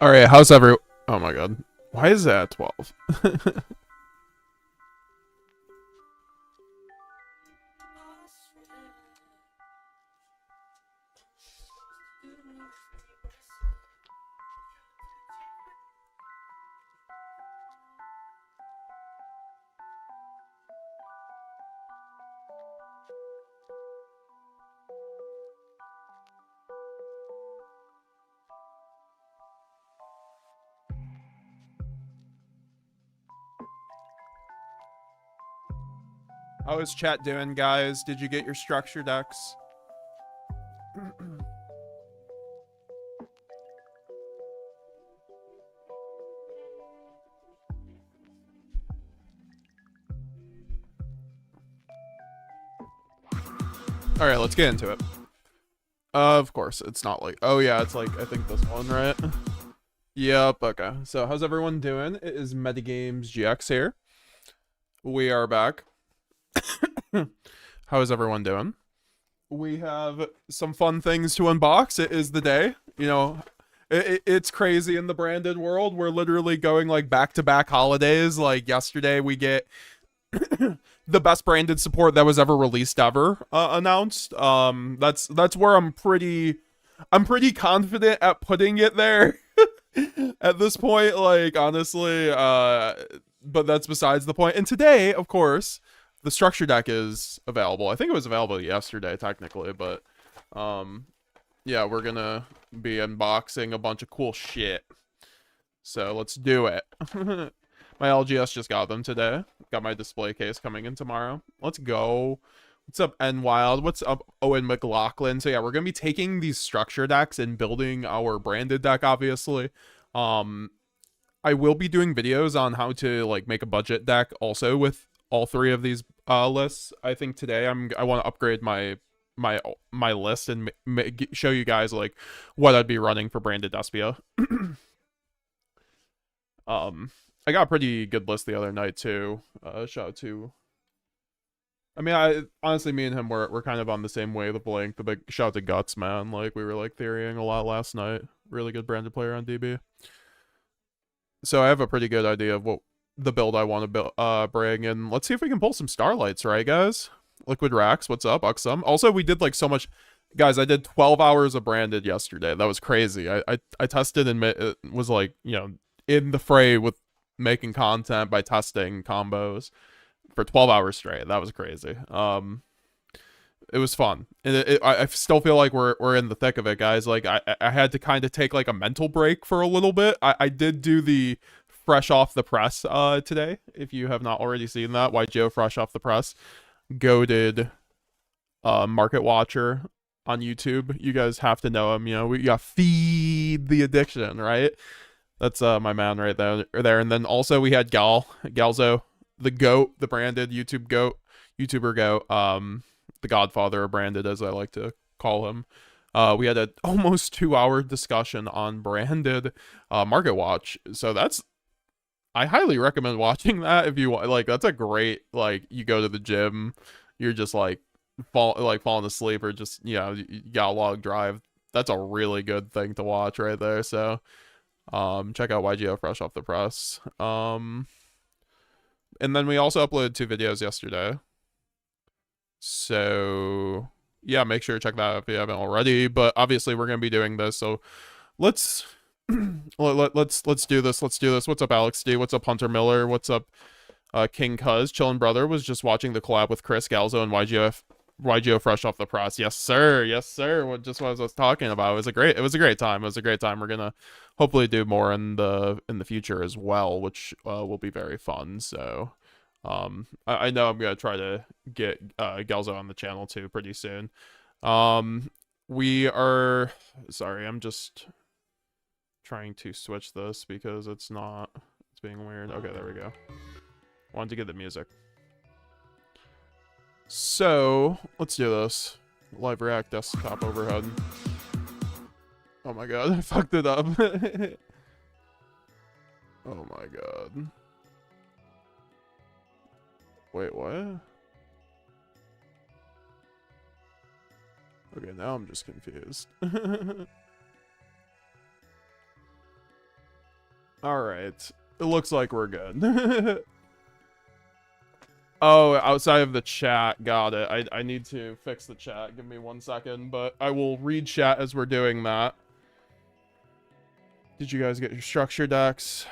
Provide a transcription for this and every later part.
All right, how's every? Oh my god, why is that 12? How is chat doing, guys? Did you get your structure decks? All right, let's get into it. Of course, it's not like. Oh yeah, it's like I think this one, right? Yep. Okay. So how's everyone doing? It is Metagames GX here. We are back. How is everyone doing? We have some fun things to unbox. It is the day. You know, it's crazy in the branded world. We're literally going like back to back holidays. Like yesterday, we get the best branded support that was ever released ever announced. That's where I'm pretty confident at putting it there at this point. Like honestly, but that's besides the point. And today, of course, the structure deck is available. I think it was available yesterday, technically, but yeah, we're gonna be unboxing a bunch of cool shit. So let's do it. My LGS just got them today. Got my display case coming in tomorrow. Let's go. What's up, N Wild? What's up, Owen McLaughlin? So yeah, we're gonna be taking these structure decks and building our branded deck, obviously. I will be doing videos on how to like make a budget deck also with all three of these lists. I think today I want to upgrade my list and show you guys like what I'd be running for branded Despia. I got a pretty good list the other night too. Shout out to. I mean, I honestly, me and him we're kind of on the same wavelength. The big shout out to Guts, man. Like we were like theorying a lot last night. Really good branded player on DB. So I have a pretty good idea of what the build I want to bring, and let's see if we can pull some Starlights, right, guys? Liquid Racks, what's up, Uxum? Also, we did like so much, guys. I did 12 hours of branded yesterday. That was crazy. I tested and it was like in the fray with making content by testing combos for 12 hours straight. That was crazy. It was fun, and I still feel like we're in the thick of it, guys. Like I had to kind of take like a mental break for a little bit. I did do the fresh off the press today. If you have not already seen that, yugioh fresh off the press, goated market watcher on YouTube. You guys have to know him. We got feed the addiction, right? That's my man right there. And then also we had Galzo, the goat, the branded YouTuber goat. The Godfather of branded, as I like to call him. We had a almost 2-hour discussion on branded Market Watch. So I highly recommend watching that if you want. Like that's a great, like, you go to the gym, you're just like falling asleep, or just you got a long drive. That's a really good thing to watch right there. So check out yugioh fresh off the press. And then we also uploaded 2 videos yesterday. So yeah, make sure to check that out if you haven't already. But obviously we're gonna be doing this, so let's let's do this. Let's do this. What's up, Alex D? What's up, Hunter Miller? What's up, King Cuz? Chillin' brother was just watching the collab with Chris Galzo and yugioh fresh off the press. Yes sir, yes sir. What I was talking about. It was a great time. We're gonna hopefully do more in the future as well, which will be very fun. So I know I'm gonna try to get Galzo on the channel too pretty soon. We are sorry, I'm just trying to switch this because it's being weird. Okay, there we go. Wanted to get the music. So let's do this. Live React desktop overhead. Oh my god, I fucked it up. Oh my god. Wait, what? Okay, now I'm just confused. Alright. It looks like we're good. Oh, outside of the chat. Got it. I need to fix the chat. Give me 1 second, but I will read chat as we're doing that. Did you guys get your structure decks?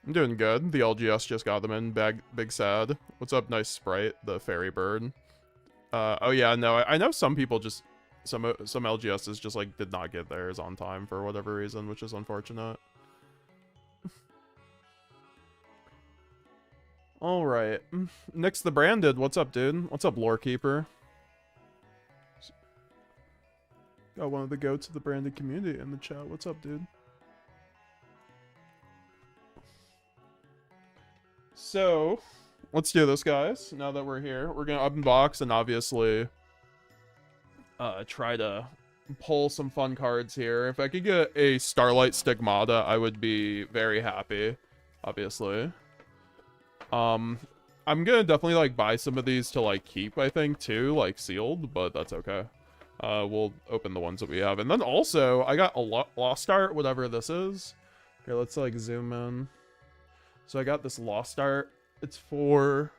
I'm doing good. The LGS just got them in. Big sad. What's up, nice sprite? The fairy bird. Oh yeah, no, I know some people just... Some LGSs just, like, did not get theirs on time for whatever reason, which is unfortunate. Alright. Nick's the Branded. What's up, dude? What's up, Lorekeeper? Got one of the goats of the Branded community in the chat. What's up, dude? So, let's do this, guys. Now that we're here, we're gonna unbox and obviously try to pull some fun cards here. If I could get a Starlight Stigmata, I would be very happy, obviously. I'm gonna definitely, like, buy some of these to, like, keep, I think, too, like, sealed, but that's okay. We'll open the ones that we have. And then also, I got a Lost Art, whatever this is. Okay, let's, like, zoom in. So I got this Lost Art. It's for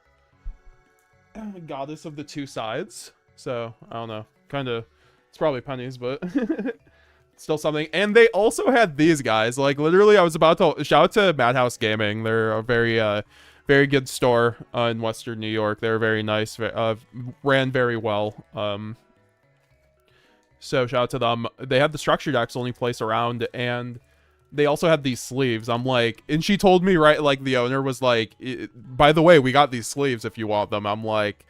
Goddess of the Two Sides. So, I don't know. Kind of, it's probably pennies, but still something. And they also had these guys. Like, literally, I was about to... Shout out to Madhouse Gaming. They're a very good store in Western New York. They're very nice. Ran very well. So, shout out to them. They had the structure decks only place around, and they also had these sleeves. I'm like... And she told me, right, like, the owner was like, by the way, we got these sleeves if you want them. I'm like...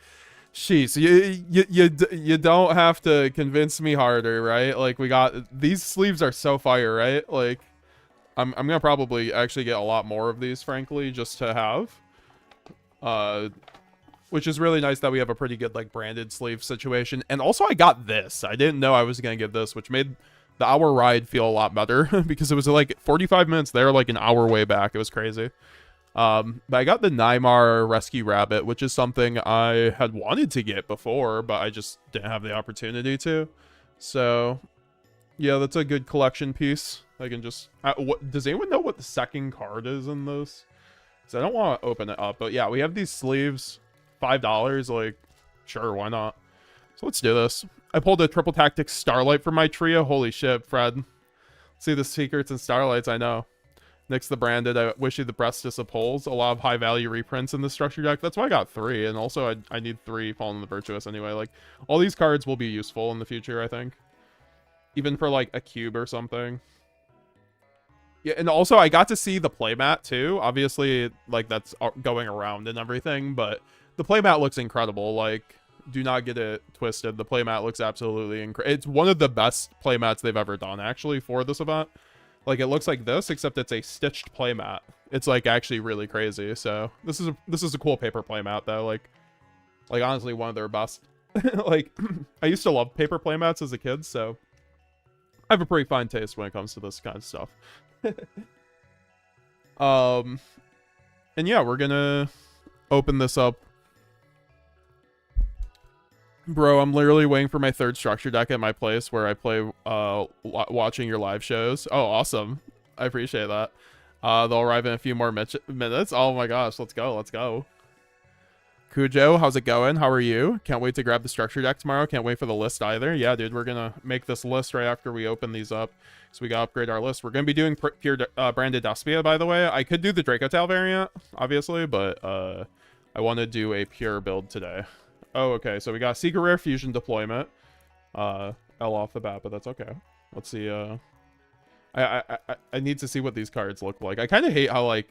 Jeez, you don't have to convince me harder, right? Like, we got... These sleeves are so fire, right? Like, I'm gonna probably actually get a lot more of these, frankly, just to have. Which is really nice that we have a pretty good, like, branded sleeve situation. And also, I got this. I didn't know I was gonna get this, which made the hour ride feel a lot better. Because it was, like, 45 minutes there, like, an hour way back. It was crazy. But I got the Neymar Rescue Rabbit, which is something I had wanted to get before, but I just didn't have the opportunity to. So, yeah, that's a good collection piece. I can just... does anyone know what the second card is in this? Because I don't want to open it up, but yeah, we have these sleeves. $5, like, sure, why not? So let's do this. I pulled a Triple Tactics Starlight for my trio. Holy shit, Fred. See the secrets and Starlights, I know. Nick's the Branded. I wish you the bestest of pulls. A lot of high-value reprints in the structure deck. That's why I got 3. And also, I need 3 Fallen the Virtuous anyway. Like, all these cards will be useful in the future, I think. Even for, like, a cube or something. Yeah, and also, I got to see the playmat, too. Obviously, like, that's going around and everything. But the playmat looks incredible. Like, do not get it twisted. The playmat looks absolutely incredible. It's one of the best playmats they've ever done, actually, for this event. Like, it looks like this, except it's a stitched playmat. It's, like, actually really crazy. So, this is a cool paper playmat, though. Like, honestly, one of their best. Like, I used to love paper playmats as a kid, so I have a pretty fine taste when it comes to this kind of stuff. And yeah, we're gonna open this up. Bro, I'm literally waiting for my 3rd structure deck at my place where I play watching your live shows. Oh, awesome. I appreciate that. They'll arrive in a few more minutes. Oh my gosh, let's go, let's go. Cujo, how's it going? How are you? Can't wait to grab the structure deck tomorrow. Can't wait for the list either. Yeah, dude, we're gonna make this list right after we open these up. So we gotta upgrade our list. We're gonna be doing pure branded Despia, by the way. I could do the Dracotail variant, obviously, but I want to do a pure build today. Oh, okay, so we got Secret Rare Fusion Deployment. L off the bat, but that's okay. Let's see, I need to see what these cards look like. I kind of hate how, like,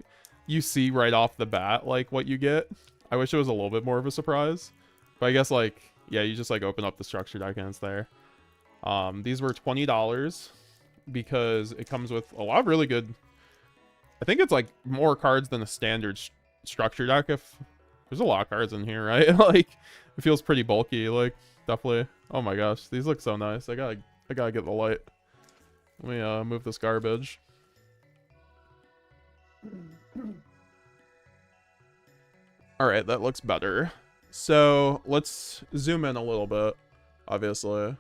you see right off the bat, like, what you get. I wish it was a little bit more of a surprise. But I guess, like, yeah, you just, like, open up the structure deck and it's there. These were $20 because it comes with a lot of really good... I think it's, like, more cards than a standard structure deck. If there's a lot of cards in here, right? Like, it feels pretty bulky, like, definitely. Oh my gosh, these look so nice. I gotta get the light. Let me move this garbage. All right, that looks better. So let's zoom in a little bit, obviously.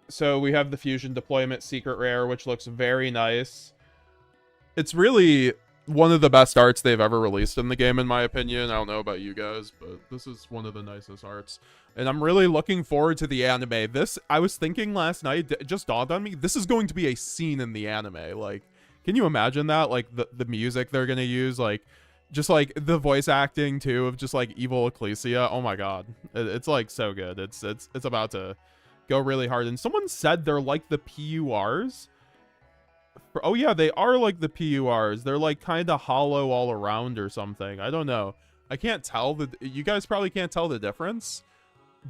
So we have the Fusion Deployment Secret Rare, which looks very nice. It's really one of the best arts they've ever released in the game, in my opinion. I don't know about you guys, but this is one of the nicest arts. And I'm really looking forward to the anime. This, I was thinking last night, it just dawned on me, this is going to be a scene in the anime. Like, can you imagine that? Like, the music they're going to use, like, just like the voice acting too of just like evil Ecclesia. Oh my god, it's like so good. It's about to go really hard. And someone said they're like the PURs. Oh yeah, they are like the PURs. They're like kind of hollow all around or something. I don't know. I can't tell. You guys probably can't tell the difference.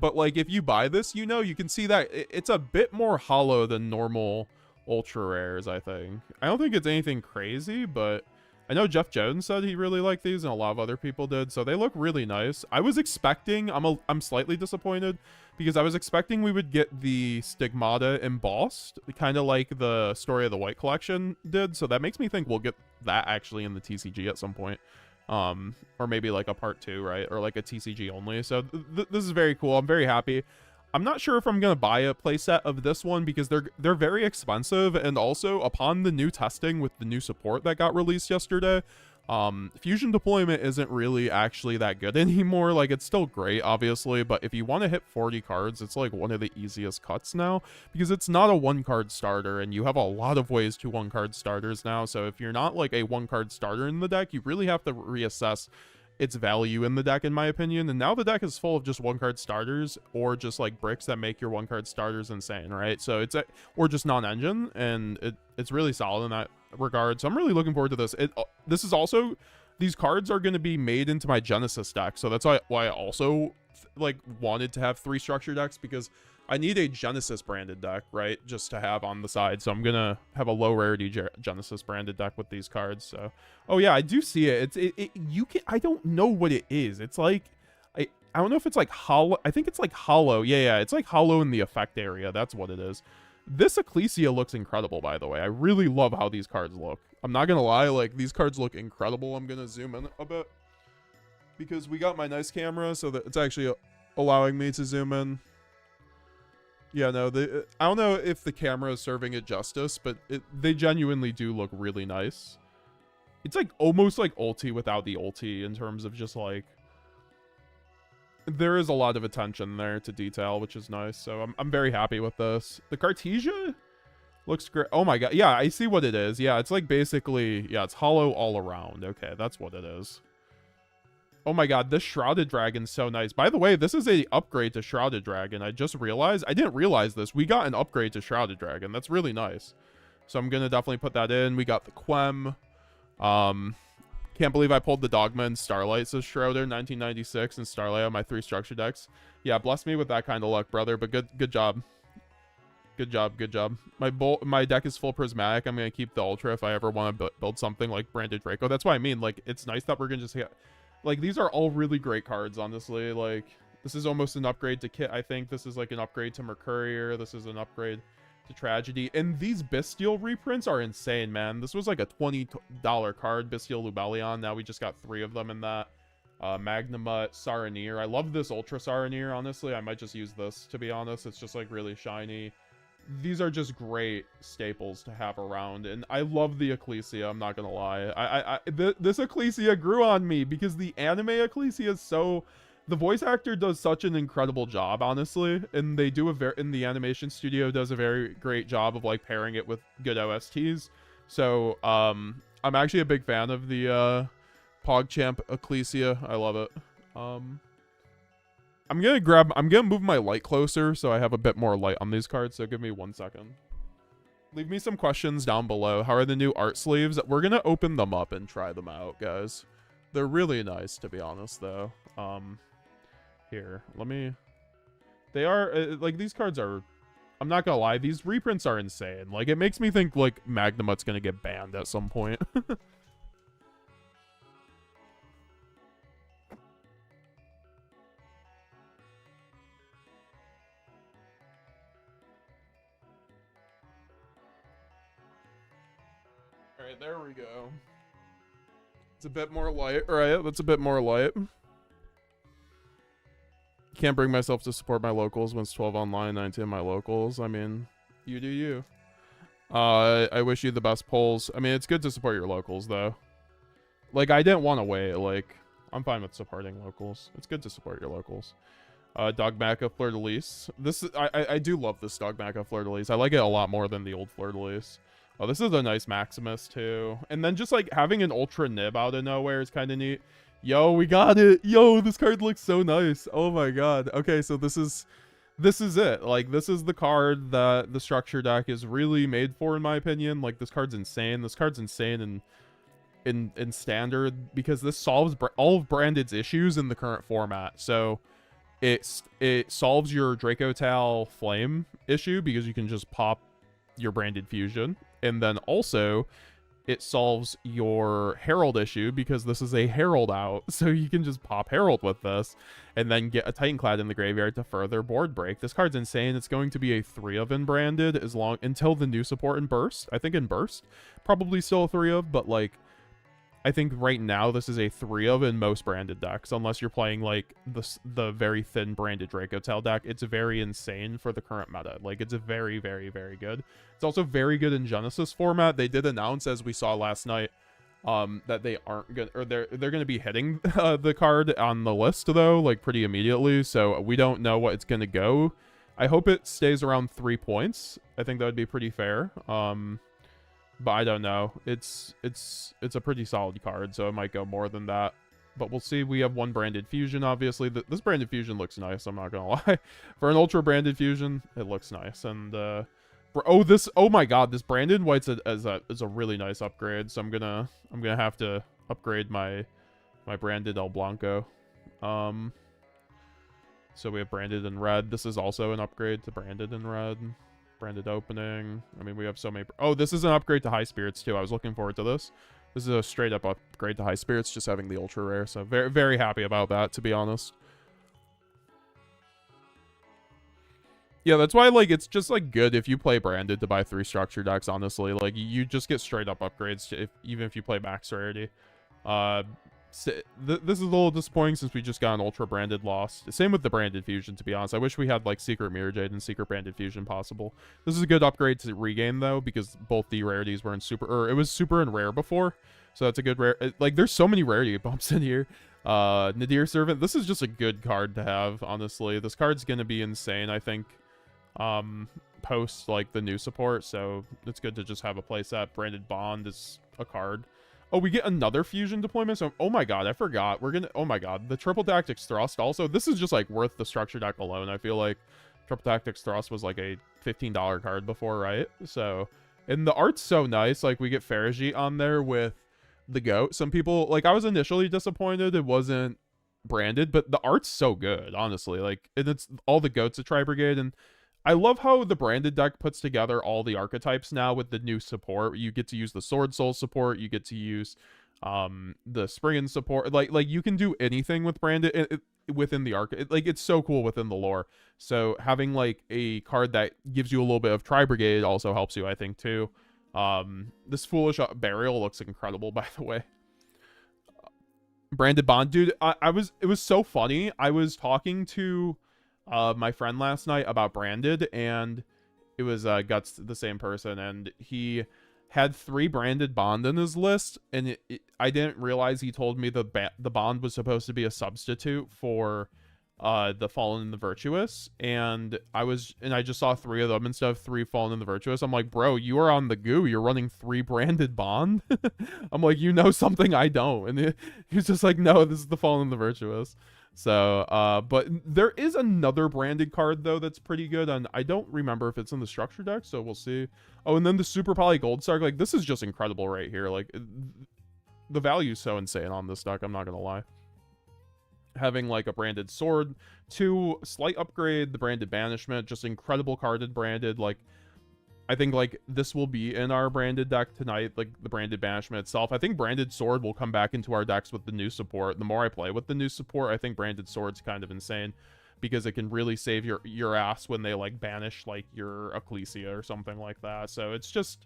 But like if you buy this, you know, you can see that it's a bit more hollow than normal ultra rares, I think. I don't think it's anything crazy, but I know Jeff Jones said he really liked these, and a lot of other people did, so they look really nice. I was expecting, I'm slightly disappointed, because I was expecting we would get the Stigmata embossed, kind of like the Story of the White Collection did, so that makes me think we'll get that actually in the TCG at some point. Or maybe like a part 2, right? Or like a TCG only, so this is very cool. I'm very happy. I'm not sure if I'm going to buy a playset of this one because they're very expensive, and also upon the new testing with the new support that got released yesterday, Fusion Deployment isn't really actually that good anymore. Like, it's still great, obviously, but if you want to hit 40 cards, it's like one of the easiest cuts now because it's not a one-card starter, and you have a lot of ways to one-card starters now, so if you're not like a one-card starter in the deck, you really have to reassess its value in the deck, in my opinion. And now the deck is full of just one card starters or just like bricks that make your one card starters insane, right? So it's or just non-engine, and it's really solid in that regard. So I'm really looking forward to this. This is also, these cards are going to be made into my Genesis deck, so that's why I also like wanted to have 3 structure decks, because I need a Genesis branded deck, right, just to have on the side. So I'm gonna have a low rarity Genesis branded deck with these cards. So, oh yeah, I do see it. You can, I don't know what it is. It's like, I don't know if it's like hollow. I think it's like hollow. Yeah, it's like hollow in the effect area. That's what it is. This Ecclesia looks incredible, by the way. I really love how these cards look. I'm not gonna lie, like these cards look incredible. I'm gonna zoom in a bit because we got my nice camera, so that it's actually allowing me to zoom in. Yeah, no, I don't know if the camera is serving it justice, but they genuinely do look really nice. It's like almost like ulti without the ulti in terms of just like, there is a lot of attention there to detail, which is nice. So I'm very happy with this. The Cartesia looks great. Oh my god, yeah, I see what it is. Yeah, it's like basically, yeah, it's hollow all around. Okay, that's what it is. Oh my god, this Shrouded Dragon's so nice. By the way, this is a upgrade to Shrouded Dragon. I just realized. I didn't realize this. We got an upgrade to Shrouded Dragon. That's really nice. So I'm going to definitely put that in. We got the Quem. Can't believe I pulled the Dogma and Starlight, says Schroeder, 1996, and Starlight on my 3 structure decks. Yeah, bless me with that kind of luck, brother, but good job. Good job. My deck is full Prismatic. I'm going to keep the Ultra if I ever want to build something like Branded Draco. That's what I mean. Like, it's nice that we're going to just get... Like, these are all really great cards, honestly. Like, this is almost an upgrade to Kit, I think. This is like an upgrade to Mercurier. This is an upgrade to Tragedy. And these Bestial reprints are insane, man. This was like a $20 card, Bestial Lubellion. Now we just got 3 of them in that. Magnamut, Saronir. I love this Ultra Saronir, honestly. I might just use this, to be honest. It's just like really shiny. These are just great staples to have around, and I love the Ecclesia, I'm not gonna lie. This Ecclesia grew on me because the anime Ecclesia is so... The voice actor does such an incredible job, honestly, and they do and the animation studio does a very great job of like pairing it with good OSTs. So, I'm actually a big fan of the PogChamp Ecclesia. I love it. I'm gonna move my light closer so I have a bit more light on these cards, so give me 1 second. Leave me some questions down below. How are the new art sleeves? We're gonna open them up and try them out, guys. They're really nice, to be honest, though. Here, they are, like, these cards are, I'm not gonna lie, these reprints are insane. Like, it makes me think, like, Magnamut's gonna get banned at some point. Alright, there we go. It's a bit more light. Alright, that's a bit more light. Can't bring myself to support my locals when it's 12 online, 19 my locals. I mean, You do you. I wish you the best polls. I mean, it's good to support your locals, though. Like, I didn't want to wait. Like, I'm fine with supporting locals. It's good to support your locals. Dogmaca Fleur-de-Lis. This is, I do love this Dogmaca Fleur-de-Lis. I like it a lot more than the old Fleur-de-Lis. Oh, this is a nice Maximus, too. And then just, like, having an Ultra Nib out of nowhere is kind of neat. Yo, we got it. Yo, this card looks so nice. Oh my god. Okay, so this is it. Like, this is the card that the structure deck is really made for, in my opinion. Like, this card's insane. This card's insane in standard because this solves all of Branded's issues in the current format. So it solves your Dracotal Flame issue because you can just pop your Branded Fusion. And then also it solves your Herald issue because this is a Herald out. So you can just pop Herald with this and then get a Titanclad in the graveyard to further board break. This card's insane. It's going to be a 3 of in Branded until the new support in Burst. I think in Burst, probably still a 3 of, but like I think right now this is a 3 of in most Branded decks, unless you're playing like the very thin Branded Dracotel deck. It's very insane for the current meta. Like, it's a very, very, very good. It's also very good in Genesis format. They did announce, as we saw last night, that they aren't gonna, or they're gonna be hitting the card on the list though, like pretty immediately. So we don't know what it's gonna go. I hope it stays around 3 points. I think that would be pretty fair. But I don't know. It's a pretty solid card, so it might go more than that. But we'll see. We have one Branded Fusion, obviously. This Branded Fusion looks nice, I'm not gonna lie. For an Ultra Branded Fusion, it looks nice. And, oh my god, this Branded White's is a really nice upgrade, so I'm gonna have to upgrade my Branded El Blanco. So we have Branded in red. This is also an upgrade to Branded in red. Branded opening. I mean, we have so many. Oh, this is an upgrade to High Spirits too. I was looking forward to this. This is a straight up upgrade to High Spirits, just having the ultra rare. So very, very happy about that, to be honest. Yeah, that's why, like, it's just, like, good if you play Branded to buy 3 structure decks, honestly. Like, you just get straight up upgrades even if you play max rarity. This is a little disappointing since we just got an Ultra Branded lost. Same with the Branded Fusion, to be honest. I wish we had, like, Secret Mirror Jade and Secret Branded Fusion possible. This is a good upgrade to regain, though, because both the rarities were in super... Or, it was super and rare before, so that's a good rare... Like, there's so many rarity bumps in here. Nadir Servant. This is just a good card to have, honestly. This card's gonna be insane, I think, post, like, the new support, so it's good to just have a playset. Branded Bond is a card. Oh, we get another fusion deployment. So, oh my god, I forgot. Oh my god, the Triple Tactics Thrust. Also, this is just like worth the structure deck alone. I feel like Triple Tactics Thrust was like a $15 card before, right? So, and the art's so nice. Like, we get Farigite on there with the goat. Some people, like, I was initially disappointed it wasn't Branded, but the art's so good, honestly. Like, and it's all the goats at Tri-Brigade, and I love how the Branded deck puts together all the archetypes now with the new support. You get to use the Sword Soul support. You get to use the Spriggan support. Like you can do anything with Branded within the arc. Like, it's so cool within the lore. So having, like, a card that gives you a little bit of Tri-Brigade also helps you, I think, too. This Foolish Burial looks incredible, by the way. Branded Bond. Dude, it was so funny. I was talking to... my friend last night about Branded, and it was Guts, the same person, and he had 3 Branded Bond in his list, and I didn't realize he told me the Bond was supposed to be a substitute for the Fallen and the Virtuous, and I just saw 3 of them instead of 3 Fallen and the Virtuous. I'm like, bro, you are on the goo. You're running 3 Branded Bond. I'm like, you know something I don't, and he's just like, no, this is the Fallen and the Virtuous. So, but there is another Branded card, though, that's pretty good, and I don't remember if it's in the structure deck, so we'll see. Oh, and then the Super Poly Gold Star, like, this is just incredible right here. Like, the value is so insane on this deck, I'm not gonna lie. Having, like, a Branded Sword, 2 slight upgrade, the Branded Banishment, just incredible carded Branded, like, I think, like, this will be in our Branded deck tonight, like, the Branded Banishment itself. I think Branded Sword will come back into our decks with the new support. The more I play with the new support, I think Branded Sword's kind of insane, because it can really save your ass when they, like, banish, like, your Ecclesia or something like that. So it's just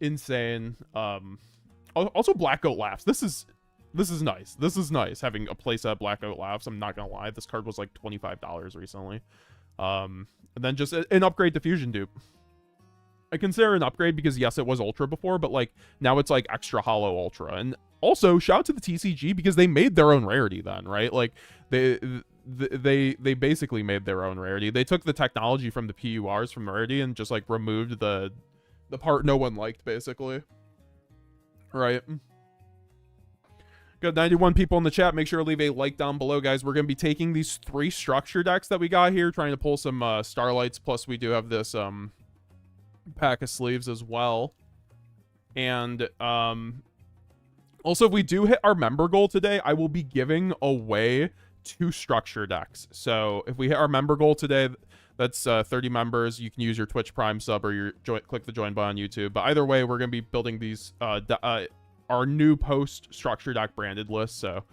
insane. Also, Black Goat Laughs. This is nice. This is nice, having a playset Black Goat Laughs. I'm not gonna lie. This card was, like, $25 recently. And then just an upgrade to Fusion Dupe. I consider an upgrade because yes, it was ultra before, but like now it's like extra hollow ultra. And also shout out to the TCG because they made their own rarity then, right? Like they basically made their own rarity. They took the technology from the PURs from rarity and just like removed the part no one liked, basically. Right. Got 91 people in the chat. Make sure to leave a like down below, guys. We're going to be taking these 3 structure decks that we got here, trying to pull some Starlights. Plus, we do have this pack of sleeves as well. And also, if we do hit our member goal today, I will be giving away 2 structure decks. So if we hit our member goal today, that's 30 members. You can use your Twitch Prime sub or click the join button on YouTube. But either way, we're going to be building these our new post structure deck branded list, so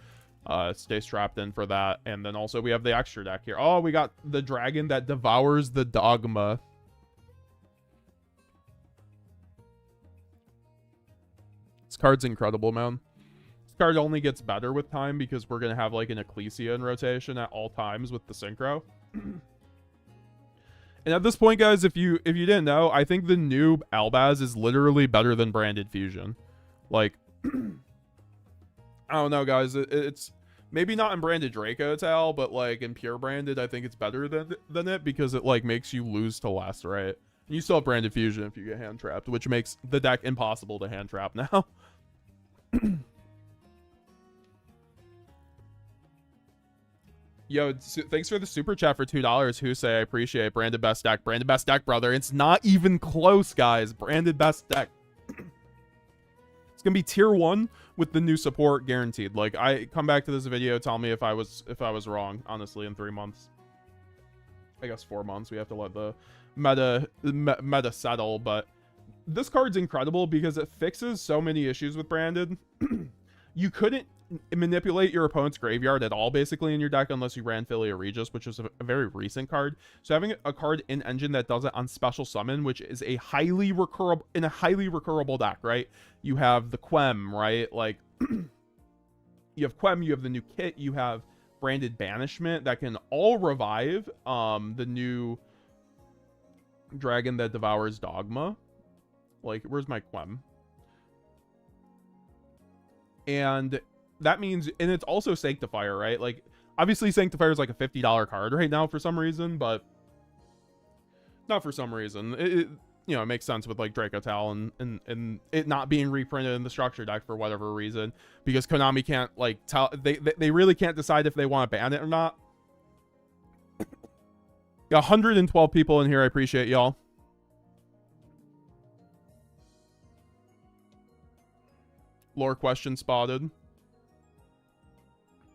stay strapped in for that. And then also we have the extra deck here. Oh, we got the dragon that devours the dogma. This card's incredible, man. This card only gets better with time because we're gonna have like an Ecclesia in rotation at all times with the synchro. And at this point, guys, if you didn't know, I think the new Albaz is literally better than branded fusion. Like, I don't know, guys. It's maybe not in branded Draco Tal, but like in pure branded, I think it's better than it because it like makes you lose to less, right? And you still have branded fusion if you get hand trapped, which makes the deck impossible to hand trap now. Yo, thanks for the super chat for $2, Husei. I appreciate it. Branded best deck. Branded best deck, brother. It's not even close, guys. Branded best deck. It's gonna be tier 1 with the new support guaranteed. Like, I come back to this video, tell me if I was wrong, honestly, in 3 months. I guess 4 months. We have to let the meta settle, but this card's incredible because it fixes so many issues with branded. You couldn't manipulate your opponent's graveyard at all, basically, in your deck unless you ran Philia Regis, which is a very recent card. So having a card in engine that does it on special summon, which is a highly recurable deck, right? You have the Quem, right? Like, you have Quem, you have the new kit, you have branded banishment that can all revive the new dragon that devours dogma. Like, where's my Quem? And that means, and it's also Sanctifier, right? Like, obviously Sanctifier is like a $50 card right now for some reason, but not for some reason. It you know, it makes sense with like Draco Tal and it not being reprinted in the structure deck for whatever reason, because Konami can't like tell, they really can't decide if they want to ban it or not. Got 112 people in here. I appreciate y'all. Lore question spotted.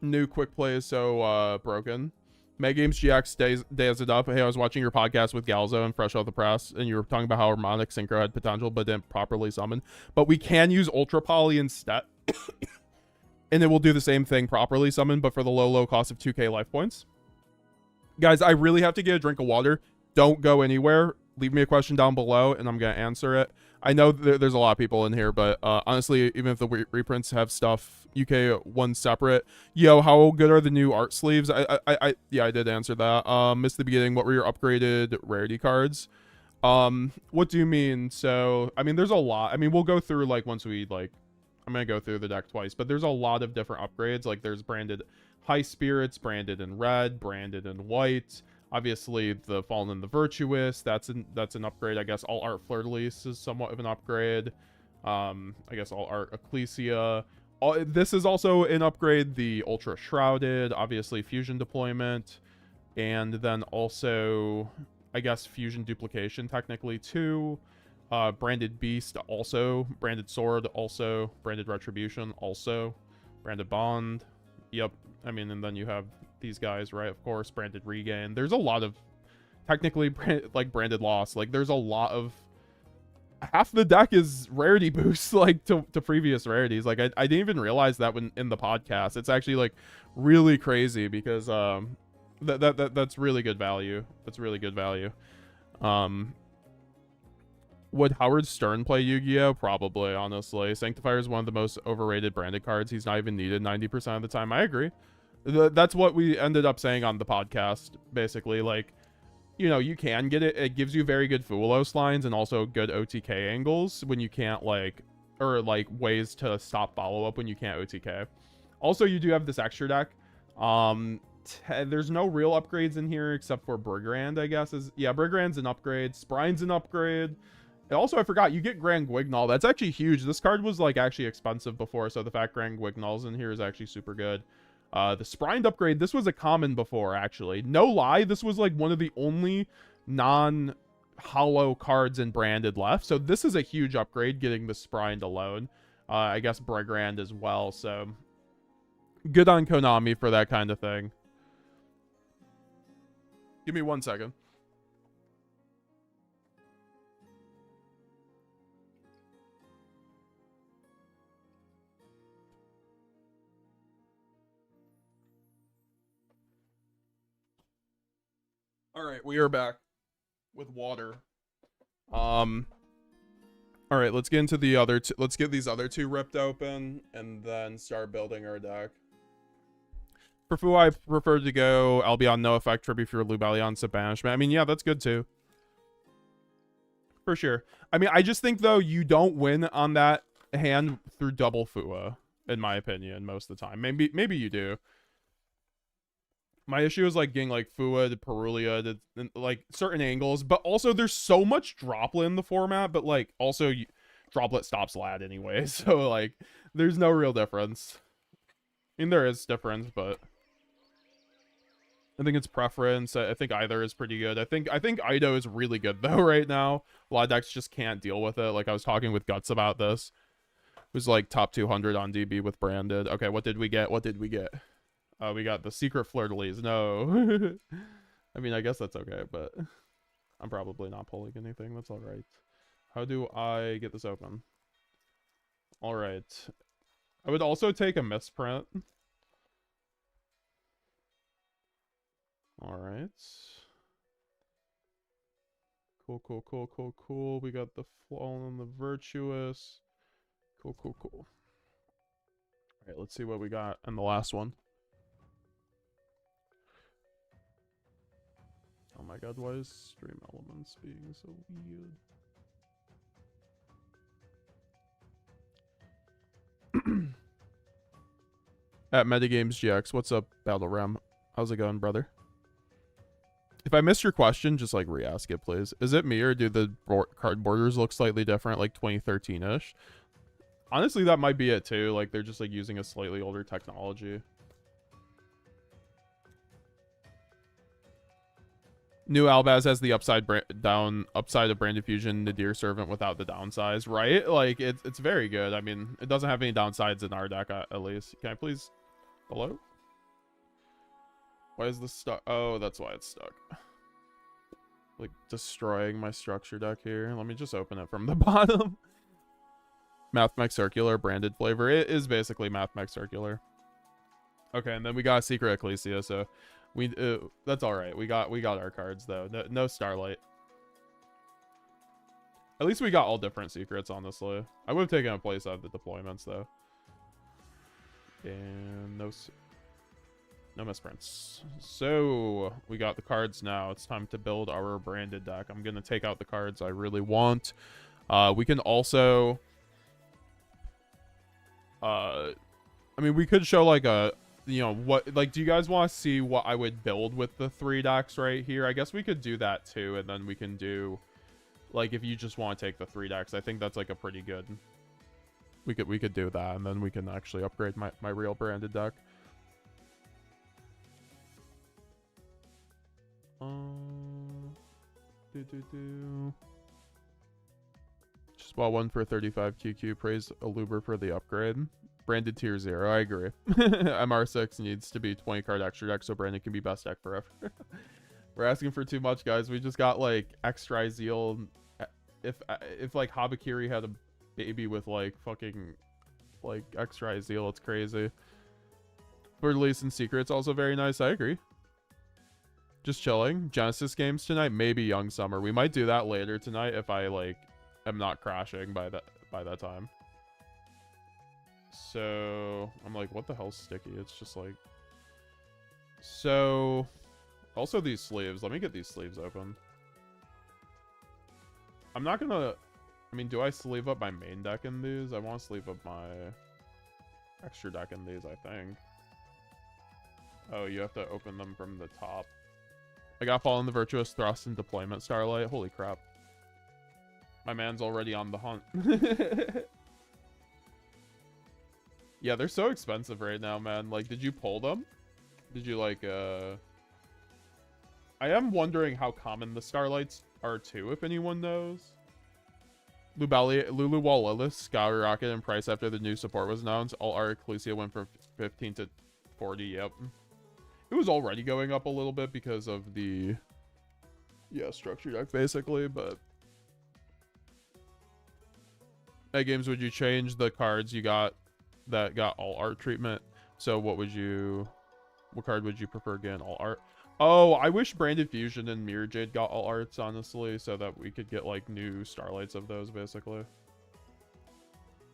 New quick play is so broken. Mega Games GX days it up. Hey, I was watching your podcast with Galzo and Fresh Out the Press, and you were talking about how Harmonic Synchro had potential but didn't properly summon. But we can use Ultra Poly instead. And it will do the same thing, properly summon, but for the low cost of 2k life points. Guys, I really have to get a drink of water. Don't go anywhere. Leave me a question down below, and I'm going to answer it. I know there's a lot of people in here, but honestly, even if the reprints have stuff, UK one separate. Yo, how good are the new art sleeves? Yeah, I did answer that. Missed the beginning. What were your upgraded rarity cards? What do you mean? So, I mean, there's a lot. I mean, we'll go through, like, once we, like, I'm going to go through the deck twice, but there's a lot of different upgrades. Like, there's branded High Spirits, branded in red, branded in white. Obviously, the Fallen and the Virtuous, that's an upgrade. I guess All Art Fleur-de-Lis is somewhat of an upgrade. I guess All Art Ecclesia. This is also an upgrade. The Ultra Shrouded, obviously Fusion Deployment. And then also, I guess, Fusion Duplication, technically, too. Branded Beast, also. Branded Sword, also. Branded Retribution, also. Branded Bond. Yep. I mean, and then you have these guys, right? Of course, branded Regain. There's a lot of technically like branded Loss. Like, there's a lot of, half the deck is rarity boosts, like to previous rarities. Like, I didn't even realize that when in the podcast. It's actually like really crazy because that's really good value. That's really good value. Would Howard Stern play Yu-Gi-Oh? Probably, honestly. Sanctifier is one of the most overrated branded cards. He's not even needed 90% of the time. I agree. That's what we ended up saying on the podcast, basically. Like, you know, you can get it. It gives you very good Fulos lines and also good OTK angles when you can't, like, or like ways to stop follow up when you can't OTK. Also, you do have this extra deck. There's no real upgrades in here except for Brigand, I guess. Yeah, Brigand's an upgrade. Sprine's an upgrade. And also, I forgot, you get Grand Guignol. That's actually huge. This card was, like, actually expensive before, so the fact Grand Guignol's in here is actually super good. The Sprined upgrade, this was a common before, actually. No lie, this was, like, one of the only non-hollow cards in Branded left. So this is a huge upgrade, getting the Sprined alone. I guess Brigand as well, so... Good on Konami for that kind of thing. Give me 1 second. All right, we are back with water. All right, let's get into the other two. Let's get these other two ripped open and then start building our deck. For Fu, I prefer to go Albion, no effect, Tribute for Lubalion, Banishment. I mean, yeah, that's good too. For sure. I mean, I just think, though, you don't win on that hand through double Fua, in my opinion, most of the time. Maybe you do. My issue is, like, getting, like, Fua to Perulia to, like, certain angles. But also, there's so much Droplet in the format. But, like, also, Droplet stops Lad anyway. So, like, there's no real difference. I mean, there is difference, but... I think it's preference. I think either is pretty good. I think Ido is really good, though, right now. A lot of decks just can't deal with it. Like, I was talking with Guts about this. It was, like, top 200 on DB with Branded. Okay, what did we get? What did we get? We got the Secret Fleur-de-Lis. No. I mean, I guess that's okay, but I'm probably not pulling anything. That's all right. How do I get this open? All right. I would also take a misprint. All right. Cool. We got the Fallen, the Virtuous. Cool. All right, let's see what we got in the last one. Oh my god, why is Stream Elements being so weird? At Metagames GX, what's up, Battle Ram? How's it going, brother? If I missed your question, just, like, re-ask it, please. Is it me, or do the card borders look slightly different, like 2013-ish? Honestly, that might be it, too. Like, they're just, like, using a slightly older technology. New Albaz has the upside of Branded Fusion, Nadir Servant without the downsize, right? Like, it's very good. I mean, it doesn't have any downsides in our deck, at least. Can I please... Hello? Why is this stuck? Oh, that's why it's stuck. Like, destroying my structure deck here. Let me just open it from the bottom. Mathmech Circular, branded flavor. It is basically Mathmech Circular. Okay, and then we got Secret Ecclesia, so... that's all right. We got our cards though. No Starlight. At least we got all different secrets, honestly. I would have taken a place out of the deployments though. And no misprints. So we got the cards now. It's time to build our branded deck. I'm gonna take out the cards I really want. We can also I mean, we could show like a, you know, what, like, do you guys want to see what I would build with the 3 decks right here? I guess we could do that too, and then we can do, like, if you just want to take the 3 decks, I think that's like a pretty good, we could do that, and then we can actually upgrade my real branded deck. Just bought one for 35 QQ. Praise Aluber for the upgrade. Branded tier 0, I agree. MR6 needs to be 20 card extra deck so Brandon can be best deck forever. We're asking for too much, guys. We just got like extra Zeal. If like Habakiri had a baby with like fucking like extra Zeal, it's crazy. For release and secrets also very nice. I agree. Just chilling. Genesis games tonight, maybe Young Summer. We might do that later tonight if I like am not crashing by that time. So I'm like, what the hell's sticky? It's just like, so Also, these sleeves. Let me get these sleeves open. I'm not gonna... I mean, do I sleeve up my main deck in these? I want to sleeve up my extra deck in these, I think. Oh, you have to open them from the top. I got Fallen the Virtuous, Thrust, and Deployment Starlight. Holy crap. My man's already on the hunt. Yeah, they're so expensive right now, man. Like, did you pull them? Did you, like, I am wondering how common the Starlights are, too, if anyone knows. Lulu Wall Lilith skyrocketed in price after the new support was announced. All our Ecclesia went from 15 to 40, yep. It was already going up a little bit because of the... Yeah, structure deck, basically, but... At games, would you change the cards you got that got all art treatment? So what would you... What card would you prefer getting all art? Oh, I wish Branded Fusion and Mirror Jade got all arts, honestly, so that we could get, like, new Starlights of those, basically.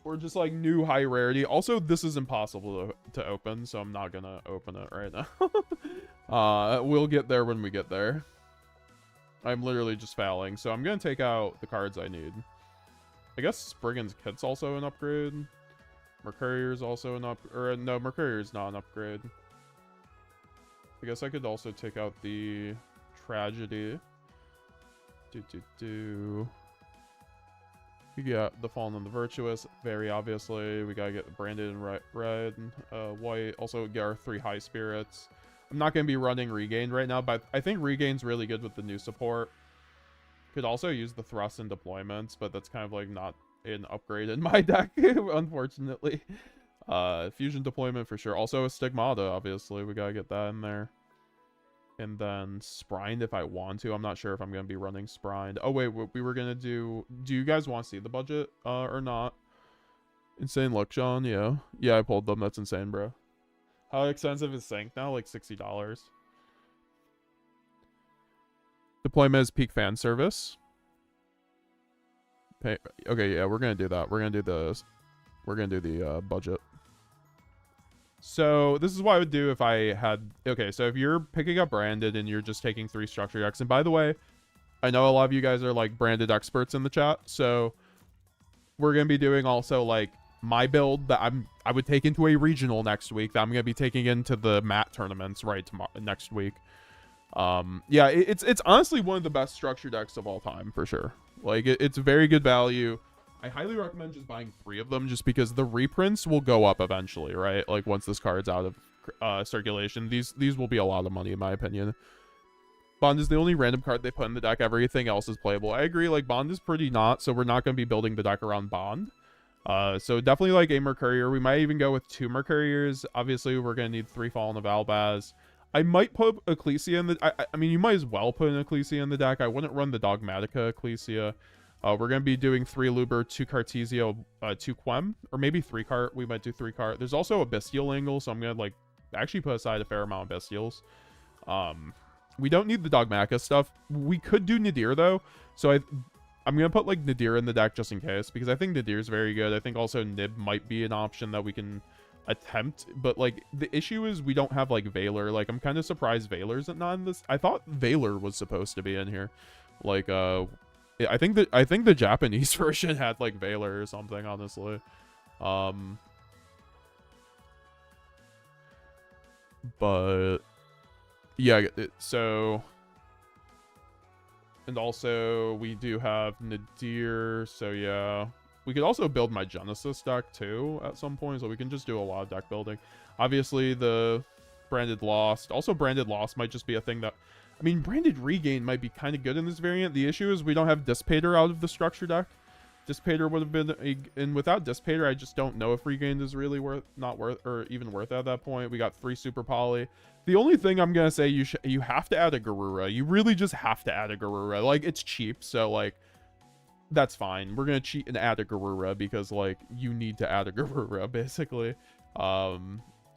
Or just, like, new high rarity. Also, this is impossible to open, so I'm not gonna open it right now. We'll get there when we get there. I'm literally just fouling, so I'm gonna take out the cards I need. I guess Brigand's Kit's also an upgrade. Mercurier's also an or no, Mercurier's not an upgrade. I guess I could also take out the Tragedy. We got the Fallen and the Virtuous, very obviously. We gotta get the Branded and red, white. Also get our 3 High Spirits. I'm not gonna be running Regained right now, but I think Regained's really good with the new support. Could also use the Thrust and Deployments, but that's kind of like not an upgrade in my deck, unfortunately. Fusion Deployment for sure. Also a Stigmata, obviously. We gotta get that in there. And then Sprined if I want to. I'm not sure if I'm gonna be running Sprined. Oh wait, we were gonna do you guys want to see the budget or not? Insane luck, Sean. Yeah, I pulled them. That's insane, bro. How expensive is Sync now? Like $60. Deployment is peak fan service. Okay, yeah, we're gonna do that. We're gonna do the budget. So this is what I would do if I had... Okay, so if you're picking up Branded and you're just taking 3 structure decks, and by the way, I know a lot of you guys are like Branded experts in the chat, so we're gonna be doing also like my build that I would take into a regional next week that I'm gonna be taking into the mat tournaments next week. Yeah, it's honestly one of the best structure decks of all time for sure. Like it's very good value. I highly recommend just buying 3 of them just because the reprints will go up eventually, right? Like once this card's out of circulation, these will be a lot of money in my opinion. Bond is the only random card they put in the deck. Everything else is playable. I agree, like Bond is pretty not, so we're not going to be building the deck around Bond. So definitely like a Mercurier. We might even go with 2 Mercuriers. Obviously, we're going to need 3 Fallen of Albaz. I might put Ecclesia in the... I mean, you might as well put an Ecclesia in the deck. I wouldn't run the Dogmatica Ecclesia. We're going to be doing 3 Luber, 2 Cartesio, 2 Quem, or maybe 3 cart. We might do 3 cart. There's also a Bestial angle, so I'm going to like actually put aside a fair amount of Bestials. We don't need the Dogmatica stuff. We could do Nadir though, so I'm going to put like Nadir in the deck just in case, because I think Nadir is very good. I think also Nib might be an option that we can attempt, but like the issue is we don't have like Valor. Like I'm kind of surprised Valor's not in this. I thought Valor was supposed to be in here. Like I think the Japanese version had like Valor or something, honestly. But yeah, so and also we do have Nadir, so yeah. We could also build my Genesis deck too at some point, so we can just do a lot of deck building. Obviously the Branded Lost. Also Branded Lost might just be a thing that... I mean, Branded Regain might be kind of good in this variant. The issue is we don't have Dissipator out of the structure deck. Dissipator would have been and without Dissipator, I just don't know if Regained is really worth or even worth at that point. We got 3 Super Poly. The only thing I'm gonna say, you have to add a Garura. You really just have to add a Garura. Like, it's cheap, so like that's fine. We're gonna cheat and add a Garura because like you need to add a Garura basically.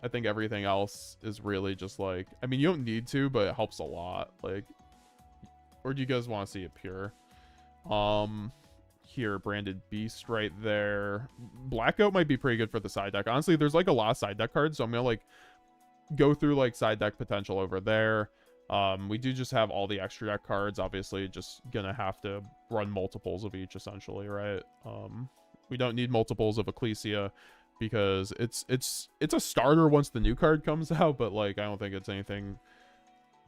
I think everything else is really just like, I mean, you don't need to, but it helps a lot. Like, or do you guys want to see it pure? Here, Branded Beast right there. Blackout might be pretty good for the side deck. Honestly, there's like a lot of side deck cards, so I'm gonna like go through like side deck potential over there. We do just have all the extra deck cards. Obviously, just gonna have to run multiples of each, essentially, right? We don't need multiples of Ecclesia because it's a starter once the new card comes out, but like I don't think it's anything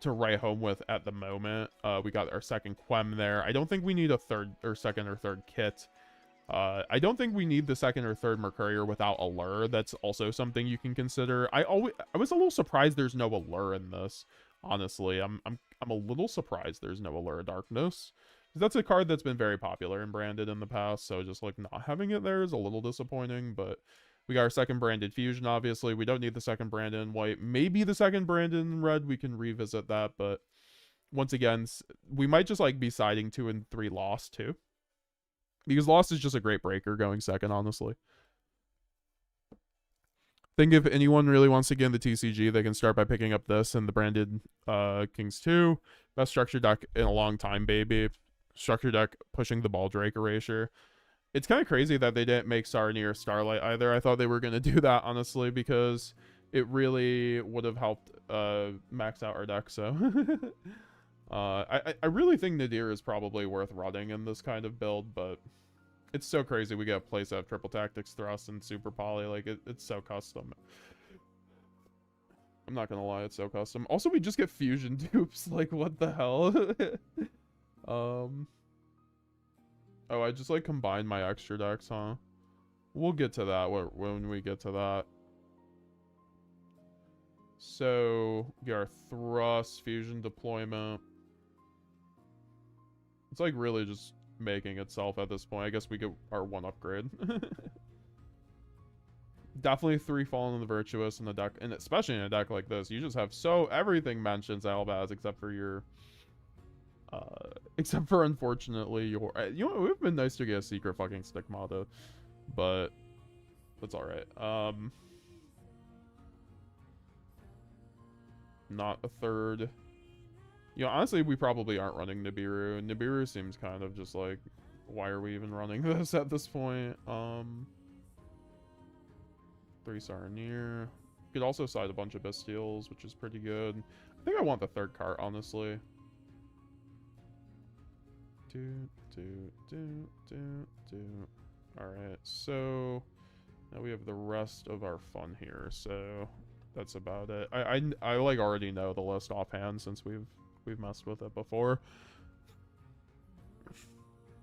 to write home with at the moment. We got our second Quem there. I don't think we need a second or third kit. I don't think we need the second or third Mercurier without Allure. That's also something you can consider. I was a little surprised there's no Allure in this. Honestly, I'm a little surprised there's no Allure of Darkness. That's a card that's been very popular and branded in the past, so just like not having it there is a little disappointing, but we got our second branded fusion, obviously. We don't need the second branded in white. Maybe the second branded in red. We can revisit that, but once again, we might just like be siding 2 and 3 Lost too. Because Lost is just a great breaker going second, honestly. I think if anyone really wants to get into TCG, they can start by picking up this and the branded Kings 2. Best structure deck in a long time, baby. Structure deck pushing the Baldrake Erasure. It's kind of crazy that they didn't make Sarnier Starlight either. I thought they were going to do that, honestly, because it really would have helped max out our deck, so... I really think Nadir is probably worth running in this kind of build, but it's so crazy we get a playset of Triple Tactics Thrust and Super Poly. Like, it's so custom. I'm not gonna lie, it's so custom. Also, we just get fusion dupes. Like, what the hell? Oh, I just, like, combined my extra decks, huh? We'll get to that when we get to that. So, we got our Thrust, Fusion Deployment. It's, like, really just making itself at this point. I guess we get our 1 upgrade. Definitely 3 Fallen in the Virtuous in a deck, and especially in a deck like this. You just have everything mentions Albaz except for your... except for, unfortunately, your... You know, it would have been nice to get a secret fucking Stigmata, but that's alright. Not a third. You know, honestly, we probably aren't running Nibiru. Nibiru seems kind of just like, why are we even running this at this point? 3 Sarnier. Could also side a bunch of Bestials, which is pretty good. I think I want the third cart, honestly. Alright, so now we have the rest of our fun here, so that's about it. I like already know the list offhand since we've messed with it before.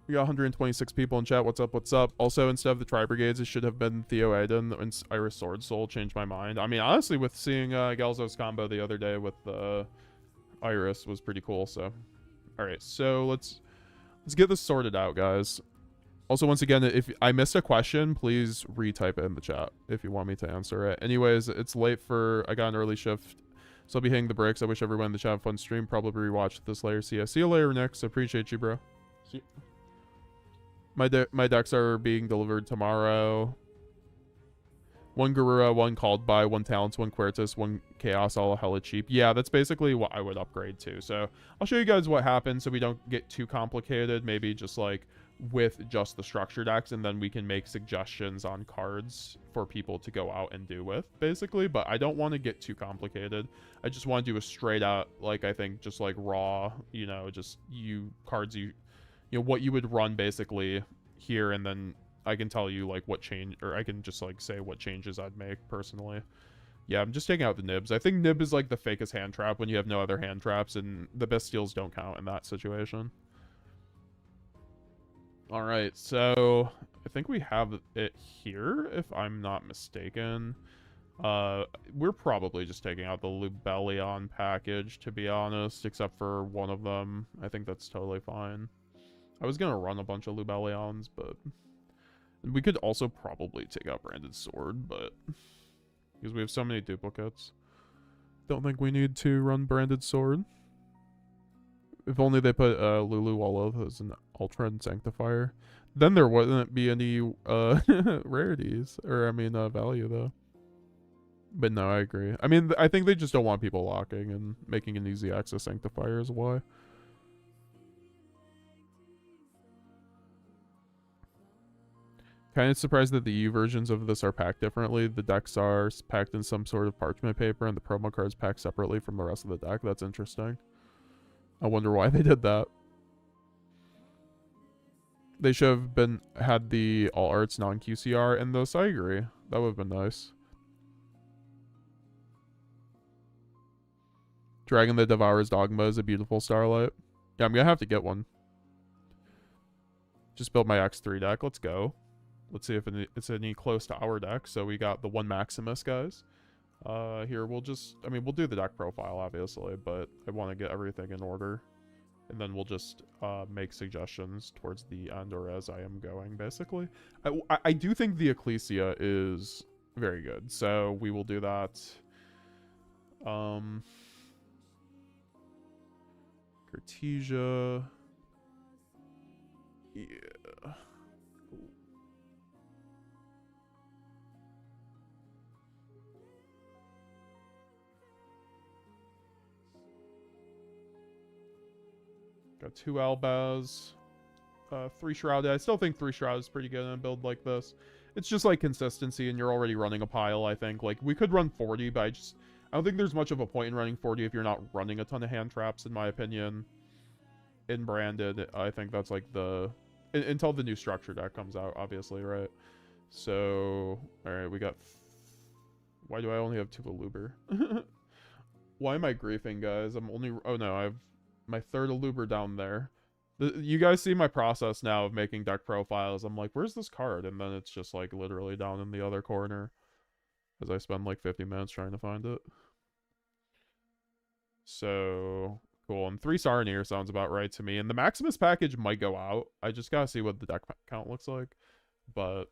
We got 126 people in chat. What's up? What's up? Also, instead of the Tri-Brigades, it should have been Theo Aiden and Iris Sword Soul. Changed my mind. I mean, honestly, with seeing Galzo's combo the other day with Iris was pretty cool. So, all right. So let's get this sorted out, guys. Also, once again, if I missed a question, please retype it in the chat if you want me to answer it. Anyways, it's late I got an early shift, so I'll be hitting the bricks. I wish everyone in the chat had a fun stream. Probably rewatch this later. See you later, Nick. Appreciate you, bro. See my decks are being delivered tomorrow. 1 Garura, 1 Called By, 1 Talents, 1 Quertus, 1 Chaos, all hella cheap. Yeah, that's basically what I would upgrade to. So I'll show you guys what happens so we don't get too complicated. Maybe just like with just the structure decks, and then we can make suggestions on cards for people to go out and do with, basically. But I don't want to get too complicated. I just want to do a straight out, like, I think just like raw, you know, just cards you know, what you would run basically here, and then I can tell you like what change, or I can just like say what changes I'd make personally. Yeah, I'm just taking out the Nibs. I think Nib is like the fakest hand trap when you have no other hand traps, and the Bestials don't count in that situation. All right, so I think we have it here, if I'm not mistaken. We're probably just taking out the Lubellion package, to be honest, except for one of them. I think that's totally fine. I was gonna run a bunch of Lubellions, but we could also probably take out Branded Sword, but because we have so many duplicates, don't think we need to run Branded Sword. If only they put Lulu Woloth as an Ultra and Sanctifier, then there wouldn't be any rarities, or I mean value though. But no, I agree. I mean, I think they just don't want people locking, and making an easy access Sanctifier is why. Kind of surprised that the EU versions of this are packed differently. The decks are packed in some sort of parchment paper, and the promo cards packed separately from the rest of the deck. That's interesting. I wonder why they did that. They should have had the all arts non-QCR in this. I agree. That would have been nice. Dragon that Devours Dogma is a beautiful starlight. Yeah, I'm gonna have to get one. Just build my X3 deck. Let's go. Let's see if it's any close to our deck. So we got the one Maximus, guys. Here, we'll just... I mean, we'll do the deck profile, obviously, but I want to get everything in order. And then we'll just make suggestions towards the end or as I am going, basically. I do think the Ecclesia is very good, so we will do that. Cartesia. Yeah. Got 2 Albaz. 3 Shrouded. I still think 3 Shroud is pretty good in a build like this. It's just like consistency, and you're already running a pile, I think. Like, we could run 40, but I don't think there's much of a point in running 40 if you're not running a ton of hand traps, in my opinion. In Branded, I think that's like the... until the new structure deck comes out, obviously, right? So, alright, we got... Why do I only have 2 Aluber? Why am I griefing, guys? I'm only... Oh, no, I have my 3rd Aluber down there. You guys see my process now of making deck profiles. I'm like, where's this card? And then it's just, like, literally down in the other corner. As I spend, like, 50 minutes trying to find it. So... Cool, and 3 Saronir sounds about right to me. And the Maximus package might go out. I just gotta see what the deck count looks like. But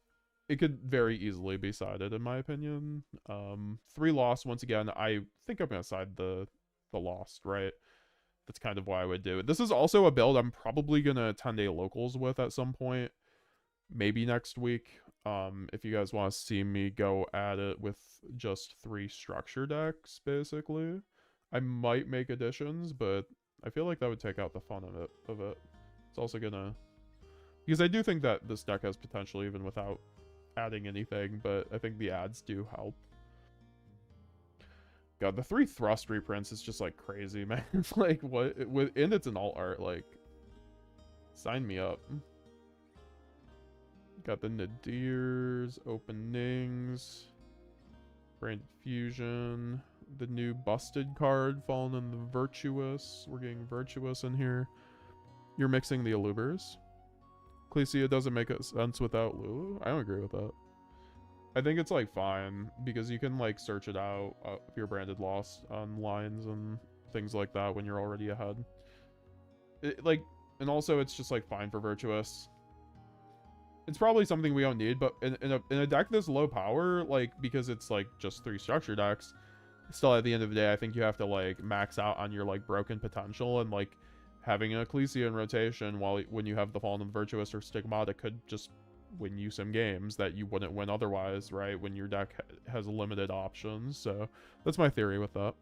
it could very easily be sided, in my opinion. 3 Lost, once again, I think I'm gonna side the Lost, right? That's kind of why I would do it. This is also a build I'm probably gonna attend a locals with at some point. Maybe next week. If you guys want to see me go at it with just 3 structure decks, basically. I might make additions, but I feel like that would take out the fun of it. It's also gonna... Because I do think that this deck has potential even without adding anything, but I think the ads do help. God, the 3 Thrust reprints is just, like, crazy, man. It's like, what? And it's an alt art, like... Sign me up. Got the Nadir's, Openings, Branded Fusion... The new Busted card, falling in the Virtuous. We're getting Virtuous in here. You're mixing the Alubers. Ecclesia doesn't make sense without Lulu. I don't agree with that. I think it's, like, fine, because you can, like, search it out if you're Branded Lost on lines and things like that when you're already ahead. And also it's just, like, fine for Virtuous. It's probably something we don't need, but in a deck this low power, like, because it's, like, just 3 structure decks, still at the end of the day, I think you have to, like, max out on your, like, broken potential, and, like, having an Ecclesia in rotation when you have the Fallen and Virtuous or Stigmata could just win you some games that you wouldn't win otherwise, right? When your deck has limited options. So that's my theory with that.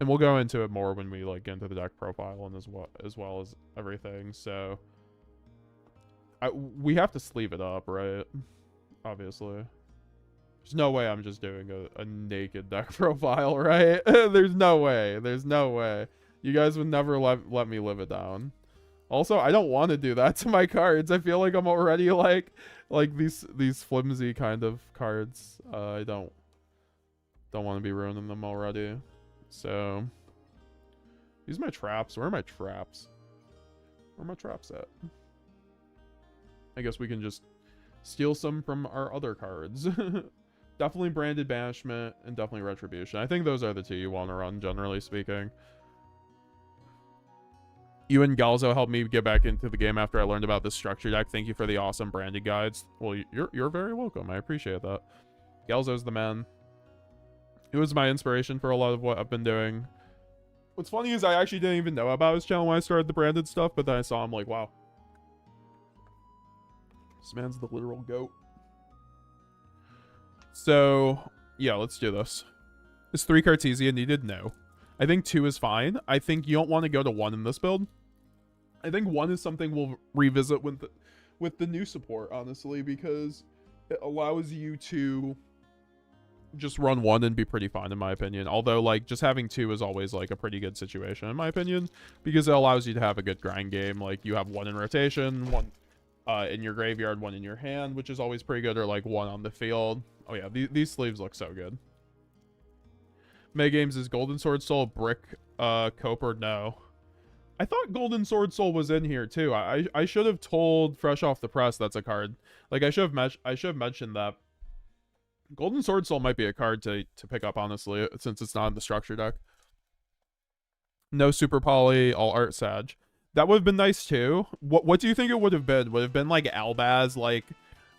And we'll go into it more when we, like, get into the deck profile and as well as everything. So we have to sleeve it up, right? Obviously. There's no way I'm just doing a naked deck profile, right? There's no way. There's no way. You guys would never let me live it down. Also, I don't want to do that to my cards. I feel like I'm already like these flimsy kind of cards. I don't want to be ruining them already. So these are my traps. Where are my traps? Where are my traps at? I guess we can just steal some from our other cards. Definitely Branded Banishment and definitely Retribution. I think those are the 2 you want to run, generally speaking. You and Galzo helped me get back into the game after I learned about this structure deck. Thank you for the awesome branded guides. Well, you're very welcome. I appreciate that. Galzo's the man. It was my inspiration for a lot of what I've been doing. What's funny is I actually didn't even know about his channel when I started the branded stuff, but then I saw him like, wow. This man's the literal goat. So, yeah, let's do this. Is 3 Cartesia needed? No. I think 2 is fine. I think you don't want to go to 1 in this build. I think 1 is something we'll revisit with the new support, honestly, because it allows you to just run one and be pretty fine in my opinion. Although like just having two is always like a pretty good situation in my opinion, because it allows you to have a good grind game. Like you have one in rotation, one in your graveyard, one in your hand, which is always pretty good, or like one on the field. Oh yeah, these sleeves look so good. Mega Games, is Golden Sword Soul brick cope or no? I thought Golden Sword Soul was in here too. I should have told fresh off the press that's a card. Like I should have mentioned that. Golden Sword Soul might be a card to pick up, honestly, since it's not in the structure deck. No Super Poly, all art Sag. That would have been nice too. What do you think it would have been? Would have been like Albaz, like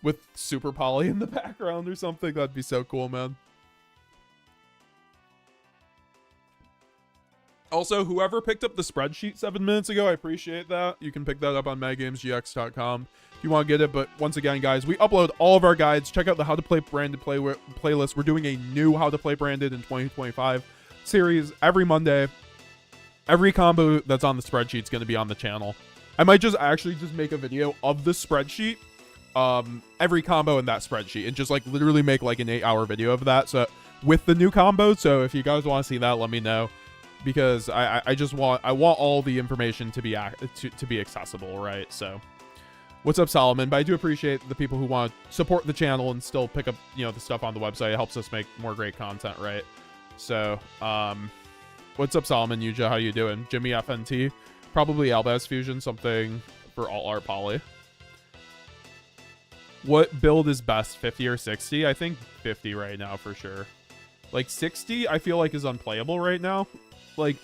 with Super Poly in the background or something? That'd be so cool, man. Also, whoever picked up the spreadsheet 7 minutes ago, I appreciate that. You can pick that up on MegaGamesGX.com if you want to get it. But once again, guys, we upload all of our guides. Check out the How to Play Branded playlist. We're doing a new How to Play Branded in 2025 series every Monday. Every combo that's on the spreadsheet is going to be on the channel. I might just actually just make a video of the spreadsheet, every combo in that spreadsheet, and just like literally make like an 8-hour video of that. So with the new combos. So if you guys want to see that, let me know. Because I just want all the information to be accessible, right? So, what's up, Solomon? But I do appreciate the people who want to support the channel and still pick up, you know, the stuff on the website. It helps us make more great content, right? So, what's up, Solomon? Yugioh, how you doing? Jimmy FNT, probably Albaz Fusion, something for all art poly. What build is best, 50 or 60? I think 50 right now for sure. Like 60, I feel like is unplayable right now. Like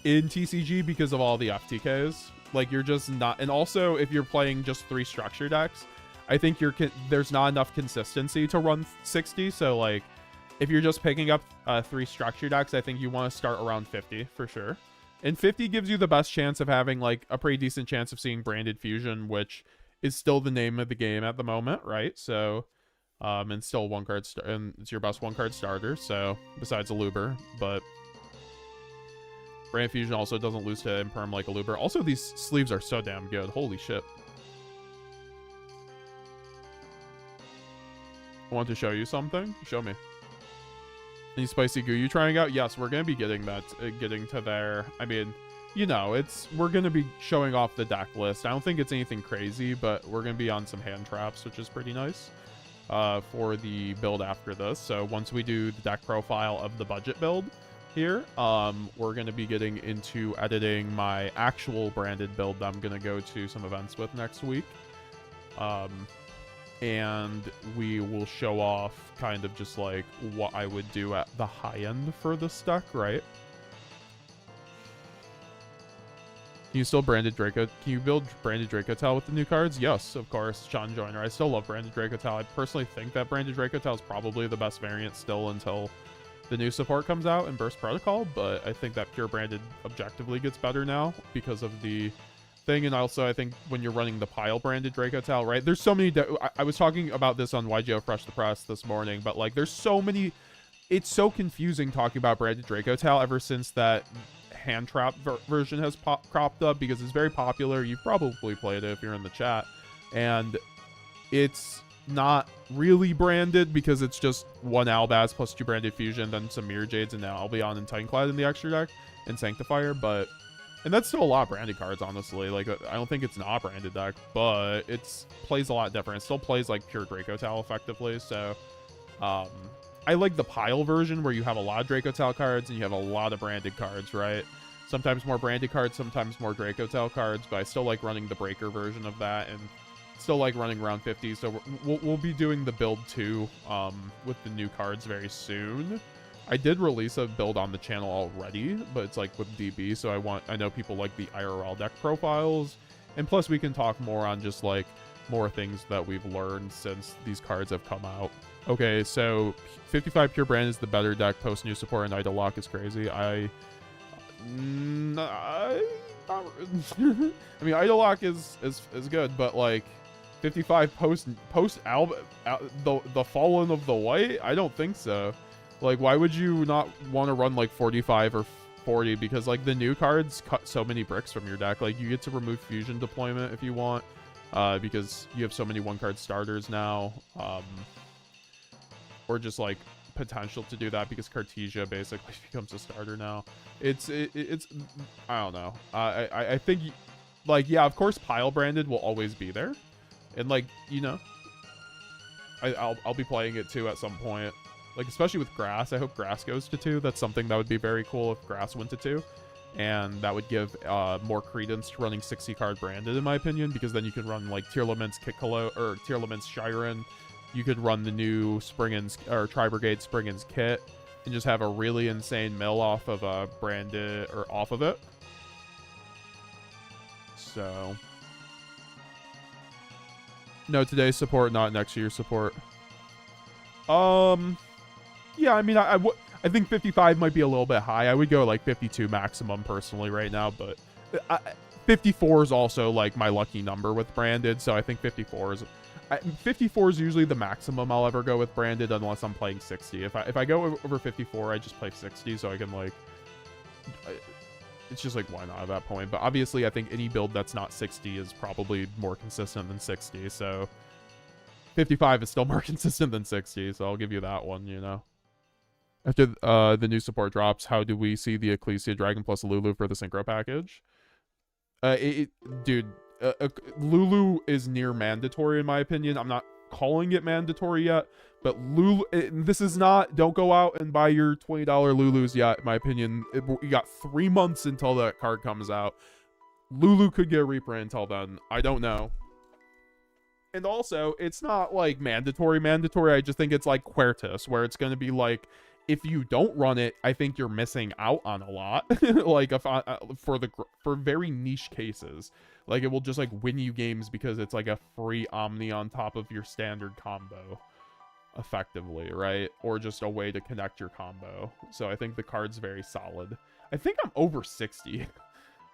in TCG because of all the FTKs. Like you're just not, and also if you're playing just 3 structure decks, I think there's not enough consistency to run 60. So like if you're just picking up 3 structure decks, I think you want to start around 50 for sure. And 50 gives you the best chance of having like a pretty decent chance of seeing Branded Fusion, which is still the name of the game at the moment, right? So and still and it's your best 1-card starter, so besides a Luber. But Brand Fusion also doesn't lose to Imperm like a Luber. Also, these sleeves are so damn good. Holy shit. I want to show you something. Show me. Any spicy goo you trying out? Yes, we're going to be getting that, getting to there. I mean, you know, we're going to be showing off the deck list. I don't think it's anything crazy, but we're going to be on some hand traps, which is pretty nice for the build after this. So once we do the deck profile of the budget build here, we're going to be getting into editing my actual branded build that I'm going to go to some events with next week. And we will show off kind of just like what I would do at the high end for this deck, right? Can you still branded Draco? Can you build branded Dracotel with the new cards? Yes, of course, Sean Joyner. I still love branded Dracotel. I personally think that branded Dracotel is probably the best variant still until the new support comes out in Burst Protocol, but I think that pure branded objectively gets better now because of the thing. And also I think when you're running the pile branded Dracotel, right, there's so many I was talking about this on YGO Fresh the Press this morning, but like there's so many, it's so confusing talking about branded Dracotel ever since that hand trap version has cropped up, because it's very popular. You've probably played it if you're in the chat, and it's not really branded because it's just 1 Albaz plus 2 branded Fusion, then some Mirror Jades, and now Albion and Titanic in the extra deck, and Sanctifier. But and that's still a lot of branded cards, honestly. Like I don't think it's not a branded deck, but it's plays a lot different. It still plays like pure Dracotel effectively. So I like the pile version where you have a lot of Dracotel cards and you have a lot of branded cards, right? Sometimes more branded cards, sometimes more Dracotel cards, but I still like running the breaker version of that, and still like running around 50. So we'll be doing the build 2 with the new cards very soon. I did release a build on the channel already, but it's like with DB, so I know people like the IRL deck profiles, and plus we can talk more on just like more things that we've learned since these cards have come out. Okay, so 55 Pure Brand is the better deck post new support, and Idol Lock is crazy. I mean, Idol Lock is good, but like 55 post the Fallen of the White, I don't think so. Like, why would you not want to run like 45 or 40? Because like the new cards cut so many bricks from your deck. Like you get to remove fusion deployment if you want, because you have so many 1-card starters now, or just like potential to do that because Cartesia basically becomes a starter now. It's I don't know. I think, like, yeah, of course pile branded will always be there, and like, you know, I'll be playing it too at some point. Like, especially with grass. I hope grass goes to 2. That's something that would be very cool if grass went to 2. And that would give more credence to running 60 card branded, in my opinion, because then you can run like Tier Laments Kitkalo or Tier Laments Shiren. You could run the new Springen's or Tri Brigade Springen's kit and just have a really insane mill off of branded or off of it. So no, today's support, not next year's support. Yeah, I mean, I think 55 might be a little bit high. I would go like 52 maximum personally right now, but 54 is also like my lucky number with branded, so I think 54 is usually the maximum I'll ever go with branded unless I'm playing 60. If I go over 54, I just play 60 so I can like, it's just like, why not at that point? But obviously I think any build that's not 60 is probably more consistent than 60, so 55 is still more consistent than 60, so I'll give you that one, you know. After the new support drops, how do we see the Ecclesia Dragon plus Lulu for the Synchro package? Dude, Lulu is near mandatory in my opinion. I'm not calling it mandatory yet, but Lulu, this is not, don't go out and buy your $20 Lulus yet, in my opinion. You got 3 months until that card comes out. Lulu could get a reprint until then. I don't know. And also, it's not like mandatory. I just think it's like Quertus, where it's going to be like, if you don't run it, I think you're missing out on a lot. Like for very niche cases, like it will just like win you games because it's like a free Omni on top of your standard combo, effectively, right? Or just a way to connect your combo. So I think the card's very solid. I think I'm over 60.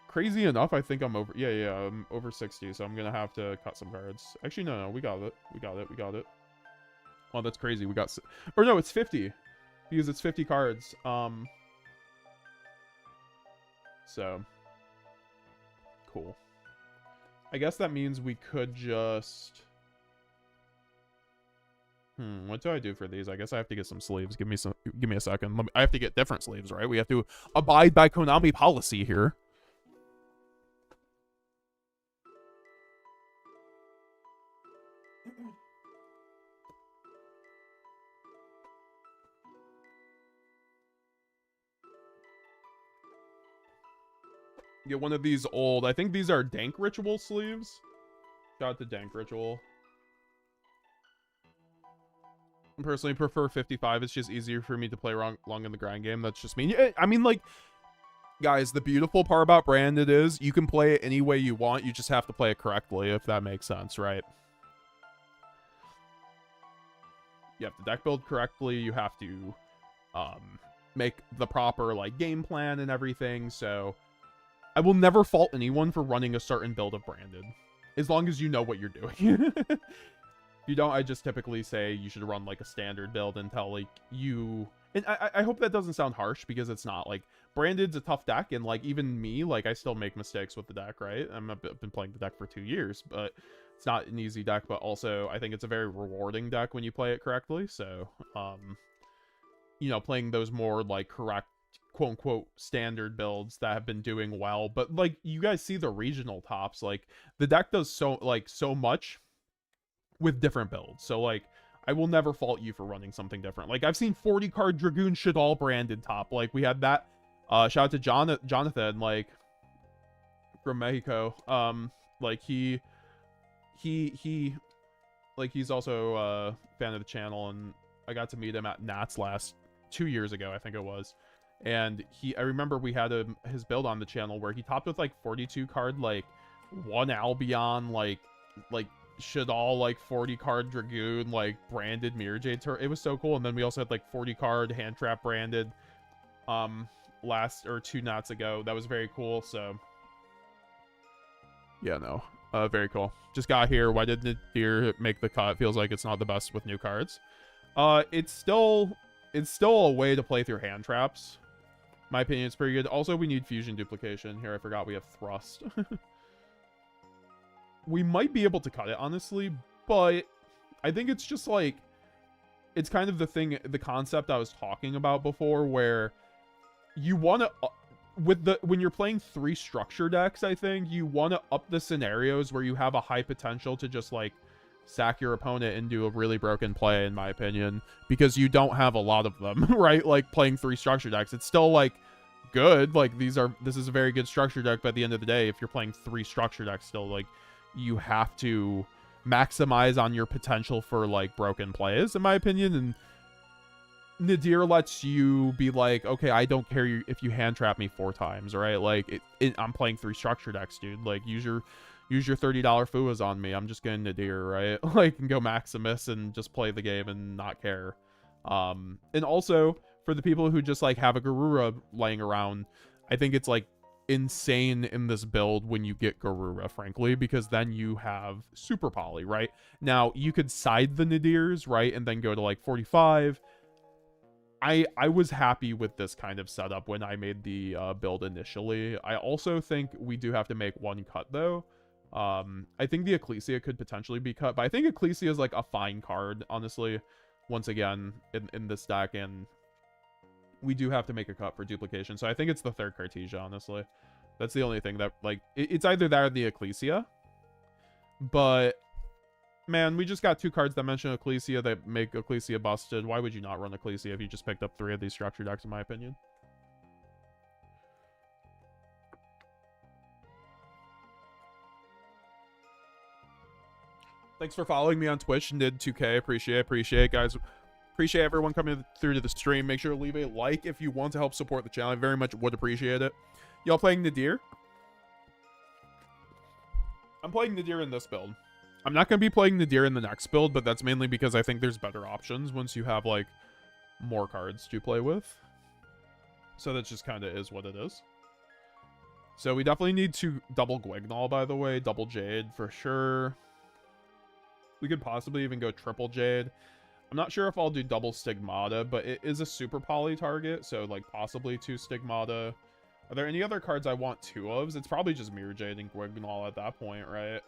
Crazy enough, I think I'm over. Yeah, I'm over 60. So I'm gonna have to cut some cards. Actually, no, we got it. We got it. Oh, that's crazy. We got, or no, it's 50. Because it's 50 cards. So cool. I guess that means we could just what do I do for these? I guess I have to get some sleeves. Give me a second. I have to get different sleeves, right? We have to abide by Konami policy here. Get one of these old, I think these are Dank Ritual sleeves. Shout out to Dank Ritual. I personally prefer 55. It's just easier for me to play long in the grind game. That's just me. I mean, like, guys, the beautiful part about branded is you can play it any way you want. You just have to play it correctly, if that makes sense, right? You have to deck build correctly. You have to make the proper like game plan and everything. So I will never fault anyone for running a certain build of branded, as long as you know what you're doing. If you don't, I just typically say you should run like a standard build until like you, and I hope that doesn't sound harsh, because it's not. Like, branded's a tough deck, and like even me, like I still make mistakes with the deck, right? I've been playing the deck for 2 years, but it's not an easy deck. But also I think it's a very rewarding deck when you play it correctly. So you know, playing those more like correct quote unquote standard builds that have been doing well. But like, you guys see the regional tops, like the deck does so much with different builds. So like, I will never fault you for running something different. Like, I've seen 40 card Dragoon Shadal branded top. Like, we had that. Shout out to Jonathan, like, from Mexico. Like he like, he's also a fan of the channel, and I got to meet him at Nats 2 years ago, I think it was. And I remember we had his build on the channel where he topped with like 42 card, like 1 Albion, like Shadal, like 40 card Dragoon, like branded Mirror Jade Turret. It was so cool. And then we also had like 40 card Hand Trap branded 2 knots ago. That was very cool. So yeah, no, very cool. Just got here. Why didn't it make the cut? Feels like it's not the best with new cards. It's still a way to play through hand traps. My opinion, it's pretty good. Also, we need fusion duplication. Here, I forgot we have thrust. We might be able to cut it, honestly, but I think it's just like, it's kind of the concept I was talking about before, where you want to, when you're playing 3 structure decks, I think you want to up the scenarios where you have a high potential to just like sack your opponent and do a really broken play, in my opinion, because you don't have a lot of them, right? Like playing 3 structure decks, it's still like good. Like this is a very good structure deck, but at the end of the day, if you're playing 3 structure decks still, like you have to maximize on your potential for like broken plays, in my opinion. And Nadir lets you be like, okay, I don't care if you hand trap me 4 times, right? Like I'm playing 3 structure decks, dude. Like use your $30 Fuas on me. I'm just getting Nadir, right? Like, and go Maximus and just play the game and not care. And also for the people who just like have a Garura laying around, I think it's like insane in this build when you get Garura, frankly, because then you have Super Poly, right? Now you could side the Nadirs, right, and then go to like 45. I was happy with this kind of setup when I made the build initially. I also think we do have to make one cut though. I think the Ecclesia could potentially be cut, but I think Ecclesia is like a fine card, honestly, once again, in this deck, and we do have to make a cut for duplication. So I think it's the 3rd Cartesia, honestly. That's the only thing that, like, it's either that or the Ecclesia. But man, we just got 2 cards that mention Ecclesia that make Ecclesia busted. Why would you not run Ecclesia if you just picked up 3 of these structure decks, in my opinion? Thanks for following me on Twitch and did 2K. Appreciate it, guys. Appreciate everyone coming through to the stream. Make sure to leave a like if you want to help support the channel. I very much would appreciate it. Y'all playing Nadir? I'm playing Nadir in this build. I'm not going to be playing Nadir in the next build, but that's mainly because I think there's better options once you have, like, more cards to play with. So that just kind of is what it is. So we definitely need to double Gwignall, by the way. Double Jade for sure. We could possibly even go triple Jade. I'm not sure if I'll do double Stigmata, but it is a super poly target, so like possibly 2 Stigmata. Are there any other cards I want 2 of? It's probably just Mirror Jade and Gwignall at that point, right?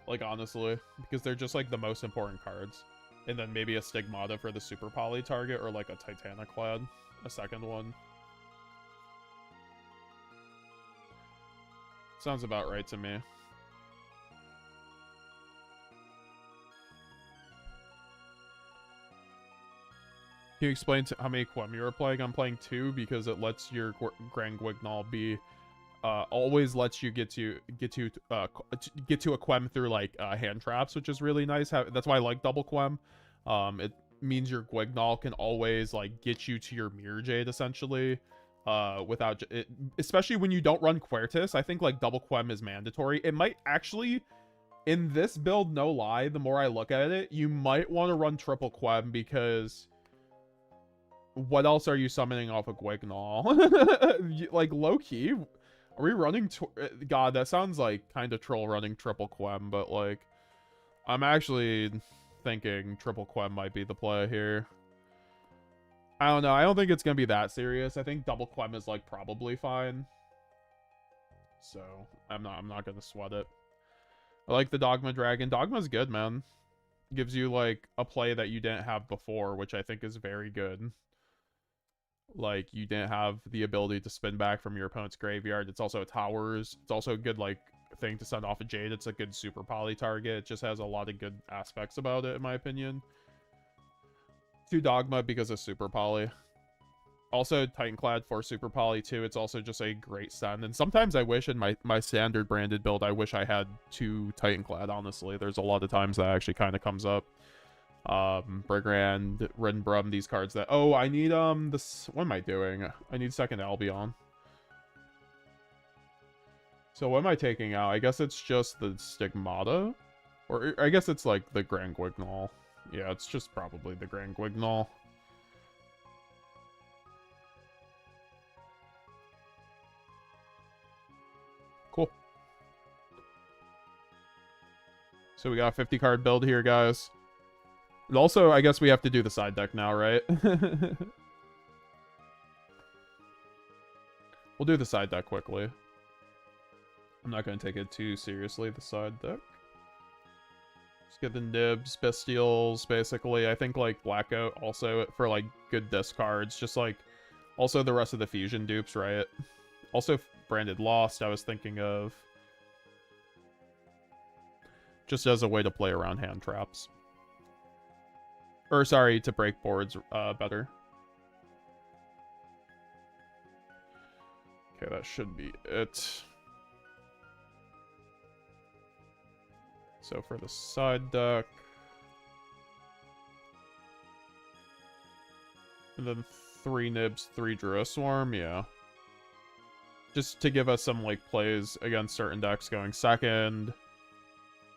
Like, honestly, because they're just like the most important cards. And then maybe a Stigmata for the super poly target, or like a Titaniclad, a second one. Sounds about right to me. Can you explain how many Quem you are playing? I'm playing 2 because it lets your Grand Gwignall be, always lets you get to a Quem through like hand traps, which is really nice. That's why I like double Quem. It means your Gwignall can always like get you to your Mirror Jade essentially, without it, especially when you don't run Quertus. I think like double Quem is mandatory. It might actually, in this build, no lie, the more I look at it, you might want to run triple Quem because what else are you summoning off of Gwignall? Like, low-key, are we running... God, that sounds like kind of troll running triple Quem, but, like, I'm actually thinking triple Quem might be the play here. I don't know. I don't think it's going to be that serious. I think double Quem is, like, probably fine. So, I'm not going to sweat it. I like the Dogma Dragon. Dogma's good, man. Gives you, like, a play that you didn't have before, which I think is very good. Like, you didn't have the ability to spin back from your opponent's graveyard. It's also towers. It's also a good, like, thing to send off a Jade. It's a good super poly target. It just has a lot of good aspects about it, in my opinion. 2 Dogma because of super poly. Also, Titanclad for super poly, too. It's also just a great send. And sometimes I wish in my standard branded build, I wish I had 2 Titanclad, honestly. There's a lot of times that actually kind of comes up. Brigand, Rinbrum, these cards that... Oh, I need, this... What am I doing? I need second Albion. So what am I taking out? I guess it's just the Stigmata? Or I guess it's, like, the Grand Gwignall. Yeah, it's just probably the Grand Gwignall. Cool. So we got a 50-card build here, guys. And also, I guess we have to do the side deck now, right? We'll do the side deck quickly. I'm not going to take it too seriously, the side deck. Just get the nibs, bestials, basically. I think, like, blackout also for, like, good discards. Just, like, also the rest of the fusion dupes, right? Also, branded lost, I was thinking of. Just as a way to play around hand traps. Or, sorry, to break boards better. Okay, that should be it. So for the side deck. And then 3 nibs, 3 Druid Swarm, yeah. Just to give us some, like, plays against certain decks going second,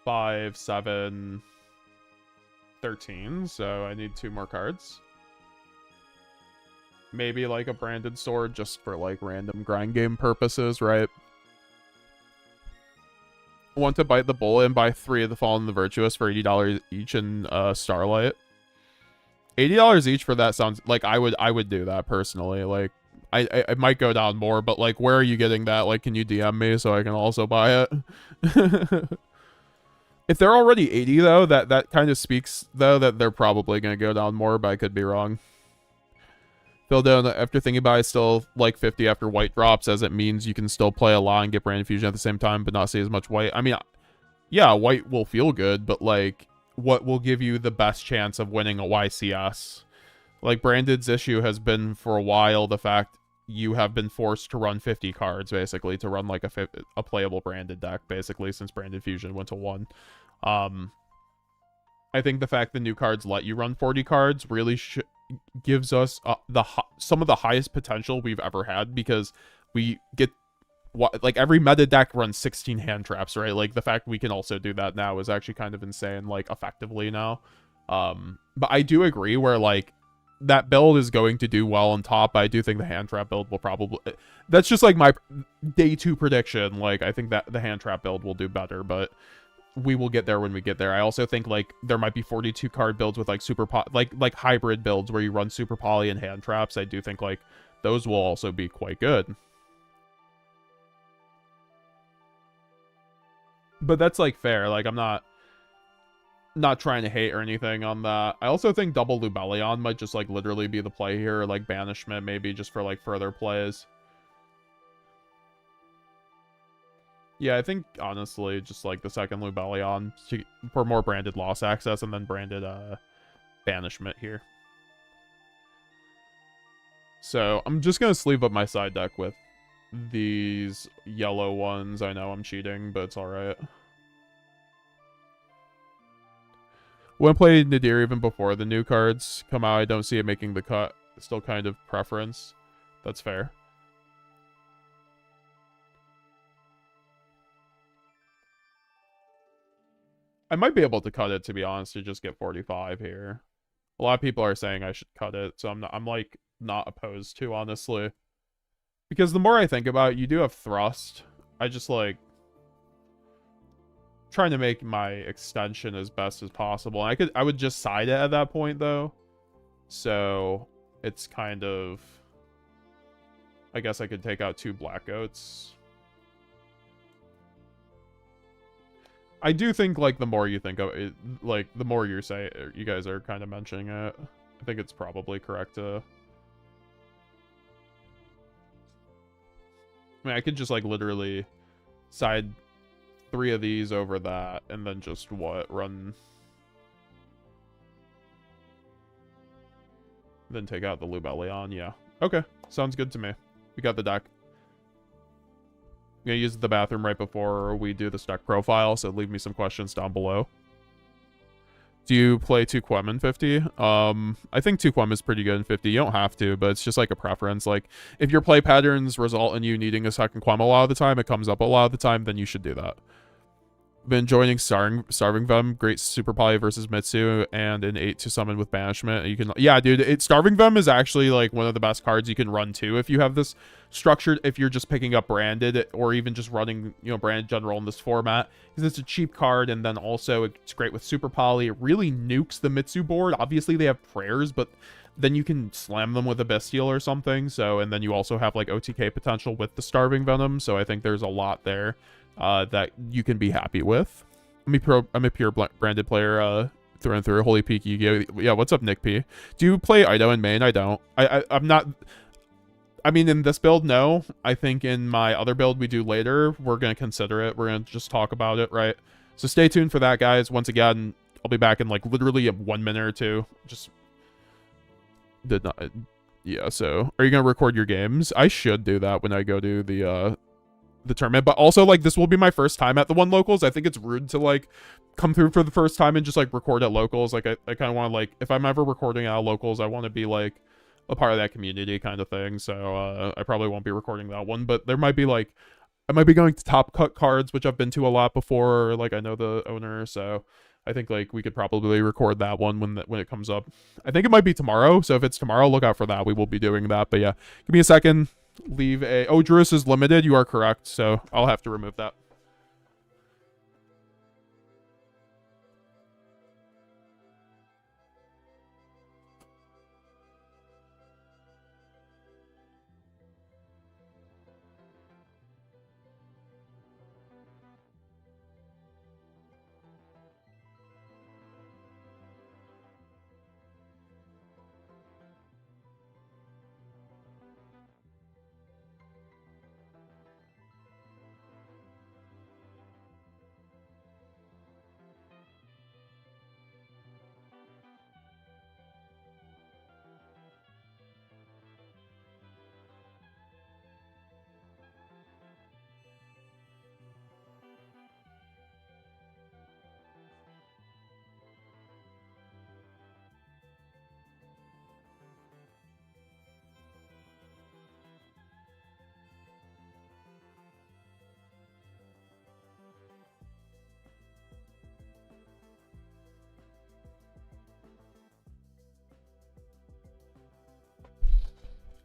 5, 7, 13. So I need 2 more cards. Maybe, like, a branded sword just for, like, random grind game purposes, right? Want to bite the bullet and buy 3 of the Fallen and the Virtuous for $80 each in Starlight. $80 each for that sounds like I would do that personally. Like I might go down more, but like where are you getting that? Like can you DM me so I can also buy it? If they're already 80 though, that kind of speaks though that they're probably going to go down more, but I could be wrong. Phil down after thinking about it, still like 50 after white drops, as it means you can still play a lot and get brand fusion at the same time, but not see as much white. I mean, yeah, white will feel good, but like, what will give you the best chance of winning a YCS? Like, Branded's issue has been for a while the fact you have been forced to run 50 cards, basically, to run like a playable branded deck, basically, since Branded Fusion went to 1. I think the fact the new cards let you run 40 cards really gives us some of the highest potential we've ever had, because we get like every meta deck runs 16 hand traps, right? Like the fact we can also do that now is actually kind of insane, like effectively now. But I do agree where like that build is going to do well on top. I do think the hand trap build will probably, that's just like my day 2 prediction. Like I think that the hand trap build will do better, but we will get there when we get there. I also think like there might be 42 card builds with like like hybrid builds where you run super poly and hand traps. I do think like those will also be quite good. But that's like fair. Like I'm not trying to hate or anything on that. I also think double Lubellion might just like literally be the play here, or like banishment maybe just for like further plays. Yeah, I think honestly just like the second Lubellion for more branded loss access, and then branded banishment here. So I'm just gonna sleeve up my side deck with these yellow ones. I know I'm cheating, but it's alright. When played Nadir even before the new cards come out, I don't see it making the cut. It's still kind of preference. That's fair. I might be able to cut it, to be honest, to just get 45 here. A lot of people are saying I should cut it, so I'm like not opposed to, honestly. Because the more I think about it, you do have thrust. I just like trying to make my extension as best as possible. I would just side it at that point though. So it's kind of, I guess I could take out 2 black goats. I do think like the more you think of it, like the more you guys are kind of mentioning it, I think it's probably correct to, I mean, I could just like literally side 3 of these over that, and then just run, then take out the Lubellion. Yeah, okay, sounds good to me. We got the deck. I'm gonna use the bathroom right before we do the deck profile, so leave me some questions down below. Do you play 2 Quem in 50? I think 2 Quem is pretty good in 50. You don't have to, but it's just like a preference. Like, if your play patterns result in you needing a second Quem a lot of the time, it comes up a lot of the time, then you should do that. Been joining Starving Vem, great super poly versus Mitsu, and an 8 to summon with banishment. You can, yeah, dude, Starving Vem is actually like one of the best cards you can run too if you have this structured. If you're just picking up branded, or even just running, you know, branded general in this format, because it's a cheap card, and then also it's great with super poly. It really nukes the Mitsu board. Obviously they have prayers, but then you can slam them with a bestial or something. So, and then you also have like OTK potential with the Starving Venom. So I think there's a lot there that you can be happy with. I'm a pure branded player, through and through. Holy peak Yu-Gi-Oh! Yeah, what's up, Nick P? Do you play Ido in main? I don't. I'm not. I mean, in this build, no. I think in my other build we do later, we're gonna consider it. We're gonna just talk about it, right? So stay tuned for that, guys. Once again, I'll be back in like literally 1 minute or two. Just did not. Yeah. So, are you gonna record your games? I should do that when I go to the tournament, but also like this will be my first time at the one locals. I think it's rude to like come through for the first time and just like record at locals. Like I kind of want to like, if I'm ever recording at locals, I want to be like a part of that community kind of thing. So I probably won't be recording that one, but there might be like, I might be going to Top Cut Cards, which I've been to a lot before. Like I know the owner, so I think like we could probably record that one when it comes up. I think it might be tomorrow, so if it's tomorrow, look out for that. We will be doing that. But yeah, give me a second. Leave a... Oh, Drus is limited. You are correct, so I'll have to remove that.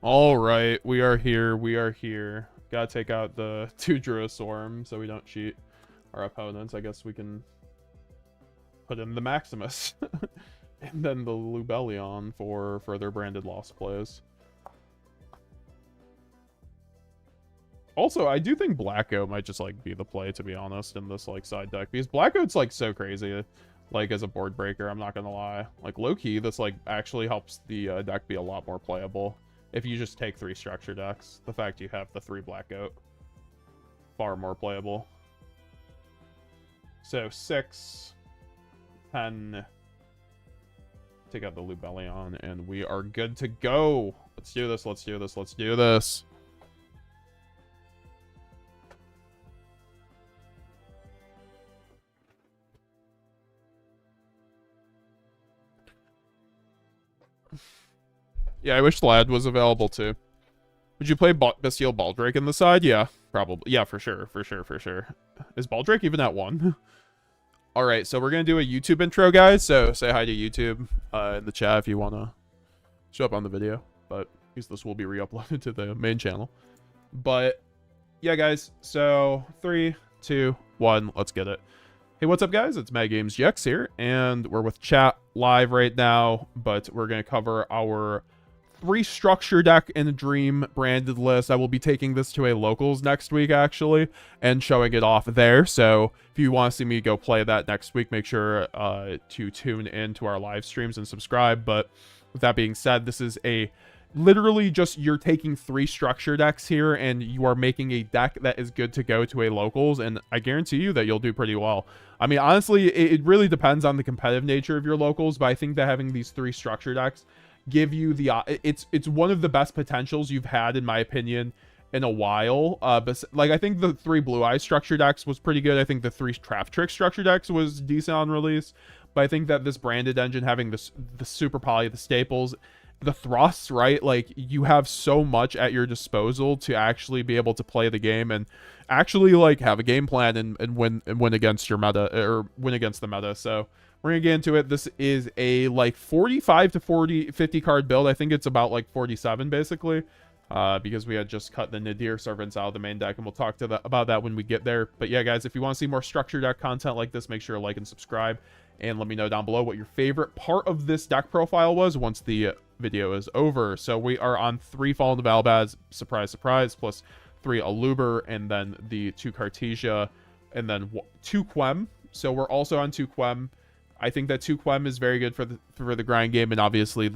All right, we are here. We are here. Gotta take out the 2 Druisorm so we don't cheat our opponents. I guess we can put in the Maximus and then the Lubellion for further branded lost plays. Also, I do think Black Oat might just like be the play, to be honest, in this like side deck, because Black Oat's like so crazy, like as a board breaker. I'm not gonna lie. Like low key, this like actually helps the deck be a lot more playable. If you just take 3 structure decks, the fact you have the 3 Black Oat, far more playable. So 6, 10, take out the Lubellion, and we are good to go. Let's do this, let's do this, let's do this. Yeah, I wish Lad was available too. Would you play Bastille Baldrake in the side? Yeah, probably. Yeah, for sure, for sure, for sure. Is Baldrake even at 1? All right, so we're going to do a YouTube intro, guys. So say hi to YouTube in the chat if you want to show up on the video. But this will be re-uploaded to the main channel. But yeah, guys. So 3, 2, 1, let's get it. Hey, what's up, guys? It's Mad Games GX here, and we're with chat live right now. But we're going to cover our 3 structure deck in a dream branded list. I will be taking this to a locals next week, actually, and showing it off there. So if you want to see me go play that next week, make sure to tune in to our live streams and subscribe. But with that being said, this is a literally just you're taking 3 structure decks here and you are making a deck that is good to go to a locals, and I guarantee you that you'll do pretty well. I mean, honestly, it really depends on the competitive nature of your locals, but I think that having these 3 structure decks give you the it's one of the best potentials you've had, in my opinion, in a while. But like I think the 3 Blue Eye structure decks was pretty good. I think the 3 Trap Trick structure decks was decent on release, but I think that this branded engine, having the Super Poly, the staples, the thrusts, right? Like you have so much at your disposal to actually be able to play the game and actually like have a game plan and win against your meta, or win against the meta. So we're gonna get into it. This is a like 45 to 50 card build. I think it's about like 47 basically, because we had just cut the Nadir servants out of the main deck, and we'll talk about that when we get there. But yeah, guys, if you want to see more structure deck content like this, make sure to like and subscribe, and let me know down below what your favorite part of this deck profile was once the video is over. So we are on 3 Fallen of Albaz, surprise, surprise, plus 3 Aluber, and then the 2 Cartesia, and then 2 Quem, So we're also on 2 Quem. I think that 2 Quem is very good for the grind game, and obviously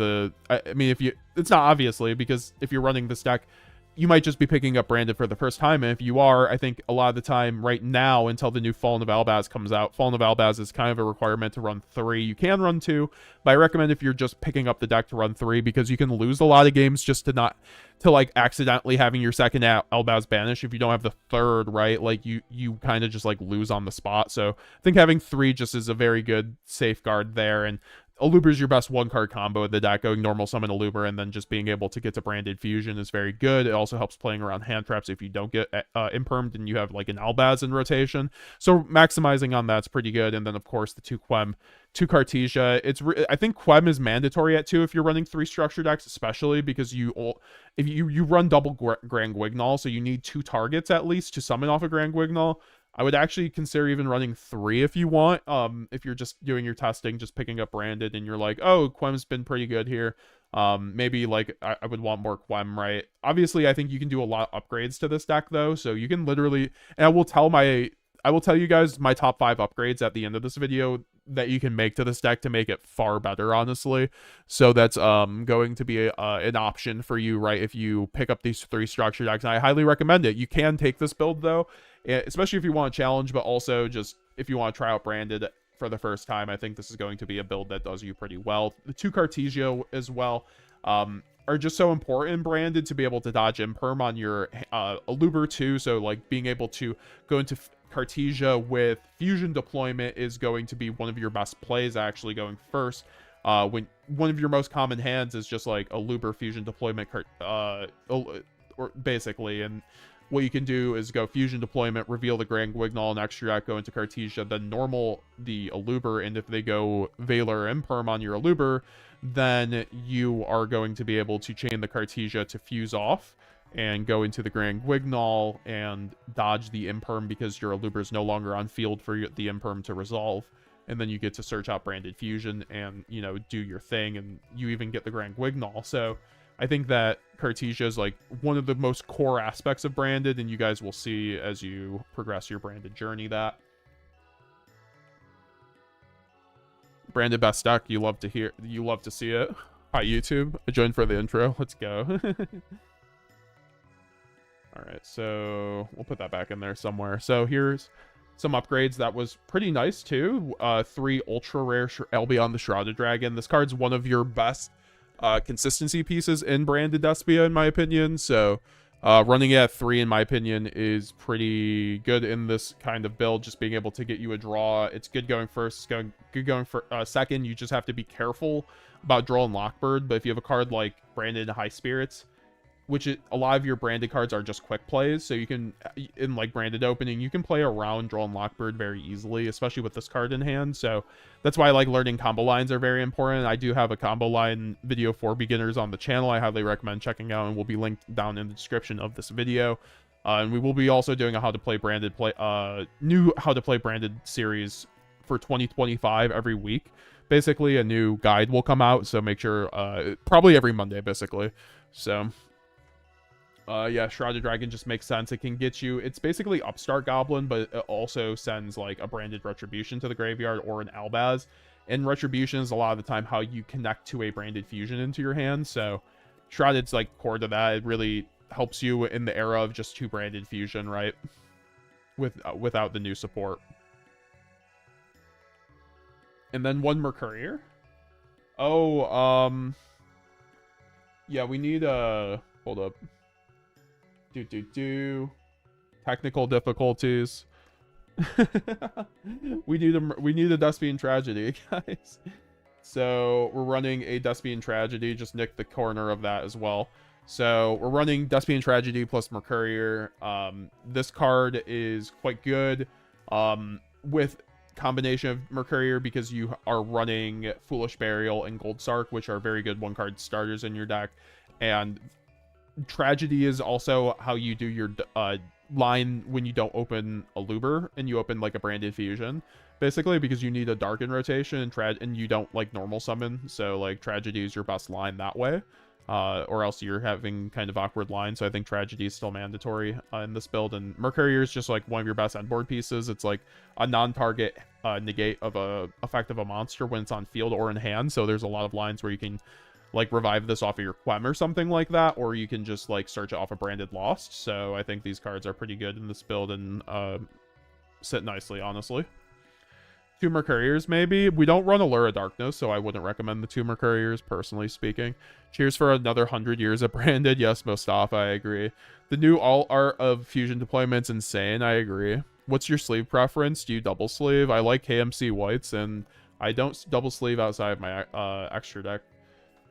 I mean, it's not obviously, because if you're running this deck, you might just be picking up Branded for the first time, and if you are, I think a lot of the time right now, until the new Fallen of Albaz comes out, Fallen of Albaz is kind of a requirement to run 3. You can run 2, but I recommend if you're just picking up the deck to run 3, because you can lose a lot of games just to like accidentally having your second Albaz banish. If you don't have the third, right, like you kind of just like lose on the spot. So I think having 3 just is a very good safeguard there, and Aluber is your best 1-card combo of the deck. Going normal summon Aluber and then just being able to get to Branded Fusion is very good. It also helps playing around hand traps if you don't get impermed and you have like an Albaz in rotation. So maximizing on that's pretty good. And then of course the 2 Quem, 2 Cartesia. I think Quem is mandatory at 2 if you're running 3 structure decks, especially because if you run double Grand Guignol, so you need 2 targets at least to summon off a Grand Guignol. I would actually consider even running 3 if you want. If you're just doing your testing, just picking up Branded, and you're like, oh, Quem's been pretty good here. Maybe like I would want more Quem, right? Obviously, I think you can do a lot of upgrades to this deck though, so you can literally, and I will tell you guys my top 5 upgrades at the end of this video that you can make to this deck to make it far better, honestly. So that's going to be an option for you, right, if you pick up these 3 structure decks. And I highly recommend it. You can take this build though, especially if you want a challenge, but also just if you want to try out Branded for the first time. I think this is going to be a build that does you pretty well. The 2 Cartesia as well are just so important in Branded to be able to dodge Imperm on your Aluber too. So like being able to go into Cartesia with Fusion Deployment is going to be one of your best plays, actually going first. When one of your most common hands is just like Aluber Fusion Deployment, or basically, and what you can do is go Fusion Deployment, reveal the Grand Guignol and extra deck, go into Cartesia, then normal the Aluber, and if they go Valor Imperm on your Aluber, then you are going to be able to chain the Cartesia to fuse off and go into the Grand Guignol and dodge the Imperm because your Aluber is no longer on field for the Imperm to resolve. And then you get to search out Branded Fusion and, you know, do your thing, and you even get the Grand Guignol. So I think that Cartesia is like one of the most core aspects of Branded, and you guys will see as you progress your Branded journey that Branded best deck. You love to see it. Hi YouTube, I joined for the intro. Let's go. All right, so we'll put that back in there somewhere. So here's some upgrades that was pretty nice too. 3 ultra rare Albion the Shrouded Dragon. This card's one of your best consistency pieces in Branded Despia, in my opinion. So running it at 3, in my opinion, is pretty good in this kind of build. Just being able to get you a draw. It's good going first. It's good going for second. You just have to be careful about Droll and Lockbird. But if you have a card like Branded High Spirits, which a lot of your Branded cards are just quick plays, so you can, in like Branded Opening, you can play around Droll and Lockbird very easily, especially with this card in hand. So that's why I like learning combo lines are very important. I do have a combo line video for beginners on the channel I highly recommend checking out, and will be linked down in the description of this video. And we will be also doing a new How to Play Branded series for 2025 every week. Basically, a new guide will come out, so make sure, probably every Monday, basically. So yeah, Shrouded Dragon just makes sense. It can get you, it's basically Upstart Goblin, but it also sends like a Branded Retribution to the graveyard or an Albaz. And Retribution is a lot of the time how you connect to a Branded Fusion into your hand. So Shrouded's like core to that. It really helps you in the era of just 2 Branded Fusion, right? Without the new support. And then 1 Mercurier. Oh, yeah, we need hold up. Technical difficulties. we need a Despian Tragedy, guys. So we're running a Despian Tragedy. Just nick the corner of that as well. So we're running Despian Tragedy plus Mercurier. This card is quite good with combination of Mercurier, because you are running Foolish Burial and Gold Sark, which are very good 1-card starters in your deck. And Tragedy is also how you do your line when you don't open a Luber and you open like a Branded Fusion, basically, because you need a Darken rotation and you don't like normal summon. So like Tragedy is your best line that way, or else you're having kind of awkward lines. So I think Tragedy is still mandatory in this build, and Mercurier is just like one of your best endboard pieces. It's like a non-target negate of a effect of a monster when it's on field or in hand. So there's a lot of lines where you can like revive this off of your Quem or something like that, or you can just like search it off a branded Lost. So I think these cards are pretty good in this build and sit nicely, honestly. Tumor Couriers, maybe. We don't run Allura Darkness, so I wouldn't recommend the Tumor Couriers, personally speaking. Cheers for another 100 years of branded. Yes, Mustafa, I agree. The new all art of fusion deployment's insane. I agree. What's your sleeve preference? Do you double sleeve? I like KMC whites, and I don't double sleeve outside of my extra deck.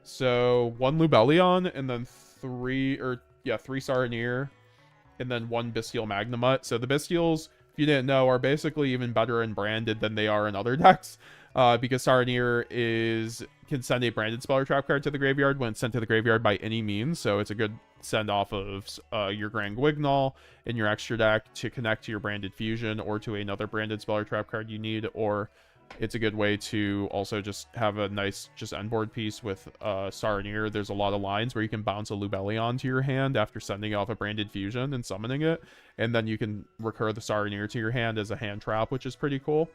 So 1 Lubellion, and then 3 Saronir, and then 1 Bestial Magnemite. So the Bestials, if you didn't know, are basically even better in branded than they are in other decks. Because Saronir can send a branded spell or trap card to the graveyard when it's sent to the graveyard by any means. So it's a good send off of your Grand Guignol in your extra deck to connect to your branded fusion or to another branded spell or trap card you need, or it's a good way to also just have a nice just end board piece with Saronir. There's a lot of lines where you can bounce a Lubellion to your hand after sending off a branded fusion and summoning it, and then you can recur the Saronir to your hand as a hand trap, which is pretty cool.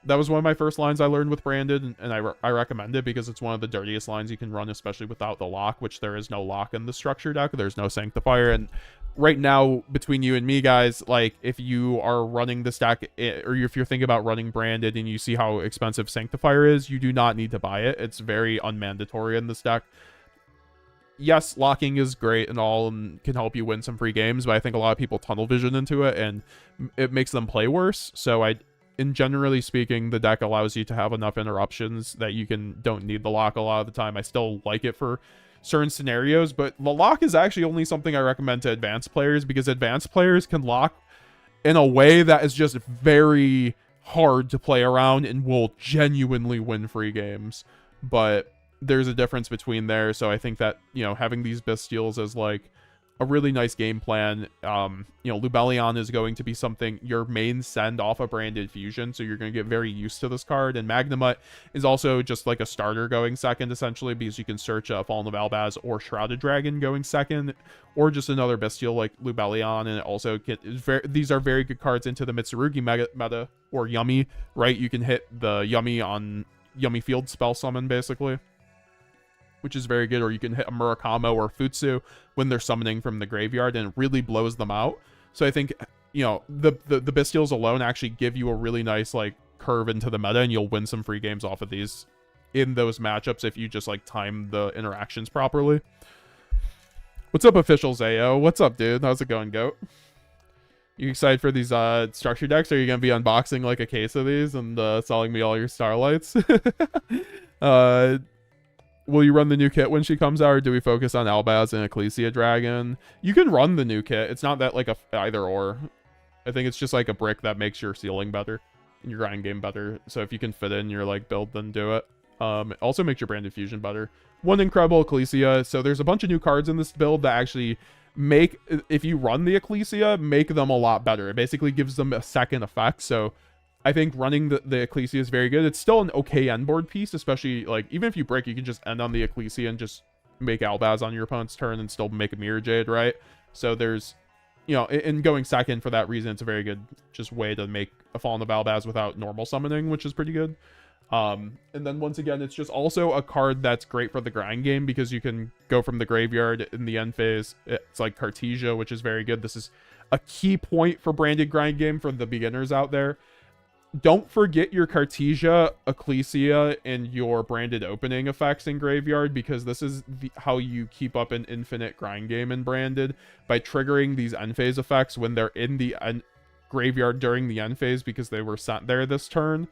That was one of my first lines I learned with branded, and I recommend it because it's one of the dirtiest lines you can run, especially without the lock, which there is no lock in the structure deck. There's no Sanctifier, and right now, between you and me, guys, like, if you are running this deck, or if you're thinking about running branded and you see how expensive Sanctifier is, you do not need to buy it. It's very unmandatory in this deck. Yes, locking is great and all and can help you win some free games, but I think a lot of people tunnel vision into it, and it makes them play worse. So in generally speaking, the deck allows you to have enough interruptions that you don't need the lock a lot of the time. I still like it for certain scenarios, but the lock is actually only something I recommend to advanced players, because advanced players can lock in a way that is just very hard to play around and will genuinely win free games. But there's a difference between there, so I think that, having these Bestials as like a really nice game plan. Lubellion is going to be something your main send off a branded fusion, so you're going to get very used to this card. And Magnemite is also just like a starter going second, essentially, because you can search Fallen of Albaz or Shrouded Dragon going second, or just another Bestial like Lubellion. And it also these are very good cards into the Mitsurugi meta, or Yummy, right? You can hit the Yummy on Yummy Field spell summon, basically, which is very good. Or you can hit a Murakamo or Futsu when they're summoning from the graveyard, and it really blows them out. So I think, the Bestials alone actually give you a really nice, like, curve into the meta, and you'll win some free games off of these in those matchups if you just, like, time the interactions properly. What's up, Official Zayo? What's up, dude? How's it going, Goat? You excited for these structure decks? Are you going to be unboxing, like, a case of these and selling me all your Starlights? Will you run the new kit when she comes out, or do we focus on Albaz and Ecclesia Dragon? You can run the new kit. It's not that like a either or. I think it's just like a brick that makes your ceiling better and your grind game better. So if you can fit in your like build, then do it. It also makes your branded fusion better. One incredible Ecclesia. So there's a bunch of new cards in this build that actually make, if you run the Ecclesia, make them a lot better. It basically gives them a second effect. So I think running the Ecclesia is very good. It's still an okay end board piece, especially, like, even if you break, you can just end on the Ecclesia and just make Albaz on your opponent's turn and still make a Mirror Jade, right? So there's, in going second for that reason, it's a very good just way to make a Fallen of Albaz without normal summoning, which is pretty good. And then once again, it's just also a card that's great for the grind game, because you can go from the graveyard in the end phase. It's like Cartesia, which is very good. This is a key point for branded grind game for the beginners out there. Don't forget your Cartesia, Ecclesia, and your branded opening effects in graveyard, because this is how you keep up an infinite grind game in branded, by triggering these end phase effects when they're in the graveyard during the end phase, because they were sent there this turn.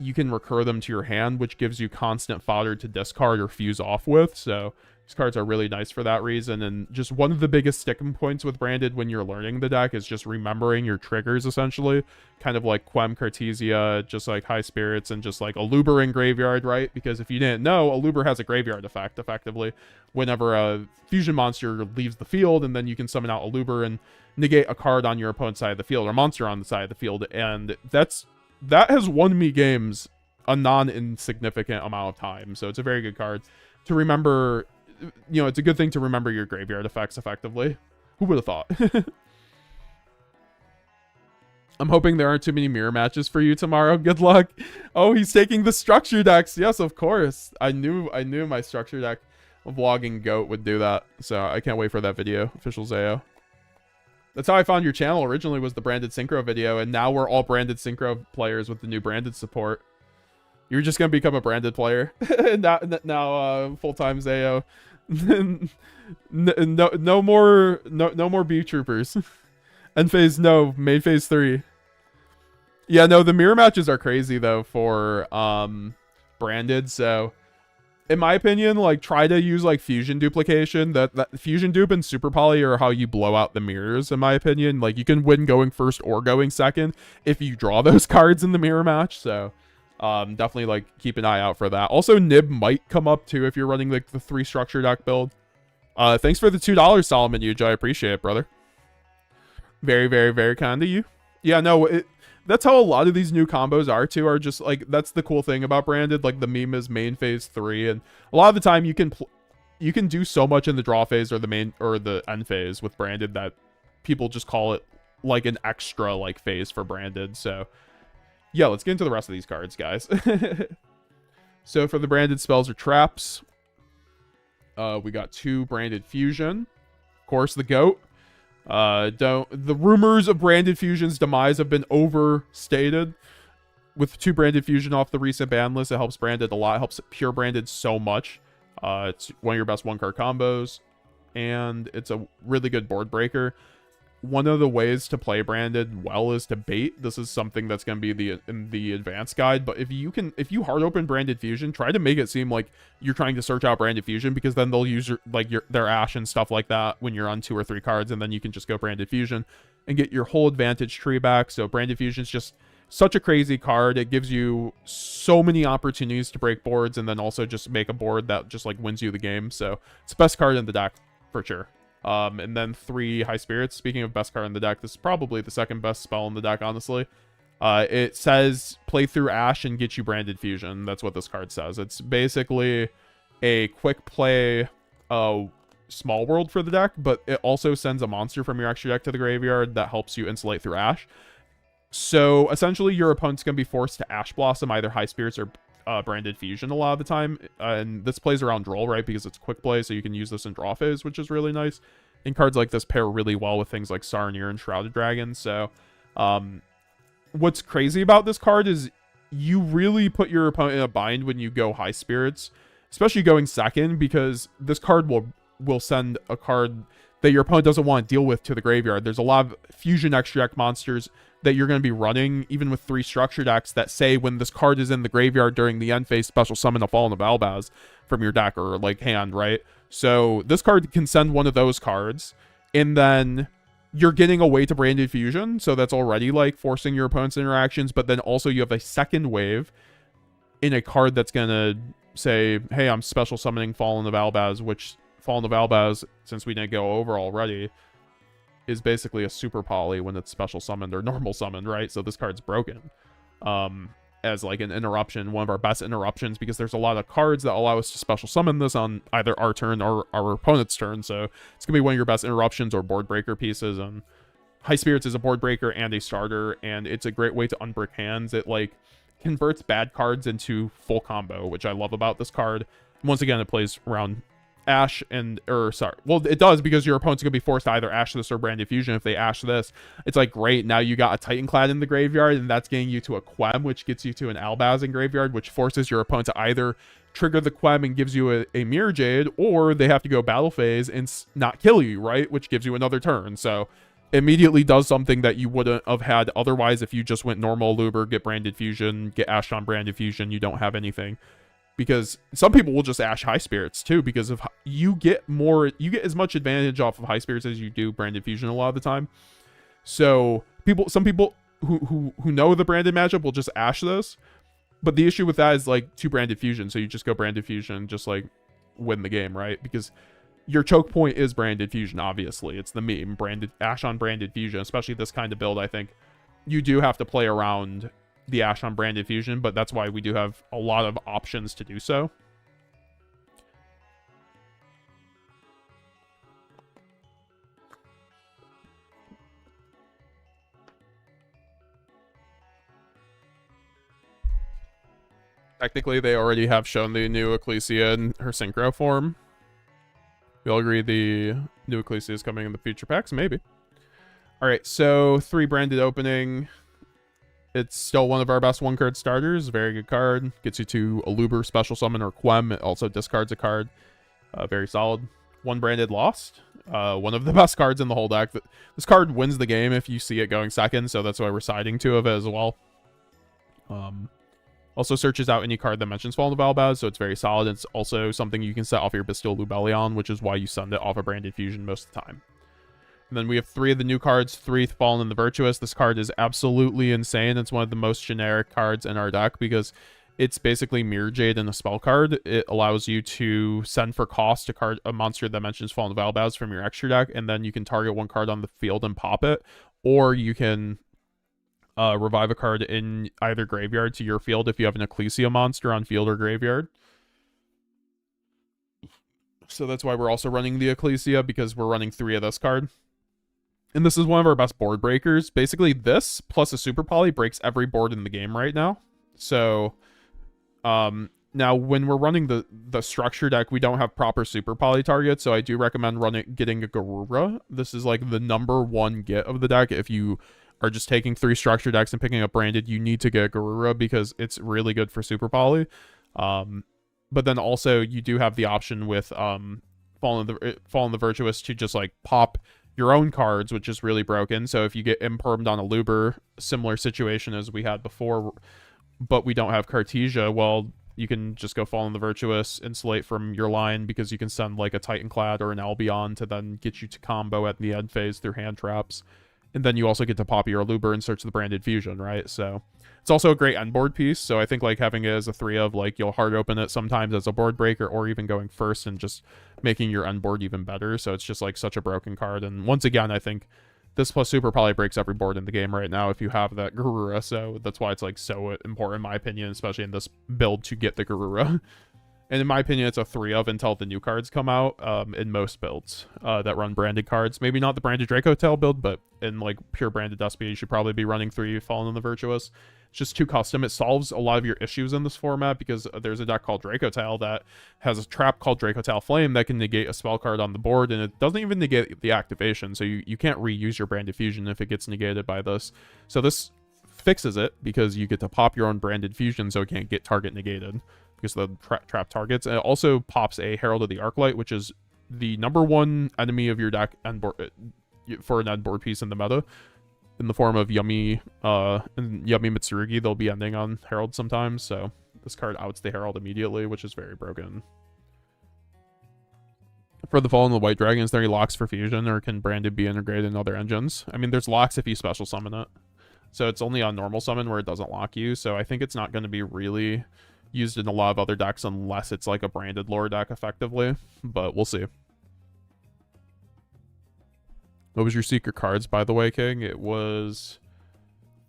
You can recur them to your hand, which gives you constant fodder to discard or fuse off with. So these cards are really nice for that reason. And just one of the biggest sticking points with branded when you're learning the deck is just remembering your triggers, essentially. Kind of like Quem, Cartesia, just like High Spirits, and just like Aluber in graveyard, right? Because if you didn't know, Aluber has a graveyard effect, effectively, whenever a fusion monster leaves the field, and then you can summon out Aluber and negate a card on your opponent's side of the field, or monster on the side of the field. And that has won me games a non-insignificant amount of time. So it's a very good card to remember. It's a good thing to remember your graveyard effects effectively. Who would have thought? I'm hoping there aren't too many mirror matches for you tomorrow. Good luck. Oh, he's taking the structure decks. Yes, of course. I knew my structure deck vlogging goat would do that. So I can't wait for that video. Official Zayo. That's how I found your channel originally, was the branded synchro video, and now we're all branded synchro players with the new branded support. You're just gonna become a branded player. now full-time Zayo. no more B troopers. End phase, no. Main phase 3. Yeah, no, the mirror matches are crazy though for branded. So in my opinion, like, try to use like fusion duplication. That fusion dupe and super poly are how you blow out the mirrors, in my opinion. Like, you can win going first or going second if you draw those cards in the mirror match. So definitely like keep an eye out for that. Also, Nib might come up too if you're running like the 3 structure deck build. Thanks for the $2, Solomon Yugioh. I appreciate it, brother. Very, very, very kind of you. Yeah, no, that's how a lot of these new combos are too, are just like, that's the cool thing about branded. Like, the meme is main phase 3, and a lot of the time you can do so much in the draw phase or the main or the end phase with branded that people just call it like an extra like phase for branded. So yeah, let's get into the rest of these cards, guys. So for the branded spells or traps, we got 2 branded fusion, of course, the GOAT. The rumors of branded fusion's demise have been overstated. With 2 branded fusion off the recent ban list, it helps branded a lot. It helps pure branded so much. It's one of your best 1-card combos, and it's a really good board breaker. One of the ways to play branded well is to bait. This is something that's going to be in the advanced guide, but if you hard open branded fusion, try to make it seem like you're trying to search out branded fusion, because then they'll use their ash and stuff like that when you're on 2 or 3 cards, and then you can just go branded fusion and get your whole advantage tree back. So branded fusion is just such a crazy card. It gives you so many opportunities to break boards, and then also just make a board that just like wins you the game. So it's the best card in the deck for sure. And then 3 high spirits. Speaking of best card in the deck, this is probably the second best spell in the deck, honestly. It says play through Ash and get you branded fusion. That's what this card says. It's basically a quick play small world for the deck, but it also sends a monster from your extra deck to the graveyard that helps you insulate through Ash. So essentially your opponent's going to be forced to Ash Blossom either high spirits or branded fusion a lot of the time, and this plays around draw, right, because it's quick play, so you can use this in draw phase, which is really nice. And cards like this pair really well with things like Sarnier and Shrouded Dragon. So what's crazy about this card is you really put your opponent in a bind when you go high spirits, especially going second, because this card will send a card that your opponent doesn't want to deal with to the graveyard. There's a lot of fusion extra deck monsters that you're going to be running, even with 3 structure decks, that say when this card is in the graveyard during the end phase, special summon a Fallen of Albaz from your deck or like hand, right? So this card can send one of those cards, and then you're getting away to branded fusion, so that's already like forcing your opponent's interactions, but then also you have a second wave in a card that's going to say, hey, I'm special summoning Fallen of Albaz, which Fallen of Albaz, since we didn't go over already, is basically a super poly when it's special summoned or normal summoned, right? So this card's broken as like an interruption, one of our best interruptions, because there's a lot of cards that allow us to special summon this on either our turn or our opponent's turn. So it's gonna be one of your best interruptions or board breaker pieces. And High Spirits is a board breaker and a starter, and it's a great way to unbrick hands. It like converts bad cards into full combo, which I love about this card. Once again, it plays around Ash and, well, it does, because your opponent's gonna be forced to either Ash this or branded fusion. If they Ash this, it's like, great, now you got a Titanclad in the graveyard, and that's getting you to a Quem, which gets you to an Albaz in graveyard, which forces your opponent to either trigger the Quem and gives you a Mirror Jade, or they have to go battle phase and not kill you, right, which gives you another turn. So immediately does something that you wouldn't have had otherwise if you just went normal Luber, get branded fusion, get Ashed on branded fusion. You don't have anything. Because some people will just Ash High Spirits too, because of you get as much advantage off of High Spirits as you do branded fusion a lot of the time. So some people who know the branded matchup will just Ash this, but the issue with that is like 2 branded fusion, so you just go branded fusion, just like win the game, right? Because your choke point is branded fusion, obviously. It's the meme, branded Ash on branded fusion, especially this kind of build. I think you do have to play around the Ash on branded fusion, but that's why we do have a lot of options to do so. Technically, they already have shown the new Ecclesia in her synchro form. We all agree the new Ecclesia is coming in the future packs? Maybe. Alright, so 3 branded opening. It's still one of our best 1-card starters. Very good card. Gets you to a Luber, Special Summon, or Quem. It also discards a card. Very solid. 1 branded lost. One of the best cards in the whole deck. This card wins the game if you see it going second, so that's why we're siding 2 of it as well. Also searches out any card that mentions Fallen of Albaz, so it's very solid. It's also something you can set off your Bastille Lubellion, which is why you send it off a branded fusion most of the time. And then we have 3 of the new cards, 3 Fallen and the Virtuous. This card is absolutely insane. It's one of the most generic cards in our deck because it's basically Mirror Jade and a spell card. It allows you to send for cost a monster that mentions Fallen of Albaz from your extra deck, and then you can target 1 card on the field and pop it, or you can revive a card in either graveyard to your field if you have an Ecclesia monster on field or graveyard. So that's why we're also running the Ecclesia, because we're running 3 of this card. And this is one of our best board breakers. Basically, this plus a Super Poly breaks every board in the game right now. So, now when we're running the structure deck, we don't have proper Super Poly targets, so I do recommend getting a Garura. This is like the #1 get of the deck. If you are just taking 3 structure decks and picking up branded, you need to get Garura because it's really good for Super Poly. But then also you do have the option with Fallen the Virtuous to just like pop your own cards, which is really broken. So if you get impermed on a Luber, similar situation as we had before, but we don't have Cartesia, well, you can just go Fallen the Virtuous, insulate from your line, because you can send like a Titanclad or an Albion to then get you to combo at the end phase through hand traps. And then you also get to pop your Luber and search the branded fusion, right? So it's also a great end board piece. So I think like having it as a 3 of, like, you'll hard open it sometimes as a board breaker, or even going first and just making your end board even better. So it's just like such a broken card. And once again, I think this plus Super probably breaks every board in the game right now if you have that Garura. So that's why it's like so important, in my opinion, especially in this build, to get the Garura. And in my opinion, it's a 3 of until the new cards come out, in most builds that run branded cards. Maybe not the branded Draco Tail build, but in like pure branded Despia, you should probably be running 3 Fallen and the Virtuous. It's just too custom. It solves a lot of your issues in this format because there's a deck called Draco Tail that has a trap called Draco Tail Flame that can negate a spell card on the board, and it doesn't even negate the activation, so you can't reuse your branded fusion if it gets negated by this. So this fixes it because you get to pop your own branded fusion so it can't get target negated because of the trap targets. And it also pops a Herald of the Arclight, which is the #1 enemy of your deck end board, for an end board piece in the meta, in the form of Yummy Mitsurugi. They'll be ending on Herald sometimes, so this card outs the Herald immediately, which is very broken. For the Fallen of the White Dragon, is there any locks for fusion, or can branded be integrated in other engines? I mean, there's locks if you special summon it. So it's only on normal summon where it doesn't lock you, so I think it's not going to be really used in a lot of other decks unless it's like a branded lore deck effectively, but we'll see. What was your secret cards, by the way, King? It was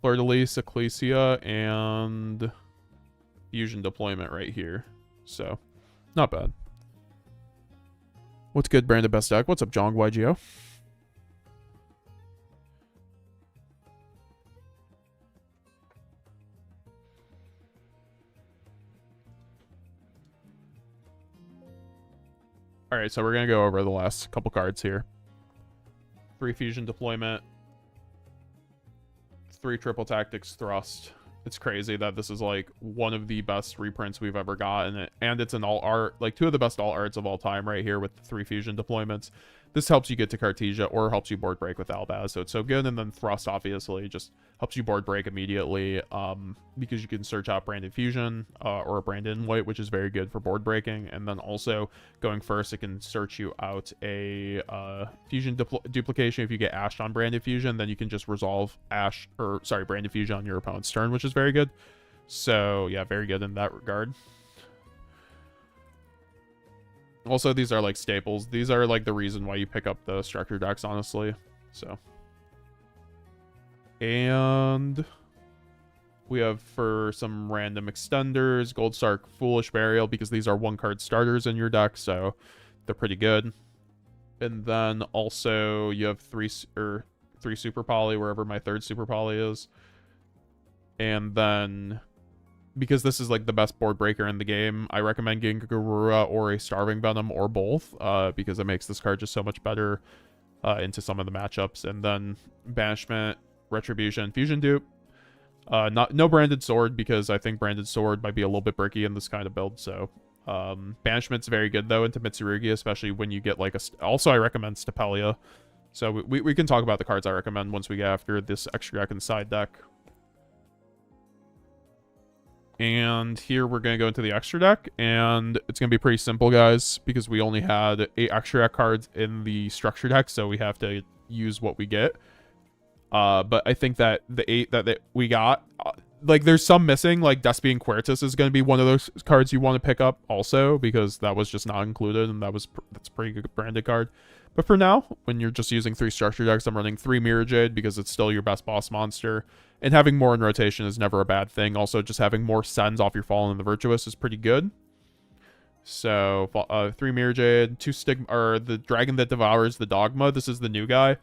Fleur-de-Lis, Ecclesia, and Fusion Deployment right here. So, not bad. What's good, branded best deck? What's up, Jong YGO? Alright, so we're going to go over the last couple cards here. 3 Fusion Deployment. 3 Triple Tactics Thrust. It's crazy that this is like one of the best reprints we've ever gotten. And it's an all art, like 2 of the best all arts of all time right here with the 3 Fusion Deployments. This helps you get to Cartesia or helps you board break with Albaz, so it's so good. And then Thrust obviously just helps you board break immediately, because you can search out Branded Fusion or a Branded White, which is very good for board breaking. And then also going first, it can search you out a Fusion duplication. If you get Ashed on Branded Fusion, then you can just resolve Branded Fusion on your opponent's turn, which is very good. So yeah, very good in that regard. Also, these are like staples. These are like the reason why you pick up the structure decks, honestly. So, and we have for some random extenders, Gold Sark, Foolish Burial, because these are 1-card starters in your deck, so they're pretty good. And then also you have 3 Super Poly, wherever my 3rd Super Poly is. And then because this is like the best board breaker in the game, I recommend getting Garura or a Starving Venom or both, because it makes this card just so much better into some of the matchups. And then Banishment, Retribution, Fusion Dupe. No Branded Sword, because I think Branded Sword might be a little bit bricky in this kind of build. So Banishment's very good though into Mitsurugi, especially when you get like also I recommend Stapelia. So we can talk about the cards I recommend once we get after this extra deck and side deck. And here we're going to go into the extra deck, and it's going to be pretty simple, guys, because we only had 8 extra deck cards in the structure deck, so we have to use what we get. But I think that the 8 that we got, like, there's some missing, like Despian Quertus is going to be one of those cards you want to pick up also, because that was just not included, and that's a pretty good branded card. But for now, when you're just using 3 structure decks, I'm running 3 Mirror Jade because it's still your best boss monster. And having more in rotation is never a bad thing. Also, just having more sends off your Fallen and the Virtuous is pretty good. So, 3 Mirror Jade, 2 Stigma, or the Dragon that Devours the Dogma. This is the new guy.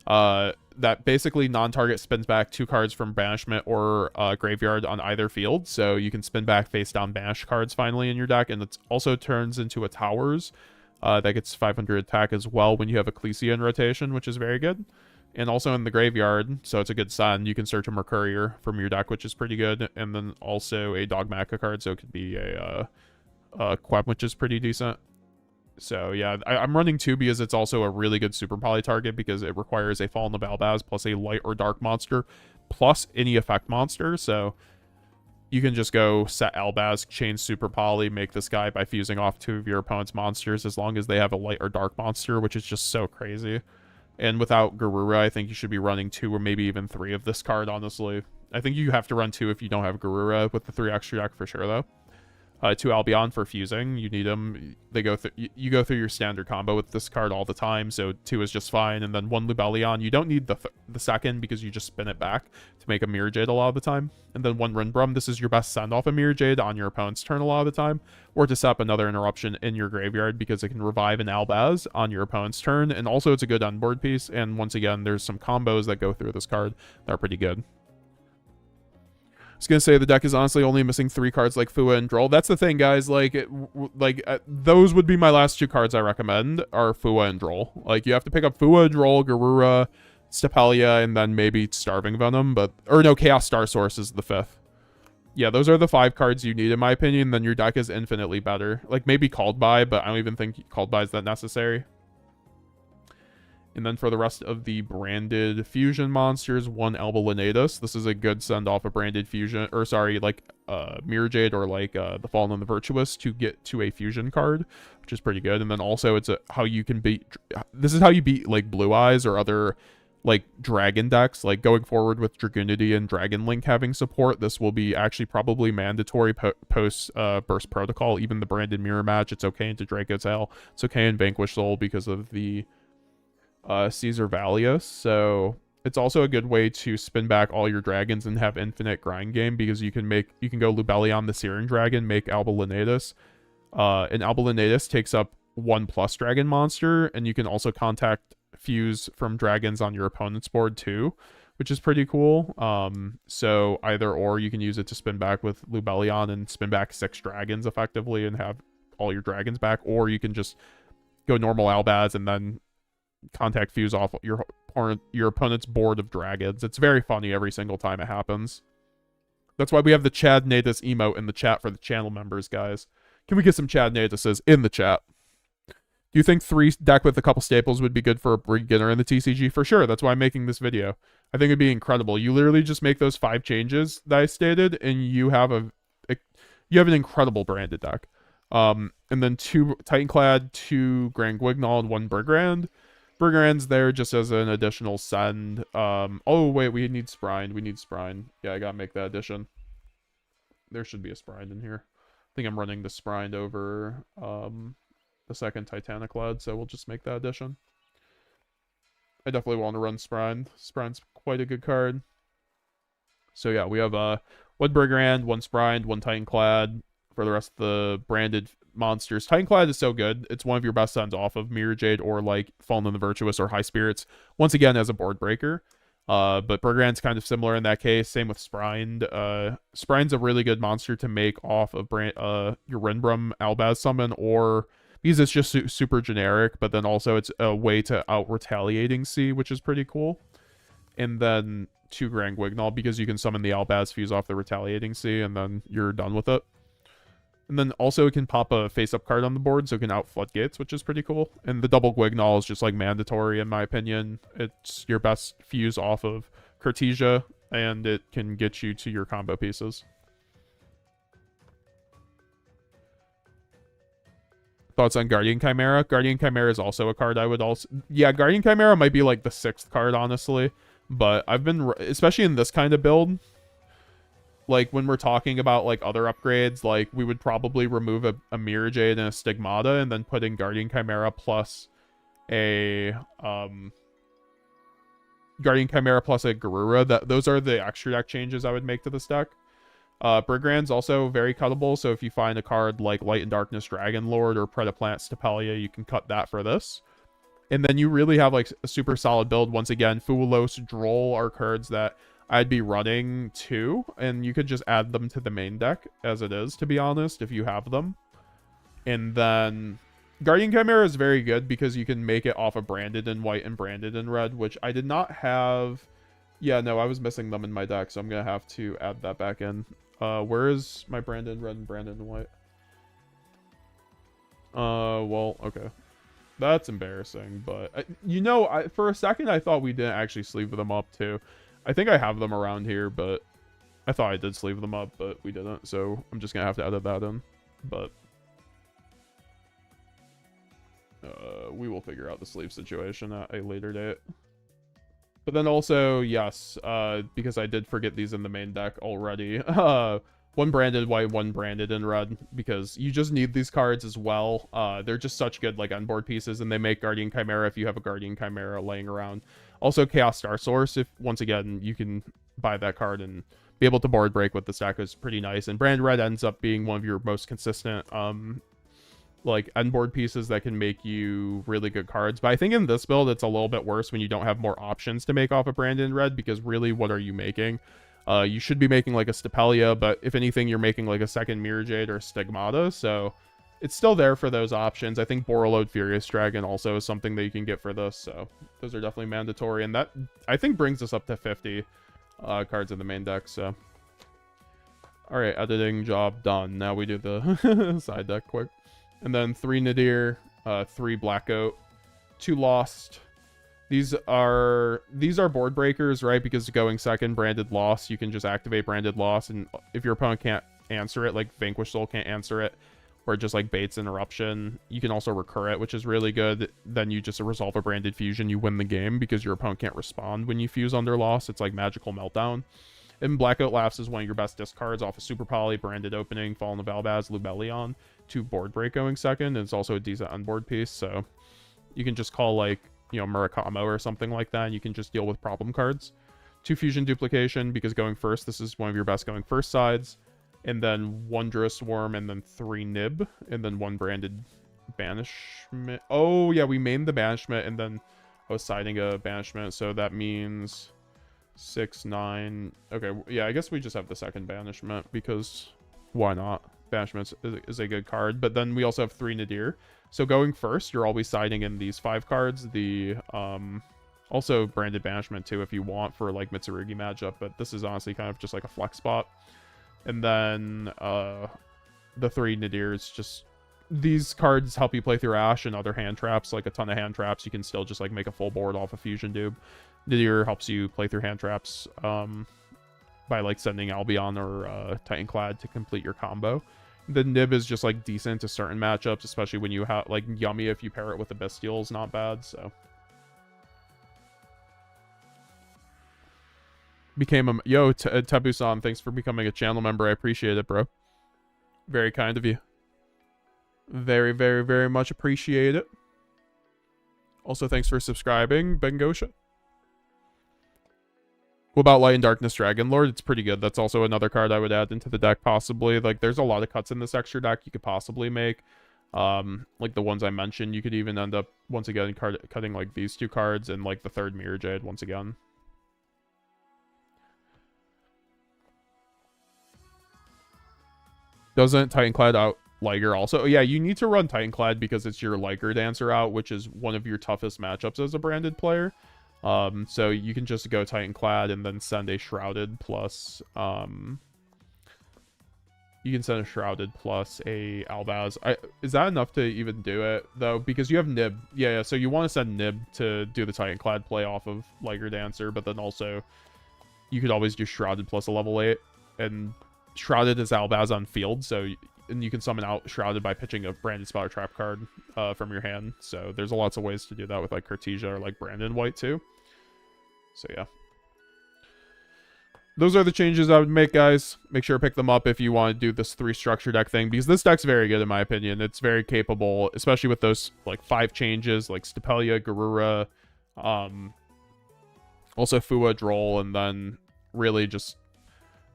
That basically non-target spins back 2 cards from Banishment or Graveyard on either field. So you can spin back face-down Banish cards finally in your deck. And it also turns into a Towers. That gets 500 attack as well when you have Ecclesia in rotation, which is very good. And also in the graveyard, so it's a good send. You can search a Mercurier from your deck, which is pretty good. And then also a Dogmatica card, so it could be a Queb, which is pretty decent. So yeah, I'm running 2 because it's also a really good Super Poly target because it requires a Fallen of Albaz plus a light or dark monster plus any effect monster. So you can just go set Albaz, chain Super Poly, make this guy by fusing off 2 of your opponent's monsters as long as they have a light or dark monster, which is just so crazy. And without Garura, I think you should be running 2 or maybe even 3 of this card, honestly. I think you have to run 2 if you don't have Garura with the 3 extra deck for sure, though. 2 Albion for fusing. You need them. They go through. You go through your standard combo with this card all the time, so 2 is just fine. And then 1 Lubellion. You don't need the second because you just spin it back to make a Mirror Jade a lot of the time. And then 1 Rinbrum. This is your best send off a Mirror Jade on your opponent's turn a lot of the time, or to set up another interruption in your graveyard because it can revive an Albaz on your opponent's turn. And also it's a good unboard piece. And once again, there's some combos that go through this card that are pretty good. I was gonna say the deck is honestly only missing 3 cards like Fua and Droll. That's the thing, guys. Like, those would be my last 2 cards I recommend are Fua and Droll. Like, you have to pick up Fua, Droll, Garura, Stapelia, and then maybe Starving Venom. Or no, Chaos Star Source is the 5th. Yeah, those are the 5 cards you need in my opinion. Then your deck is infinitely better. Like maybe Called By, but I don't even think Called By is that necessary. And then for the rest of the branded fusion monsters, 1 Alba Lenatus. This is a good send off a branded fusion, or sorry, like Mirror Jade or like the Fallen and the Virtuous to get to a fusion card, which is pretty good. And then also it's how you can beat. This is how you beat like Blue Eyes or other like dragon decks. Like going forward with Dragoonity and Dragon Link having support, this will be actually probably mandatory post Burst Protocol. Even the branded mirror match, it's okay into Draco's Tail. It's okay in Vanquish Soul because of the Caesar Valius. So it's also a good way to spin back all your dragons and have infinite grind game because you can go Lubellion the Searing Dragon, make Alba Lenatus. And Alba Lenatus takes up 1+ dragon monster, and you can also contact fuse from dragons on your opponent's board too, which is pretty cool. So either or, you can use it to spin back with Lubellion and spin back 6 dragons effectively and have all your dragons back, or you can just go normal Albaz and then contact fuse off your opponent's board of dragons. It's very funny every single time it happens. That's why we have the Chad Natus emote in the chat for the channel members, guys. Can we get some Chad Natuses in the chat? Do you think 3 deck with a couple staples would be good for a beginner in the TCG? For sure. That's why I'm making this video. I think it'd be incredible. You literally just make those 5 changes that I stated, and you have an incredible branded deck. And then 2 Titanclad, 2 Grand Guignol, and 1 Brigand. Brigand's there just as an additional send. Oh, wait, we need Sprine. We need Sprine. Yeah, I gotta make that addition. There should be a Sprine in here. I think I'm running the Sprine over the second Titaniclad, so we'll just make that addition. I definitely want to run Sprine. Sprine's quite a good card. So yeah, we have 1 Brigand, 1 Sprine, 1 Titanclad. For the rest of the branded monsters, Titanclad is so good. It's one of your best sends off of Mirror Jade or like Fallen in the Virtuous or High Spirits. Once again, as a board breaker. But Bergrand's kind of similar in that case. Same with Sprind. Sprind's a really good monster to make off of your Rinbrum Albaz summon, or because it's just super generic, but then also it's a way to out-retaliating C, which is pretty cool. And then 2 Grand Guignol, because you can summon the Albaz fuse off the retaliating C, and then you're done with it. And then also it can pop a face-up card on the board, so it can out Floodgates, which is pretty cool. And the double Guignol is just, like, mandatory, in my opinion. It's your best fuse off of Cartesia, and it can get you to your combo pieces. Thoughts on Guardian Chimera? Guardian Chimera is also a card I would also... Yeah, Guardian Chimera might be, like, the 6th card, honestly. But I've been... Especially in this kind of build... Like, when we're talking about, like, other upgrades, like, we would probably remove a Mirror Jade and a Stigmata, and then put in Guardian Chimera plus a, Guardian Chimera plus a Garura. Those are the extra deck changes I would make to this deck. Brigand's also very cuttable, so if you find a card like Light and Darkness Dragon Lord or Predaplant Stapelia, you can cut that for this. And then you really have, like, a super solid build. Once again, Fuelos, Droll are cards that I'd be running too, and you could just add them to the main deck as it is, to be honest, if you have them. And then Guardian Chimera is very good because you can make it off of Branded in white and Branded in red, which I did not have. Yeah, no, I was missing them in my deck, so I'm going to have to add that back in. Where is my Branded in red and Branded in white? Well, okay. That's embarrassing, but, you know, for a second I thought we didn't actually sleeve them up too. I think I have them around here, but I thought I did sleeve them up, but we didn't, so I'm just gonna have to edit that in. But we will figure out the sleeve situation at a later date. But then also, yes, because I did forget these in the main deck already, 1 branded white, 1 branded in red, because you just need these cards as well. They're just such good, like, on-board pieces, and they make Guardian Chimera if you have a Guardian Chimera laying around. Also, Chaos Star Source, if, once again, you can buy that card and be able to board break with the stack, is pretty nice. And Brand Red ends up being one of your most consistent, like, end-board pieces that can make you really good cards. But I think in this build, it's a little bit worse when you don't have more options to make off of Branded Red, because really, what are you making? You should be making, like, a Stapelia, but if anything, you're making, like, a second Mirror Jade or a Stigmata, so it's still there for those options. I think Borreload Furious Dragon also is something that you can get for this, so those are definitely mandatory, and that, I think, brings us up to 50 cards in the main deck, so. Alright, editing job done. Now we do the side deck quick. And then 3 Nadir, 3 Blackcoat, 2 Lost. These are board breakers, right? Because going second, Branded Loss, you can just activate Branded Loss, and if your opponent can't answer it, like Vanquish Soul can't answer it, or just like baits Interruption, you can also recur it, which is really good. Then you just resolve a Branded Fusion, you win the game because your opponent can't respond when you fuse under Loss. It's like Magical Meltdown. And Blackout Laughs is one of your best discards off of Super Poly, Branded Opening, Fallen of Albaz, Lubellion, 2 board break going second, and it's also a decent unboard piece, so you can just call, like, you know, Murakamo or something like that, and you can just deal with problem cards. 2 Fusion Duplication, because going first, this is one of your best going first sides, and then 1 Swarm, and then 3 Nib, and then 1 Branded Banishment. Oh, yeah, we mained the Banishment, and then I was siding a Banishment, so that means 6, 9. Okay, yeah, I guess we just have the second Banishment, because why not? Banishment is a good card, but then we also have 3 Nadir. So going first, you're always siding in these 5 cards. The also Branded Banishment too, if you want, for like Mitsurugi matchup, but this is honestly kind of just like a flex spot. And then the 3 Nadirs, just these cards help you play through Ash and other hand traps, like a ton of hand traps. You can still just like make a full board off of Fusion Dube. Nadir helps you play through hand traps by like sending Albion or Titanclad to complete your combo. The Nib is just like decent to certain matchups, especially when you have like Yummy, if you pair it with the Bestial, is not bad. So became a Tabu-san, thanks for becoming a channel member. I appreciate it, bro. Very kind of you. Very, very, very much appreciate it. Also, thanks for subscribing, Bengosha. What about Light and Darkness Dragon Lord? It's pretty good. That's also another card I would add into the deck, possibly. Like, there's a lot of cuts in this extra deck you could possibly make. Like the ones I mentioned, you could even end up, once again, cutting, like, these 2 cards and, like, the 3rd Mirror Jade, once again. Doesn't Titanclad out Liger also? Yeah, you need to run Titanclad because it's your Liger Dancer out, which is one of your toughest matchups as a branded player. So you can just go Titanclad and then send a Shrouded plus you can send a Shrouded plus a Albaz. Is that enough to even do it, though? Because you have Nib. Yeah, so you want to send Nib to do the Titanclad play off of Liger Dancer, but then also you could always do Shrouded plus a level 8. And Shrouded is Albaz on field, so and you can summon out Shrouded by pitching a Branded Spell or Trap card from your hand. So there's lots of ways to do that with like Cartesia or like Brandon White too. So yeah. Those are the changes I would make, guys. Make sure to pick them up if you want to do this 3 structure deck thing, because this deck's very good in my opinion. It's very capable, especially with those like 5 changes, like Stapelia, Garura, also Fua, Droll, and then really just,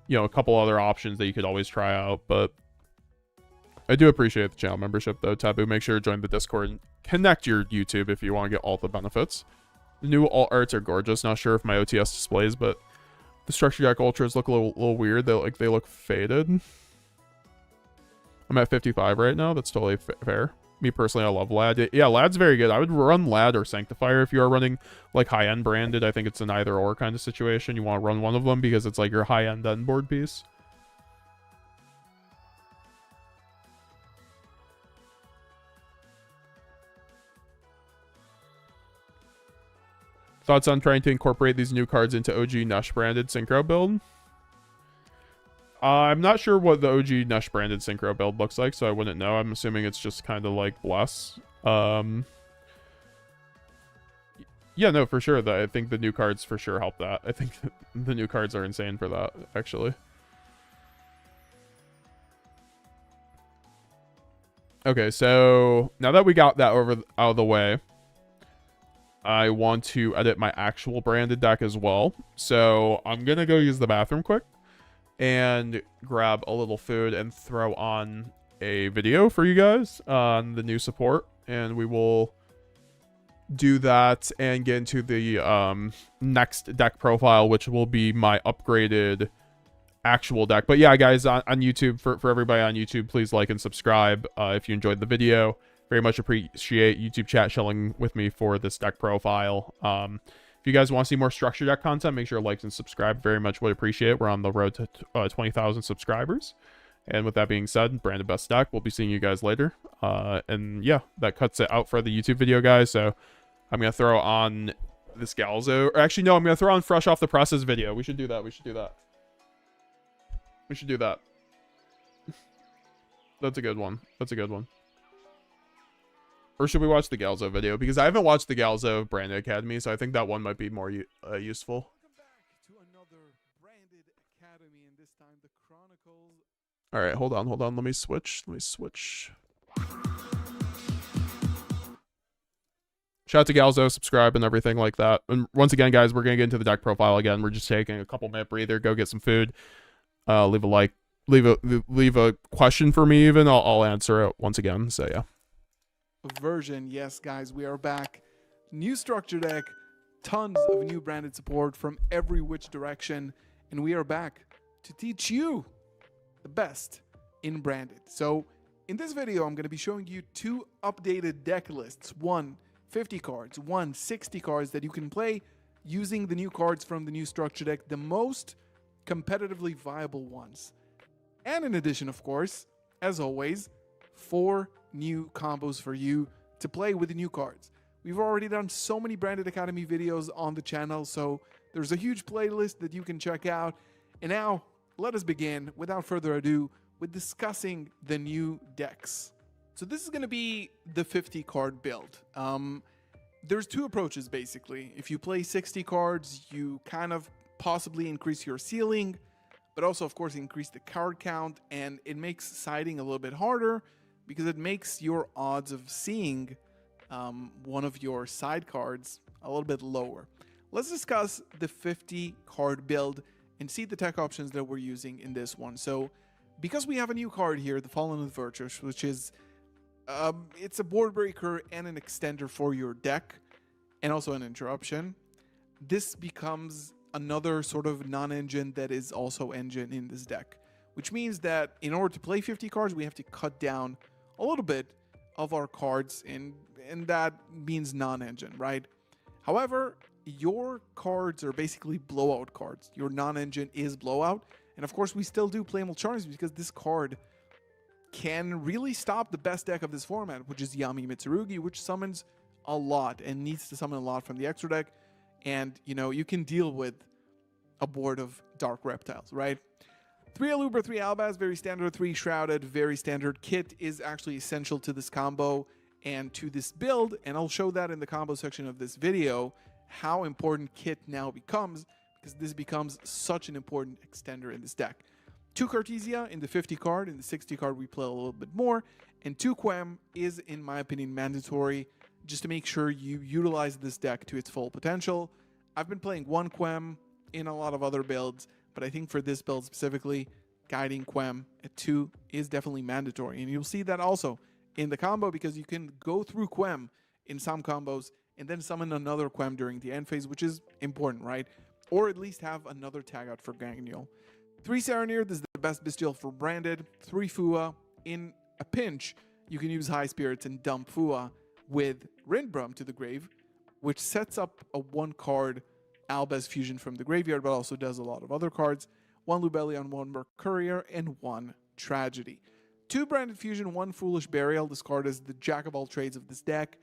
you know, a couple other options that you could always try out. But I do appreciate the channel membership though, Taboo. Make sure to join the Discord and connect your YouTube if you want to get all the benefits. The new alt arts are gorgeous. Not sure if my OTS displays, but the structure deck ultras look a little weird. They look faded. I'm at 55 right now. That's totally fair. Me personally, I love Lad. Yeah, Lad's very good. I would run Lad or Sanctifier if you are running like high-end branded. I think it's an either-or kind of situation. You want to run one of them because it's like your high-end end board piece. Thoughts on trying to incorporate these new cards into OG Nesh branded Synchro build? I'm not sure what the OG Nesh branded Synchro build looks like, so I wouldn't know. I'm assuming it's just kind of like Bless. Yeah, no, for sure. I think the new cards for sure help that. I think the new cards are insane for that, actually. Okay, so now that we got that out of the way, I want to edit my actual branded deck as well. So I'm going to go use the bathroom quick and grab a little food and throw on a video for you guys on the new support. And we will do that and get into the next deck profile, which will be my upgraded actual deck. But yeah, guys, on YouTube, for everybody on YouTube, please like and subscribe if you enjoyed the video. Very much appreciate YouTube chat shelling with me for this deck profile. If you guys want to see more structure deck content, make sure to like and subscribe. Very much would appreciate it. We're on the road to 20,000 subscribers. And with that being said, branded best deck. We'll be seeing you guys later. And yeah, that cuts it out for the YouTube video, guys. So I'm going to throw on this Galzo. Or actually, no, I'm going to throw on Fresh Off the Presses video. We should do that. We should do that. We should do that. That's a good one. That's a good one. Or should we watch the Galzo video? Because I haven't watched the Galzo Branded Academy, so I think that one might be more useful. All right, hold on. Let me switch. Shout out to Galzo, subscribe, and everything like that. And once again, guys, we're gonna get into the deck profile again. We're just taking a couple minute breather. Go get some food. Leave a like. Leave a question for me. Even I'll answer it once again. So yeah. Version. Yes, guys, we are back. New structure deck, tons of new branded support from every which direction, and we are back to teach you the best in branded. So in this video, I'm going to be showing you 2 updated deck lists. 1 50 cards, 1 60 cards that you can play using the new cards from the new structure deck, the most competitively viable ones. And in addition, of course, as always, 4 new combos for you to play with the new cards. We've already done so many Branded Academy videos on the channel, so there's a huge playlist that you can check out. And now, let us begin, without further ado, with discussing the new decks. So this is going to be the 50 card build. There's 2 approaches, basically. If you play 60 cards, you kind of possibly increase your ceiling, but also, of course, increase the card count, and it makes siding a little bit harder, because it makes your odds of seeing one of your side cards a little bit lower. Let's discuss the 50 card build and see the tech options that we're using in this one. So because we have a new card here, the Fallen with Virtus, which is it's a board breaker and an extender for your deck, and also an interruption. This becomes another sort of non-engine that is also engine in this deck. which means that in order to play 50 cards, we have to cut down a little bit of our cards, and that means non-engine, right? However, your cards are basically blowout cards. Your non-engine is blowout, and of course we still do playable charms because this card can really stop the best deck of this format, which is Yami Mitsurugi, which summons a lot and needs to summon a lot from the extra deck. And, you know, you can deal with a board of Dark Reptiles, right? 3 Aluber, 3 Albaz, very standard, 3 Shrouded, very standard. Kit is actually essential to this combo and to this build, and I'll show that in the combo section of this video, how important Kit now becomes, because this becomes such an important extender in this deck. 2 Cartesia in the 50 card, in the 60 card we play a little bit more, and 2 Quem is, in my opinion, mandatory, just to make sure you utilize this deck to its full potential. I've been playing 1 Quem in a lot of other builds, but I think for this build specifically, guiding Quem at 2 is definitely mandatory. And you'll see that also in the combo, because you can go through Quem in some combos and then summon another Quem during the end phase, which is important, right? Or at least have another tag out for Gangnyeol. 3 Serenir, this is the best bestial for branded. 3 Fua. In a pinch, you can use High Spirits and dump Fua with Rindbrum to the grave, which sets up a 1-card Albaz fusion from the graveyard, but also does a lot of other cards. 1 Lubellion, 1 Mercurier, and 1 Tragedy. 2 branded fusion, 1 Foolish Burial. This card is the jack of all trades of this deck.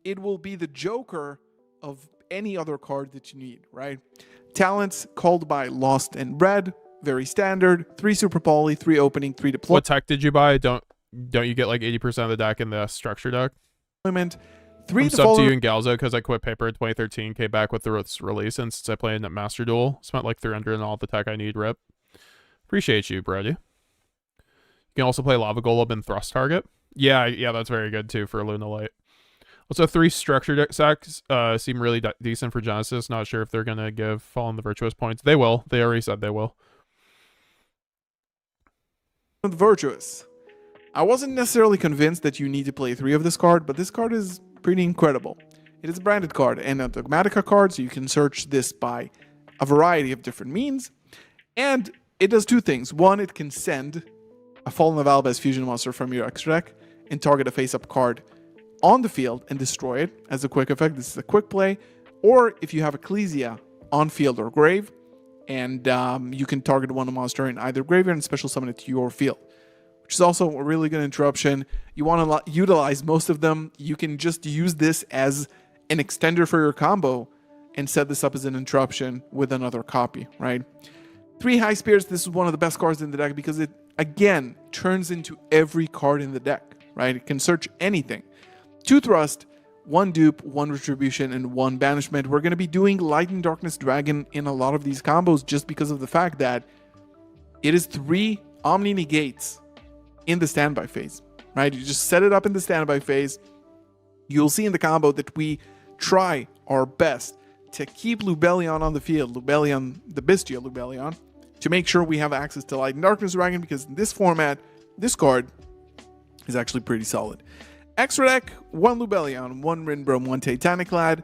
It will be the Joker of any other card that you need, right? Talents called by Lost and Red, very standard. 3 Super Poly, 3 Opening, 3 Deployment. What tech did you buy? Don't you get like 80% of the deck in the structure deck? 3 I'm sub to you in Galzo because I quit Paper in 2013, came back with the release, and since I played at Master Duel, spent like 300 on all the tech I need, rip. Appreciate you, Brady. You can also play Lava Golem and Thrust Target. Yeah, that's very good too for Luna Light. Also, 3 structure deck sacks seem really decent for Genesis. Not sure if they're going to give Fallen the Virtuous points. They will. They already said they will. Virtuous. I wasn't necessarily convinced that you need to play 3 of this card, but this card is pretty incredible. It is a branded card and a Dogmatica card, so you can search this by a variety of different means. And it does 2 things. 1, it can send a Fallen of Albaz fusion monster from your extra deck and target a face-up card on the field and destroy it as a quick effect. This is a quick play. Or if you have Ecclesia on field or grave, and you can target one monster in either graveyard and special summon it to your field, which is also a really good interruption. You want to utilize most of them. You can just use this as an extender for your combo and set this up as an interruption with another copy, right? 3 High Spirits. This is one of the best cards in the deck because it, again, turns into every card in the deck, right? It can search anything. 2 Thrust, 1 Dupe, 1 Retribution, and 1 Banishment. We're going to be doing Light and Darkness Dragon in a lot of these combos just because of the fact that it is 3 Omni Negates in the standby phase, right? You just set it up in the standby phase. You'll see in the combo that we try our best to keep Lubellion on the field, Lubellion, the Bestial Lubellion, to make sure we have access to Light and Darkness Dragon, because in this format, this card is actually pretty solid. Extra deck, 1 Lubellion, 1 Rindbrum, 1 Titanic Lad,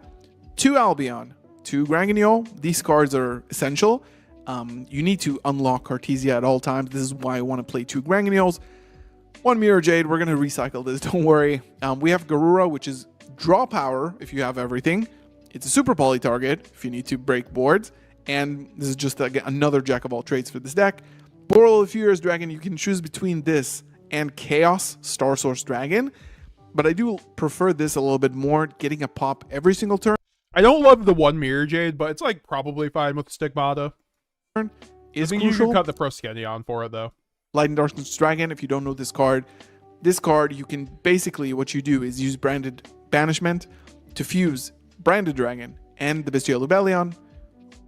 2 Albion, 2 Gangnyeol. These cards are essential. You need to unlock Cartesia at all times. This is why I want to play 2 Gangnyeols. 1 Mirror Jade. We're going to recycle this, don't worry. We have Garura, which is draw power if you have everything. It's a super poly target if you need to break boards. And this is just another jack of all trades for this deck. Boral of Furious Dragon. You can choose between this and Chaos Star Source Dragon, but I do prefer this a little bit more, getting a pop every single turn. I don't love the 1 Mirror Jade, but it's like probably fine with Stigmata. Is I think crucial. you can cut the Proskenion for it though. Light and Darkness Dragon, if you don't know this card, you can basically, what you do is use Branded Banishment to fuse Branded Dragon and the Bestial Lubellion,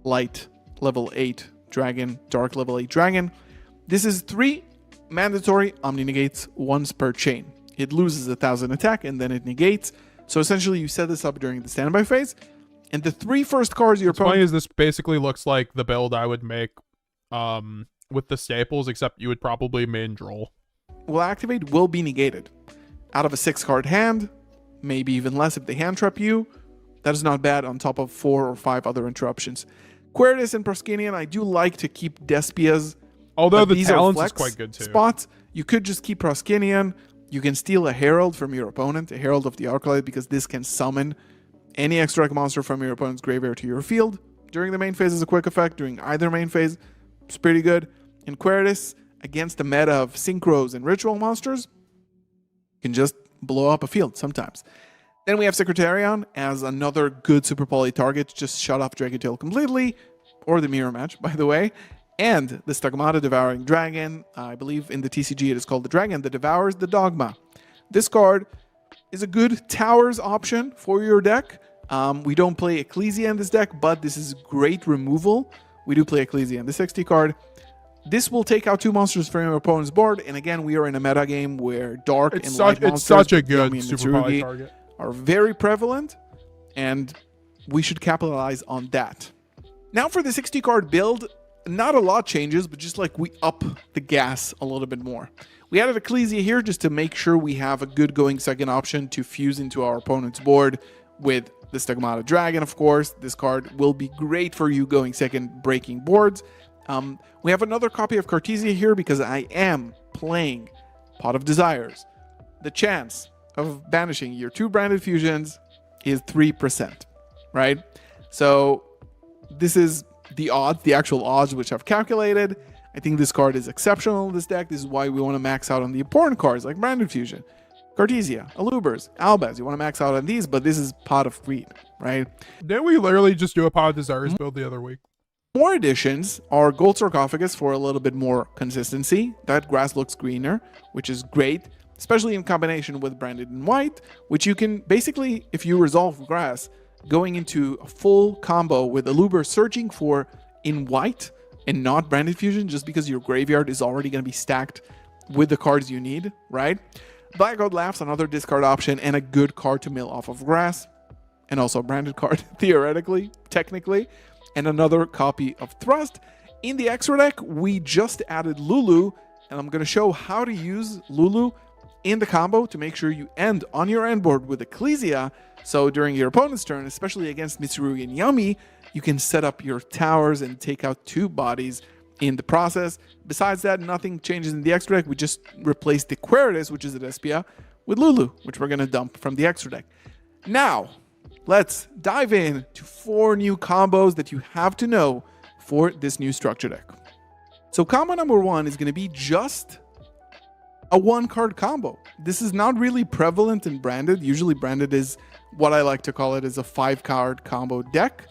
Light level 8 Dragon, Dark level 8 Dragon. This is 3 mandatory Omni Negates once per chain. It loses 1,000 attack and then it negates. So essentially you set this up during the standby phase, and the 3 first cards your opponent... Funny is this basically looks like the build I would make with the staples, except you would probably main Droll. Will activate will be negated. Out of a 6-card hand, maybe even less if they hand trap you. That is not bad on top of 4 or 5 other interruptions. Queritus and Proskenion, I do like to keep Despias Although But the these are talents is flex quite good too. spots. You could just keep Proskinian. You can steal a Herald from your opponent, a Herald of the Arclight, because this can summon any extra deck monster from your opponent's graveyard to your field. During the main phase is a quick effect. During either main phase, it's pretty good. In Queritus, against the meta of Synchros and Ritual monsters, you can just blow up a field sometimes. Then we have Secretarion as another good Super Poly target. Just shut off Dragutail completely, or the Mirror Match, by the way. And the Stigmata Devouring Dragon. I believe in the TCG it is called the Dragon that devours the Dogma. This card is a good Towers option for your deck. We don't play Ecclesia in this deck, but this is great removal. We do play Ecclesia in the 60 card. This will take out 2 monsters from your opponent's board, and again, we are in a meta game where dark and light monsters, it's such a good Yomi and Super Poly Mitsurugi, target. are very prevalent, and we should capitalize on that. Now for the 60 card build, not a lot changes, but just like we up the gas a little bit more. We added Ecclesia here just to make sure we have a good going second option to fuse into our opponent's board with the Stigmata Dragon, of course. This card will be great for you going second breaking boards. We have another copy of Cartesia here because I am playing Pot of Desires. The chance of banishing your 2 branded fusions is 3%, right? So this is the odds, the actual odds which I've calculated. I think this card is exceptional in this deck. This is why we want to max out on the important cards like Branded Fusion, Cartesia, Alubers, Albaz. You want to max out on these, but this is Pot of Greed, right? Didn't we literally just do a Pot of Desires build the other week? More additions are Gold Sarcophagus for a little bit more consistency. That grass looks greener, which is great, especially in combination with Branded in White, which you can basically, if you resolve grass, going into a full combo with Aluber searching for in white and not Branded Fusion just because your graveyard is already going to be stacked with the cards you need, right? Blackout Laughs, another discard option, and a good card to mill off of grass, and also a branded card, theoretically, technically, and another copy of Thrust. In the extra deck, we just added Lulu, and I'm going to show how to use Lulu in the combo to make sure you end on your end board with Ecclesia, so during your opponent's turn, especially against Mitsurugi and Yami, you can set up your towers and take out 2 bodies in the process. Besides that, nothing changes in the extra deck. We just replaced the Queritus, which is at Espia, with Lulu, which we're going to dump from the extra deck. Now, let's dive in to 4 new combos that you have to know for this new structure deck. So combo number 1 is going to be just a 1-card combo. This is not really prevalent in Branded. Usually Branded is what I like to call it is a 5-card combo deck,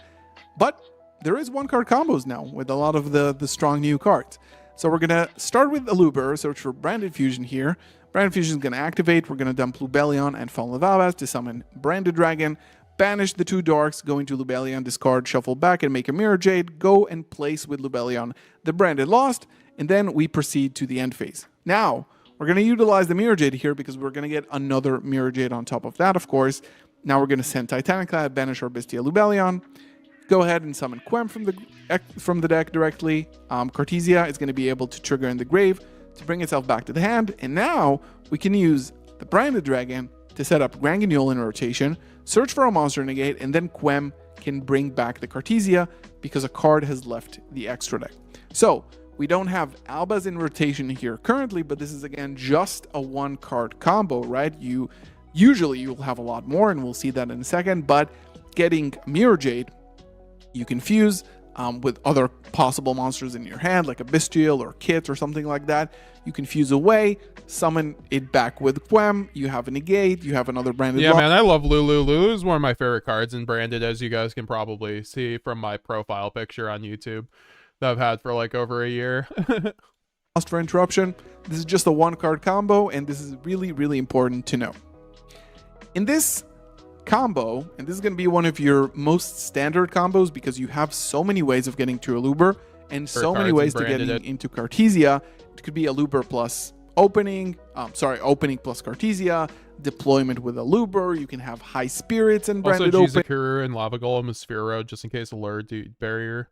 but there is 1-card combos now with a lot of the strong new cards. So we're going to start with Aluber, search for Branded Fusion here. Branded Fusion is going to activate. We're going to dump Lubellion and Fallen of Albaz to summon Branded Dragon, banish the 2 Darks, go into Lubellion, discard, shuffle back, and make a Mirror Jade. Go and place with Lubellion the Branded Lost, and then we proceed to the end phase. Now, we're going to utilize the Mirror Jade here because we're going to get another Mirror Jade on top of that, of course. Now we're going to send Titanica, banish our Bestia Lubellion. Go ahead and summon Quem from the deck directly. Cartesia is going to be able to trigger in the grave to bring itself back to the hand. And now we can use the Branded Dragon to set up Grand Guignol in rotation, search for a monster negate, and then Quem can bring back the Cartesia because a card has left the extra deck. So we don't have Albaz in rotation here currently, but this is again just a 1-card combo, right? Usually you'll have a lot more, and we'll see that in a second, but getting Mirror Jade, you can fuse with other possible monsters in your hand, like a Bestial or Kit or something like that. You can fuse away, summon it back with Quem, you have a negate, you have another Branded Yeah, lock. man, I love Lulu. Lulu is one of my favorite cards in Branded, as you guys can probably see from my profile picture on YouTube that I've had for like over a year. Lost for interruption. This is just a 1-card combo, and this is really, really important to know. In this combo, and this is going to be one of your most standard combos because you have so many ways of getting to Aluber and so many ways to getting into Cartesia. It could be Aluber plus opening plus Cartesia, deployment with Aluber. You can have High Spirits and Branded also, Open. Jizakuru and Lava Golem is Sphero, just in case Allure barrier.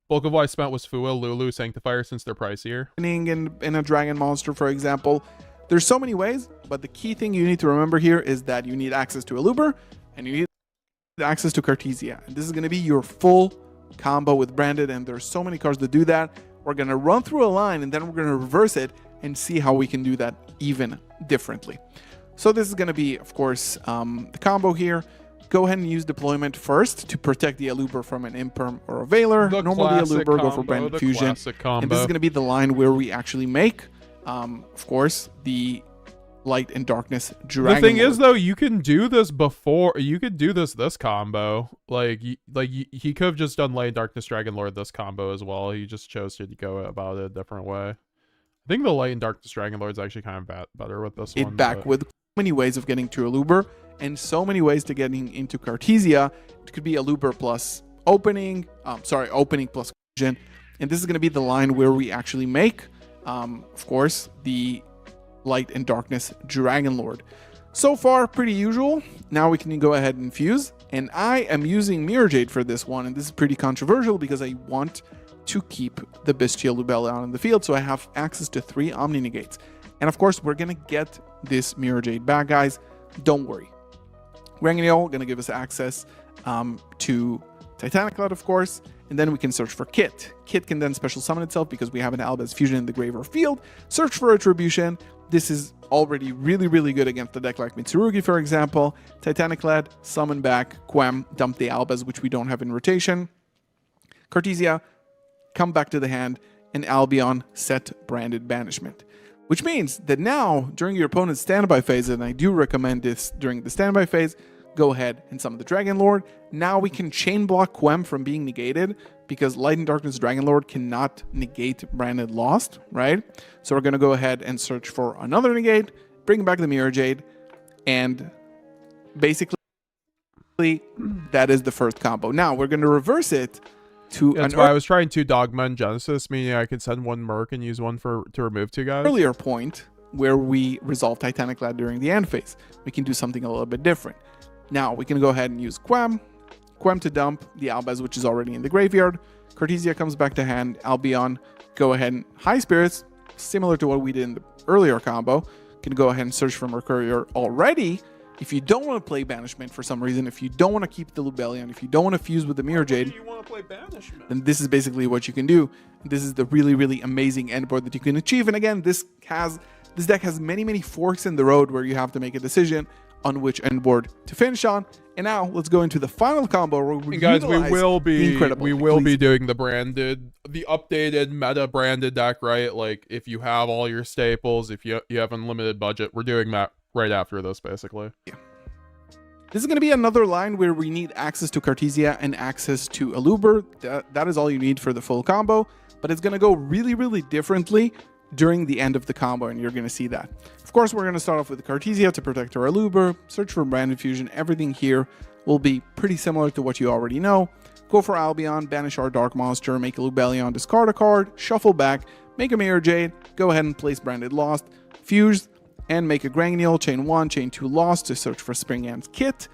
Bulk of what I spent was Fua, Lulu, Sanctifier, since they're pricier. In a Dragon Monster, for example. There's so many ways, but the key thing you need to remember here is that you need access to Aluber and you need access to Cartesia. And this is going to be your full combo with Branded, and there's so many cards that do that. We're going to run through a line and then we're going to reverse it and see how we can do that even differently. So this is going to be, of course, the combo here. Go ahead and use deployment first to protect the Aluber from an Imperm or a Veiler. Normally Aluber, go for Branded Fusion. And this is going to be the line where we actually make, of course, the Light and Darkness Dragon. The thing is, though, you can do this before. You could do this combo. Like he could have just done Light and Darkness Dragon Lord this combo as well. He just chose to go about it a different way. I think the Light and Darkness Dragon Lord is actually kind of better with this one. Back with many ways of getting to Aluber and so many ways to getting into Cartesia. It could be Aluber plus opening. Opening plus Fusion. And this is going to be the line where we actually make, of course, the Light and Darkness Dragon Lord. So far, pretty usual. Now we can go ahead and fuse. And I am using Mirror Jade for this one. And this is pretty controversial because I want to keep the Bestial Lubellion in the field. So I have access to 3 Omni Negates. And of course, we're going to get this Mirror Jade back, guys. Don't worry. Ranganiel going to give us access to Titanic Cloud, of course. And then we can search for Kit. Kit can then special summon itself because we have an Albaz Fusion in the grave or field. Search for Retribution. This is already really, really good against a deck like Mitsurugi, for example. Titanic Lad, summon back, Quem, dump the Albaz, which we don't have in rotation. Cartesia, come back to the hand, and Albion, set Branded Banishment. Which means that now, during your opponent's standby phase, and I do recommend this during the standby phase, go ahead and summon the Dragon Lord. Now we can chain block Quem from being negated because Light and Darkness Dragon Lord cannot negate Branded Lost, right? So we're going to go ahead and search for another negate, bring back the Mirror Jade, and basically that is the first combo. Now we're going to reverse it to That's why I was trying 2 Dogma and Genesis, meaning I could send 1 Merc and use 1 to remove 2 guys. Earlier point where we resolve Titanic Lad during the end phase. We can do something a little bit different. Now we can go ahead and use Quem to dump the Albaz, which is already in the graveyard. Cartesia comes back to hand. Albion, go ahead and High Spirits, similar to what we did in the earlier combo. Can go ahead and search for Mercurior already. If you don't want to play Banishment for some reason, if you don't want to keep the Lubellion, if you don't want to fuse with the Mirror Jade, you want to play Banishment? Then this is basically what you can do. This is the really, really amazing end board that you can achieve. And again, this deck has many, many forks in the road where you have to make a decision on which end board to finish on. And now let's go into the final combo where we guys, we will be doing the updated meta branded deck, right? Like if you have all your staples, if you have unlimited budget, we're doing that right after this, basically. Yeah. This is going to be another line where we need access to Cartesia and access to Aluber. That is all you need for the full combo, but it's going to go really, really differently during the end of the combo, and you're going to see that. Of course, we're going to start off with Cartesia to protect our Aluber, search for Branded Fusion. Everything here will be pretty similar to what you already know. Go for Albion, banish our Dark Monster, make a Lubellion, discard a card, shuffle back, make a Mirror Jade, go ahead and place Branded Lost, fuse, and make a Granguineal, chain 1, chain 2 Lost to search for Spring Ant's Kit.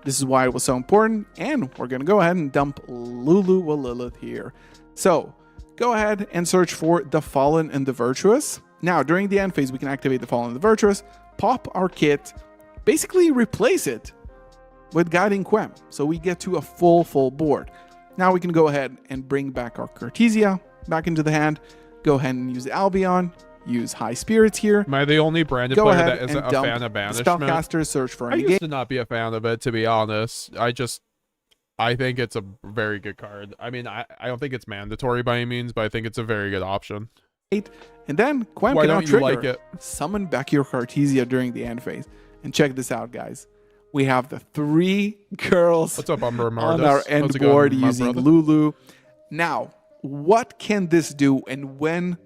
This is why it was so important, and we're going to go ahead and dump Lulu Lilith here. So, go ahead and search for the Fallen and the Virtuous. Now, during the end phase, we can activate the Fallen and the Virtuous, pop our Kit, basically replace it with Guiding Quem. So we get to a full board. Now we can go ahead and bring back our Cartesia back into the hand, go ahead and use Albion, use High Spirits here. Am I the only branded player that isn't a fan of Banishment? Spellcaster, search for I used to not be a fan of it, to be honest. I think it's a very good card. I mean, I don't think it's mandatory by any means, but I think it's a very good option. And then Quem Why can now don't you trigger, like it? Summon back your Cartesia during the end phase. And check this out, guys. We have the 3 girls What's up, Umber on our end board using Lulu. Now, what can this do, and when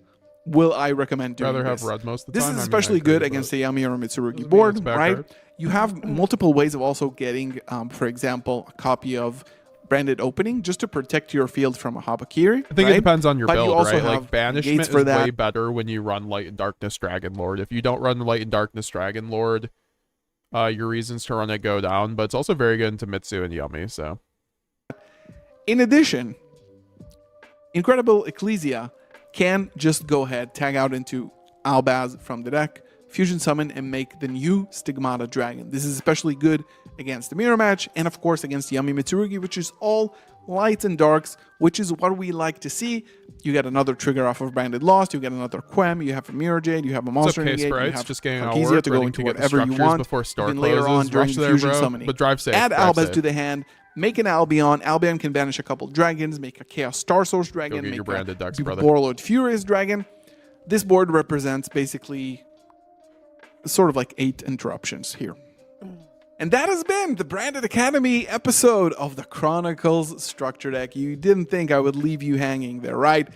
will I recommend doing rather this? have red most of the This time. is especially good against a Yami or a Mitsurugi board, right? Card. You have multiple ways of also getting, for example, a copy of Branded Opening just to protect your field from a Habakiri. I think it depends on your But you build, also right? have Like Banishment gates is for that. way better when you run Light and Darkness Dragon Lord. If you don't run Light and Darkness Dragon Lord, your reasons to run it go down. But it's also very good into Mitsu and Yumi. So, in addition, Incredible Ecclesia can just go ahead, tag out into Albaz from the deck, fusion summon and make the new Stigmata Dragon. This is especially good against the mirror match and of course against Yami Mitsurugi, which is all lights and darks, which is what we like to see. You get another trigger off of Branded Lost, you get another Quem, you have a Mirror Jade, you have a Monster Negate, you have just getting all Artesia work, to go ready into to get the whatever you structures want. before You store can later on closes. during Rush there, fusion bro. summoning. But drive safe. Add drive Albaz safe. to the hand, make an Albion. Albion can banish a couple dragons, make a Chaos Star Source Dragon, get make your branded decks, a brother. Warlord Furious Dragon. This board represents basically sort of like 8 interruptions here. And that has been the Branded Academy episode of the Chronicles Structure Deck. You didn't think I would leave you hanging there, right?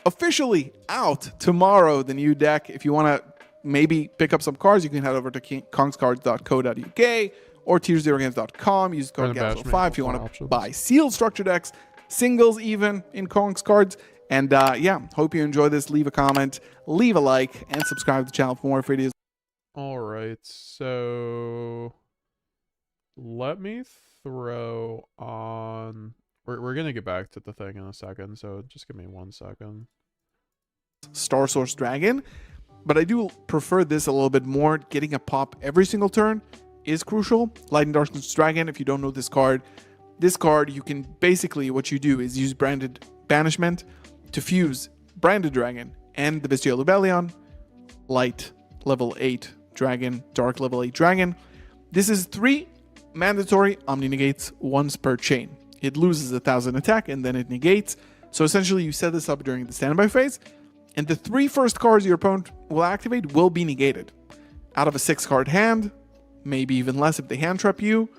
Officially out tomorrow, the new deck. If you want to maybe pick up some cards, you can head over to kongscards.co.uk or tier0games.com. Use code GASO5 if you want to buy sealed structure decks, singles even in Kongs Cards. And yeah, hope you enjoy this. Leave a comment, leave a like, and subscribe to the channel for more videos. All right, so let me throw on. We're gonna get back to the thing in a second, so just give me 1 second. Star Source Dragon, but I do prefer this a little bit more. Getting a pop every single turn is crucial. Light and Darkness Dragon, if you don't know this card, you can basically, what you do is use Branded Banishment to fuse Branded Dragon and the Bestial Rebellion, Light level 8 Dragon, Dark level 8 Dragon. This is 3 mandatory Omni Negates once per chain. It loses 1,000 attack and then it negates. So essentially you set this up during the standby phase, and the 3 first cards your opponent will activate will be negated. Out of a 6-card hand, maybe even less if they hand trap you,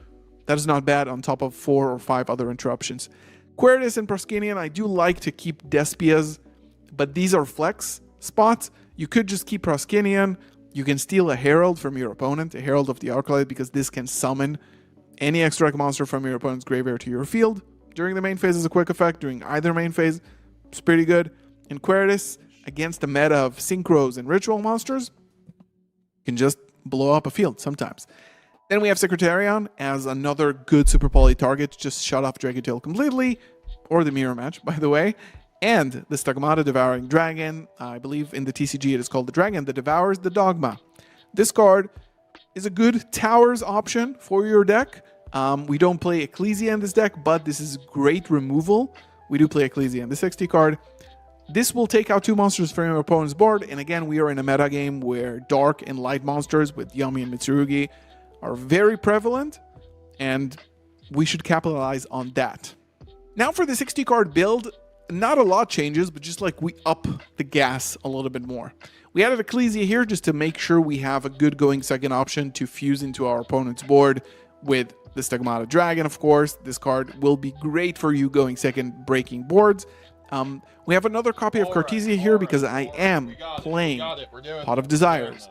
that is not bad on top of 4 or 5 other interruptions. Queritus and Proskinian, I do like to keep Despias, but these are flex spots. You could just keep Proskinian. You can steal a Herald from your opponent, a Herald of the Arclight, because this can summon any extra monster from your opponent's graveyard to your field during the main phase as a quick effect. During either main phase, it's pretty good. And Queritus, against the meta of Synchros and Ritual monsters, can just blow up a field sometimes. Then we have Secretarion as another good Super Poly target. Just shut off Dragotail completely, or the Mirror Match, by the way. And the Stigmata Devouring Dragon. I believe in the TCG it is called the Dragon that devours the Dogma. This card is a good Towers option for your deck. We don't play Ecclesia in this deck, but this is great removal. We do play Ecclesia in the 60 card. This will take out 2 monsters from your opponent's board, and again, we are in a meta game where dark and light monsters with Yami and Mitsurugi are very prevalent, and we should capitalize on that. Now for the 60 card build, not a lot changes, but just like we up the gas a little bit more. We added Ecclesia here just to make sure we have a good going second option to fuse into our opponent's board with the Stigmata Dragon, of course. This card will be great for you going second breaking boards. We have another copy of Cartesia here because I am playing Pot of Desires.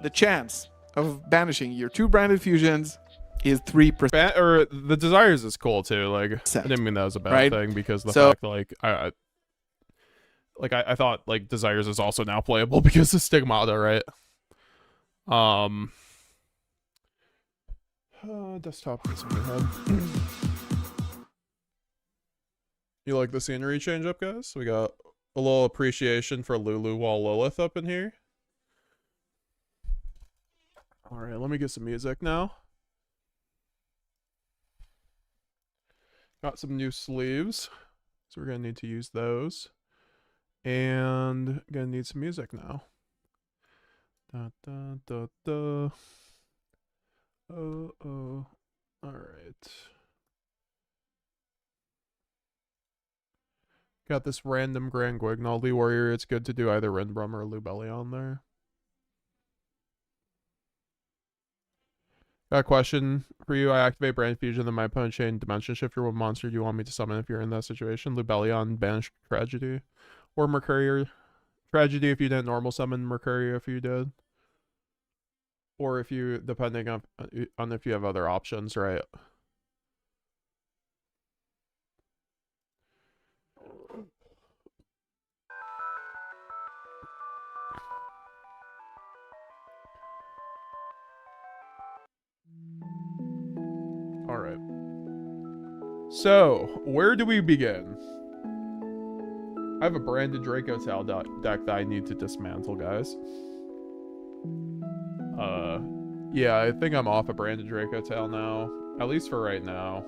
The chance of banishing your 2 branded fusions is 3%. Or the Desires is cool too. Like I didn't mean that was a bad thing, because the fact like I thought like Desires is also now playable because of Stigmata, right? Desktop gets in your head. You like the scenery change up, guys? We got a little appreciation for Lulu while Lilith up in here. All right, let me get some music now. Got some new sleeves, so we're gonna need to use those. And gonna need some music now. Da da da da. Oh oh. All right. Got this random Grand Guignoldi Warrior. It's good to do either Rindbrum or Lubellion there. Got a question for you. I activate Brand Fusion, then my opponent chain Dimension Shifter. What monster do you want me to summon if you're in that situation? Lubellion, Banished Tragedy. Or Mercurier. Tragedy if you didn't normal summon, Mercurier if you did. Or if you, depending on if you have other options, right? All right. So, where do we begin? I have a branded Draco Tail deck that I need to dismantle, guys. Yeah, I think I'm off a Branded Draco Tail now, at least for right now.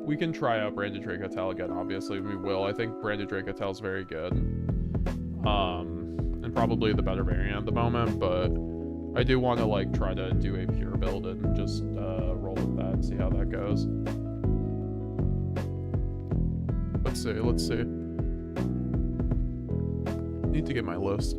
We can try out Branded Draco Tail again, obviously, we will. I think Branded Draco Tail is very good. And probably the better variant at the moment, but I do want to, like, try to do a pure build and just roll with that and see how that goes. Let's see. Need to get my list.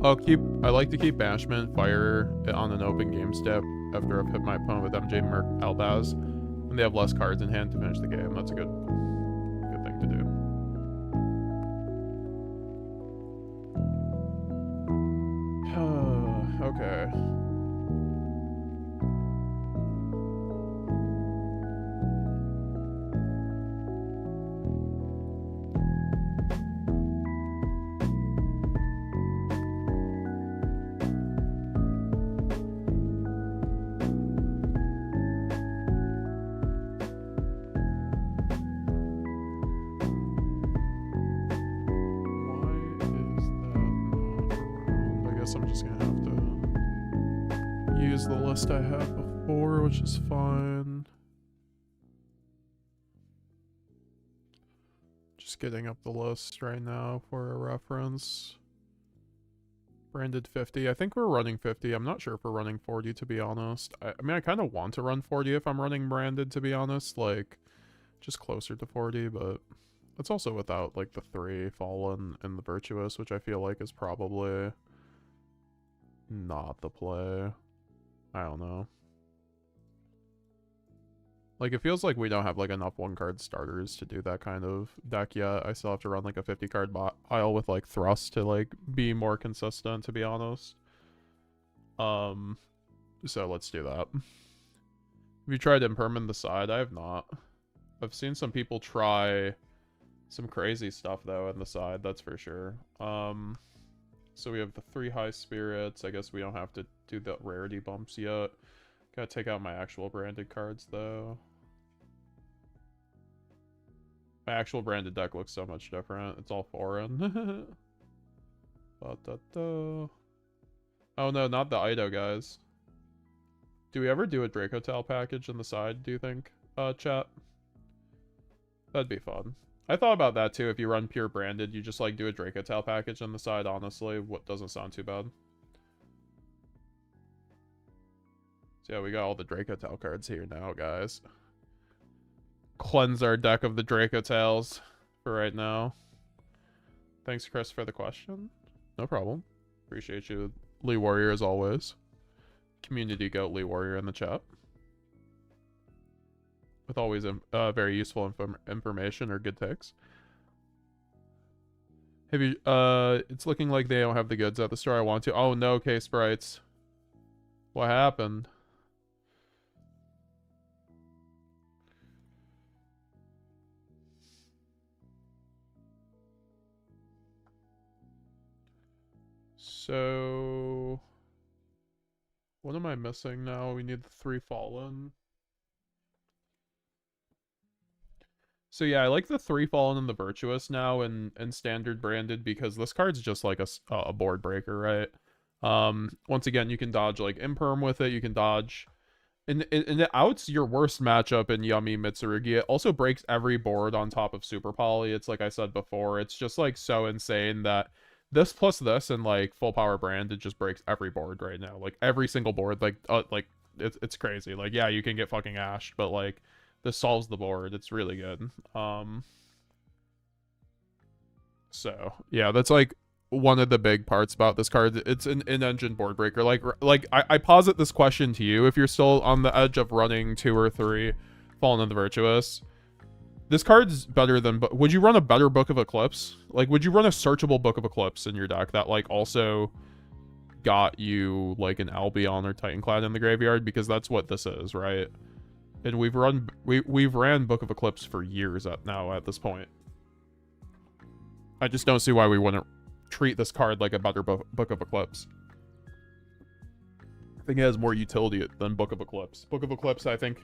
I like to keep Banishment Fire on an open game step after I've hit my opponent with MJ Merc Albaz, and they have less cards in hand to finish the game. That's a good thing to do. Okay. I'm just gonna have to use the list I had before, which is fine. Just getting up the list right now for a reference. Branded 50. I think we're running 50. I'm not sure if we're running 40, to be honest. I mean, I kind of want to run 40 if I'm running branded, to be honest. Like, just closer to 40, but it's also without, like, the 3 Fallen and the Virtuous, which I feel like is probably not the play. I don't know. Like, it feels like we don't have, like, enough one-card starters to do that kind of deck yet. I still have to run, like, a 50-card pile with, like, Thrust to, like, be more consistent, to be honest. So let's do that. Have you tried Impermanent the side? I have not. I've seen some people try some crazy stuff, though, in the side, that's for sure. So we have the 3 High Spirits. I guess we don't have to do the rarity bumps yet. Gotta take out my actual branded cards, though. My actual branded deck looks so much different. It's all foreign. Oh no, not the Ido, guys. Do we ever do a Draco Tail package in the side, do you think, chat? That'd be fun. I thought about that too. If you run pure branded, you just like do a Draco Tail package on the side, honestly. What doesn't sound too bad. So yeah, we got all the Draco Tail cards here now, guys. Cleanse our deck of the Draco Tails for right now. Thanks, Chris, for the question. No problem. Appreciate you, Lee Warrior, as always. Community Goat Lee Warrior in the chat. With always very useful information or good takes. Have you, it's looking like they don't have the goods at the store I want to. Oh no, K-Sprites. What happened? So, what am I missing now? We need the 3 Fallen. So yeah, I like the 3 Fallen and the Virtuous now and standard branded because this card's just like a board breaker, right? Once again, you can dodge like Imperm with it. You can dodge, and it outs your worst matchup in Yummy Mitsurugi. It also breaks every board on top of Super Poly. It's like I said before, it's just like so insane that this plus this and like full power branded just breaks every board right now. Like every single board, like it's crazy. Like yeah, you can get fucking ashed, but like this solves the board. It's really good. So yeah, that's like one of the big parts about this card. It's an in-engine board breaker. Like I posit this question to you: if you're still on the edge of running 2 or 3 Fallen and the Virtuous, this card's better than. But would you run a better Book of Eclipse? Like, would you run a searchable Book of Eclipse in your deck that like also got you like an Albion or Titanclad in the graveyard? Because that's what this is, right? And we've ran Book of Eclipse for years now at this point. I just don't see why we wouldn't treat this card like a better Book of Eclipse. I think it has more utility than Book of Eclipse. Book of Eclipse, I think,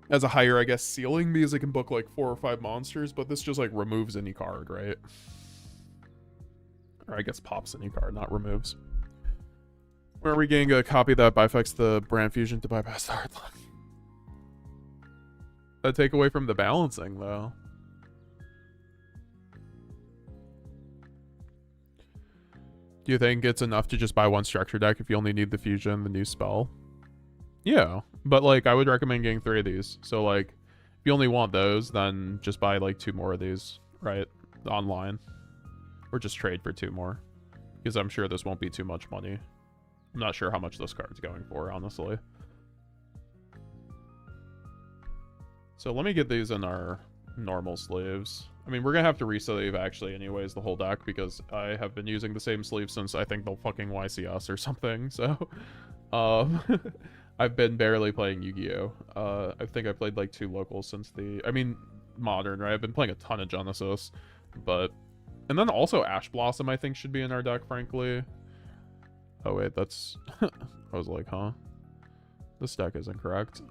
Has a higher, I guess, ceiling because it can book like 4 or 5 monsters, but this just like removes any card, right? Or I guess pops any card, not removes. Where are we getting a copy that bifects the brand fusion to bypass the hard lock? That take away from the balancing, though. Do you think it's enough to just buy one structure deck if you only need the fusion, the new spell? Yeah, but like I would recommend getting 3 of these. So like, if you only want those, then just buy like 2 more of these, right? Online. Or just trade for 2 more. Because I'm sure this won't be too much money. I'm not sure how much this card's going for, honestly. So let me get these in our normal sleeves. I mean, we're gonna have to re-sleeve actually anyways the whole deck because I have been using the same sleeve since I think the fucking YCS or something, so I've been barely playing Yu-Gi-Oh! I think I played like 2 locals since modern, right? I've been playing a ton of Genesis, but and then also Ash Blossom I think should be in our deck, frankly. Oh wait, that's I was like, huh? This deck isn't correct.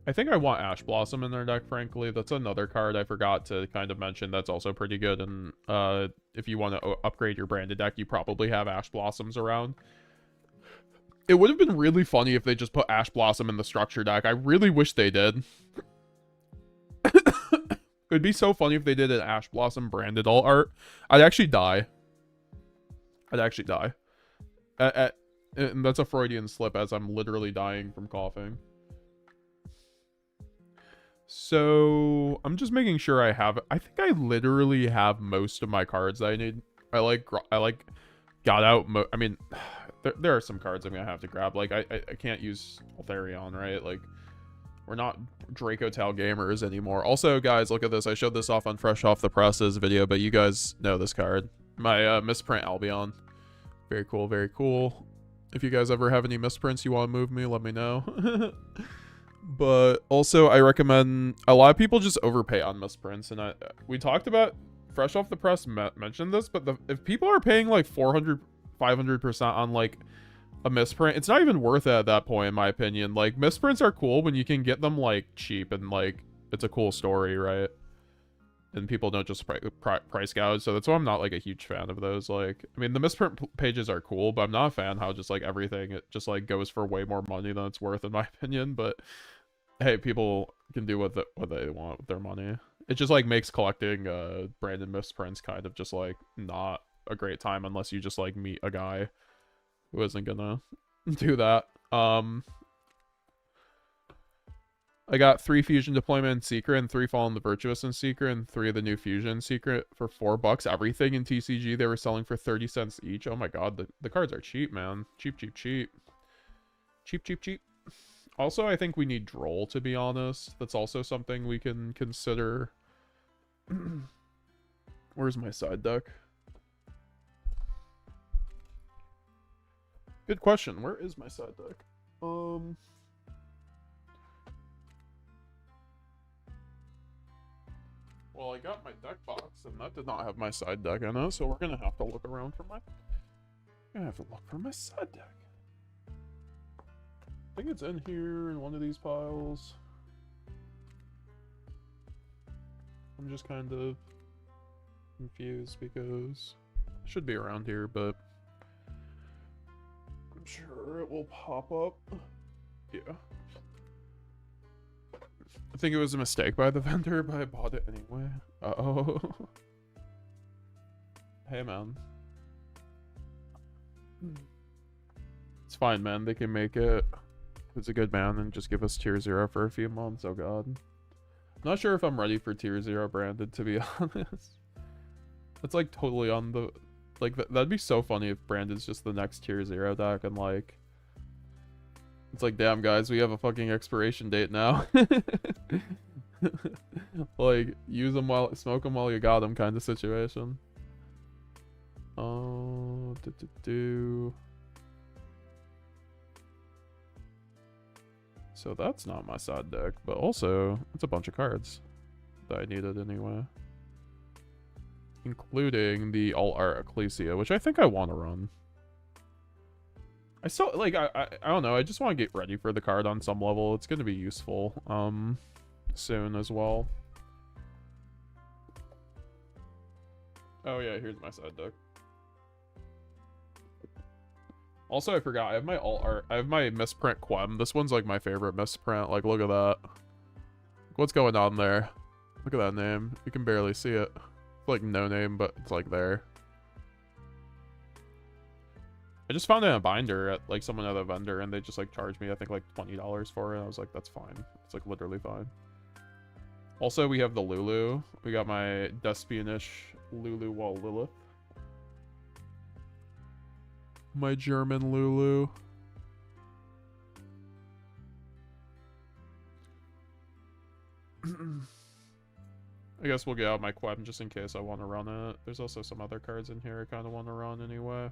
I think I want Ash Blossom in their deck, frankly. That's another card I forgot to kind of mention that's also pretty good. And if you want to upgrade your branded deck, you probably have Ash Blossoms around. It would have been really funny if they just put Ash Blossom in the structure deck. I really wish they did. It would be so funny if they did an Ash Blossom branded alt art. I'd actually die. I'd actually die. And that's a Freudian slip as I'm literally dying from coughing. So I'm just making sure I have. I think I literally have most of my cards that I need. I got out. I mean, there are some cards I'm gonna have to grab. Like I can't use Altharion, right? Like we're not Draco Tal gamers anymore. Also, guys, look at this. I showed this off on Fresh Off the Presses video, but you guys know this card. My misprint Albion. Very cool. Very cool. If you guys ever have any misprints you want to move me, let me know. But also, I recommend a lot of people just overpay on misprints, and we talked about Fresh Off the Press mentioned this, but if people are paying like 400, 500% on like a misprint, it's not even worth it at that point, in my opinion. Like misprints are cool when you can get them like cheap and like it's a cool story, right? And people don't just price gouge, so that's why I'm not like a huge fan of those. Like, I mean, the misprint pages are cool, but I'm not a fan how just like everything it just like goes for way more money than it's worth, in my opinion. But hey, people can do what they want with their money. It just like makes collecting branded misprints kind of just like not a great time unless you just like meet a guy who isn't gonna do that. I got 3 Fusion Deployment in Secret and 3 Fallen the Virtuous in Secret and 3 of the new Fusion Secret for $4. Everything in TCG they were selling for 30 cents each. Oh my god, the cards are cheap, man. Cheap, cheap, cheap. Cheap, cheap, cheap. Also, I think we need Droll, to be honest. That's also something we can consider. Where's my side deck? Good question. Where is my side deck? Well, I got my deck box, and that did not have my side deck in it, so we're gonna have to look around for my... side deck. I think it's in here in one of these piles. I'm just kind of confused because it should be around here, but I'm sure it will pop up. Yeah. I think it was a mistake by the vendor, but I bought it anyway. Uh-oh. Hey, man. It's fine, man. They can make it. It's a good man and just give us tier 0 for a few months. Oh, God. Not sure if I'm ready for tier 0 branded, to be honest. That's, like, totally on the... Like, that'd be so funny if branded's just the next tier 0 deck and, like... It's like, damn, guys, we have a fucking expiration date now. Like, use them smoke them while you got them kind of situation. Oh, So that's not my side deck, but also, it's a bunch of cards that I needed anyway. Including the Alt Art Ecclesia, which I think I want to run. I still like I don't know. I just want to get ready for the card on some level. It's gonna be useful soon as well. Oh yeah, here's my side deck. Also, I forgot. I have my alt art. I have my misprint Quem. This one's like my favorite misprint. Like, look at that. What's going on there? Look at that name. You can barely see it. It's like no name, but it's like there. I just found it in a binder at like someone at a vendor, and they just like charged me, I think, like $20 for it. I was like, that's fine. It's like literally fine. Also, we have the Lulu. We got my Despianish Lulu Wall Lilith. My German Lulu. I guess we'll get out my Quem just in case I want to run it. There's also some other cards in here I kind of want to run anyway. I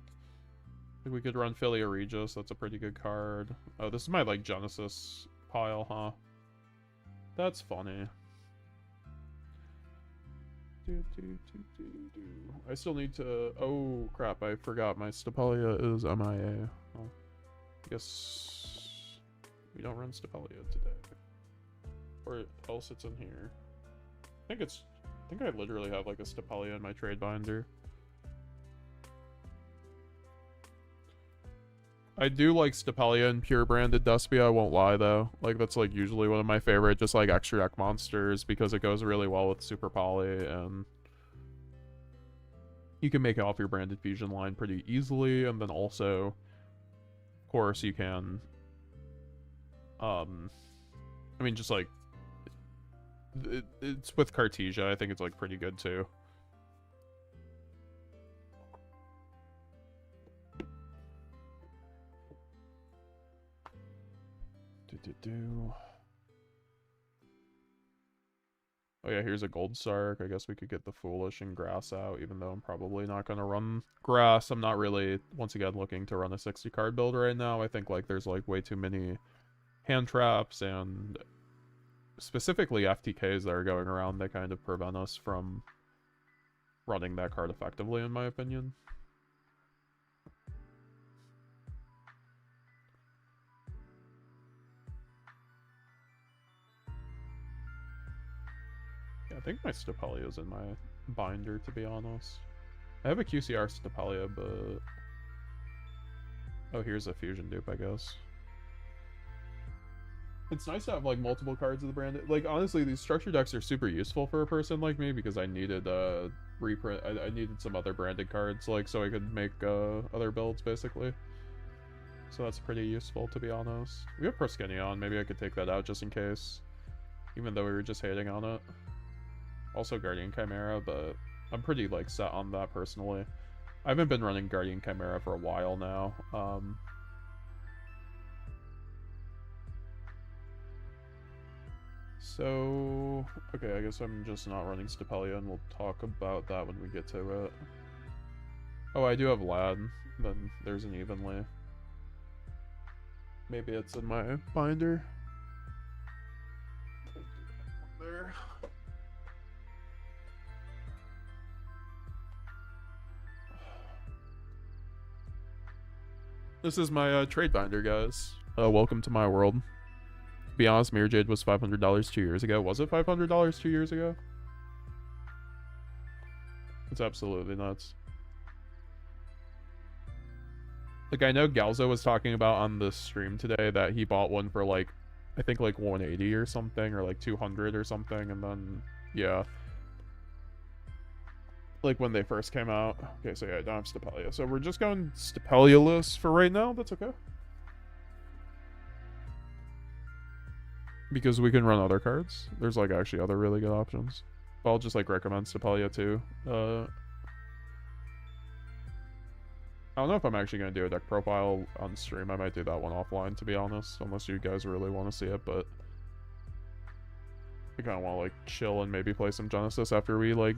think we could run Philia Regis. That's a pretty good card. Oh, this is my, like, Genesis pile, huh? That's funny. I still need to... Oh, crap. I forgot my Stapelia is MIA. Well, I guess we don't run Stapelia today. Or else it's in here. I think I literally have, like, a Stapelia in my trade binder. I do like Stapelia and pure branded Despia, I won't lie though. Like, that's like usually one of my favorite just like extra deck monsters because it goes really well with Super Poly, and you can make it off your branded fusion line pretty easily, and then also of course you can I mean, just like it's with Cartesia, I think it's like pretty good too. Oh yeah, here's a Gold Sark. I guess we could get the Foolish and Grass out, even though I'm probably not going to run Grass. I'm not really, once again, looking to run a 60 card build right now. I think like there's like way too many hand traps and specifically FTKs that are going around that kind of prevent us from running that card effectively, in my opinion. I think my Stapelia is in my binder, to be honest. I have a QCR Stapelia, but... Oh, here's a fusion dupe, I guess. It's nice to have, like, multiple cards of the brand. Like, honestly, these structure decks are super useful for a person like me because I needed reprint. I needed some other branded cards, like, so I could make other builds, basically. So that's pretty useful, to be honest. We have Proskenion. Maybe I could take that out just in case. Even though we were just hating on it. Also Guardian Chimera, but I'm pretty like set on that personally. I haven't been running Guardian Chimera for a while now. So, okay, I guess I'm just not running Stapelia, and we'll talk about that when we get to it. Oh, I do have Lad. Then there's an Evenly. Maybe it's in my binder. There. This is my trade binder, guys. Welcome to my world. To be honest, Mirror Jade was $500 2 years ago. Was it $500 2 years ago? It's absolutely nuts. Like, I know Galzo was talking about on the stream today that he bought one for like, I think like 180 or something, or like 200 or something, and then, yeah. Like when they first came out. Okay, so yeah, I don't have Stapelia. So we're just going Stapelia-less for right now. That's okay. Because we can run other cards. There's like actually other really good options. But I'll just like recommend Stapelia too. I don't know if I'm actually going to do a deck profile on stream. I might do that one offline, to be honest. Unless you guys really want to see it, but... I kind of want to like chill and maybe play some Genesis after we like...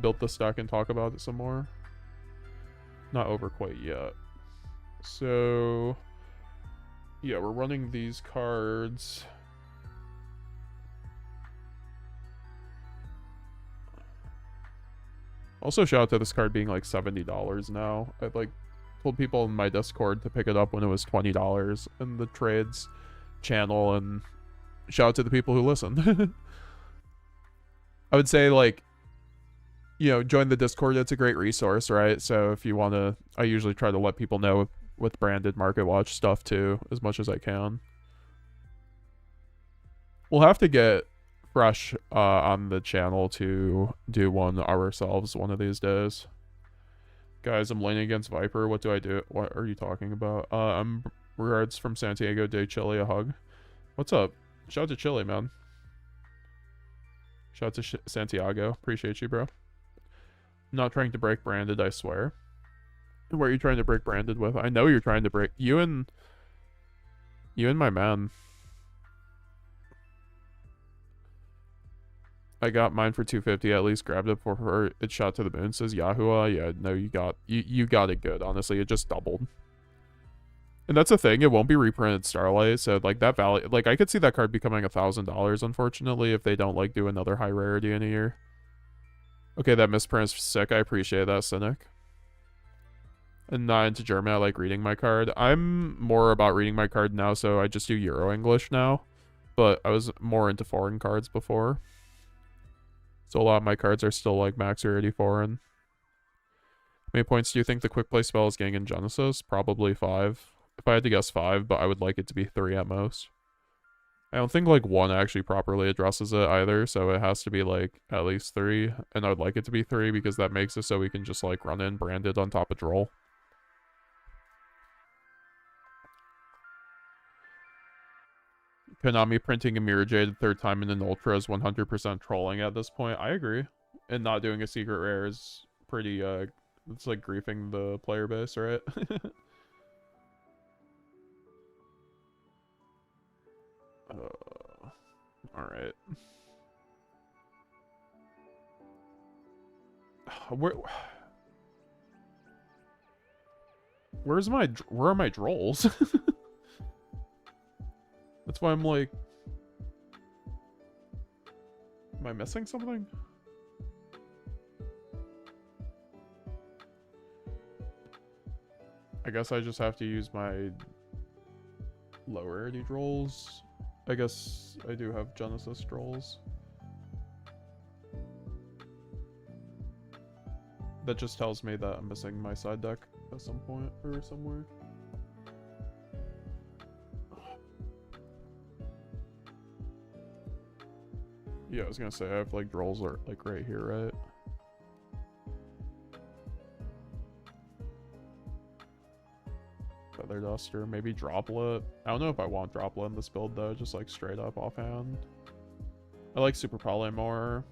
built this deck and talk about it some more. Not over quite yet. So yeah, we're running these cards. Also, shout out to this card being like $70 now. I like told people in my Discord to pick it up when it was $20 in the trades channel, and shout out to the people who listen. I would say, like, you know, join the Discord. It's a great resource, right? So if you want to, I usually try to let people know with branded Market Watch stuff too, as much as I can. We'll have to get Fresh on the channel to do one ourselves one of these days. Guys, I'm laning against Viper. What do I do? What are you talking about? I'm regards from Santiago de Chile. A hug. What's up? Shout out to Chile, man. Shout out to Santiago. Appreciate you, bro. Not trying to break branded, I swear. What are you trying to break branded with? I know you're trying to break you and my man. I got mine for 250. At least grabbed it for her. It shot to the moon. Says Yahoo. Yeah, no, you got it good. Honestly, it just doubled. And that's the thing. It won't be reprinted Starlight. So like that value, like I could see that card becoming $1,000. Unfortunately, if they don't like do another high rarity in a year. Okay, that misprint is sick. I appreciate that, Cynic. And not into German. I like reading my card. I'm more about reading my card now, so I just do Euro English now. But I was more into foreign cards before. So a lot of my cards are still like max rarity foreign. How many points do you think the quick play spell is getting in Genesis? Probably 5. If I had to guess 5, but I would like it to be 3 at most. I don't think like 1 actually properly addresses it either, so it has to be like at least 3. And I would like it to be 3 because that makes it so we can just like run in branded on top of Droll. Konami printing a Mirror Jade a 3rd time in an Ultra is 100% trolling at this point. I agree. And not doing a secret rare is pretty, it's like griefing the player base, right? Alright. Where are my Drolls? That's why I'm like, am I missing something? I guess I just have to use my low rarity Drolls. I guess I do have Genesis Drolls. That just tells me that I'm missing my side deck at some point or somewhere. Yeah, I was gonna say I have like Drolls are like right here, right? Feather Duster, maybe Droplet. I don't know if I want Droplet in this build though, just like straight up offhand. I like Super Poly more.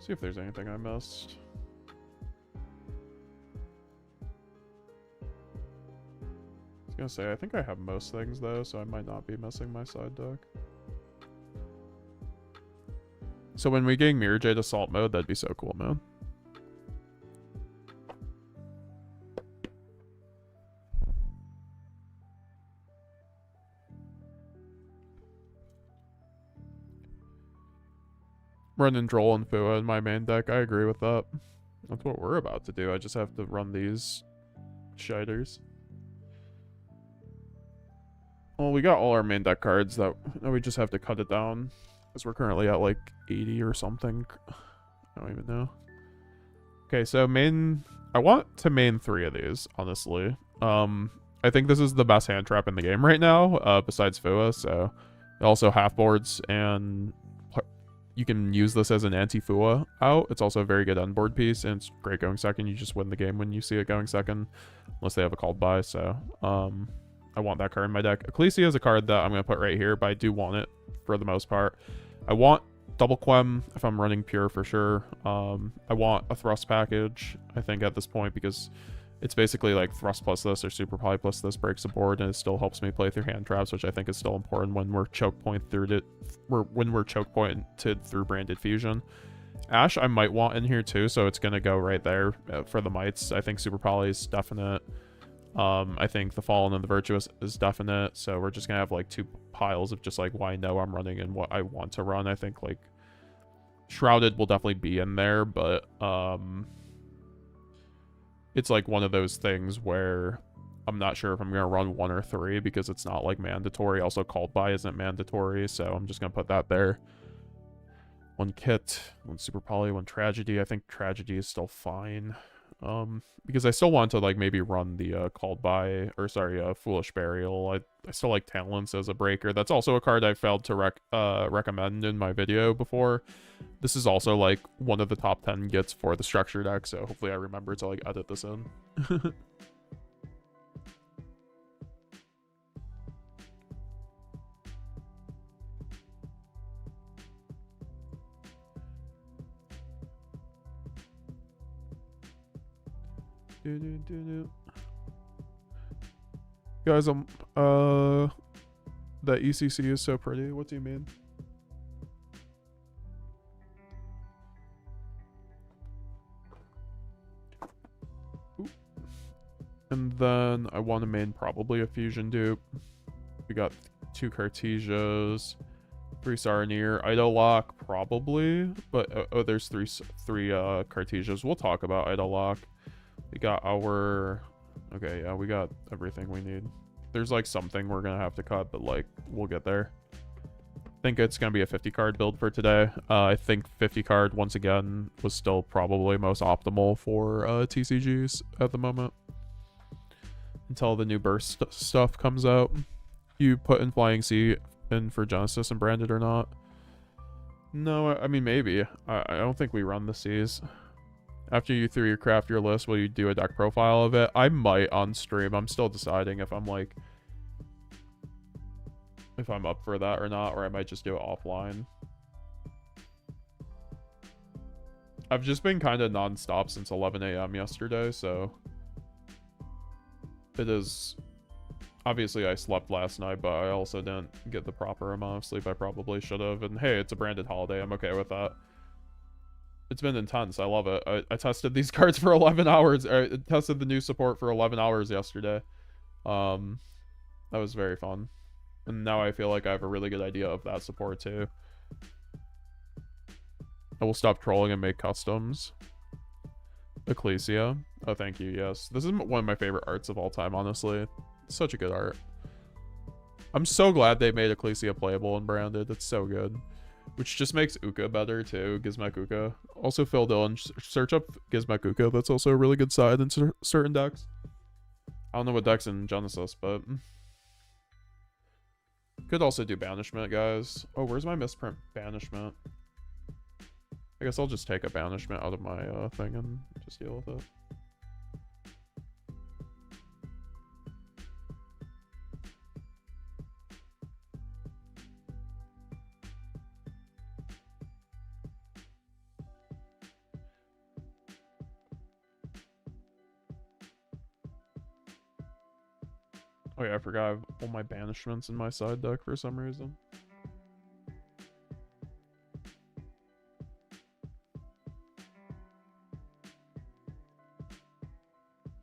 See if there's anything I missed. I was gonna say, I think I have most things though, so I might not be missing my side deck. So when we getting Mirror Jade Assault mode, that'd be so cool, man. Running Droll and Fua in my main deck, I agree with that. That's what we're about to do. I just have to run these shiders. Well, we got all our main deck cards that we just have to cut it down. Because we're currently at like 80 or something. I don't even know. Okay, so I want to main 3 of these, honestly. I think this is the best hand trap in the game right now, besides Fua, so also half boards, and you can use this as an anti-Fua out. It's also a very good end board piece, and it's great going second. You just win the game when you see it going second, unless they have a called buy, so I want that card in my deck. Ecclesia is a card that I'm going to put right here, but I do want it for the most part. I want double Quem if I'm running pure for sure. I want a thrust package, I think, at this point, because it's basically like thrust plus this or super poly plus this breaks the board, and it still helps me play through hand traps, which I think is still important when we're choke pointed through branded fusion. Ash I might want in here too, so it's gonna go right there for the mites. I think super poly is definite. I think the Fallen and the Virtuous is definite, so we're just gonna have like 2 piles of just like what I know I'm running and what I want to run. I think like Shrouded will definitely be in there, but it's like one of those things where I'm not sure if I'm gonna run 1 or 3 because it's not like mandatory. Also, called by isn't mandatory, so I'm just gonna put that there. 1 kit, 1 super poly, 1 tragedy. I think tragedy is still fine. Because I still want to like maybe run the called by, or sorry, foolish burial. I still like talents as a breaker. That's also a card I failed to recommend in my video before. This is also like one of the top 10 gets for the structure deck, so hopefully I remember to like edit this in. Guys, that ECC is so pretty. What do you mean? Ooh. And then I want to main probably a fusion dupe. We got 2 Cartesias, 3 Saranir, Idol Lock probably, but oh, there's three Cartesias. We'll talk about Idol Lock. We got our, okay, yeah, we got everything we need. There's like something we're gonna have to cut, but like we'll get there. I think it's gonna be a 50 card build for today. I think 50 card once again was still probably most optimal for TCGs at the moment until the new burst stuff comes out. You put in Flying Sea in for Genesis and branded or not? No, I mean maybe. I don't think we run the Seas. After you threw your craft your list, will you do a deck profile of it? I might on stream. I'm still deciding if I'm like, if I'm up for that or not, or I might just do it offline. I've just been kind of non-stop since 11 a.m. yesterday, so it is, obviously I slept last night, but I also didn't get the proper amount of sleep I probably should have. And hey, it's a branded holiday. I'm okay with that. It's been intense. I love it. I tested these cards for 11 hours. I tested the new support for 11 hours yesterday. That was very fun. And now I feel like I have a really good idea of that support too. I will stop trolling and make customs. Ecclesia. Oh, thank you. Yes. This is one of my favorite arts of all time, honestly. It's such a good art. I'm so glad they made Ecclesia playable and branded. It's so good. Which just makes Uka better too, Gizmek Uka. Also, Phil Dillon, search up Gizmek Uka. That's also a really good side in certain decks. I don't know what decks in Genesis, but could also do Banishment, guys. Oh, where's my misprint Banishment? I guess I'll just take a Banishment out of my thing and just deal with it. Oh yeah, I forgot I have all my banishments in my side deck for some reason.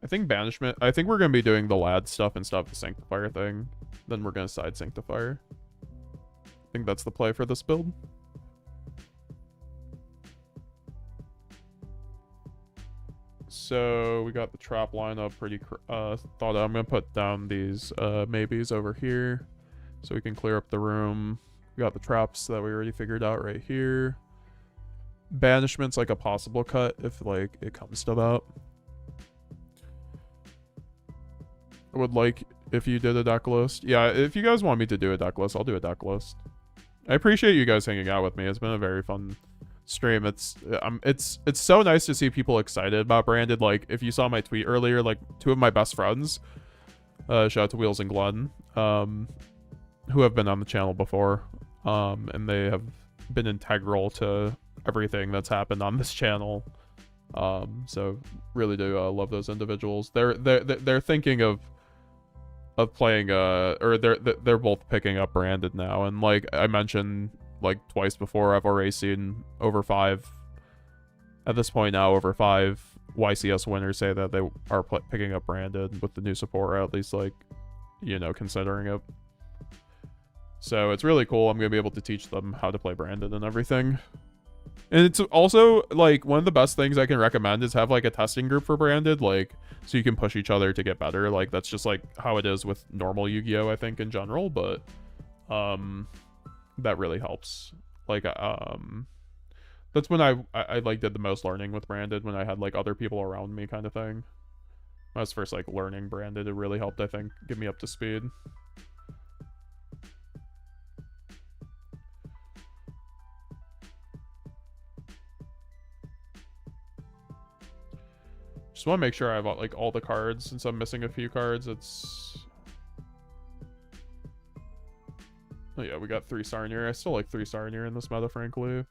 I think banishment, I think we're going to be doing the lad stuff instead of the sanctifier thing. Then we're going to side sanctifier. I think that's the play for this build. So we got the trap lineup pretty thought out. I'm gonna put down these maybes over here so we can clear up the room. We got the traps that we already figured out right here. Banishment's like a possible cut if like it comes to that. I would like if you did a deck list. Yeah, if you guys want me to do a deck list, I'll do a deck list. I appreciate you guys hanging out with me. It's been a very fun stream. It's so nice to see people excited about branded. Like if you saw my tweet earlier, like 2 of my best friends, shout out to Wheels and Glenn, who have been on the channel before, and they have been integral to everything that's happened on this channel. So really do love those individuals. They're thinking of playing or they're both picking up branded now, and like I mentioned like twice before, I've already seen over 5 at this point now, over 5 YCS winners say that they are picking up branded with the new support, or at least like, you know, considering it. So it's really cool. I'm gonna be able to teach them how to play branded and everything. And it's also like one of the best things I can recommend is have like a testing group for branded, like so you can push each other to get better. Like that's just like how it is with normal Yu-Gi-Oh, I think, in general, but that really helps. Like that's when I like did the most learning with branded, when I had like other people around me kind of thing. When I was first like learning branded, it really helped, I think, get me up to speed. Just want to make sure I have like all the cards. Since I'm missing a few cards, it's... Oh yeah, we got 3 Sarnier. I still like 3 Sarnier in this meta, frankly.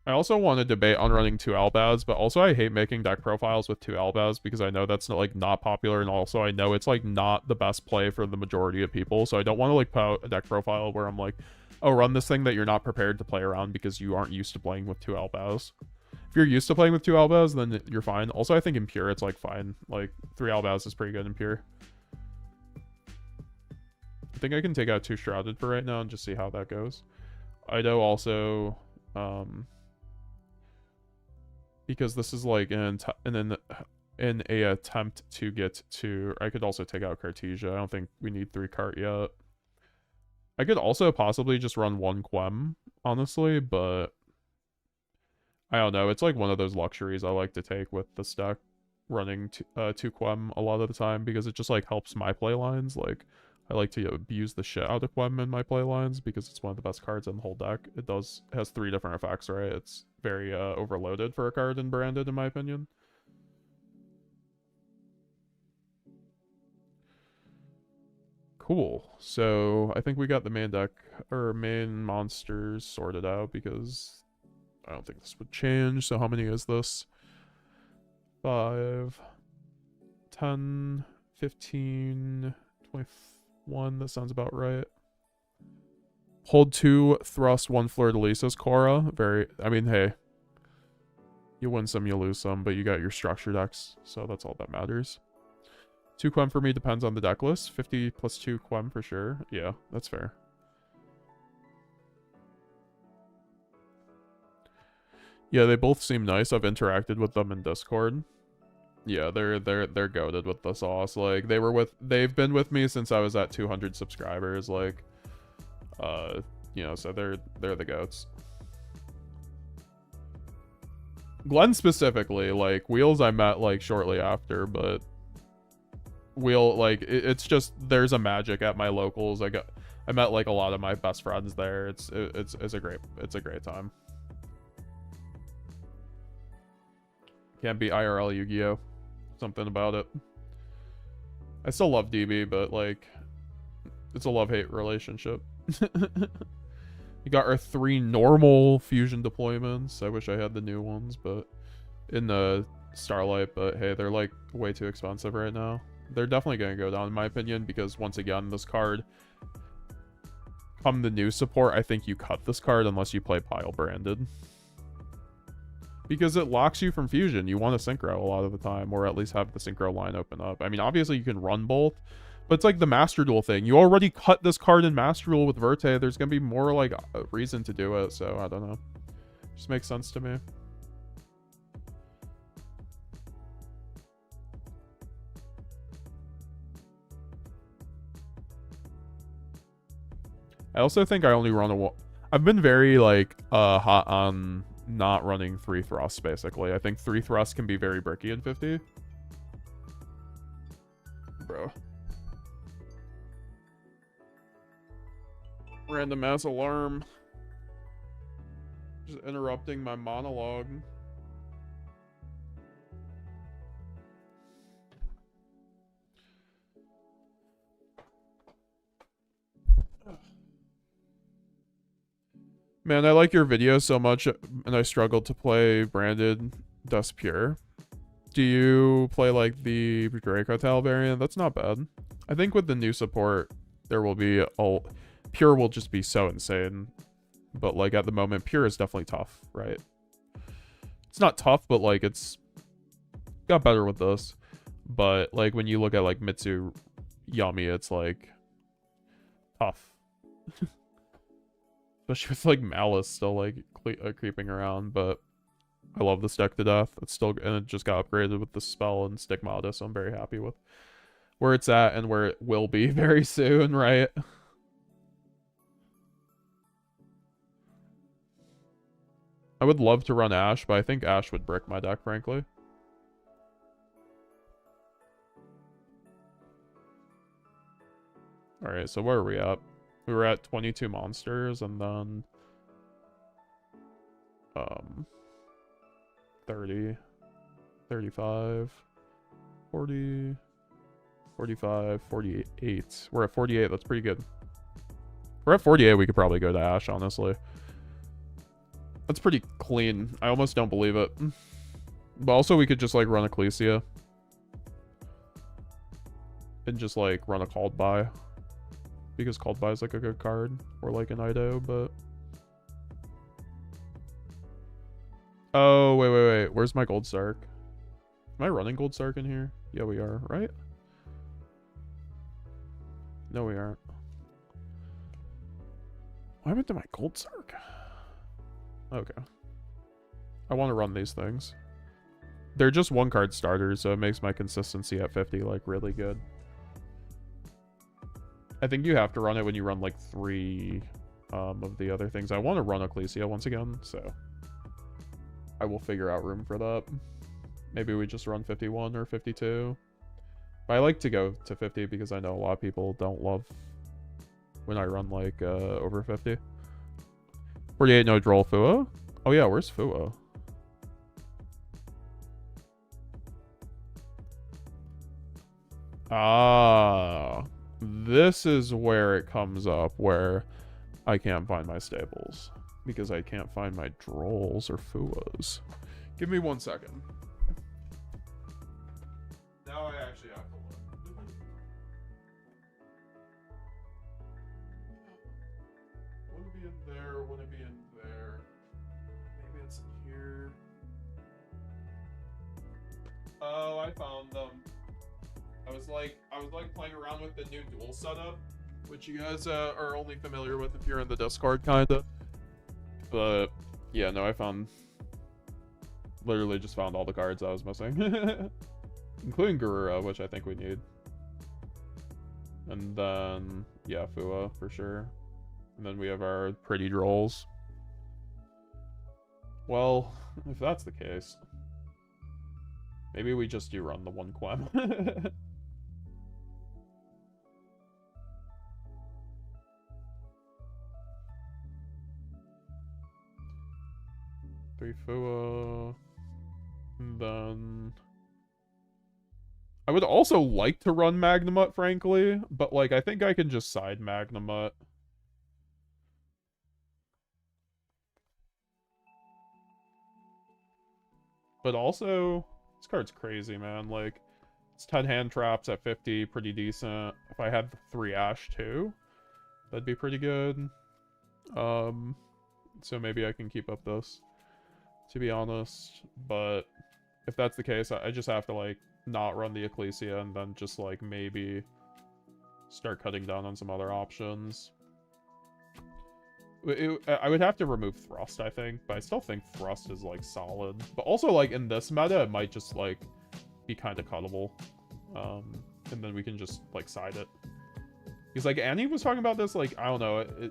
I also want to debate on running 2 Albaz, but also I hate making deck profiles with 2 Albaz because I know that's not popular, and also I know it's like not the best play for the majority of people, so I don't want to like put out a deck profile where I'm like, oh, run this thing that you're not prepared to play around because you aren't used to playing with 2 Albaz. If you're used to playing with 2 Albaz, then you're fine. Also, I think in Pure, it's like fine. Like 3 Albaz is pretty good in Pure. I think I can take out 2 Shrouded for right now and just see how that goes. Ido also, because this is like an attempt to get to... I could also take out Cartesia. I don't think we need 3 cart yet. I could also possibly just run 1 Quem, honestly, but I don't know. It's like one of those luxuries I like to take with this deck, running 2 Quem a lot of the time, because it just like helps my play lines. Like, I like to abuse the shit out of Quem in my play lines because it's one of the best cards in the whole deck. It has 3 different effects, right? It's very overloaded for a card in Branded, in my opinion. Cool. So I think we got the main deck, or main monsters sorted out, because I don't think this would change. So how many is this? 5, 10, 15, 21. That sounds about right. Hold 2, thrust 1 Fleur-de-Lis's Cora. I mean, hey. You win some, you lose some, but you got your structure decks, so that's all that matters. 2 Quem for me depends on the deck list. 50 plus 2 Quem for sure. Yeah, that's fair. Yeah, they both seem nice. I've interacted with them in Discord. Yeah, they're goated with the sauce. Like they've been with me since I was at 200 subscribers. Like, you know, so they're the goats. Glenn specifically, like Wheels I met like shortly after, but it's just there's a magic at my locals. I met like a lot of my best friends there. It's a great time. Can't be IRL Yu-Gi-Oh. Something about it. I still love DB, but like it's a love-hate relationship. We got our 3 normal fusion deployments. I wish I had the new ones, but in the Starlight, but hey, they're like way too expensive right now. They're definitely going to go down in my opinion, because once again, this card, come the new support, I think you cut this card unless you play Pile Branded. Because it locks you from fusion. You want to synchro a lot of the time, or at least have the synchro line open up. I mean, obviously you can run both, but it's like the Master Duel thing. You already cut this card in Master Duel with Verte. There's going to be more like a reason to do it, so I don't know. Just makes sense to me. I also think I only run I've been very like hot on not running 3 thrusts, basically. I think 3 thrusts can be very bricky in 50. Bro. Random ass alarm. Just interrupting my monologue. Man, I like your videos so much, and I struggled to play Branded Dust Pure. Do you play like the Draco Tal variant? That's not bad. I think with the new support, there will be Pure will just be so insane. But like at the moment, Pure is definitely tough, right? It's not tough, but like it's got better with this. But like when you look at like Mitsu Yami, it's like tough. Especially with like Malice still like creeping around, but I love this deck to death. It's still, and it just got upgraded with the spell and Stigmata, so I'm very happy with where it's at and where it will be very soon, right? I would love to run Ash, but I think Ash would brick my deck, frankly. Alright, so where are we at? We were at 22 monsters, and then 30, 35, 40, 45, 48. We're at 48. That's pretty good. If we're at 48, we could probably go to Ash, honestly. That's pretty clean. I almost don't believe it. But also, we could just, like, run Ecclesia. And just, like, run a Called By. Because Called By is, like, a good card. Or, like, an Ido, but... Oh, wait. Where's my Gold Sark? Am I running Gold Sark in here? Yeah, we are, right? No, we aren't. What happened to my Gold Sark? Okay. I want to run these things. They're just one card starters, so it makes my consistency at 50, like, really good. I think you have to run it when you run, like, 3 of the other things. I want to run Ecclesia once again, so... I will figure out room for that. Maybe we just run 51 or 52. But I like to go to 50 because I know a lot of people don't love when I run, like, over 50. 48 no droll Fua? Oh yeah, where's Fua? Ah, this is where it comes up, where I can't find my staples. Because I can't find my drolls or Fuas. Give me 1 second. Now I actually have to look. Would it be in there? Would it be in there? Maybe it's in here. Oh, I found them. I was like playing around with the new duel setup, which you guys are only familiar with if you're in the Discord, kinda. But yeah, no, I literally just found all the cards I was missing, including Garura, which I think we need. And then yeah, Fua for sure. And then we have our pretty drolls. Well, if that's the case, maybe we just do run the 1 Quem. 3 Fua. And then... I would also like to run Magnamut, frankly, but, like, I think I can just side Magnamut. But also, this card's crazy, man. Like, it's 10 hand traps at 50, pretty decent. If I had 3 Ash, too, that'd be pretty good. So maybe I can keep up this, to be honest. But if that's the case, I just have to, like, not run the Ecclesia and then just, like, maybe start cutting down on some other options. I would have to remove Thrust, I think, but I still think Thrust is, like, solid. But also, like, in this meta, it might just, like, be kind of cuttable. And then we can just, like, side it. Because, like, Annie was talking about this, like, I don't know,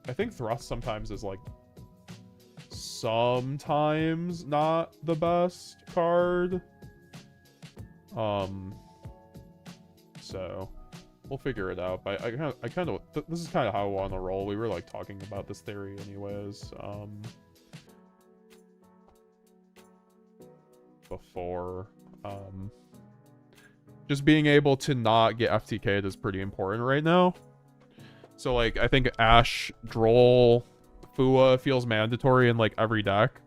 I think Thrust sometimes is, like, sometimes not the best card. So we'll figure it out. But I kind of this is kind of how I want to roll. We were like talking about this theory anyways. Before just being able to not get FTK'd is pretty important right now. So like I think Ash, Droll, Fua feels mandatory in like every deck.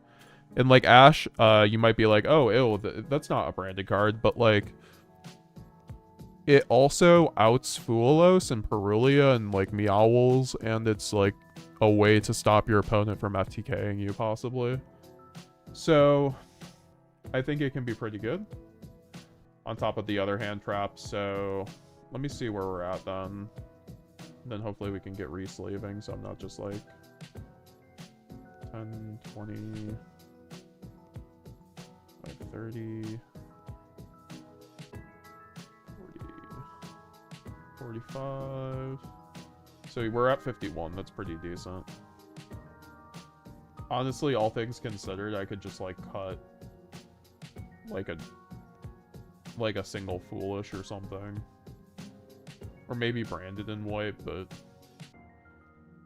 And like Ash, you might be like, oh, ew, that's not a branded card, but like it also outs Fuelos and Perulia and like Meowls, and it's like a way to stop your opponent from FTKing you possibly. So I think it can be pretty good on top of the other hand traps. So let me see where we're at then. Then hopefully we can get re-sleeving, so I'm not just like 10, 20, 30, 40, 45. So we're at 51. That's pretty decent. Honestly, all things considered, I could just like cut like a single foolish or something. Or maybe branded in white, but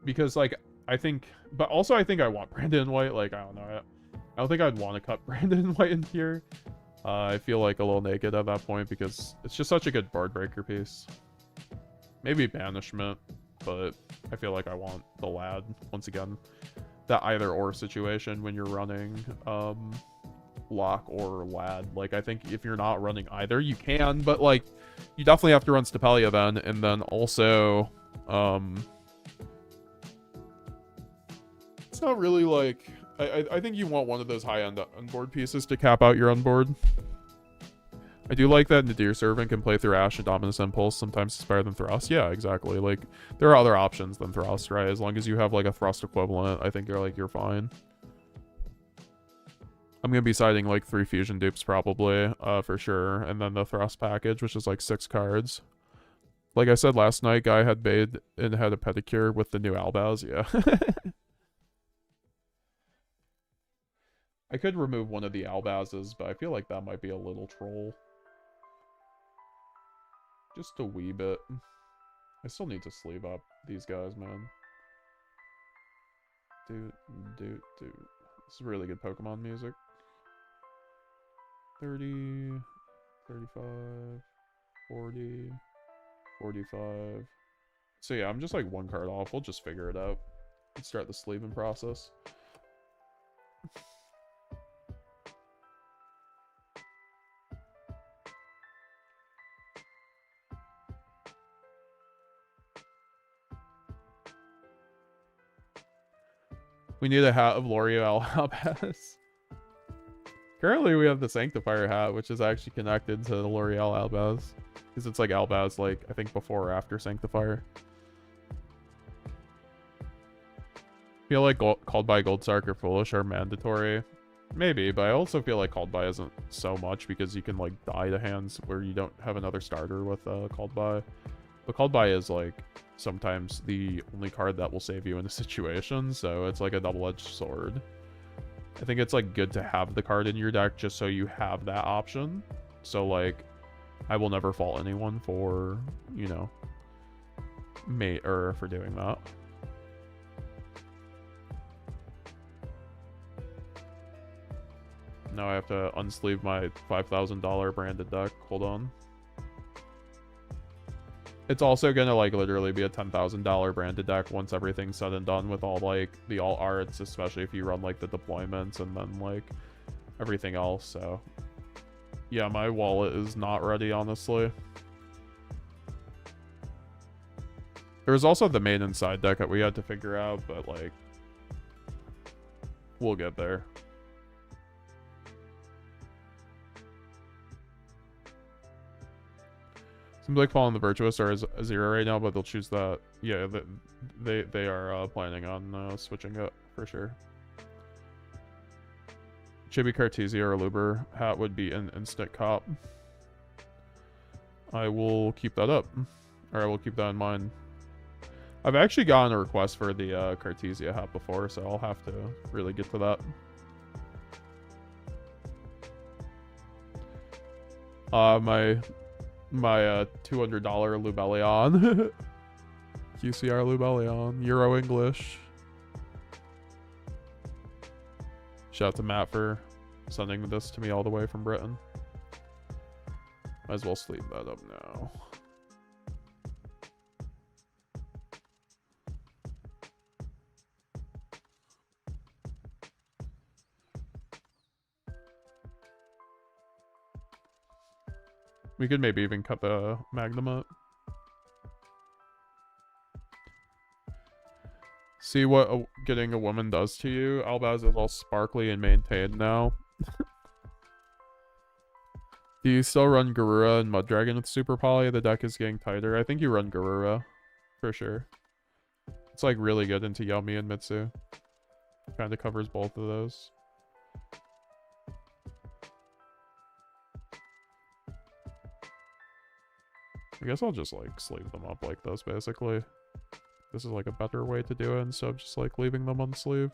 because like I think, but also I think I want branded in white. Like I don't know, I don't think I'd want to cut branded in white in here. I feel like a little naked at that point because it's just such a good board breaker piece. Maybe banishment, but I feel like I want the lad once again. That either or situation when you're running lock or lad. Like I think if you're not running either, you can, but like you definitely have to run Stapelia then, and then also it's not really like I think you want one of those high-end unboard pieces to cap out your unboard. I do like that Nadir Servant can play through Ash and Dominus Impulse, sometimes it's better than Thrust. Yeah, exactly. Like, there are other options than Thrust, right? As long as you have, like, a Thrust equivalent, I think you're fine. I'm gonna be siding, like, 3 Fusion dupes, probably, for sure. And then the Thrust package, which is, like, 6 cards. Like I said last night, guy had Bade and had a Pedicure with the new Albaz, yeah. I could remove one of the Albazes, but I feel like that might be a little troll. Just a wee bit. I still need to sleeve up these guys, man. Dude. This is really good Pokemon music. 30, 35, 40, 45. So yeah, I'm just like 1 card off. We'll just figure it out. Let's start the sleeving process. We need a hat of L'Oreal Albaz. Currently, we have the Sanctifier hat, which is actually connected to the L'Oreal Albaz. Because it's like Albaz, like, I think before or after Sanctifier. Feel like Called by Goldsark or Foolish are mandatory. Maybe, but I also feel like Called by isn't so much because you can, like, die to hands where you don't have another starter with Called by. But Called by is, like, sometimes the only card that will save you in a situation, so it's like a double-edged sword. I think it's like good to have the card in your deck just so you have that option. So like I will never fault anyone for, you know, for doing that. Now I have to unsleeve my $5,000 branded deck. Hold on. It's also gonna like literally be a $10,000 branded deck once everything's said and done with all like the alt arts, especially if you run like the deployments and then like everything else. So yeah, my wallet is not ready, honestly. There was also the main and side deck that we had to figure out, but like we'll get there. Seems like Fallen the Virtuous are a 0 right now, but they'll choose that. Yeah, they are planning on switching it for sure. Chibi Cartesia or Luber hat would be an instant cop. I will keep that up, or I will keep that in mind. I've actually gotten a request for the Cartesia hat before, so I'll have to really get to that. My $200 Lubellion. QCR Lubellion. Euro English. Shout out to Matt for sending this to me all the way from Britain. Might as well sleeve that up now. We could maybe even cut the Magnum up. See what getting a woman does to you. Albaz is all sparkly and maintained now. Do you still run Garura and Mud Dragon with Super Poly? The deck is getting tighter. I think you run Garura. For sure. It's like really good into Yummy and Mitsu. Kind of covers both of those. I guess I'll just like sleeve them up like this basically. This is like a better way to do it instead of just like leaving them unsleeved.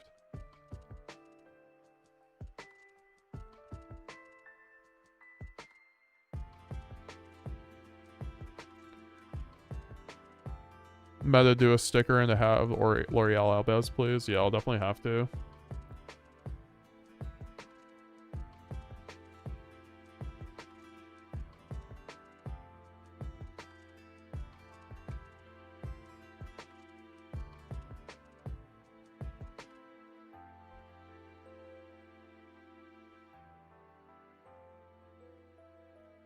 Meta, do a sticker and a hat of L'Oreal Albaz, please. Yeah, I'll definitely have to.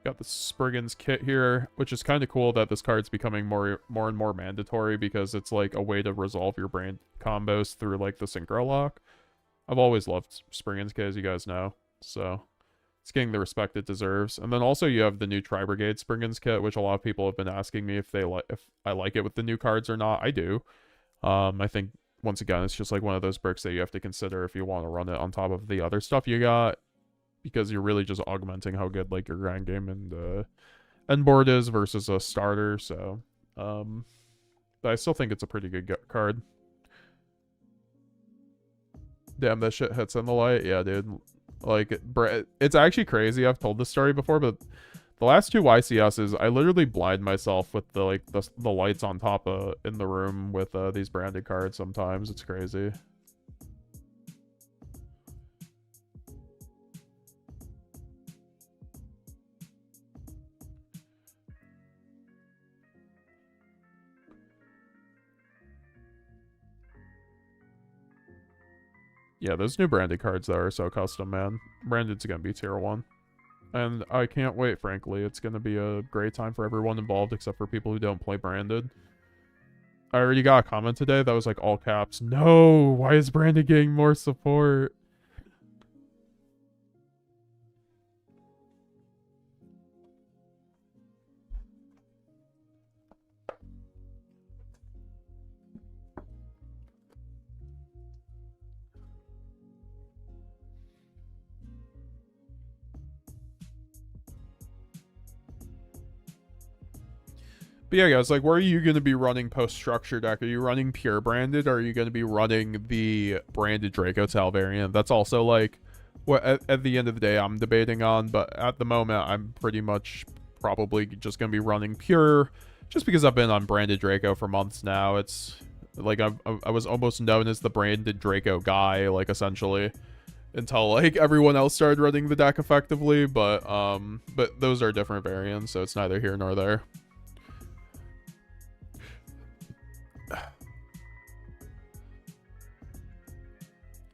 Got the Spriggans kit here, which is kind of cool that this card's becoming more and more mandatory because it's like a way to resolve your brand combos through like the synchro lock. I've always loved Spriggans kit, as you guys know, so it's getting the respect it deserves. And then also you have the new Tri-Brigade Spriggans kit, which a lot of people have been asking me if I like it with the new cards or not. I do. I think once again it's just like one of those bricks that you have to consider if you want to run it on top of the other stuff you got, because you're really just augmenting how good like your grand game and end board is versus a starter. So but I still think it's a pretty good card. Damn, that shit hits in the light. Yeah, dude. Like, it's actually crazy. I've told this story before, but the last two YCSs, I literally blind myself with the lights on top in the room with these branded cards sometimes. It's crazy. Yeah, those new branded cards that are so custom, man. Branded's gonna be tier 1. And I can't wait, frankly. It's gonna be a great time for everyone involved except for people who don't play branded. I already got a comment today that was like all caps. No! Why is branded getting more support? But yeah, guys, like, where are you going to be running post-structure deck? Are you running pure branded, or are you going to be running the branded Draco Tal variant? That's also, like, what at the end of the day I'm debating on, but at the moment, I'm pretty much probably just going to be running pure, just because I've been on branded Draco for months now. It's, like, I was almost known as the branded Draco guy, like, essentially, until, like, everyone else started running the deck effectively, but those are different variants, so it's neither here nor there.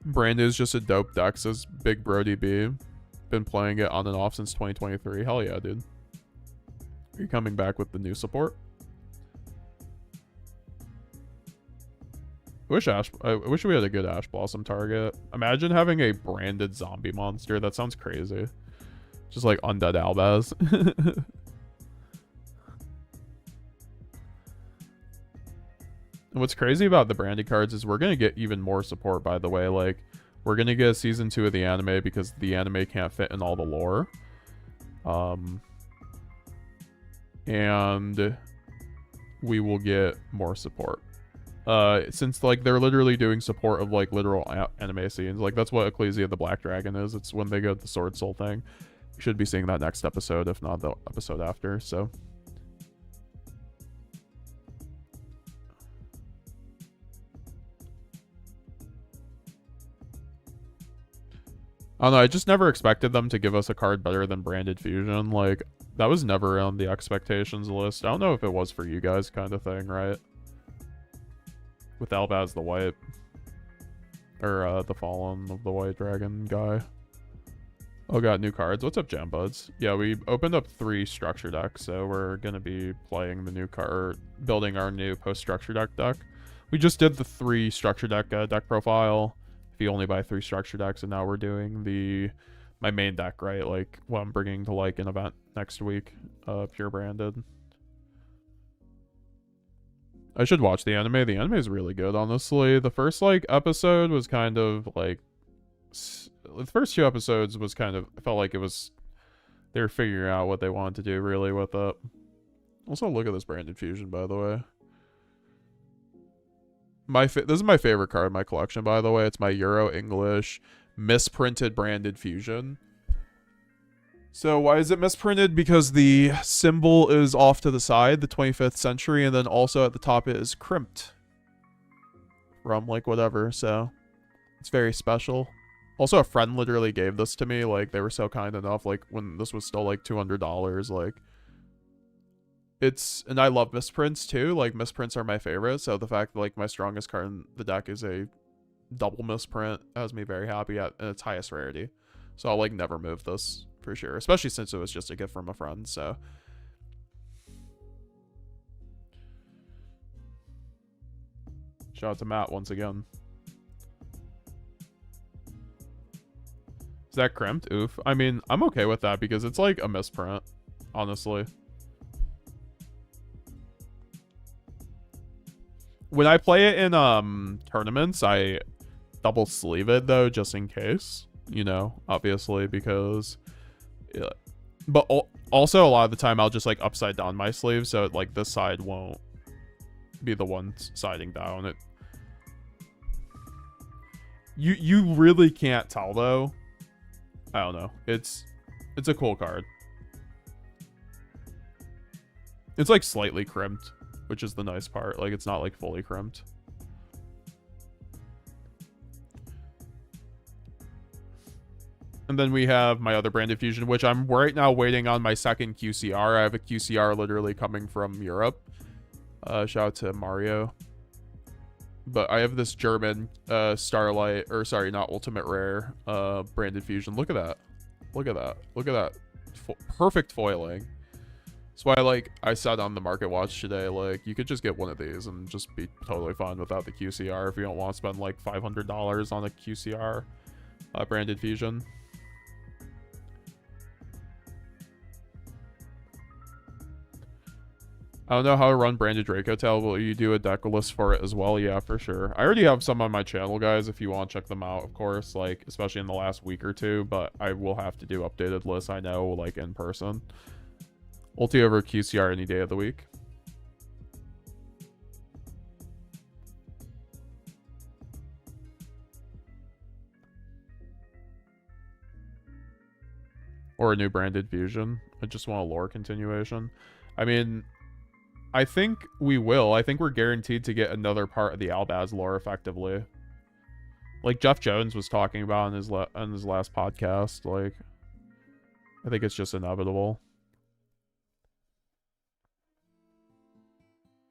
Branded is just a dope deck, says Big Brody B. Been playing it on and off since 2023. Hell yeah, dude. Are you coming back with the new support? I wish we had a good Ash Blossom target. Imagine having a branded zombie monster. That sounds crazy. Just like Undead Albaz. And what's crazy about the branded cards is we're going to get even more support, by the way. Like, we're going to get season 2 of the anime because the anime can't fit in all the lore. And we will get more support. Since, like, they're literally doing support of, like, literal anime scenes. Like, that's what Ecclesia of the Black Dragon is. It's when they go to the Sword Soul thing. We should be seeing that next episode, if not the episode after, so... I don't know, I just never expected them to give us a card better than Branded Fusion. Like, that was never on the expectations list. I don't know if it was for you guys, kind of thing, right? With Albaz the White. Or, the Fallen of the White Dragon guy. Oh, got new cards. What's up, Jam Buds? Yeah, we opened up 3 structure decks, so we're gonna be playing the new card, building our new post-structure deck. We just did the 3 structure deck deck profile. If you only buy 3 structure decks, and now we're doing my main deck, right? Like what I'm bringing to like an event next week, pure branded. I should watch the anime. The anime is really good, honestly. The first like episode was kind of like the first two episodes was kind of, I felt like it was, they were figuring out what they wanted to do really with it. Also, look at this branded fusion, by the way. This is my favorite card in my collection, by the way. It's my Euro English misprinted branded fusion. So why is it misprinted? Because the symbol is off to the side, the 25th century, and then also at the top it is crimped from like whatever. So it's very special. Also, a friend literally gave this to me. Like, they were so kind enough. Like, when this was still like $200. Like, it's, and I love misprints too. Like, misprints are my favorite. So the fact that like my strongest card in the deck is a double misprint has me very happy at its highest rarity. So I'll like never move this for sure, especially since it was just a gift from a friend. So shout out to Matt once again. Is that crimped? Oof. I mean, I'm okay with that because it's like a misprint, honestly. When I play it in tournaments, I double sleeve it though, just in case, you know, obviously, because yeah. But also a lot of the time I'll just like upside down my sleeve so like this side won't be the one siding down. It you really can't tell though. I don't know. It's a cool card. It's like slightly crimped, which is the nice part. Like, it's not like fully crimped. And then we have my other branded fusion, which I'm right now waiting on my second QCR. I have a QCR literally coming from Europe. Shout out to Mario. But I have this German Starlight, or sorry, not Ultimate Rare branded fusion. Look at that. Look at that. Look at that. Perfect foiling. That's why, like, I said on the Market Watch today, like, you could just get one of these and just be totally fine without the QCR if you don't want to spend, like, $500 on a QCR branded fusion. I don't know how to run branded Draco Tail. Will you do a deck list for it as well? Yeah, for sure. I already have some on my channel, guys, if you want to check them out, of course, like, especially in the last week or two, but I will have to do updated lists, I know, like, in person. Ulti over QCR any day of the week. Or a new branded fusion. I just want a lore continuation. I mean, I think we will. I think we're guaranteed to get another part of the Albaz lore effectively. Like Jeff Jones was talking about in his last podcast. Like, I think it's just inevitable.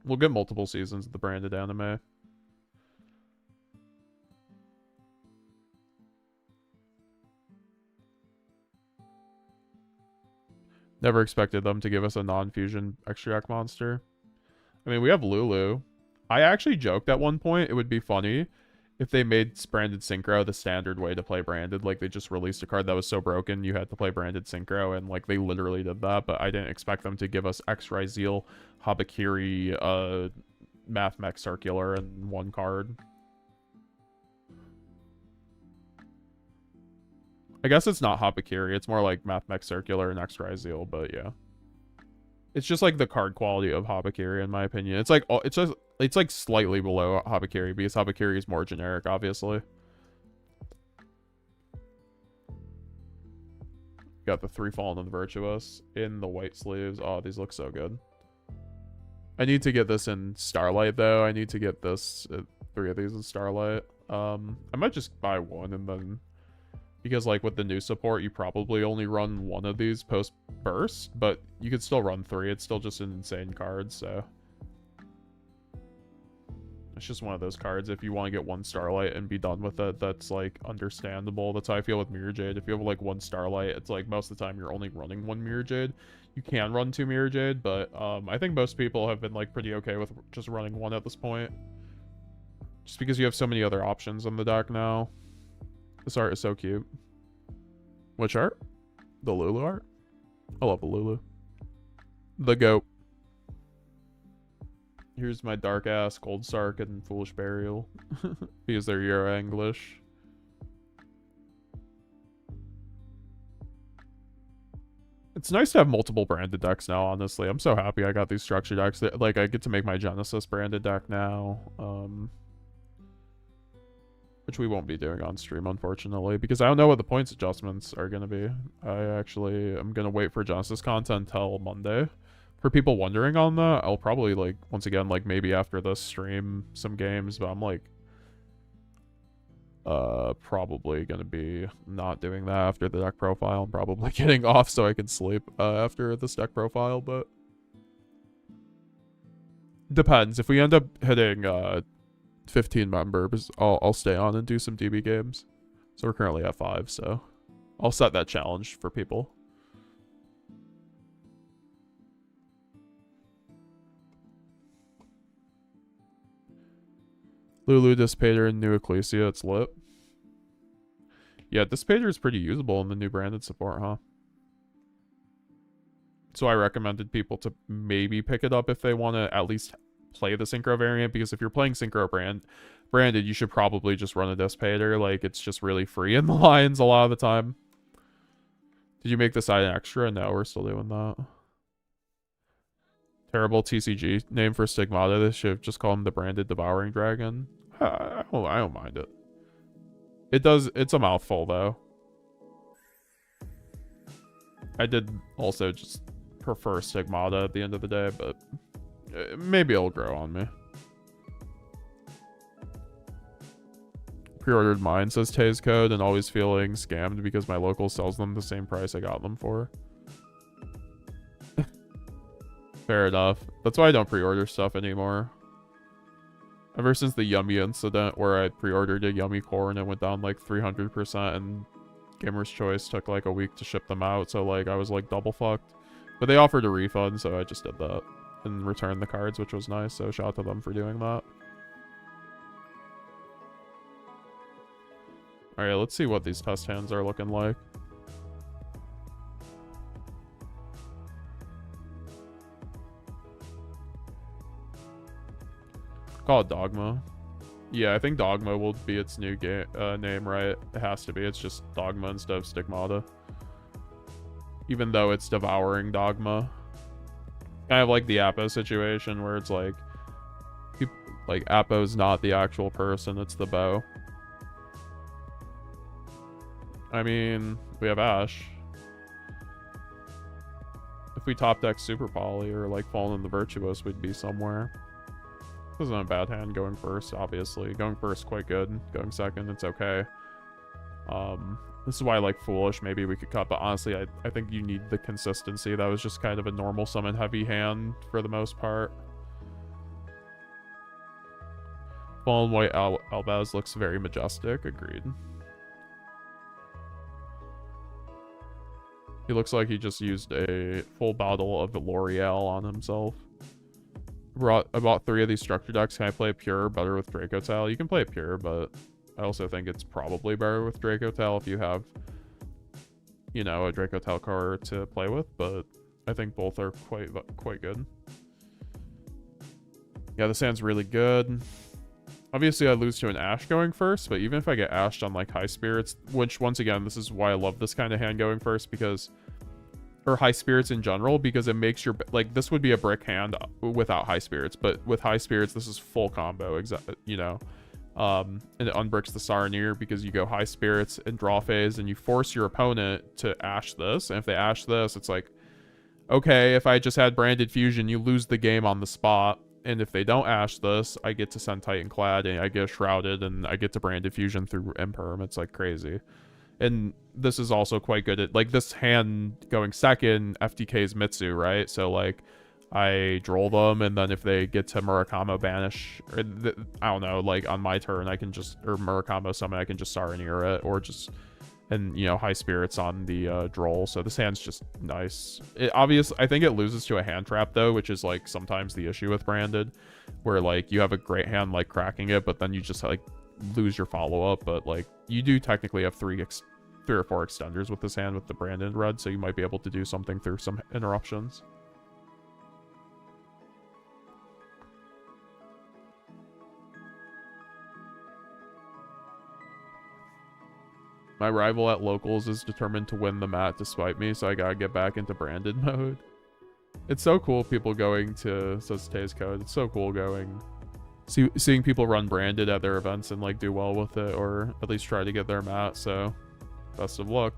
We'll get multiple seasons of the branded anime. Never expected them to give us a non-fusion extract monster. I mean, we have Lulu. I actually joked at one point it would be funny if they made branded Synchro the standard way to play branded. Like, they just released a card that was so broken you had to play branded Synchro, and like they literally did that. But I didn't expect them to give us X-Ray Zeal, Habakiri, Math Mech Circular, and one card. I guess it's not Habakiri. It's more like Math Mech Circular and X-Ray Zeal, but yeah. It's just like the card quality of Habakiri, in my opinion. It's like it's like slightly below Habakiri because Habakiri is more generic, obviously. Got the 3 Fallen and the Virtuous in the white sleeves. Oh, these look so good. I need to get this in Starlight though. I need to get this 3 of these in Starlight. I might just buy one and then, because like with the new support, you probably only run 1 of these post burst, but you could still run 3. It's still just an insane card, so it's just one of those cards. If you want to get 1 Starlight and be done with it, that's like understandable. That's how I feel with Mirror Jade. If you have like 1 Starlight, it's like most of the time you're only running 1 Mirror Jade. You can run 2 Mirror Jade, but I think most people have been like pretty okay with just running 1 at this point, just because you have so many other options on the deck now. This art is so cute. Which art? The Lulu art? I love the Lulu. The goat. Here's my dark ass, Cold Sark, and Foolish Burial. Because they're Euro English. It's nice to have multiple branded decks now, honestly. I'm so happy I got these structure decks. Like, I get to make my Genesis branded deck now. Which we won't be doing on stream, unfortunately, because I don't know what the points adjustments are going to be. I actually am going to wait for Genesis content until Monday. For people wondering on that, I'll probably, like, once again, like, maybe after this stream some games, but I'm, like, probably gonna be not doing that after the deck profile. I'm probably getting off so I can sleep, after this deck profile, but depends. If we end up hitting, 15 members, I'll stay on and do some DB games. So we're currently at 5, so I'll set that challenge for people. Lulu, Dissipator, and New Ecclesia, it's lit. Yeah, Dissipator is pretty usable in the new branded support, huh? So I recommended people to maybe pick it up if they want to at least play the Synchro variant, because if you're playing Synchro branded, you should probably just run a Dissipator. Like, it's just really free in the lines a lot of the time. Did you make the side an extra? No, we're still doing that. Terrible TCG name for Stigmata. They should have just called him the Branded Devouring Dragon. I don't mind it. It's a mouthful, though. I did also just prefer Stigmata at the end of the day, but maybe it'll grow on me. Pre-ordered mine, says Tay's Code, and always feeling scammed because my local sells them the same price I got them for. Fair enough. That's why I don't pre-order stuff anymore. Ever since the Yummy incident where I pre-ordered a Yummy core and it went down like 300% and Gamer's Choice took like a week to ship them out, so like I was like double fucked. But they offered a refund, so I just did that and returned the cards, which was nice, so shout out to them for doing that. Alright, let's see what these test hands are looking like. Call it Dogma. Yeah, I think Dogma will be its new name, right? It has to be. It's just Dogma instead of Stigmata. Even though it's Devouring Dogma. Kind of like the Appo situation where it's like... like, Appo's not the actual person, it's the bow. I mean, we have Ash. If we top deck Super Poly or like Fallen in the Virtuous, we'd be somewhere. This isn't a bad hand going first, obviously. Going first, quite good. Going second, it's okay. This is why I like Foolish. Maybe we could cut, but honestly, I think you need the consistency. That was just kind of a normal summon heavy hand for the most part. Fallen White Albaz looks very majestic. Agreed. He looks like he just used a full bottle of L'Oreal on himself. I bought 3 of these structure decks. Can I play pure better with Draco Tail? You can play pure, but I also think it's probably better with Draco Tail if you have, you know, a Draco Tail card to play with, but I think both are quite good. Yeah, this hand's really good. Obviously, I lose to an Ash going first, but even if I get Ashed on, like, High Spirits, which, once again, this is why I love this kind of hand going first, because... or High Spirits in general, because it makes your... like, this would be a brick hand without High Spirits, but with High Spirits, this is full combo, you know? And it unbricks the Saronir because you go High Spirits and draw phase, and you force your opponent to Ash this, and if they Ash this, it's like, okay, if I just had Branded Fusion, you lose the game on the spot. And if they don't Ash this, I get to send Titan Clad, and I get Shrouded, and I get to Branded Fusion through Imperm. It's, like, crazy. And this is also quite good at, like, this hand going second, FTK's Mitsu, right? So, like, I droll them, and then if they get to Murakamo Banish, or I don't know, like, on my turn, I can just, or Murakamo Summon, I can just Saronir it, or just... and, you know, High Spirits on the droll. So this hand's just nice. I think it loses to a hand trap, though, which is, like, sometimes the issue with Branded. Where, like, you have a great hand, like, cracking it, but then you just, like, lose your follow-up. But, like, you do technically have 3 or 4 extenders with this hand with the Branded red, so you might be able to do something through some interruptions. My rival at locals is determined to win the mat despite me, so I gotta get back into branded mode. It's so cool people going to, says Tay's Code, it's so cool going, seeing people run branded at their events and like do well with it, or at least try to get their mat, so best of luck.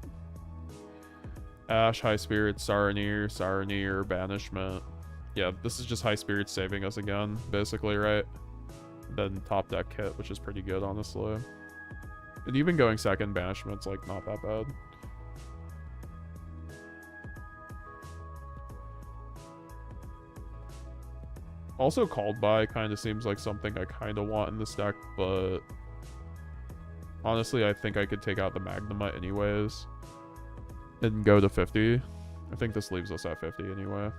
Ash, High Spirits, Saranir, Banishment. Yeah, this is just High Spirits saving us again, basically, right? Then top deck kit, which is pretty good, honestly. And even going second Banishment's like not that bad. Also, Called By kind of seems like something I kind of want in this deck, but honestly, I think I could take out the Magnemite anyways and go to 50. I think this leaves us at 50 anyway.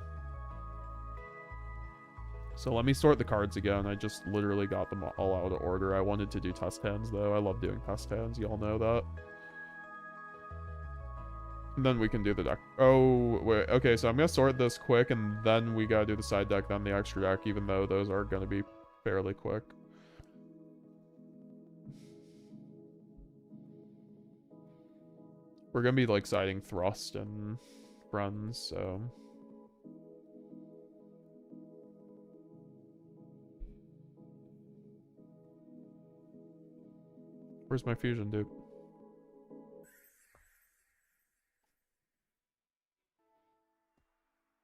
So let me sort the cards again. I just literally got them all out of order. I wanted to do test hands, though. I love doing test hands. Y'all know that. And then we can do the deck. Oh, wait. Okay, so I'm going to sort this quick, and then we got to do the side deck, then the extra deck, even though those are going to be fairly quick. We're going to be, like, siding Thrust and Friends, so... Where's my fusion, dude?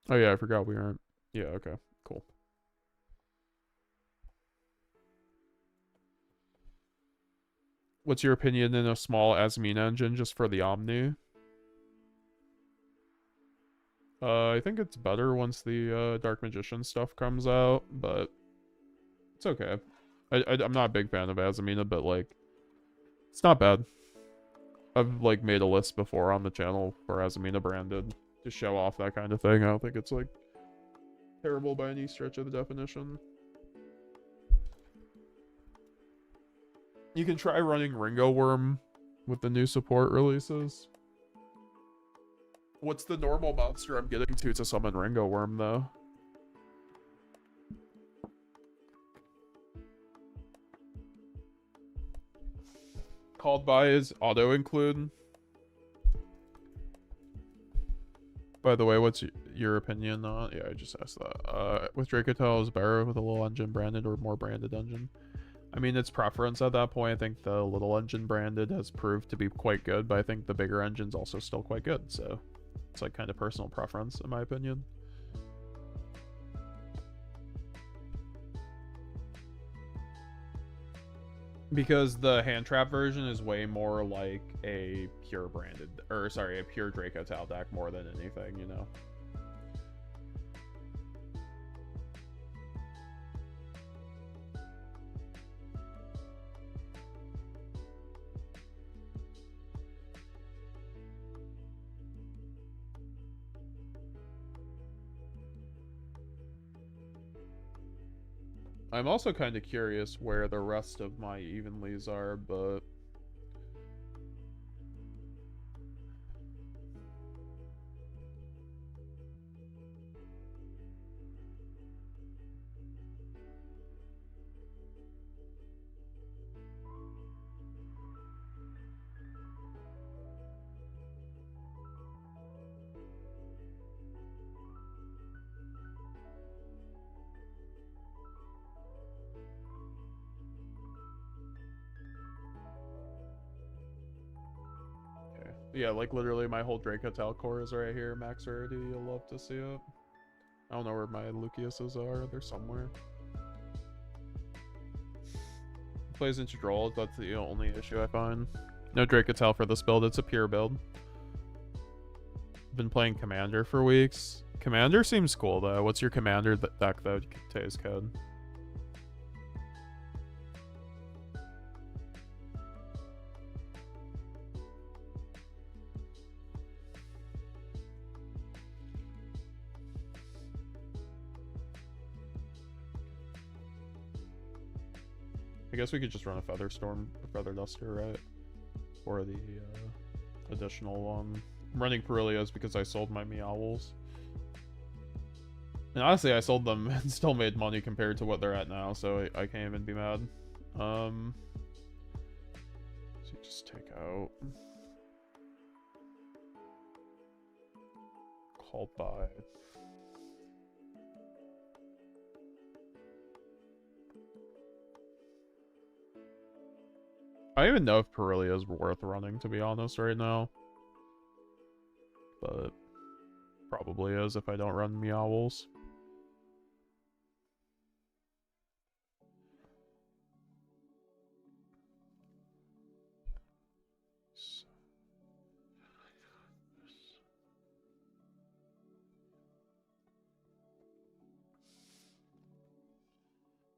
Oh yeah, I forgot we aren't. Yeah, okay, cool. What's your opinion in a small Asmina engine just for the Omni? I think it's better once the Dark Magician stuff comes out, but it's okay. I'm not a big fan of Asmina, but like, it's not bad. I've like made a list before on the channel for Asmina branded to show off that kind of thing. I don't think it's like terrible by any stretch of the definition. You can try running Ringo Worm with the new support releases. What's the normal monster I'm getting to summon Ringo Worm, though? Called By is auto-include. By the way, what's your opinion on... Yeah, I just asked that. With Dracotel, is better with a little engine branded or more branded engine? I mean, it's preference at that point. I think the little engine branded has proved to be quite good, but I think the bigger engine's also still quite good, so it's like kind of personal preference, in my opinion. Because the hand trap version is way more like a pure branded, or sorry, a pure Dracotel deck more than anything, you know? I'm also kind of curious where the rest of my evenlies are, but... Yeah, like literally my whole Dracotel core is right here, max rarity. You'll love to see it. I don't know where my Luciuses are. They're somewhere. Plays into draw. That's the only issue I find. No Dracotel for this build. It's a pure build. Been playing Commander for weeks. Commander seems cool though. What's your Commander deck though? Tay's Code. I guess we could just run a Featherstorm or Feather Duster, right? For the additional one. I'm running Perilias because I sold my Meowls. And honestly, I sold them and still made money compared to what they're at now, so I can't even be mad. So just take out called by. I don't even know if Perilia is worth running, to be honest, right now. But probably is if I don't run Meowls.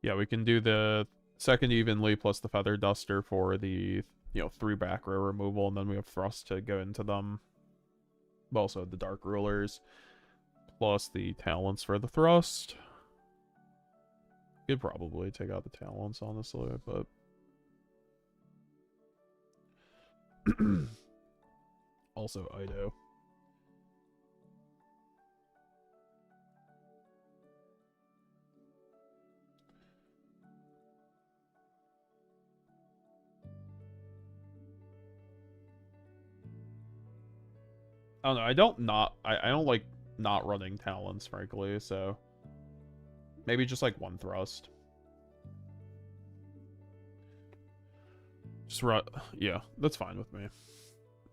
Yeah, we can do the second evenly plus the Feather Duster for the, 3 back row removal, and then we have Thrust to go into them. Also, the Dark Rulers, plus the Talents for the Thrust. Could probably take out the Talents, honestly, but... also, Ido. I don't know, I don't like not running Talents, frankly, so... maybe just like 1 Thrust. Just run... yeah, that's fine with me.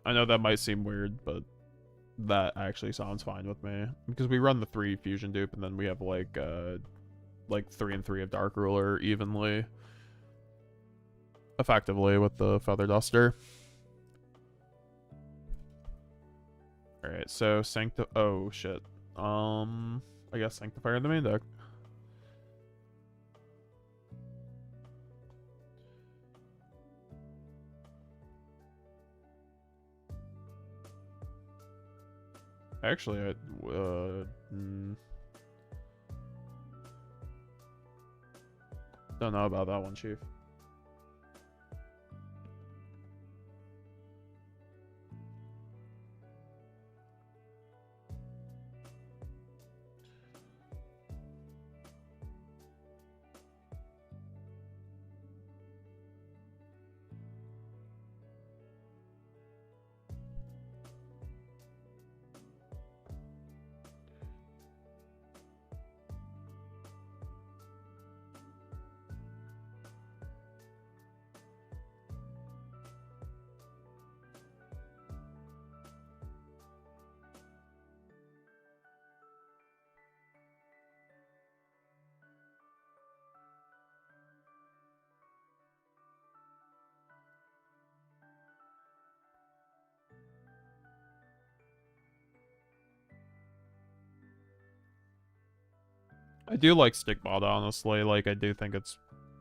I know that might seem weird, but that actually sounds fine with me. Because we run the 3 Fusion Dupe, and then we have like 3 and 3 of Dark Ruler evenly. Effectively with the Feather Duster. Alright, so oh shit. I guess Sanctifier in the main deck. Actually, don't know about that one, Chief. I do like Stigmata, honestly. Like, I do think it's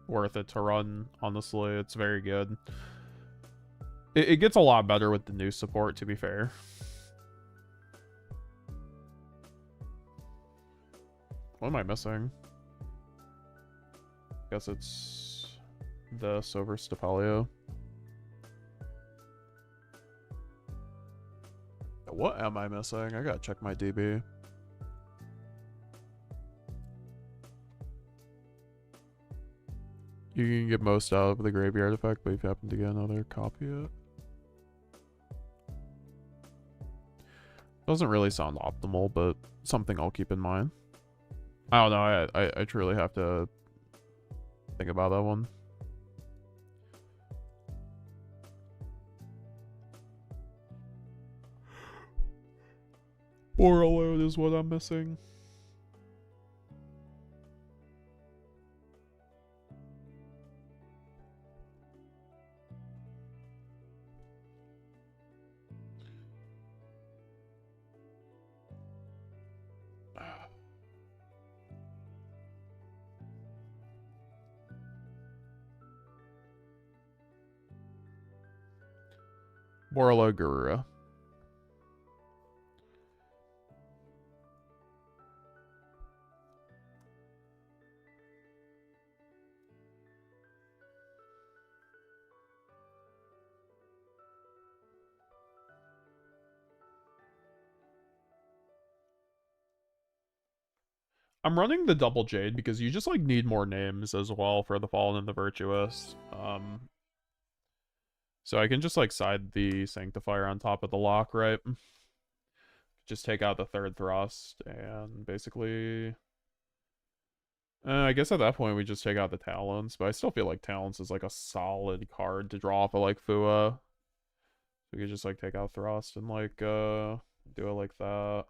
worth it to run, honestly. It's very good. It gets a lot better with the new support, to be fair. What am I missing? Guess it's this over Stapalio. What am I missing? I gotta check my DB. You can get most out of the graveyard effect, but if you happen to get another copy of it. Doesn't really sound optimal, but something I'll keep in mind. I don't know, I truly have to think about that one. Borreload is what I'm missing. Borreload Garura. I'm running the double Jade because you just like need more names as well for the Fallen and the Virtuous. So I can just like side the Sanctifier on top of the lock, right? just take out the third thrust and basically. I guess at that point we just take out the Talents, but I still feel like Talents is like a solid card to draw off of like Fua. We could just like take out Thrust and like do it like that.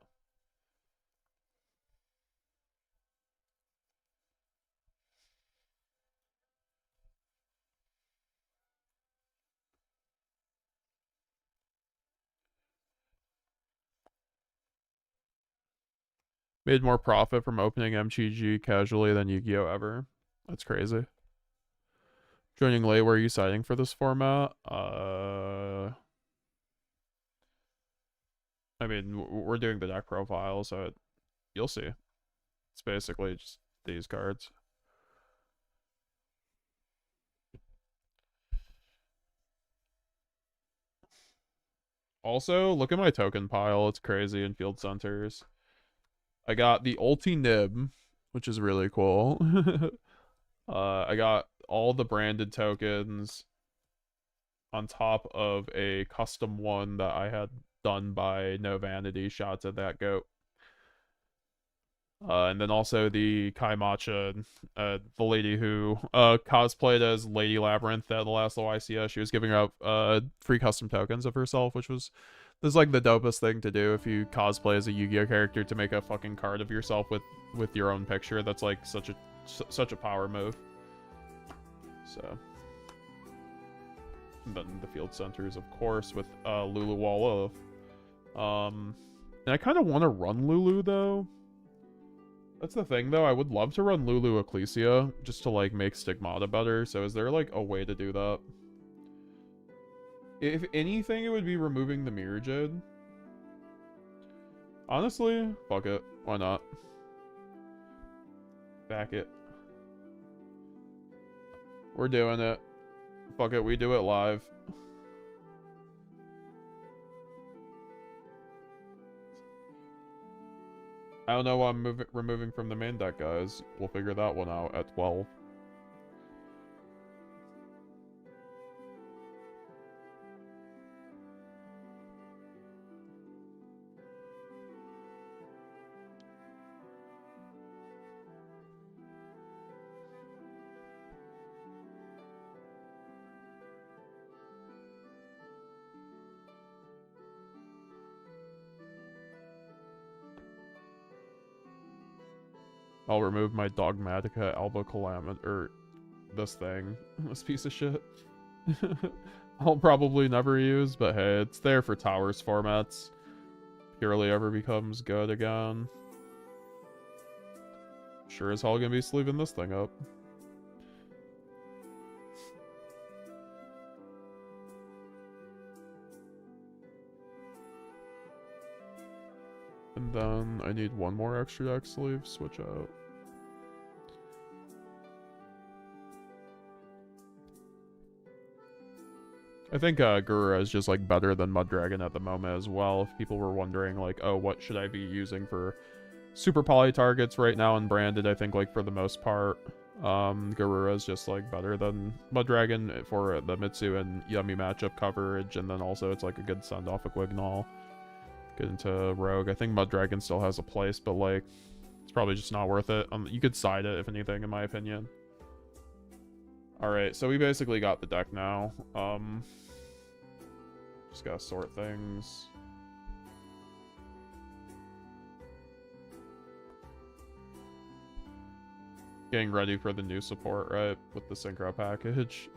Made more profit from opening MTG casually than Yu-Gi-Oh ever. That's crazy. Joining late, where are you citing for this format? I mean, we're doing the deck profile, so you'll see. It's basically just these cards. Also, look at my token pile. It's crazy in Field Centers. I got the Ulti Nib, which is really cool. I got all the branded tokens on top of a custom one that I had done by No Vanity. Shout out to that goat. And then also the Kai Matcha, the lady who cosplayed as Lady Labyrinth at the last YCS. She was giving out free custom tokens of herself, which was this is like the dopest thing to do if you cosplay as a Yu-Gi-Oh character, to make a fucking card of yourself with your own picture. That's like such a power move. So, and then the Field Centers, of course, with Lulu Wall of. And I kind of want to run Lulu though. That's the thing, though. I would love to run Lulu Ecclesia just to, like, make Stigmata better. So is there, like, a way to do that? If anything, it would be removing the Mirror Jade. Honestly, fuck it. Why not? Back it. We're doing it. Fuck it, we do it live. I don't know what I'm removing from the main deck, guys. We'll figure that one out at 12. I'll remove my Dogmatica Alba Calamity, or this thing. This piece of shit. I'll probably never use, but hey, it's there for Towers formats. Purely ever becomes good again. Sure as hell gonna be sleeving this thing up. And then I need one more extra deck sleeve, switch out. I think Gura is just like better than Mud Dragon at the moment as well. If people were wondering like, oh, what should I be using for super poly targets right now in branded, I think like for the most part, Garura is just like better than Mud Dragon for the Mitsu and Yummy matchup coverage, and then also it's like a good send off of Quignall. Get into Rogue. I think Mud Dragon still has a place, but like it's probably just not worth it. You could side it if anything, in my opinion. Alright, so we basically got the deck now. Just gotta sort things. Getting ready for the new support, right? With the Synchro package.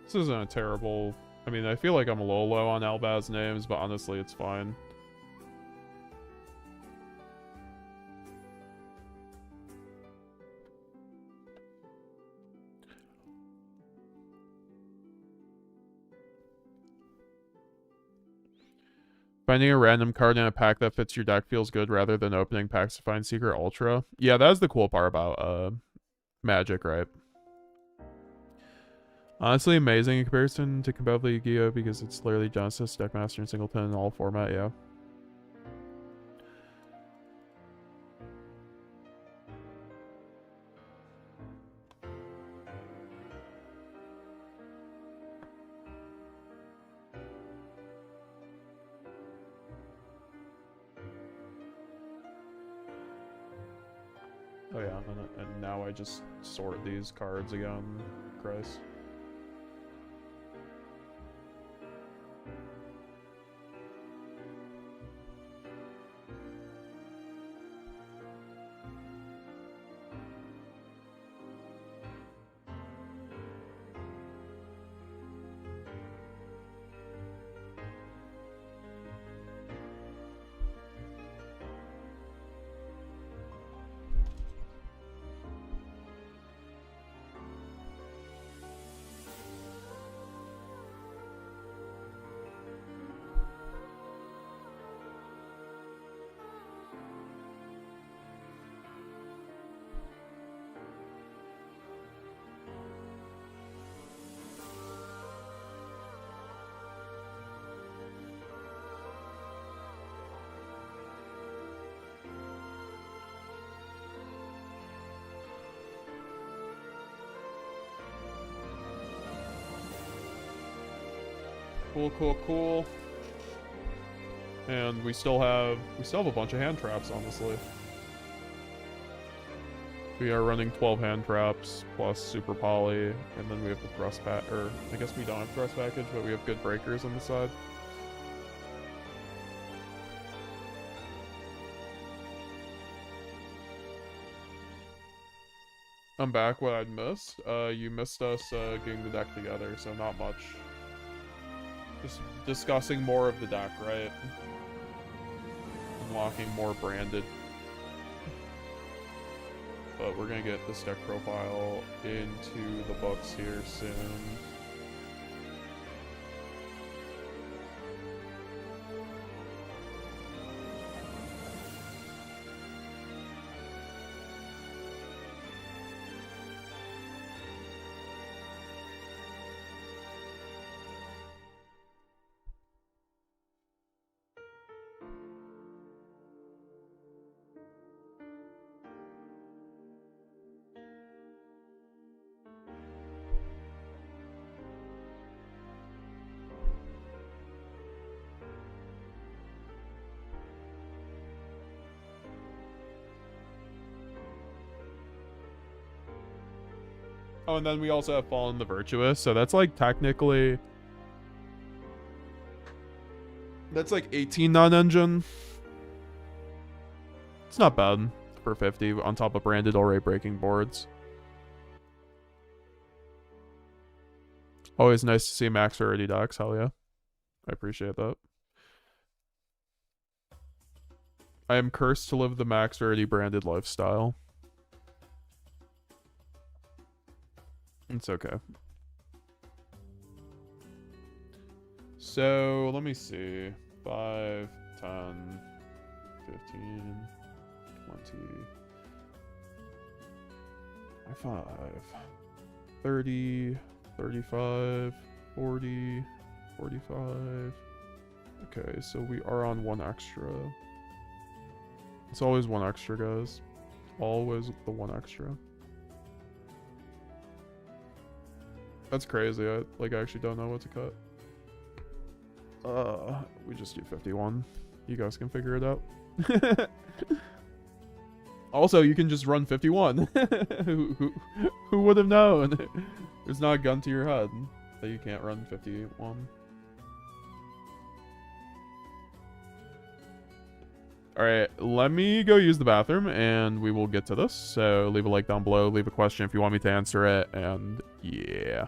This isn't a terrible... I mean, I feel like I'm a little low on Albaz names, but honestly, it's fine. Finding a random card in a pack that fits your deck feels good rather than opening packs to find Secret Ultra. Yeah, that's the cool part about Magic, right? Honestly, amazing in comparison to competitive Yu-Gi-Oh! Because it's literally Genesis, Deckmaster, and Singleton in all format, yeah. Oh yeah, and now I just sort these cards again. Christ. Cool. And we still have a bunch of hand traps, honestly. We are running 12 hand traps plus super poly, and then we have the thrust pack, or I guess we don't have thrust package, but we have good breakers on the side. I'm back. What I'd missed? You missed us getting the deck together, so not much. Just discussing more of the deck, right? Unlocking more branded. But we're gonna get this deck profile into the books here soon. Oh, and then we also have Fallen the Virtuous, so that's like technically... That's like 18 non-engine. It's not bad for 50 on top of branded already breaking boards. Always nice to see max rarity decks, hell yeah. I appreciate that. I am cursed to live the max rarity branded lifestyle. It's okay. So, let me see. 5, 10, 15, 20, 25, 30, 35, 40, 45. Okay, so we are on one extra. It's always one extra, guys. Always the one extra. That's crazy. I actually don't know what to cut. We just do 51. You guys can figure it out. Also, you can just run 51. who would have known? There's not a gun to your head that you can't run 51. Alright, let me go use the bathroom and we will get to this. So leave a like down below, leave a question if you want me to answer it, and yeah.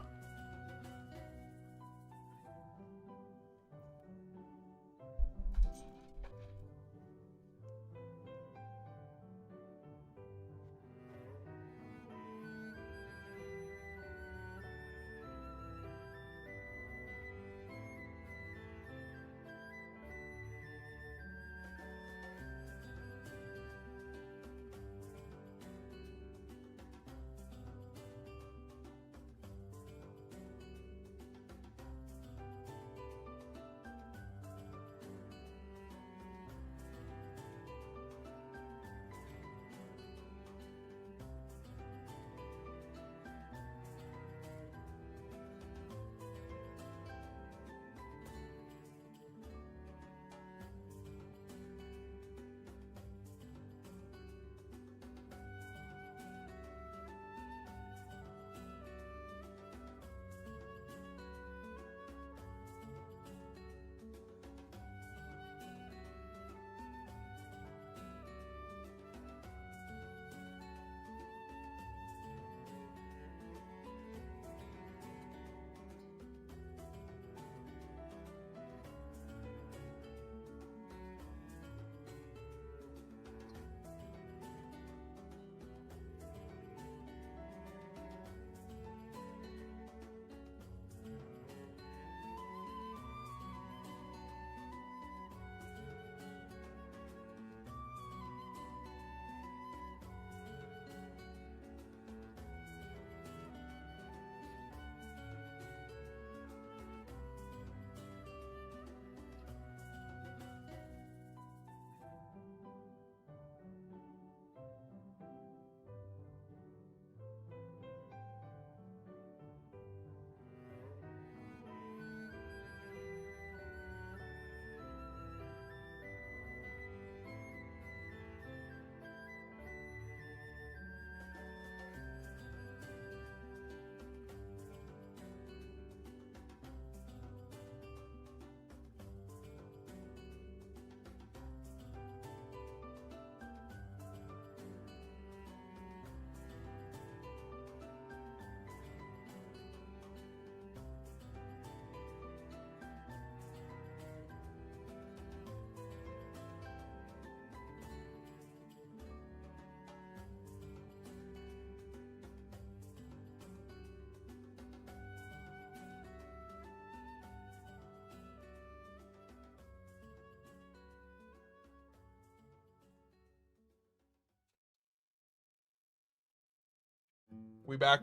We back.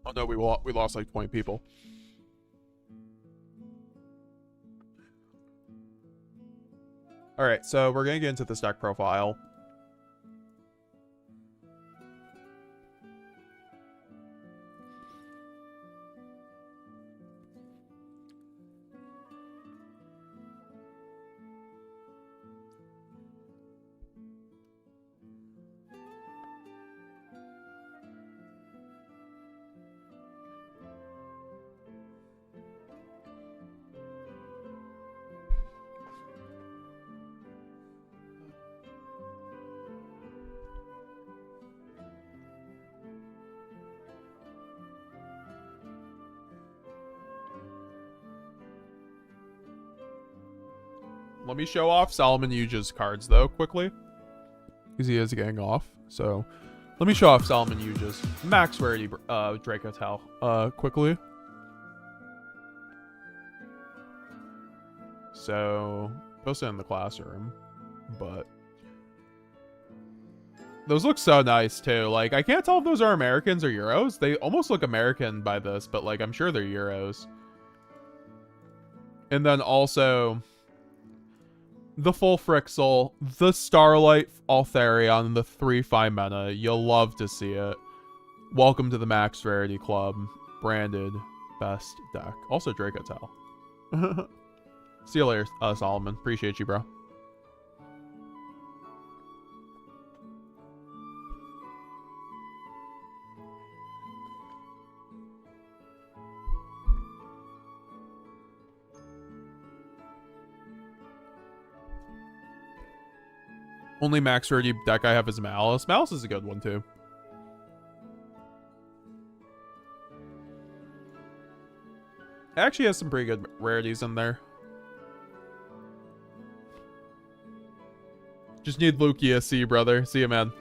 Oh no, we lost like 20 people. All right, so we're gonna get into this deck profile. Let me show off Solomon Yuja's cards, though, quickly. Because he is getting off. So, let me show off Solomon Yuja's max rarity Draco Tal quickly. So, post it in the classroom. But those look so nice, too. Like, I can't tell if those are Americans or Euros. They almost look American by this, but, like, I'm sure they're Euros. And then also the full Frixel, the Starlight Altharion, the 3/5 mana. You'll love to see it. Welcome to the Max Rarity Club. Branded best deck. Also Draco Tal. See you later, Solomon. Appreciate you, bro. Only max rarity deck I have is Malice. Malice is a good one, too. It actually has some pretty good rarities in there. Just need Lukia. See you, brother. See you, man.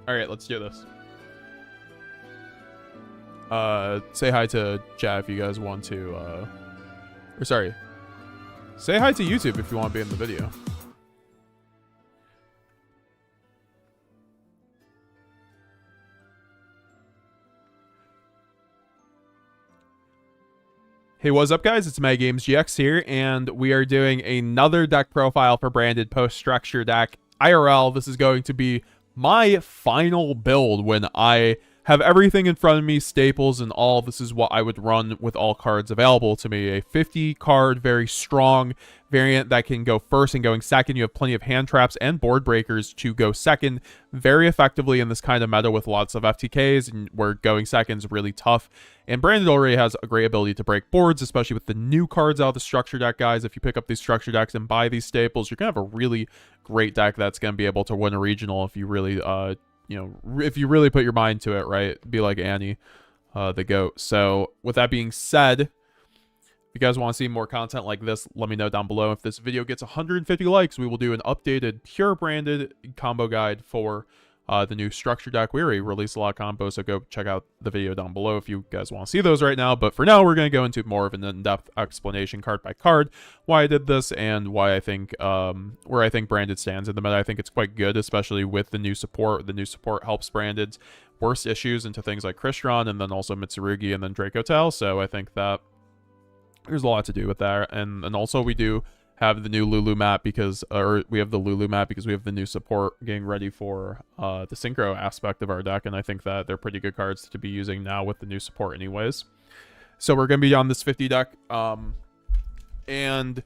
Alright, let's do this. Say hi to chat if you guys want to, or sorry. Say hi to YouTube if you want to be in the video. Hey, what's up, guys? It's MegaGamesGX here, and we are doing another deck profile for Branded Post-Structure deck. IRL, this is going to be my final build when I have everything in front of me, staples and all. This is what I would run with all cards available to me. A 50 card, very strong variant that can go first and going second. You have plenty of hand traps and board breakers to go second very effectively in this kind of meta with lots of FTKs, and where going second is really tough. And Branded already has a great ability to break boards, especially with the new cards out of the structure deck, guys. If you pick up these structure decks and buy these staples, you're going to have a really great deck that's going to be able to win a regional if you really, you know, if you really put your mind to it, right? Be like Annie, the GOAT. So with that being said, if you guys want to see more content like this, let me know down below. If this video gets 150 likes, we will do an updated pure Branded combo guide for the new structure deck. We already released a lot of combos, so go check out the video down below if you guys want to see those right now. But for now, we're going to go into more of an in-depth explanation card by card, why I did this, and why I think, where I think Branded stands in the meta. I think it's quite good, especially with the new support. The new support helps Branded's worst issues into things like Crystron, and then also Mitsurugi, and then Draco Tal. So I think that there's a lot to do with that. And also we do have the new Lulu map because, or we have the Lulu map because we have the new support getting ready for the synchro aspect of our deck, and I think that they're pretty good cards to be using now with the new support anyways. So we're going to be on this 50 deck, and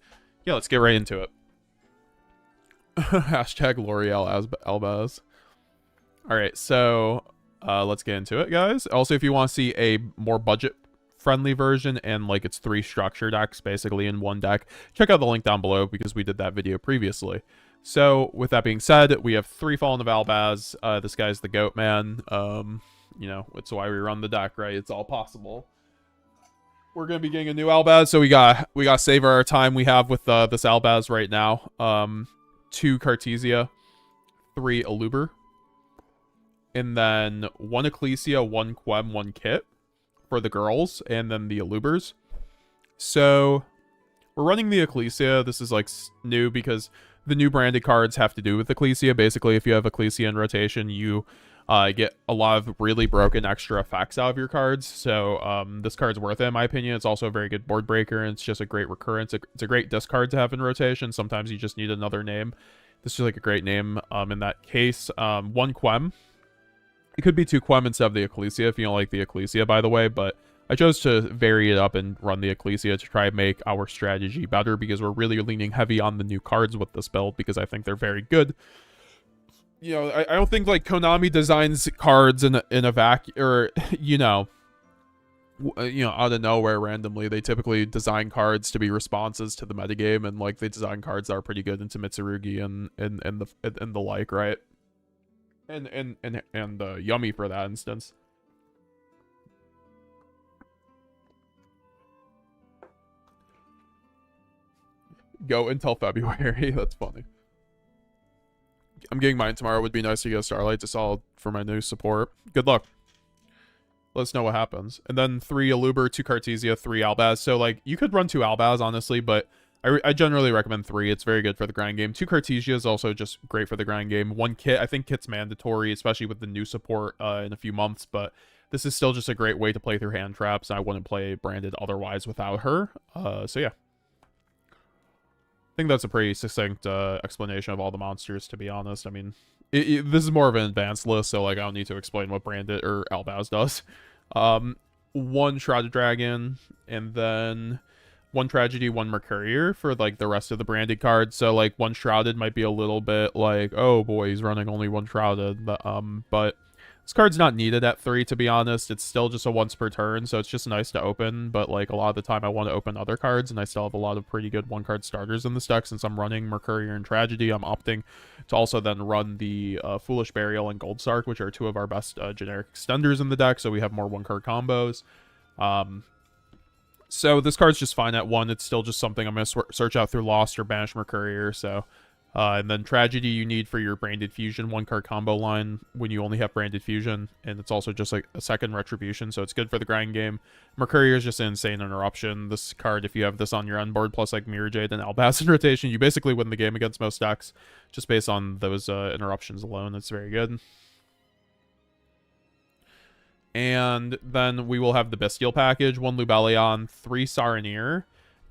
yeah, let's get right into it. Hashtag L'Oreal Albaz. Alright, so let's get into it, guys. Also, if you want to see a more budget friendly version and like it's 3 structure decks basically in one deck, check out the link down below because we did that video previously. So with that being said, we have 3 Fallen of Albaz. This guy's the GOAT, man. You know, it's why we run the deck, right? It's all possible. We're gonna be getting a new Albaz, so we got savor our time we have with this Albaz right now. 2 Cartesia, 3 Aluber, and then 1 Ecclesia, 1 Quem, 1 Kit for the girls, and then the Alubers. So we're running the Ecclesia. This is like new because the new branded cards have to do with Ecclesia. Basically, if you have Ecclesia in rotation, you get a lot of really broken extra effects out of your cards. So this card's worth it, in my opinion. It's also a very good board breaker, and it's just a great recurrence. It's a great discard to have in rotation. Sometimes you just need another name. This is like a great name in that case. One Quem. It could be two Quem instead of the Ecclesia if you don't like the Ecclesia, by the way, but I chose to vary it up and run the Ecclesia to try and make our strategy better because we're really leaning heavy on the new cards with this build because I think they're very good. You know, I don't think like Konami designs cards in a vacuum, or out of nowhere randomly. They typically design cards to be responses to the metagame, and like they design cards that are pretty good into Mitsurugi and the like, right? And Yummy for that instance. Go until February. That's funny. I'm getting mine tomorrow. It would be nice to get a Starlight to solid for my new support. Good luck. Let us know what happens. And then 3 Aluber, 2 Cartesia, 3 Albaz. So, like, you could run 2 Albaz, honestly, but I generally recommend 3. It's very good for the grind game. 2 Cartesia is also just great for the grind game. 1 Kit. I think Kit's mandatory, especially with the new support in a few months, but this is still just a great way to play through hand traps. I wouldn't play Branded otherwise without her. So, yeah. I think that's a pretty succinct explanation of all the monsters, to be honest. I mean, this is more of an advanced list, so like I don't need to explain what Branded or Albaz does. 1 Shrouded Dragon, and then 1 Tragedy, 1 Mercurier for like the rest of the branded cards. So like 1 Shrouded might be a little bit like, oh boy, he's running only 1 Shrouded, but this card's not needed at 3, to be honest. It's still just a once per turn, so it's just nice to open, but like a lot of the time I want to open other cards, and I still have a lot of pretty good 1-card starters in this deck. Since I'm running Mercurier and Tragedy, I'm opting to also then run the Foolish Burial and Gold Sark, which are 2 of our best generic extenders in the deck, so we have more 1-card combos. So this card's just fine at 1. It's still just something I'm going to search out through Lost or Banish Mercurier, so... and then Tragedy you need for your Branded Fusion 1-card combo line when you only have Branded Fusion, and it's also just like a second Retribution, so it's good for the grind game. Mercurier is just an insane interruption. This card, if you have this on your end board, plus like Mirror Jade and Albaz in rotation, you basically win the game against most decks, just based on those interruptions alone. It's very good. And then we will have the Bestial package, 1 Lubellion, 3 Saronir,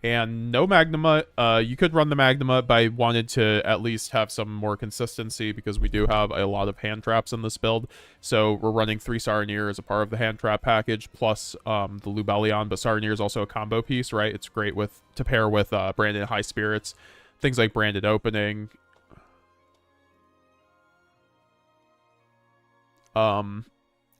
and no Magnamut. You could run the Magnamut, but I wanted to at least have some more consistency because we do have a lot of hand traps in this build. So we're running 3 Saronir as a part of the hand trap package, plus the Lubellion. But Saronir is also a combo piece, right? It's great to pair with Branded High Spirits, things like Branded Opening. And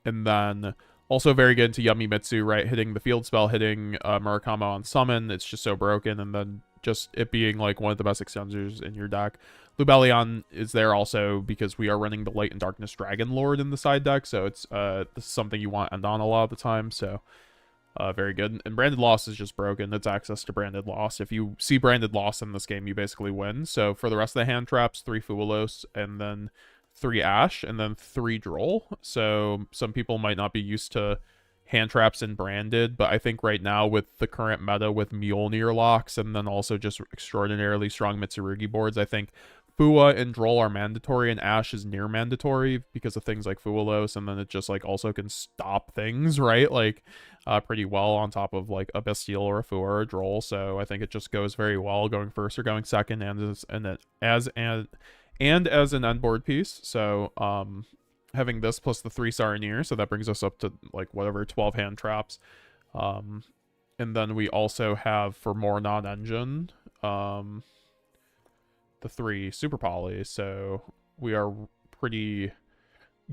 then... also very good into Yummy Mitsu, right? Hitting the field spell, hitting Murakamo on summon. It's just so broken. And then just it being like one of the best extenders in your deck. Lubellion is there also because we are running the Light and Darkness Dragon Lord in the side deck. So it's this is something you want end on a lot of the time. So very good. And Branded Loss is just broken. It's access to Branded Loss. If you see Branded Loss in this game, you basically win. So for the rest of the hand traps, 3 Fuelos, and then 3 Ash, and then 3 Droll. So some people might not be used to hand traps and Branded, but I think right now with the current meta with Mjolnir locks and then also just extraordinarily strong Mitsurugi boards, I think Fua and Droll are mandatory and Ash is near mandatory because of things like Fuelos, and then it just like also can stop things, right? Like pretty well on top of like a Bestial or a Fua or a Droll. So I think it just goes very well going first or going second, and as an end board piece. So having this plus the 3 Saronir, so that brings us up to like whatever 12 hand traps. And then we also have for more non-engine the 3 Super Poly. So we are pretty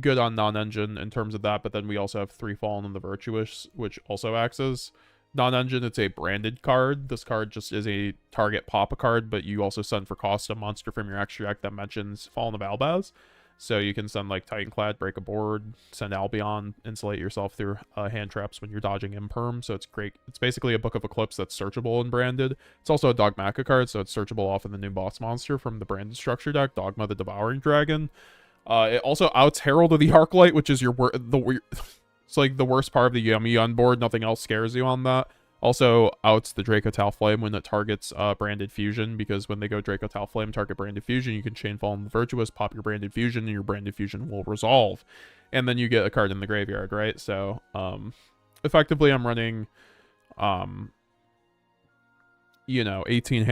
good on non-engine in terms of that, but then we also have 3 Fallen and the Virtuous, which also acts as non-engine. It's a branded card. This card just is a target pop-a card, but you also send for cost a monster from your extra deck that mentions Fallen of Albaz. So you can send like Titanclad, break a board, send Albion, insulate yourself through hand traps when you're dodging Imperm. So it's great. It's basically a Book of Eclipse that's searchable and branded. It's also a Dogmaka card, so it's searchable off of the new boss monster from the branded structure deck, Dogma the Devouring Dragon. It also outs Herald of the Arclight, which is it's like the worst part of the Yummy on board. Nothing else scares you on that. Also, outs the Draco Talflame when it targets Branded Fusion, because when they go Draco Talflame, target Branded Fusion, you can Chain Fall in the Virtuous, pop your Branded Fusion, and your Branded Fusion will resolve. And then you get a card in the graveyard, right? So, effectively, I'm running, 18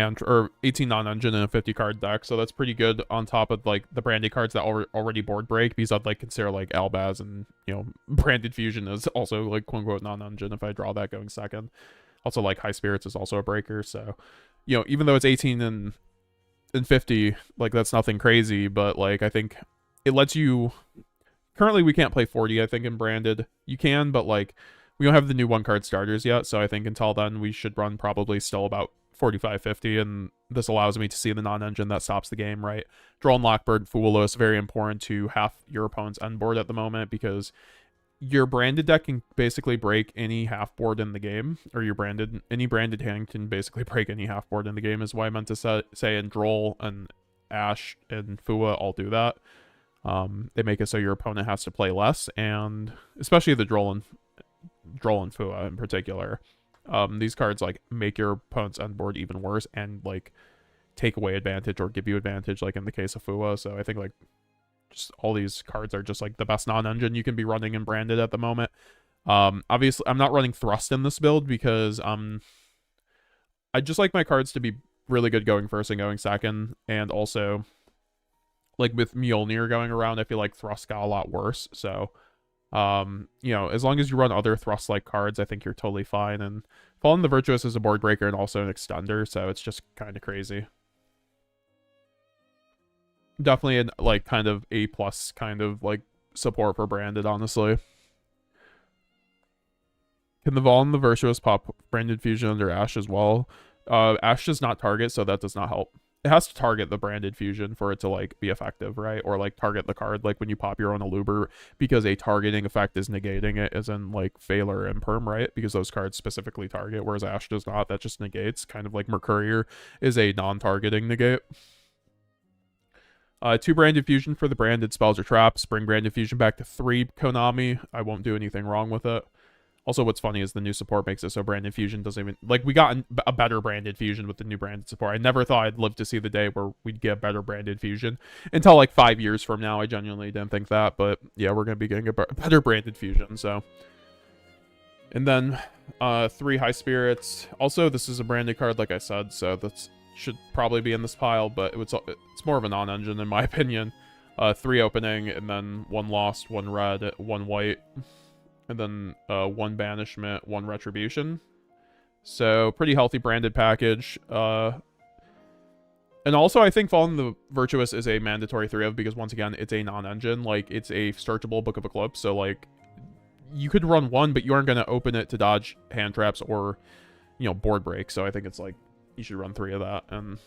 non-engine and a 50 card deck, so that's pretty good on top of like the branded cards that already board break, because I'd like consider like Albaz and Branded Fusion is also like quote unquote non-engine if I draw that going second. Also, like High Spirits is also a breaker, so even though it's 18 and 50, like that's nothing crazy, but like I think it lets you. Currently, we can't play 40. I think in branded you can, but like we don't have the new 1-card starters yet, so I think until then we should run probably still about 45, 50, and this allows me to see the non-engine that stops the game, right? Drone Lockbird, Foolish, very important to half your opponent's end board at the moment, because your branded deck can basically break any half board in the game, or any branded hand can basically break any half board in the game, is why I meant to say, and Droll and Ash and Fua all do that. They make it so your opponent has to play less, and especially the Droll and Fua in particular. These cards like make your opponent's end board even worse, and like take away advantage or give you advantage, like in the case of Fua. So I think like just all these cards are just like the best non-engine you can be running in branded at the moment. Obviously I'm not running Thrust in this build because I just like my cards to be really good going first and going second, and also like with Mjolnir going around, I feel like Thrust got a lot worse. So as long as you run other Thrust like cards, I think you're totally fine. And Fallen the Virtuous is a board breaker and also an extender, so it's just kind of crazy. Definitely an like kind of A+ kind of like support for branded, honestly. Can the Fallen the Virtuous pop Branded Fusion under Ash as well? Ash does not target, so that does not help. It has to target the Branded Fusion for it to like be effective, right? Or like target the card, like when you pop your own Aluber, because a targeting effect is negating it, as in like Phaler and Perm, right? Because those cards specifically target, whereas Ash does not. That just negates, kind of like Mercurier is a non-targeting negate. 2 Branded Fusion for the branded spells or traps. Bring Branded Fusion back to 3 Konami. I won't do anything wrong with it. Also, what's funny is the new support makes it so Branded Fusion doesn't even... Like, we got a better Branded Fusion with the new branded support. I never thought I'd live to see the day where we'd get better Branded Fusion. Until, like, 5 years from now, I genuinely didn't think that. But, yeah, we're going to be getting a better Branded Fusion, so... And then, 3 High Spirits. Also, this is a branded card, like I said, so that's... should probably be in this pile, but it's more of a non-engine, in my opinion. 3 Opening, and then 1 Lost, 1 Red, 1 White... And then 1 Banishment, 1 Retribution. So, pretty healthy branded package. And also, I think Fallen the Virtuous is a mandatory 3 of, because once again, it's a non-engine. Like, it's a searchable Book of Eclipse. So, like, you could run 1, but you aren't going to open it to dodge hand traps or, board break. So, I think it's like, you should run 3 of that. And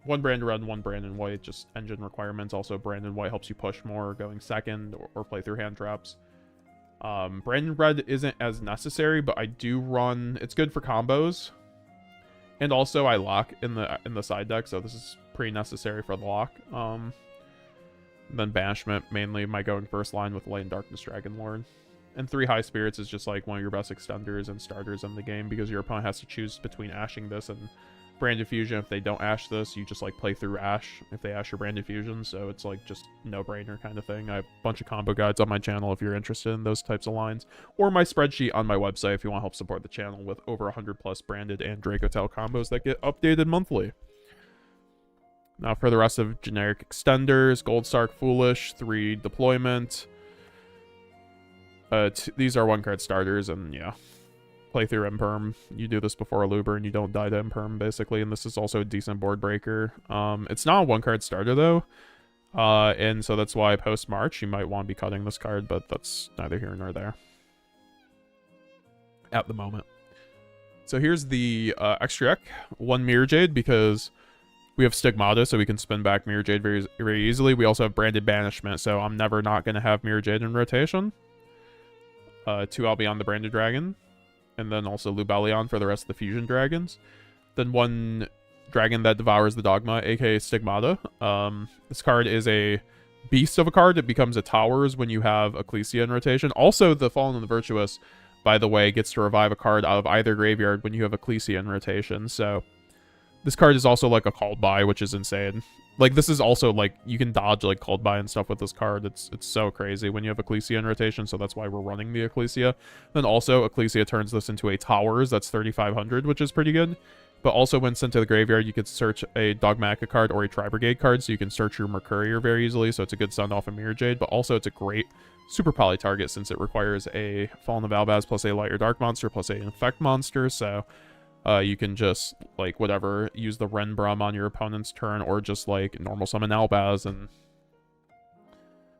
1 Branded Red, 1 Branded White, just engine requirements. Also, Branded White helps you push more going second or play through hand traps. Branded Red isn't as necessary, but I do run... It's good for combos. And also, I lock in the side deck, so this is pretty necessary for the lock. Then Banishment, mainly my going first line with Light and Darkness Dragonlord. And 3 High Spirits is just like one of your best extenders and starters in the game, because your opponent has to choose between ashing this and Branded Fusion. If they don't ash this, you just like play through ash if they ash your Branded Fusion, so it's like just no-brainer kind of thing. I have a bunch of combo guides on my channel if you're interested in those types of lines, or my spreadsheet on my website if you want to help support the channel with over 100 plus branded and Dracotel combos that get updated monthly. Now for the rest of generic extenders: Gold Sark, Foolish, 3 Deployment. These are 1-card starters, and yeah. Play through Imperm. You do this before a Luber and you don't die to Imperm, basically, and this is also a decent board breaker. It's not a 1-card starter, though, and so that's why post-March you might want to be cutting this card, but that's neither here nor there at the moment. So here's the extra deck. 1 Mirror Jade, because we have Stigmata, so we can spin back Mirror Jade very, very easily. We also have Branded Banishment, so I'm never not going to have Mirror Jade in rotation. 2 Albion the Branded Dragon. And then also Lubellion for the rest of the Fusion Dragons. Then 1 Dragon that Devours the Dogma, aka Stigmata. This card is a beast of a card. It becomes a Towers when you have Ecclesia in rotation. Also, the Fallen and the Virtuous by the way, gets to revive a card out of either graveyard when you have Ecclesia in rotation. So this card is also like a called by, which is insane. Like, this is also, like, you can dodge, like, called by and stuff with this card. It's so crazy when you have Ecclesia in rotation, so that's why we're running the Ecclesia. Then also, Ecclesia turns this into a Towers, that's 3,500, which is pretty good. But also, when sent to the graveyard, you could search a Dogmatica card or a Tri-Brigade card, so you can search your Mercurier very easily, so it's a good send-off of Mirror Jade. But also, it's a great Super Poly target, since it requires a Fallen of Albaz plus a Light or Dark monster plus an Effect monster, so... you can just, like, whatever, use the Renbrum on your opponent's turn, or just, like, normal summon Albaz and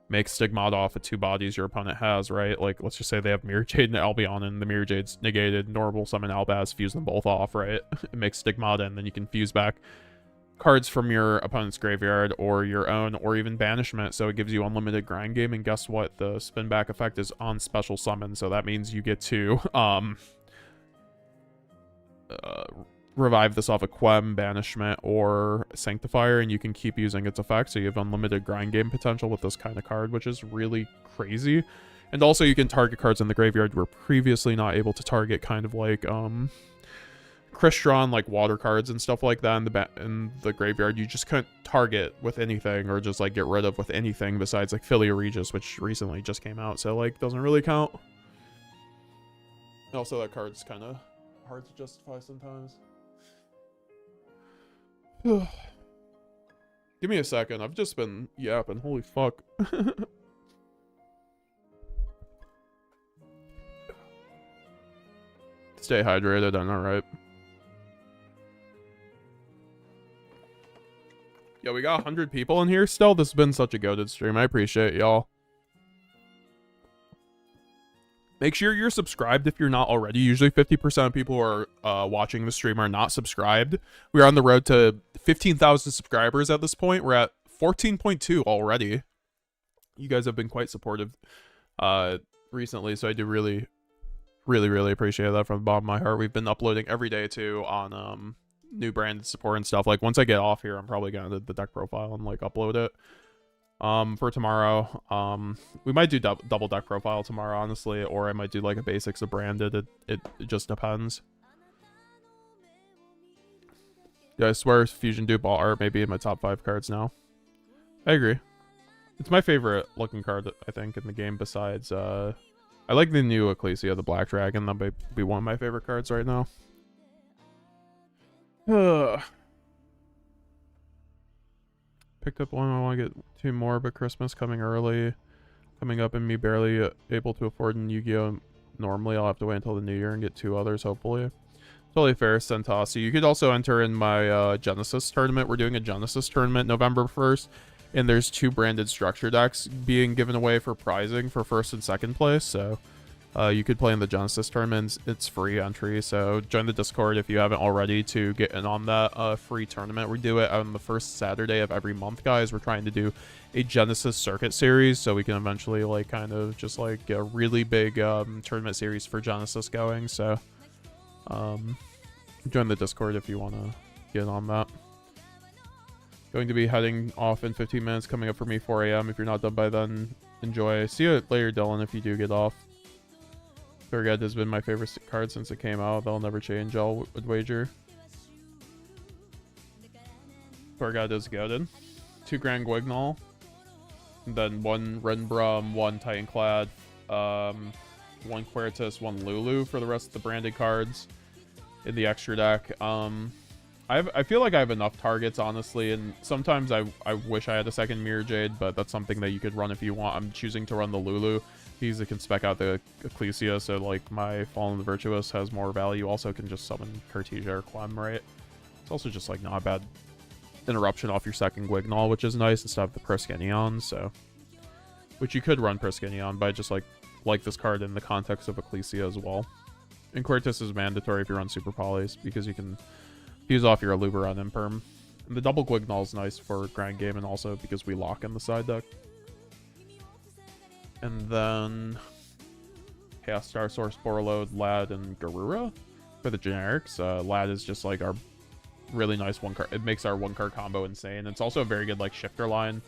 make Stigmata off of 2 bodies your opponent has, right? Like, let's just say they have Mirror Jade and Albion, and the Mirror Jade's negated, normal summon Albaz, fuse them both off, right? It makes Stigmata, and then you can fuse back cards from your opponent's graveyard, or your own, or even Banishment, so it gives you unlimited grind game, and guess what? The spin back effect is on special summon, so that means you get to, revive this off a Quem, Banishment, or Sanctifier, and you can keep using its effect, so you have unlimited grind game potential with this kind of card, which is really crazy. And also, you can target cards in the graveyard you were previously not able to target, kind of like, Crystron, like water cards and stuff like that in the graveyard. You just couldn't target with anything, or just, like, get rid of with anything besides, like, Philia Regis, which recently just came out, so, like, doesn't really count. Also, that card's kind of hard to justify sometimes. Give me a second. I've just been yapping. Holy fuck. Stay hydrated, I know, right? Yo, we got 100 people in here still. This has been such a goated stream. I appreciate y'all. Make sure you're subscribed if you're not already. Usually 50% of people who are watching the stream are not subscribed. We're on the road to 15,000 subscribers at this point. We're at 14.2 already. You guys have been quite supportive recently, so I do really, really, really appreciate that from the bottom of my heart. We've been uploading every day, too, on new branded support and stuff. Like, once I get off here, I'm probably going to the deck profile and, like, upload it. For tomorrow, we might do double deck profile tomorrow, honestly, or I might do like a basics of branded. It just depends. Yeah, I swear Fusion Dupe Ball Art may be in my top 5 cards now. I agree. It's my favorite looking card, I think, in the game, besides, I like the new Ecclesia, the Black Dragon. That might be one of my favorite cards right now. Picked up one. I want to get 2 more, but Christmas coming early, coming up, and me barely able to afford in Yu-Gi-Oh! Normally, I'll have to wait until the new year and get 2 others, hopefully. Totally fair, Centasi. You could also enter in my Genesis tournament. We're doing a Genesis tournament November 1st, and there's 2 branded structure decks being given away for prizing for 1st and 2nd place, so you could play in the Genesis tournaments. It's free entry, so join the Discord if you haven't already to get in on that free tournament. We do it on the 1st Saturday of every month, guys. We're trying to do a Genesis circuit series, so we can eventually, like, kind of just, like, get a really big tournament series for Genesis going, so join the Discord if you want to get on that. Going to be heading off in 15 minutes, coming up for me 4 a.m. If you're not done by then, enjoy. See you later, Dylan, if you do get off. Thurgad has been my favorite card since it came out. They'll never change, I would wager. Thurgad is goated. 2 Grand Guignol. And then 1 Renbrum, 1 Titanclad, 1 Quertus, 1 Lulu for the rest of the branded cards in the extra deck. I feel like I have enough targets, honestly, and sometimes I wish I had a second Mirror Jade, but that's something that you could run if you want. I'm choosing to run the Lulu. Because it can spec out the Ecclesia, so, like, my Fallen the Virtuous has more value. Also can just summon Cartesia or Clem, right? It's also just, like, not a bad interruption off your second Guignol, which is nice, instead of the Priscinion, so... Which you could run Priscinion, but I just, like this card in the context of Ecclesia as well. And Quertus is mandatory if you run Super Polys, because you can fuse off your Aluber on Imperm. And the double Guignol is nice for Grand Game, and also because we lock in the side deck. And then Chaos Star Source, Borreload, Lad, and Garura for the generics. Lad is just like our really nice 1-card. It makes our 1-card combo insane. It's also a very good like shifter line.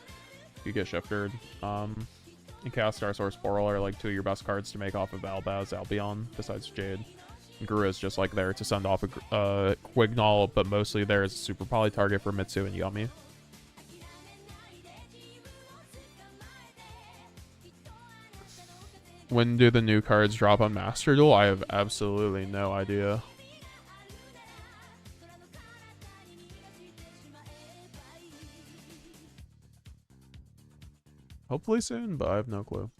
You get shiftered. and Cascar Source Boral are like 2 of your best cards to make off of Albaz, Albion, besides Jade. Guru is just like there to send off a Quignall, but mostly there is a super poly target for Mitsu and Yummy. When do the new cards drop on Master Duel? I have absolutely no idea. Hopefully soon, but I have no clue.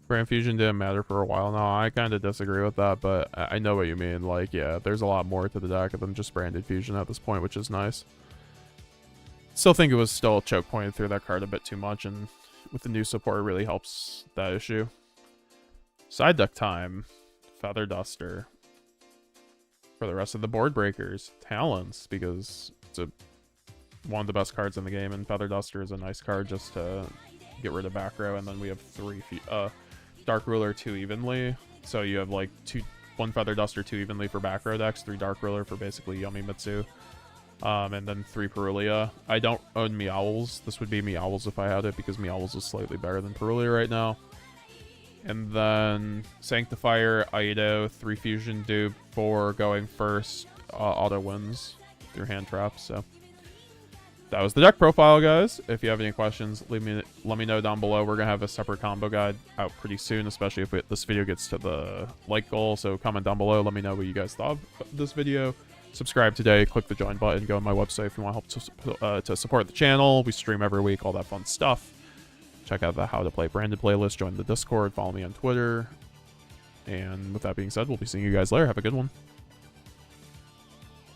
Brand Fusion didn't matter for a while now. I kind of disagree with that, but I know what you mean. Like, yeah, there's a lot more to the deck than just Branded Fusion at this point, which is nice. Still think it was still a choke point through that card a bit too much, and with the new support, it really helps that issue. Side deck time. Feather Duster. For the rest of the board breakers, Talons, because it's one of the best cards in the game, and Feather Duster is a nice card just to get rid of back row, and then we have 3 Dark Ruler 2 evenly, so you have like 1 Feather Duster 2 evenly for back row decks, 3 Dark Ruler for basically Yummy Mitsu, and then 3 Perulia. I don't own Meowls. This would be Meowls if I had it, because Meowls is slightly better than Perulia right now. And then Sanctifier, Aido, 3 Fusion Dupe, 4 going first, auto wins through hand traps. So that was the deck profile, guys. If you have any questions, let me know down below. We're gonna have a separate combo guide out pretty soon, especially if this video gets to the like goal. So comment down below, let me know what you guys thought of this video. Subscribe today, click the join button, go on my website if you want help to support the channel. We stream every week, all that fun stuff. Check out the How to Play Branded playlist, join the Discord, follow me on Twitter. And with that being said, we'll be seeing you guys later. Have a good one.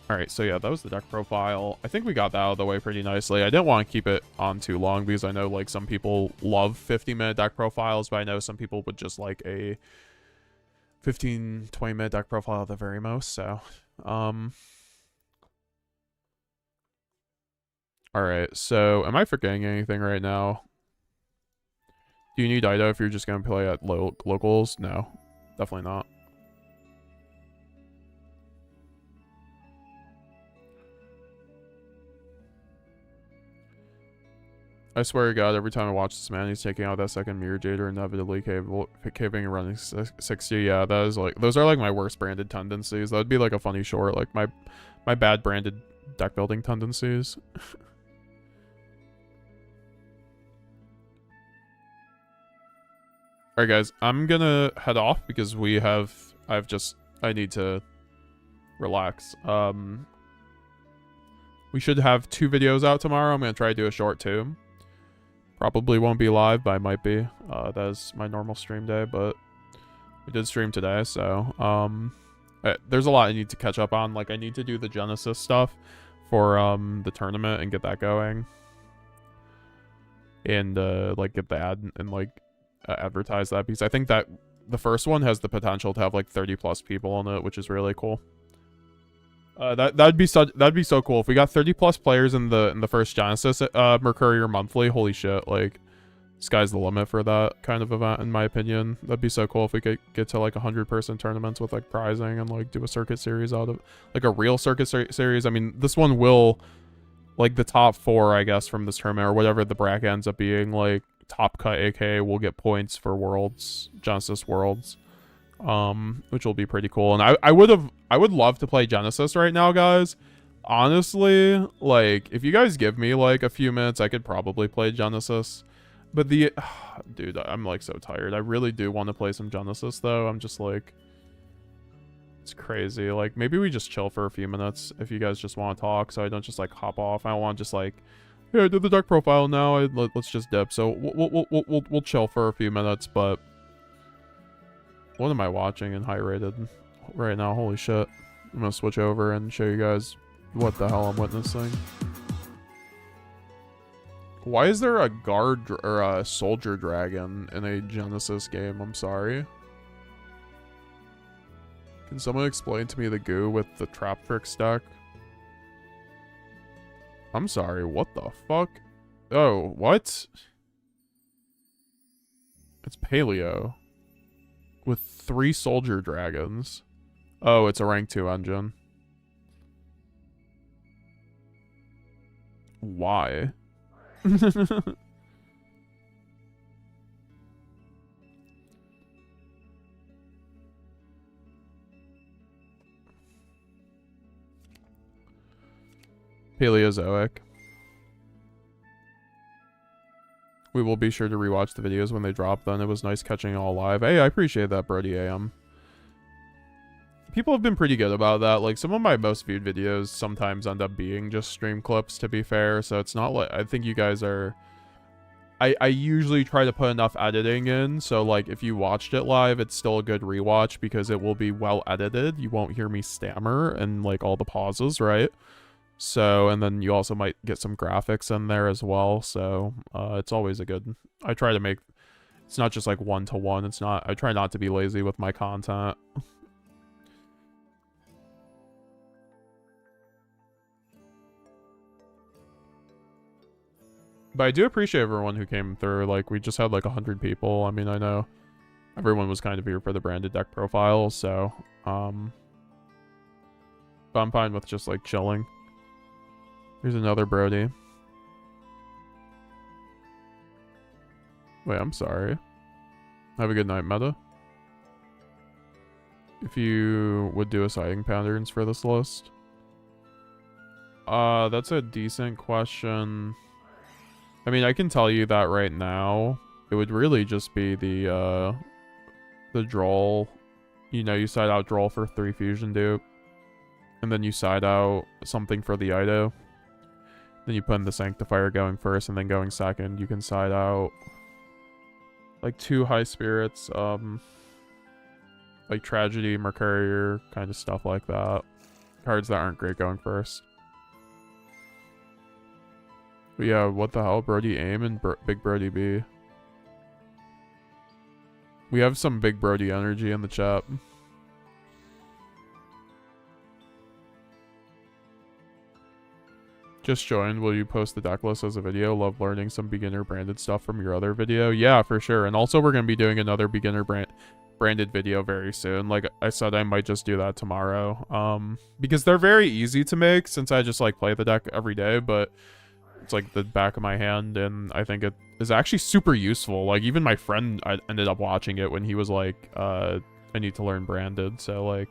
Alright, so yeah, that was the deck profile. I think we got that out of the way pretty nicely. I didn't want to keep it on too long because I know like some people love 50-minute deck profiles, but I know some people would just like a 15-20-minute deck profile at the very most, so alright, so am I forgetting anything right now? Do you need Ido if you're just going to play at locals? No, definitely not. I swear to God, every time I watch this man, he's taking out that second Mirror Jade or inevitably caving and running 60. Yeah, that is like, those are like my worst branded tendencies. That would be like a funny short, like my bad branded deck building tendencies. Alright guys, I'm gonna head off because I need to relax. We should have 2 videos out tomorrow. I'm gonna try to do a short too. Probably won't be live, but I might be. That is my normal stream day, but we did stream today, so there's a lot I need to catch up on. Like I need to do the Genesis stuff for the tournament and get that going. And like get the ad and like advertise that, because I think that the first one has the potential to have like 30+ people on it, which is really cool. That'd be so cool if we got 30+ players in the first Genesis Mercurier monthly. Holy shit, like sky's the limit for that kind of event, in my opinion. That'd be so cool if we could get to like 100-person tournaments with like prizing and like do a circuit series out of like a real circuit series. I mean, this one will like the top 4, I guess, from this tournament or whatever the bracket ends up being, like top cut aka will get points for Worlds, Genesis Worlds, which will be pretty cool. And I would love to play Genesis right now, guys. Honestly, like if you guys give me like a few minutes, I could probably play Genesis. But dude, I'm like so tired. I really do want to play some Genesis though. I'm just like, it's crazy. Like maybe we just chill for a few minutes if you guys just want to talk, so I don't just like hop off. I don't want to just like, yeah, I did the deck profile now. Let's just dip. So we'll chill for a few minutes. But what am I watching in high rated right now? Holy shit! I'm gonna switch over and show you guys what the hell I'm witnessing. Why is there a guard or a soldier dragon in a Genesis game? I'm sorry. Can someone explain to me the goo with the Trap Tricks deck? I'm sorry, what the fuck? Oh, what? It's paleo. With 3 soldier dragons. Oh, it's a rank 2 engine. Why? Paleozoic. We will be sure to rewatch the videos when they drop then. It was nice catching it all live. Hey, I appreciate that, Brody AM. People have been pretty good about that. Like, some of my most viewed videos sometimes end up being just stream clips, to be fair. So it's not like... I think you guys are... I usually try to put enough editing in. So, like, if you watched it live, it's still a good rewatch because it will be well edited. You won't hear me stammer and, like, all the pauses, right? So, and then you also might get some graphics in there as well. So, it's always a good... I try to make... It's not just, like, one-to-one. It's not... I try not to be lazy with my content. But I do appreciate everyone who came through. Like, we just had like 100 people. I mean, I know everyone was kind of here for the branded deck profile, so, but I'm fine with just like chilling. Here's another Brody. Wait, I'm sorry. Have a good night, Meta. If you would do a sighting patterns for this list. That's a decent question. I mean, I can tell you that right now. It would really just be the droll. You know, you side out droll for 3 fusion dupe. And then you side out something for the Ido. Then you put in the Sanctifier going first and then going second. You can side out like 2 high spirits, like Tragedy, Mercurier, kind of stuff like that. Cards that aren't great going first. But yeah, what the hell? Brody aim and Big Brody B. We have some Big Brody energy in the chat. Just joined. Will you post the deck list as a video? Love learning some beginner branded stuff from your other video. Yeah, for sure. And also we're going to be doing another beginner branded video very soon. Like I said, I might just do that tomorrow. Because they're very easy to make since I just like play the deck every day, but it's like the back of my hand, and I think it is actually super useful. Like, even my friend, I ended up watching it when he was like, I need to learn branded, so like,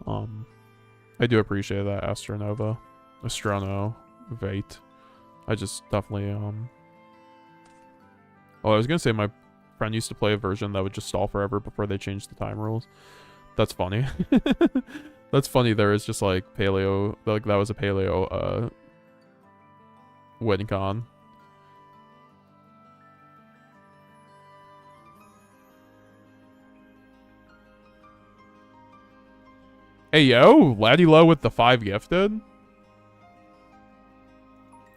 I do appreciate that, Astronova. Astrono, Vate. I just definitely, Oh, I was gonna say my friend used to play a version that would just stall forever before they changed the time rules. That's funny. That's funny. There is just like paleo, like that was a paleo win con. Hey yo, Laddie Low with the 5 gifted.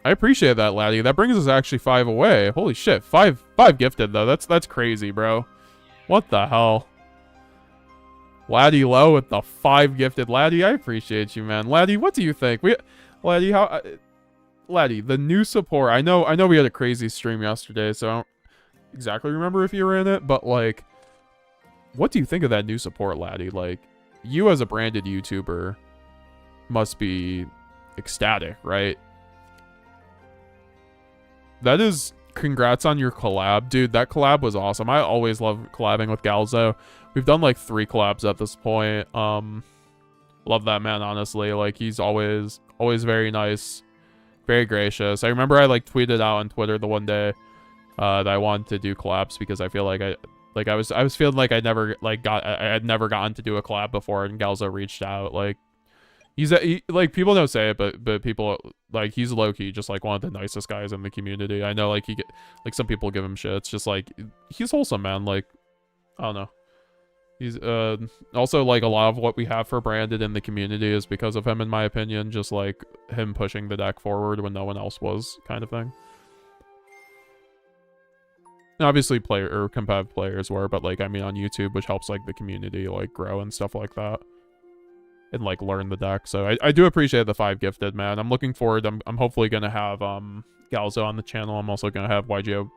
I appreciate that, Laddie. That brings us actually 5 away. Holy shit, 5 gifted though. That's crazy, bro. What the hell? Laddie Low with the 5 gifted. Laddie, I appreciate you, man. Laddie, what do you think? Laddie, Laddie, the new support. I know we had a crazy stream yesterday, so I don't exactly remember if you were in it, but like, what do you think of that new support, Laddie? Like, you as a branded YouTuber must be ecstatic, right? That is, congrats on your collab, dude. That collab was awesome. I always love collabing with Galzo. We've done like 3 collabs at this point. Love that man, honestly. Like, he's always very nice, very gracious. I remember I like tweeted out on Twitter the one day that I wanted to do collabs because I feel like I was feeling like I had never gotten to do a collab before, and Galzo reached out. Like, like, people don't say it, but people, like, he's low-key just like one of the nicest guys in the community. I know, like, like some people give him shit. It's just like, he's wholesome, man. Like, I don't know. He's also, like, a lot of what we have for branded in the community is because of him, in my opinion. Just like him pushing the deck forward when no one else was, kind of thing. And obviously competitive players were, but like, I mean, on YouTube, which helps like the community like grow and stuff like that, and like learn the deck. So I do appreciate the 5 gifted, man. I'm looking forward. I'm hopefully gonna have Galzo on the channel. I'm also gonna have yugioh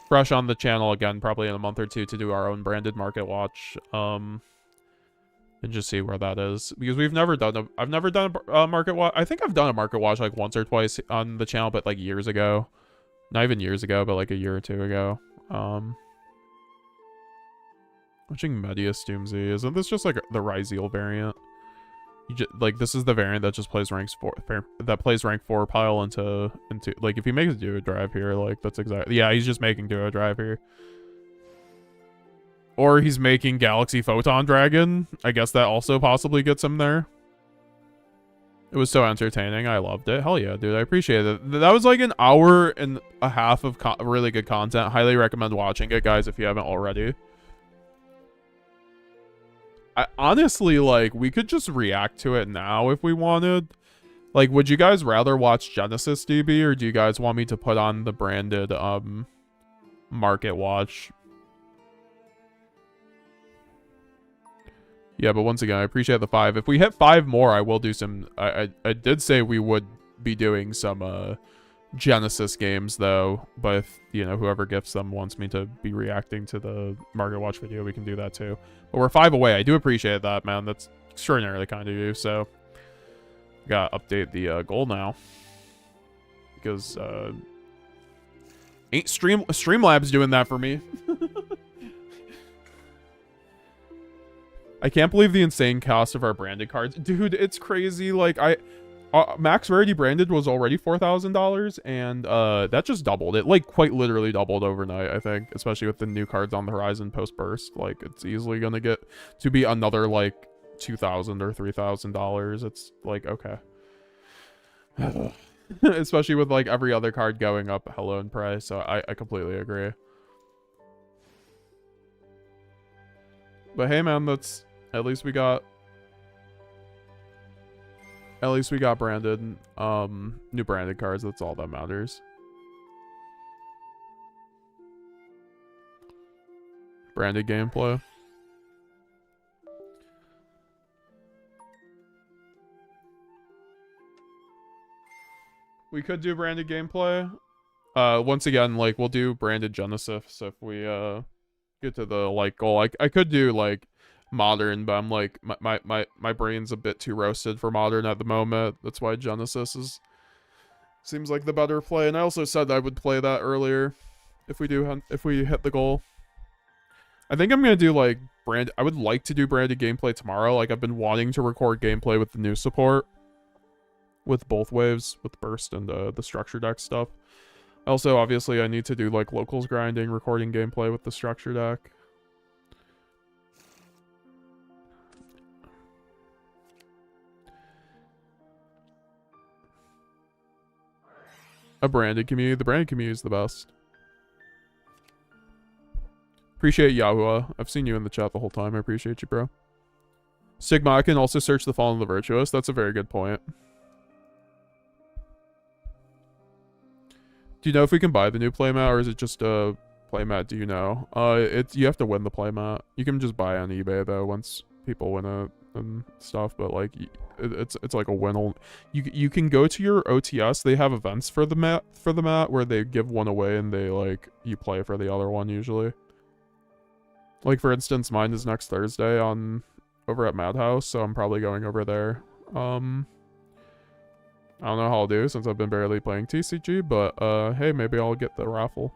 fresh on the channel again, probably in a month or two, to do our own branded market watch. And just see where that is, because I've never done a market watch. I think I've done a market watch like once or twice on the channel, but like years ago. Not even years ago, but like a year or two ago. Watching Medius Doomsy. Isn't this just like the Ryzeal variant? Like, this is the variant that just plays rank 4 pile into like, if he makes duo drive here, like, that's exactly, yeah, he's just making duo drive here. Or he's making Galaxy Photon Dragon. I guess that also possibly gets him there. It was so entertaining. I loved it. Hell yeah, dude. I appreciate it. That was like an hour and a half of really good content. Highly recommend watching it, guys, if you haven't already. I honestly, like, we could just react to it now if we wanted. Like, would you guys rather watch Genesis DB, or do you guys want me to put on the branded market watch? Yeah, but once again, I appreciate the 5. If we hit 5 more, I will do some... I did say we would be doing some Genesis games, though. But if, you know, whoever gifts them wants me to be reacting to the Market Watch video, we can do that, too. But we're 5 away. I do appreciate that, man. That's extraordinarily kind of you, so... Gotta update the goal now. Because, ain't Streamlabs doing that for me. I can't believe the insane cost of our branded cards. Dude, it's crazy. Like, Max Rarity branded was already $4,000, and that just doubled. It, like, quite literally doubled overnight, I think. Especially with the new cards on the horizon post-burst. Like, it's easily gonna get to be another, like, $2,000 or $3,000. It's, like, okay. Especially with, like, every other card going up hella in price. So I completely agree. But hey, man, that's... At least we got branded, new branded cards. That's all that matters. Branded gameplay. We could do branded gameplay. Once again, like, we'll do branded Genesis if we, get to the, like, goal. I could do, like, modern, but I'm like, my brain's a bit too roasted for modern at the moment. That's why Genesis seems like the better play. And I also said I would play that earlier if we hit the goal. I think I'm gonna do, like, I would like to do branded gameplay tomorrow. Like, I've been wanting to record gameplay with the new support, with both waves, with burst and the structure deck stuff. Also, obviously, I need to do, like, locals grinding, recording gameplay with the structure deck. A branded community. The branded community is the best. Appreciate Yahoo. I've seen you in the chat the whole time. I appreciate you, bro. Sigma, I can also search the Fallen of the Virtuous. That's a very good point. Do you know if we can buy the new playmat, or is it just a playmat? Do you know? You have to win the playmat. You can just buy on eBay though once people win it and stuff. But like, it's like a win. You can go to your OTS. They have events for the mat where they give one away and they, like, you play for the other one usually. Like, for instance, mine is next Thursday over at Madhouse, so I'm probably going over there. I don't know how I'll do since I've been barely playing TCG, but hey, maybe I'll get the raffle.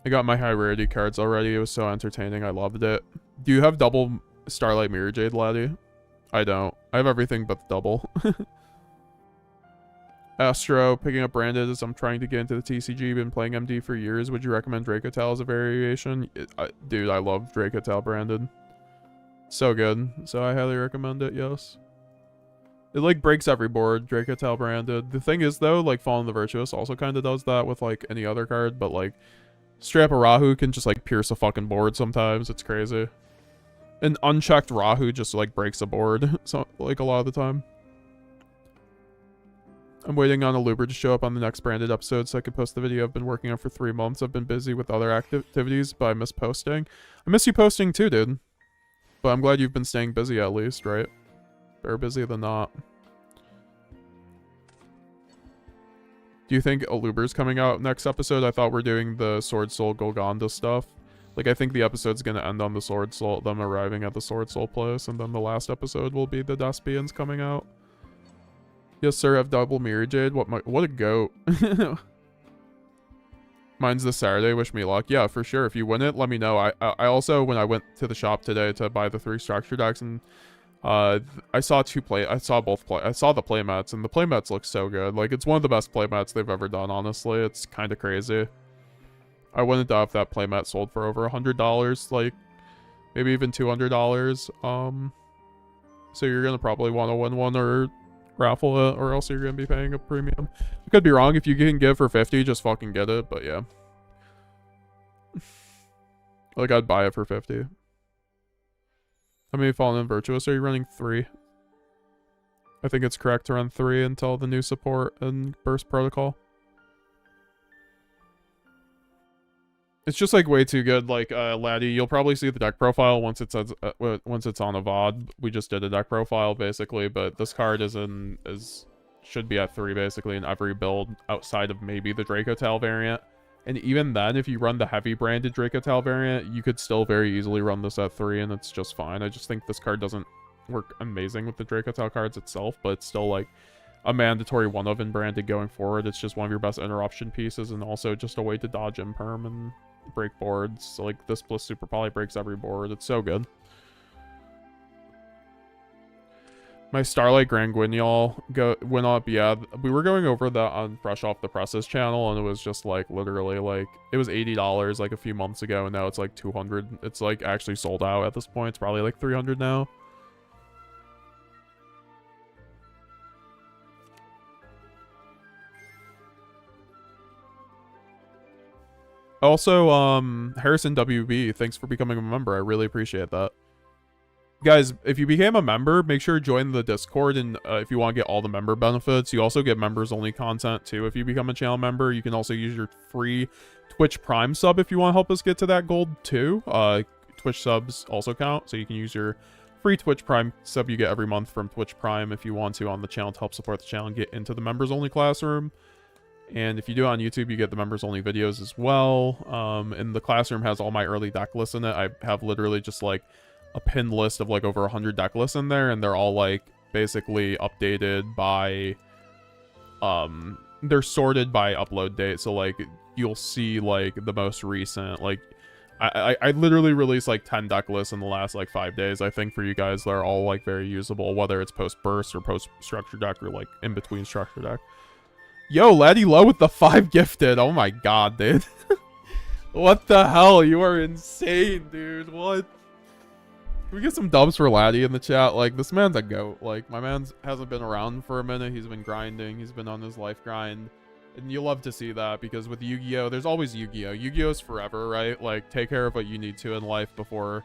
I got my high rarity cards already. It was so entertaining. I loved it. Do you have double Starlight Mirror Jade, laddie? I don't. I have everything but double. Astro, picking up branded as I'm trying to get into the TCG. Been playing MD for years. Would you recommend Dracotal as a variation? Dude, I love Dracotal branded. So good. So I highly recommend it, yes. It, like, breaks every board, Dracotal branded. The thing is, though, like, Fallen the Virtuous also kind of does that with, like, any other card, but, like, straight up a Rahu can just, like, pierce a fucking board sometimes. It's crazy. An unchecked Rahu just, like, breaks a board, so, like, a lot of the time. I'm waiting on a Luber to show up on the next branded episode so I can post the video I've been working on for 3 months. I've been busy with other activities, but I miss posting. I miss you posting too, dude. But I'm glad you've been staying busy at least, right? Better busy than not. Do you think Aluber's coming out next episode? I thought we're doing the Sword Soul Golgonda stuff. Like, I think the episode's gonna end on the Sword Soul, them arriving at the Sword Soul place, and then the last episode will be the Despians coming out. Yes, sir, have double mirror jade. What a goat. Mine's this Saturday. Wish me luck. Yeah, for sure. If you win it, let me know. I also, when I went to the shop today to buy the 3 structure decks, and I saw the playmats, and the playmats look so good. Like, it's one of the best playmats they've ever done, honestly. It's kind of crazy. I wouldn't doubt if that playmat sold for over $100, like, maybe even $200. So you're gonna probably want to win one or raffle it, or else you're gonna be paying a premium. I could be wrong. If you can give for 50, just fucking get it, but yeah. Like, I'd buy it for 50. How many Fallen and Virtuous are you running? 3. I think it's correct to run 3 until the new support and burst protocol. It's just like way too good. Like, Laddie, you'll probably see the deck profile once it's on a VOD. We just did a deck profile basically, but this card should be at 3 basically in every build outside of maybe the Dracotal variant. And even then, if you run the heavy branded Dracotal variant, you could still very easily run this at 3, and it's just fine. I just think this card doesn't work amazing with the Dracotal cards itself, but it's still like a mandatory one of in branded going forward. It's just one of your best interruption pieces, and also just a way to dodge imperm and break boards. So, like, this plus super poly breaks every board. It's so good. My Starlight Grand Guignol went up. Yeah, we were going over that on Fresh Off the Presses channel, and it was just like literally like it was $80 like a few months ago, and now it's like 200. It's like actually sold out at this point. It's probably like 300 now. Also, Harrison WB, thanks for becoming a member. I really appreciate that. Guys, if you became a member, make sure to join the Discord, and if you want to get all the member benefits, you also get members-only content, too. If you become a channel member, you can also use your free Twitch Prime sub if you want to help us get to that gold, too. Twitch subs also count, so you can use your free Twitch Prime sub you get every month from Twitch Prime if you want to on the channel to help support the channel and get into the members-only classroom. And if you do it on YouTube, you get the members-only videos as well. And the classroom has all my early deck lists in it. I have literally just, like, a pinned list of, like, over 100 deck lists in there, and they're all, like, basically updated by, they're sorted by upload date, so, like, you'll see, like, the most recent, like, I literally released, like, 10 deck lists in the last, like, 5 days, I think, for you guys. They're all, like, very usable, whether it's post-burst or post-structure deck or, like, in-between structure deck. Yo, Laddie Low with the 5 gifted. Oh my god, dude. What the hell? You are insane, dude. What? Can we get some dubs for Laddie in the chat? Like, this man's a goat. Like, my man hasn't been around for a minute. He's been grinding. He's been on his life grind. And you love to see that, because with Yu-Gi-Oh, there's always Yu-Gi-Oh. Yu-Gi-Oh's forever, right? Like, take care of what you need to in life before,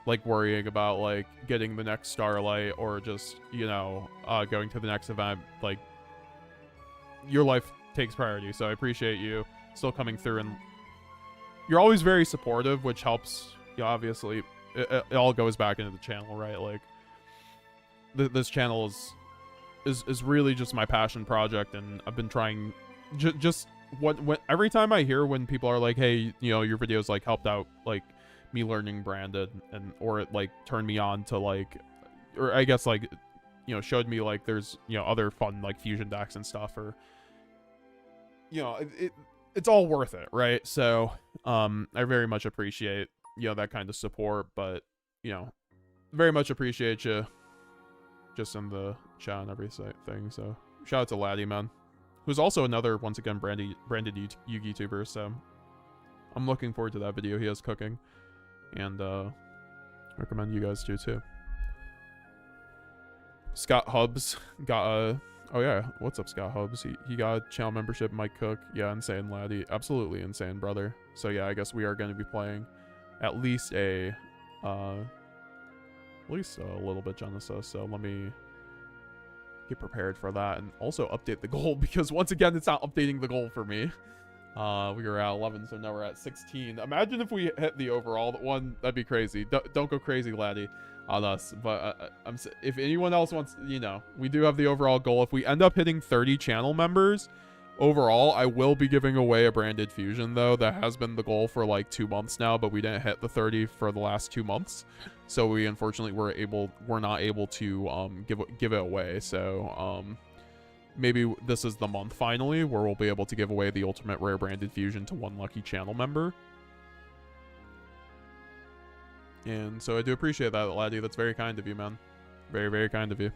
like, worrying about, like, getting the next Starlight or just, you know, going to the next event. Like, your life takes priority, so I appreciate you still coming through, and you're always very supportive, which helps. You know, obviously it all goes back into the channel, right? Like, this channel is really just my passion project, and I've been trying just what every time I hear when people are like, hey, you know, your videos like helped out like me learning branded, and or it like turned me on to like, or I guess like, you know, showed me like there's, you know, other fun like fusion decks and stuff, or, you know, it's all worth it, right? So I very much appreciate, you know, that kind of support, but, you know, very much appreciate you just in the chat and everything. So shout out to Laddie, man, who's also another, once again, branded Yugi tuber. So I'm looking forward to that video he has cooking, and recommend you guys do too. Scott Hubs got a, oh yeah, what's up, Scott Hubs? He got a channel membership. Mike Cook, yeah, insane, Laddie, absolutely insane, brother. So yeah, I guess we are going to be playing at least a little bit Genesis. So let me get prepared for that, and also update the goal, because once again, it's not updating the goal for me. We were at 11, so now we're at 16. Imagine if we hit the overall one. That'd be crazy. Don't go crazy, Laddie, on us. But if anyone else wants, you know, we do have the overall goal. If we end up hitting 30 channel members Overall, I will be giving away a branded fusion though. That has been the goal for like 2 months now, but we didn't hit the 30 for the last 2 months. So we unfortunately we're not able to give it away. So maybe this is the month finally where we'll be able to give away the ultimate rare branded fusion to one lucky channel member. And so I do appreciate that, laddie. That's very kind of you, man. Very, very kind of you.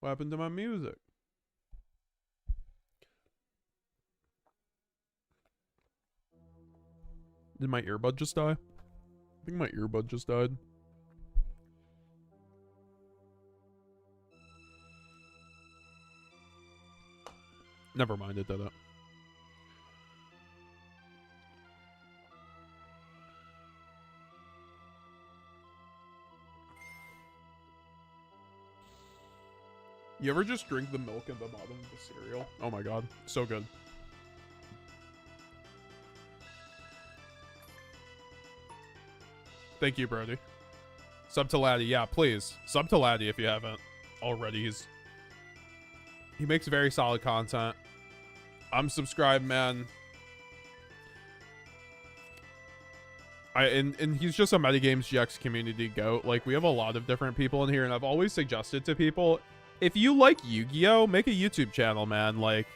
What happened to my music? Did my earbud just die? I think my earbud just died. Never mind, it did it. You ever just drink the milk in the bottom of the cereal? Oh my god, so good. Thank you, Brody. Sub to Laddie, yeah, please. Sub to Laddie if you haven't already. He makes very solid content. I'm subscribed, man. And he's just a Metagames GX community goat. Like, we have a lot of different people in here, and I've always suggested to people, if you like Yu-Gi-Oh, make a YouTube channel, man. Like,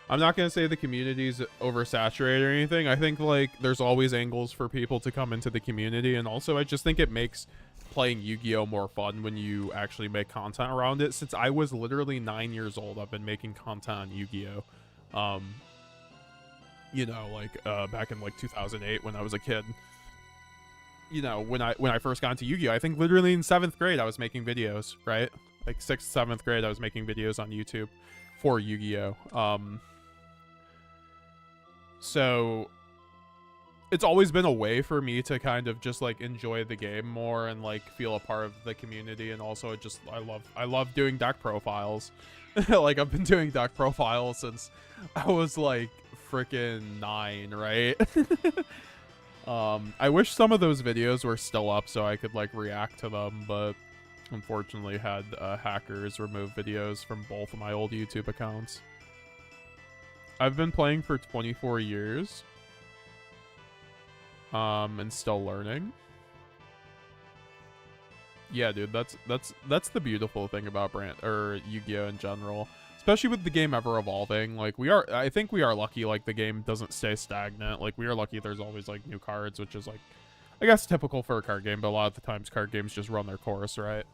I'm not going to say the community's oversaturated or anything. I think, like, there's always angles for people to come into the community, and also I just think it makes playing Yu-Gi-Oh more fun when you actually make content around it. Since I was literally 9 years old, I've been making content on Yu-Gi-Oh. You know, like, back in, like, 2008 when I was a kid. You know, when I first got into Yu-Gi-Oh, I think literally in 7th grade I was making videos, right? Like 6th, 7th grade I was making videos on YouTube for Yu-Gi-Oh. So it's always been a way for me to kind of just like enjoy the game more and like feel a part of the community, and also it just I love doing deck profiles. Like, I've been doing deck profiles since I was like freaking 9, right? I wish some of those videos were still up so I could like react to them, but unfortunately had hackers remove videos from both of my old YouTube accounts. I've been playing for 24 years. And still learning. Yeah, dude, that's the beautiful thing about Yu-Gi-Oh in general. Especially with the game ever evolving. Like, I think we are lucky, like, the game doesn't stay stagnant. Like, we are lucky there's always, like, new cards, which is, like, I guess typical for a card game, but a lot of the times card games just run their course, right?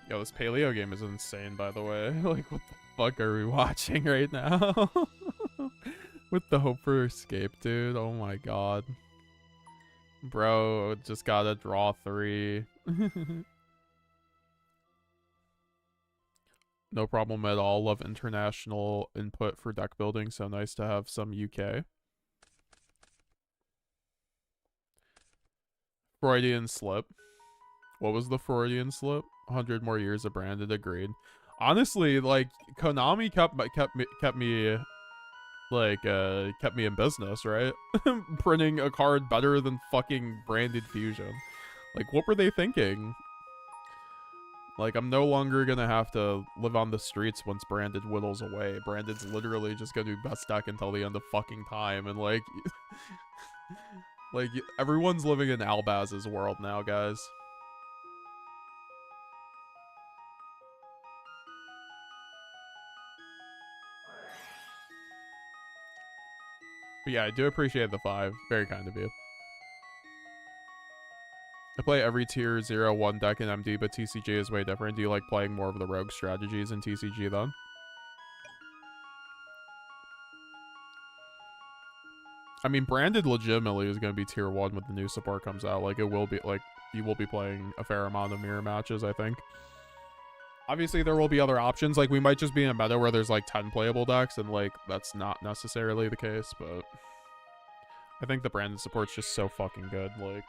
Yo, this Paleo game is insane, by the way. Like, what the fuck are we watching right now? With the Hope for Escape, dude. Oh my god. Bro, just gotta draw 3. No problem at all. Love international input for deck building, so nice to have some UK. Freudian slip. What was the Freudian slip? 100 more years of branded, agreed. Honestly, like, Konami kept me in business, right? Printing a card better than fucking branded fusion. Like, what were they thinking? Like, I'm no longer gonna have to live on the streets once branded whittles away. Branded's literally just gonna be best deck until the end of fucking time, and like like, everyone's living in Albaz's world now, guys. But yeah, I do appreciate the 5. Very kind of you. I play every tier 0-1 deck in MD, but TCG is way different. Do you like playing more of the rogue strategies in TCG then? I mean, branded legitimately is going to be tier 1 when the new support comes out. Like, it will be, like, you will be playing a fair amount of mirror matches, I think. Obviously, there will be other options. Like, we might just be in a meta where there's, like, 10 playable decks, and, like, that's not necessarily the case, but I think the branded support's just so fucking good. Like,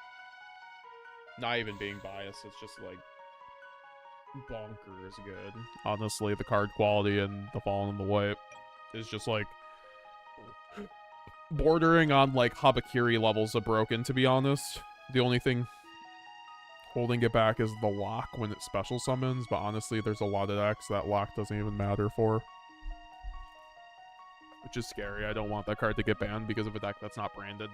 not even being biased, it's just, like, bonkers good. Honestly, the card quality and the Fallen and the White is just, like, bordering on like Habakiri levels of broken, to be honest. The only thing holding it back is the lock when it special summons, but honestly, there's a lot of decks that lock doesn't even matter for. Which is scary. I don't want that card to get banned because of a deck that's not branded.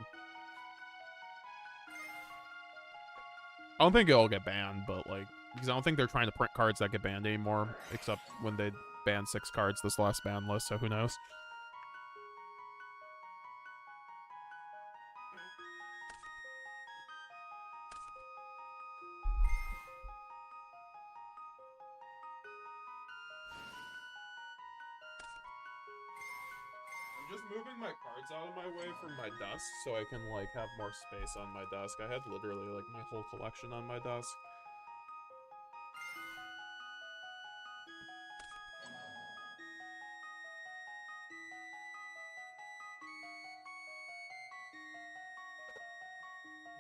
I don't think it'll get banned, but like, because I don't think they're trying to print cards that get banned anymore, except when they banned 6 cards this last ban list, so who knows. I'm just moving my cards out of my way from my desk so I can like have more space on my desk. I had literally like my whole collection on my desk.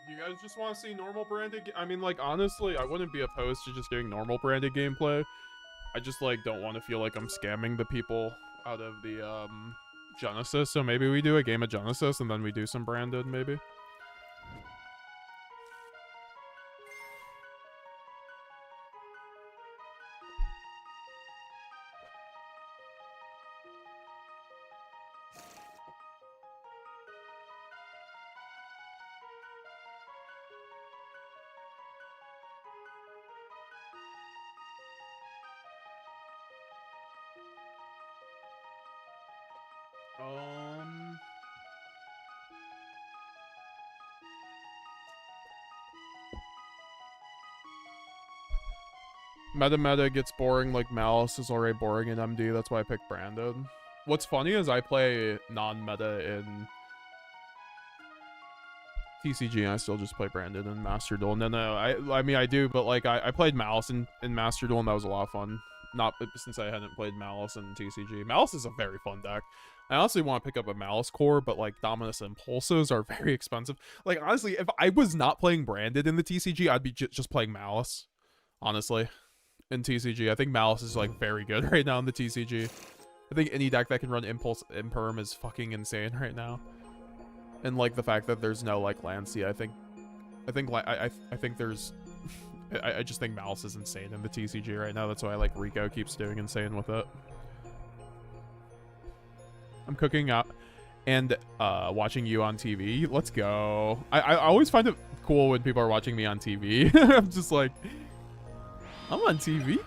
You guys just want to see normal branded? I mean, like, honestly, I wouldn't be opposed to just doing normal branded gameplay. I just, like, don't want to feel like I'm scamming the people out of the, Genesis. So maybe we do a game of Genesis and then we do some branded, maybe. Meta gets boring like Malice is already boring in MD. That's why I picked branded. What's funny is I play non-meta in TCG and I still just play branded in Master Duel. No, I mean I do, but like I played Malice in Master Duel and that was a lot of fun. Not since I hadn't played Malice in TCG. Malice is a very fun deck. I honestly want to pick up a Malice core, but like Dominus Impulses are very expensive. Like honestly, if I was not playing branded in the TCG, I'd be just playing Malice. Honestly. In TCG. I think Malice is like very good right now in the TCG. I think any deck that can run Impulse Imperm is fucking insane right now. And like the fact that there's no like Lancey, I think there's I just think Malice is insane in the TCG right now. That's why like Rico keeps doing insane with it. I'm cooking up and watching you on TV. Let's go. I always find it cool when people are watching me on TV. I'm just like, I'm on TV.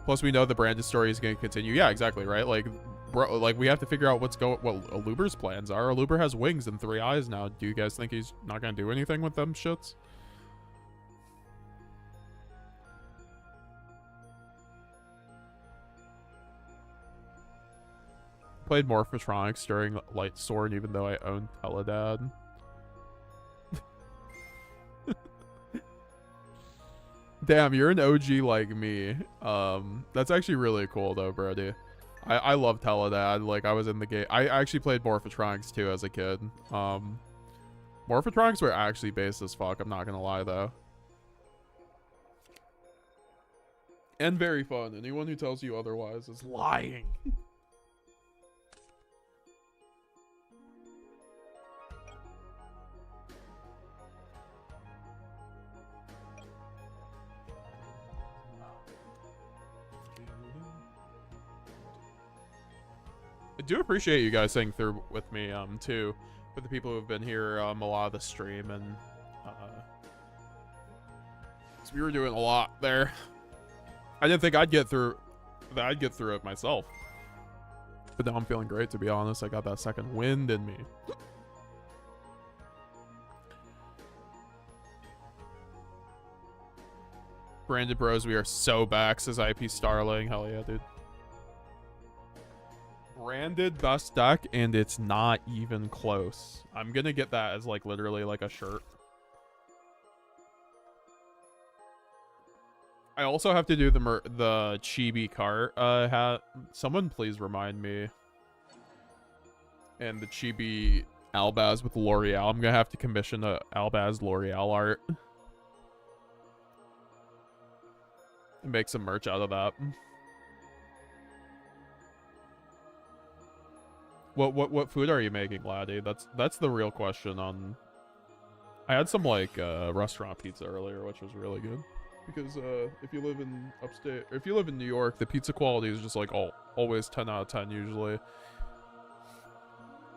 Plus, we know the branded story is going to continue. Yeah, exactly, right? Like, bro, like we have to figure out what Aluber's plans are. Aluber has wings and 3 eyes now. Do you guys think he's not going to do anything with them shits? Played Morphotronics during Light Sword, even though I owned Teledad. Damn, you're an OG like me. That's actually really cool though, Brody. I love Teledad. Like I was in the game. I actually played Morphotronics too as a kid. Morphotronics were actually based as fuck. I'm not gonna lie though. And very fun. Anyone who tells you otherwise is lying. I do appreciate you guys staying through with me, too. For the people who have been here, a lot of the stream, and, so we were doing a lot there. I didn't think I'd get through it myself. But now I'm feeling great, to be honest. I got that second wind in me. Branded Bros, we are so back, says IP Starling. Hell yeah, dude. Branded best deck, and it's not even close. I'm gonna get that as like literally like a shirt. I also have to do the chibi cart hat. Someone please remind me. And the chibi Albaz with L'Oreal. I'm gonna have to commission a Albaz L'Oreal art. And make some merch out of that. What food are you making, laddie? That's the real question. On I had some like restaurant pizza earlier, which was really good. Because if you live in upstate, or if you live in New York, the pizza quality is just like always 10 out of 10 usually.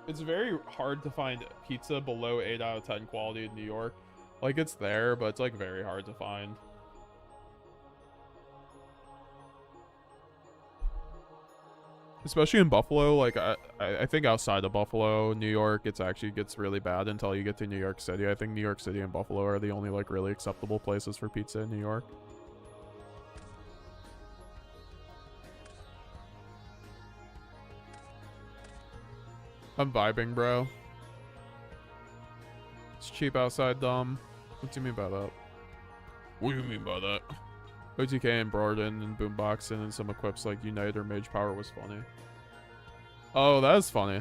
It's very hard to find pizza below 8 out of 10 quality in New York. Like, it's there, but it's like very hard to find. Especially in Buffalo, like I think outside of Buffalo, New York, it's actually gets really bad until you get to New York City. I think New York City and Buffalo are the only like really acceptable places for pizza in New York. I'm vibing, bro. It's cheap outside, dumb. What do you mean by that? What do you mean by that? OTK and Broden and Boomboxing and some equips like Unite or Mage Power was funny. Oh, that is funny.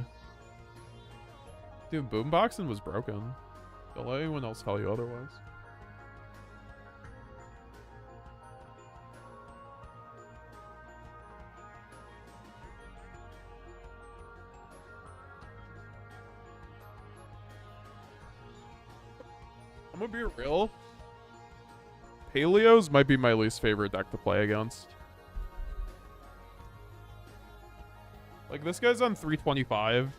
Dude, Boomboxing was broken. Don't let anyone else tell you otherwise. I'm gonna be real. Paleos might be my least favorite deck to play against. Like, this guy's on 325.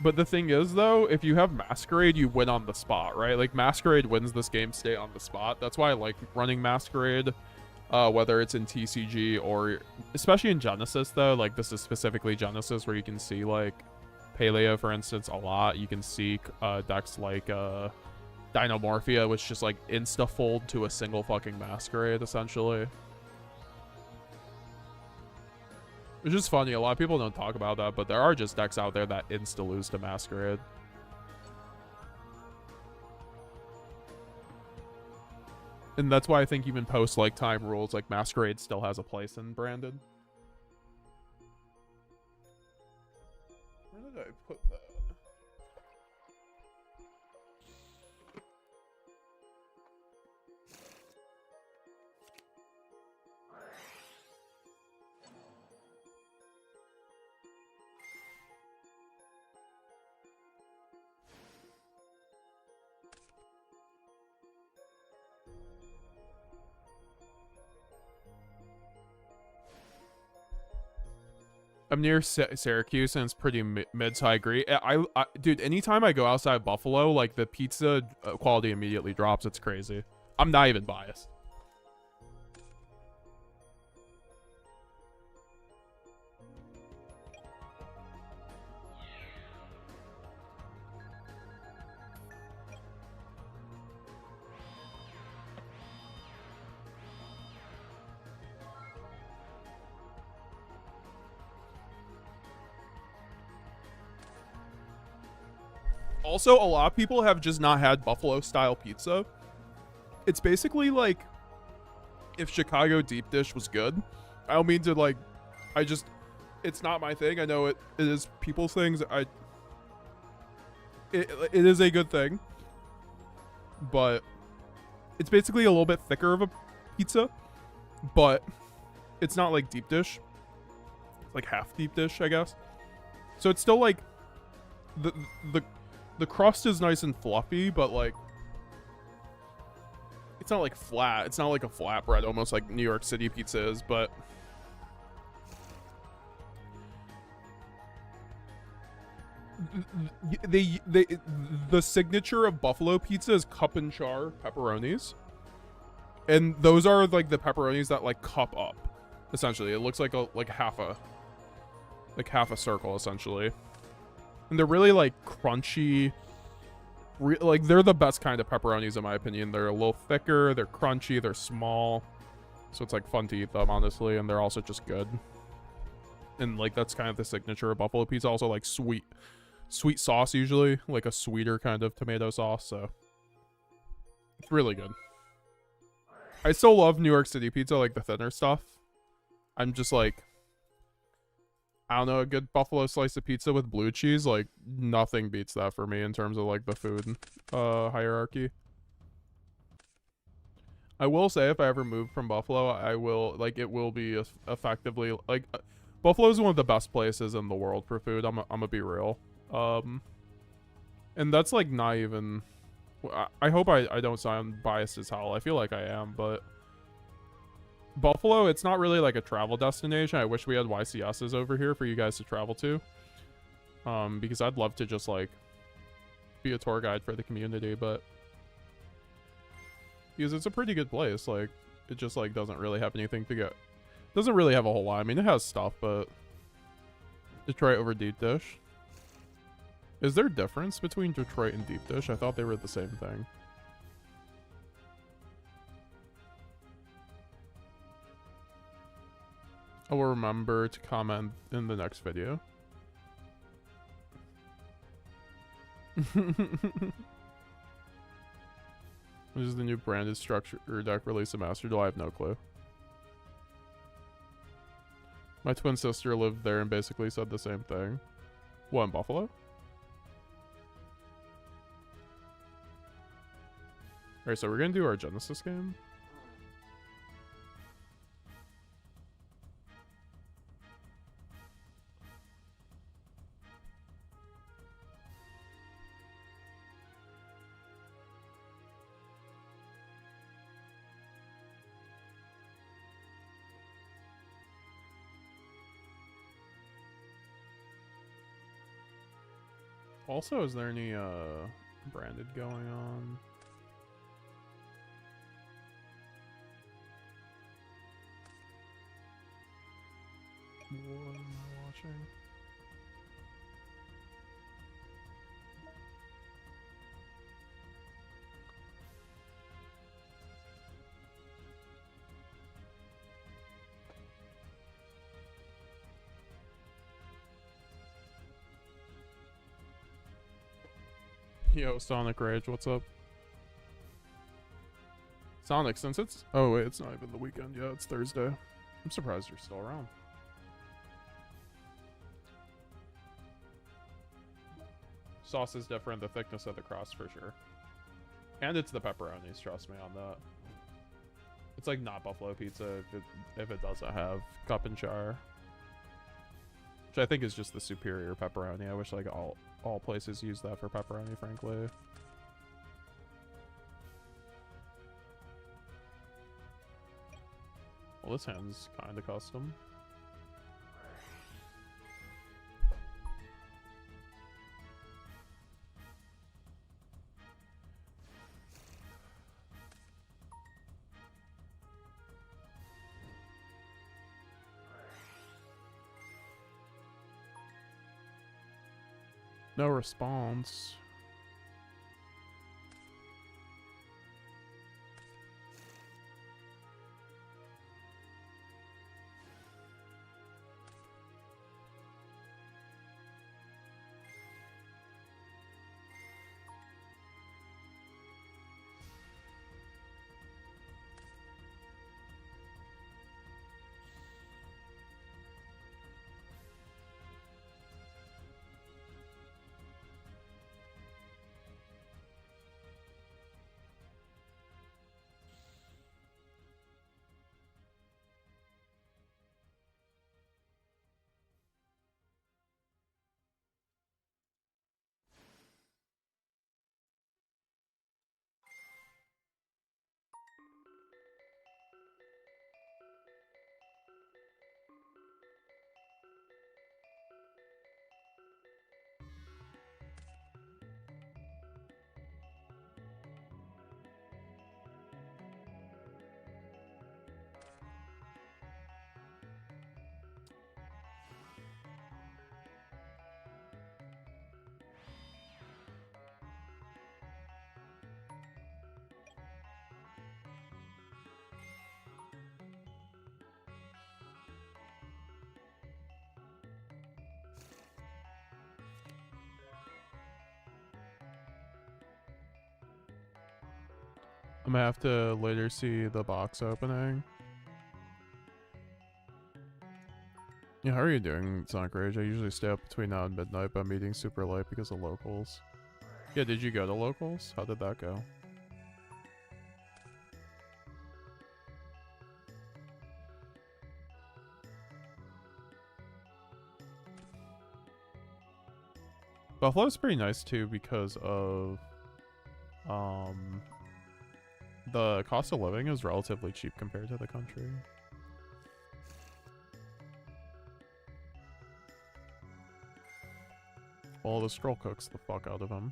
But the thing is, though, if you have Masquerade, you win on the spot, right? Like, Masquerade wins this game state on the spot. That's why I like running Masquerade, whether it's in TCG or... Especially in Genesis, though. Like, this is specifically Genesis, where you can see, like, Paleo, for instance, a lot. You can see decks like Dinomorphia, which just, like, insta-fold to a single fucking Masquerade, essentially. Which is funny. A lot of people don't talk about that, but there are just decks out there that insta-lose to Masquerade. And that's why I think even post, like, time rules, like, Masquerade still has a place in Branded. Where did I put that? I'm near Syracuse, and it's pretty mid, so I agree. Dude, anytime I go outside Buffalo, like, the pizza quality immediately drops. It's crazy. I'm not even biased. Also, a lot of people have just not had Buffalo style pizza. It's basically like if Chicago deep dish was good. I don't mean to like, it's not my thing. I know it is people's things. It is a good thing, but it's basically a little bit thicker of a pizza, but it's not like deep dish. It's like half deep dish, I guess. So it's still like the crust is nice and fluffy, but like it's not like flat. It's not like a flatbread, almost like New York City pizza is, but the signature of Buffalo pizza is cup and char pepperonis. And those are like the pepperonis that like cup up. Essentially, it looks like half a circle essentially. And they're really like crunchy. Like they're the best kind of pepperonis in my opinion. They're a little thicker, they're crunchy, they're small. So it's like fun to eat them, honestly, and they're also just good. And like that's kind of the signature of Buffalo pizza. Also like sweet sauce usually, like a sweeter kind of tomato sauce, so it's really good. I still love New York City pizza, like the thinner stuff. I'm just like, I don't know, a good buffalo slice of pizza with blue cheese, like nothing beats that for me in terms of like the food hierarchy. I will say if I ever move from Buffalo, I will like it will be effectively like Buffalo's one of the best places in the world for food. I'm gonna be real. And that's like not even. I hope I don't sound biased as hell. I feel like I am, but Buffalo, it's not really like a travel destination. I wish we had YCSs over here for you guys to travel to. Because I'd love to just like be a tour guide for the community, but because it's a pretty good place, like it just like doesn't really have anything to go. Doesn't really have a whole lot. I mean, it has stuff, but Detroit over deep dish. Is there a difference between Detroit and deep dish? I thought they were the same thing. I will remember to comment in the next video. This is the new branded structure or deck release of Master Duel. I have no clue. My twin sister lived there and basically said the same thing. What, in Buffalo? Alright, so we're gonna do our Genesis game. Also, is there any branded going on? What am I watching? Yo, Sonic Rage, what's up? Sonic, since it's... Oh, wait, it's not even the weekend yet. It's Thursday. I'm surprised you're still around. Sauce is different, the thickness of the crust for sure. And it's the pepperonis, trust me on that. It's like not buffalo pizza if it doesn't have cup and char. Which I think is just the superior pepperoni. I wish like all places use that for pepperoni, frankly. Well, this hand's kind of custom. No response. I'm gonna have to later see the box opening. Yeah, how are you doing, Sonic Rage? I usually stay up between now and midnight, but I'm eating super late because of locals. Yeah, did you go to locals? How did that go? Buffalo's pretty nice too because of the cost of living is relatively cheap compared to the country. Well, the scroll cooks the fuck out of him.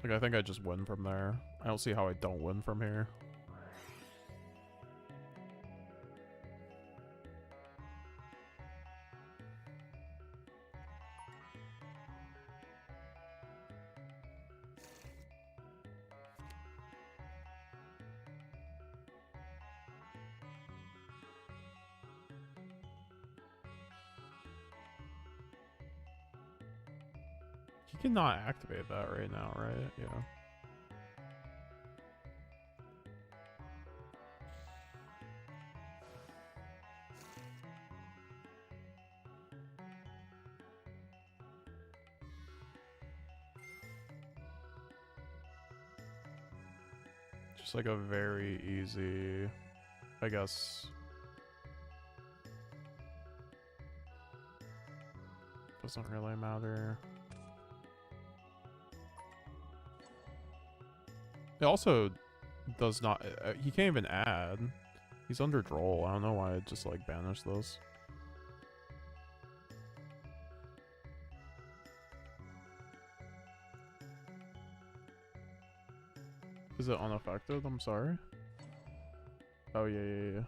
Like, I think I just win from there. I don't see how I don't win from here. He cannot activate that right now, right? Yeah. Just like a very easy, I guess. Doesn't really matter. It also does not, he can't even add. He's under droll. I don't know why I just like banished this. Is it unaffected? I'm sorry. Oh, yeah.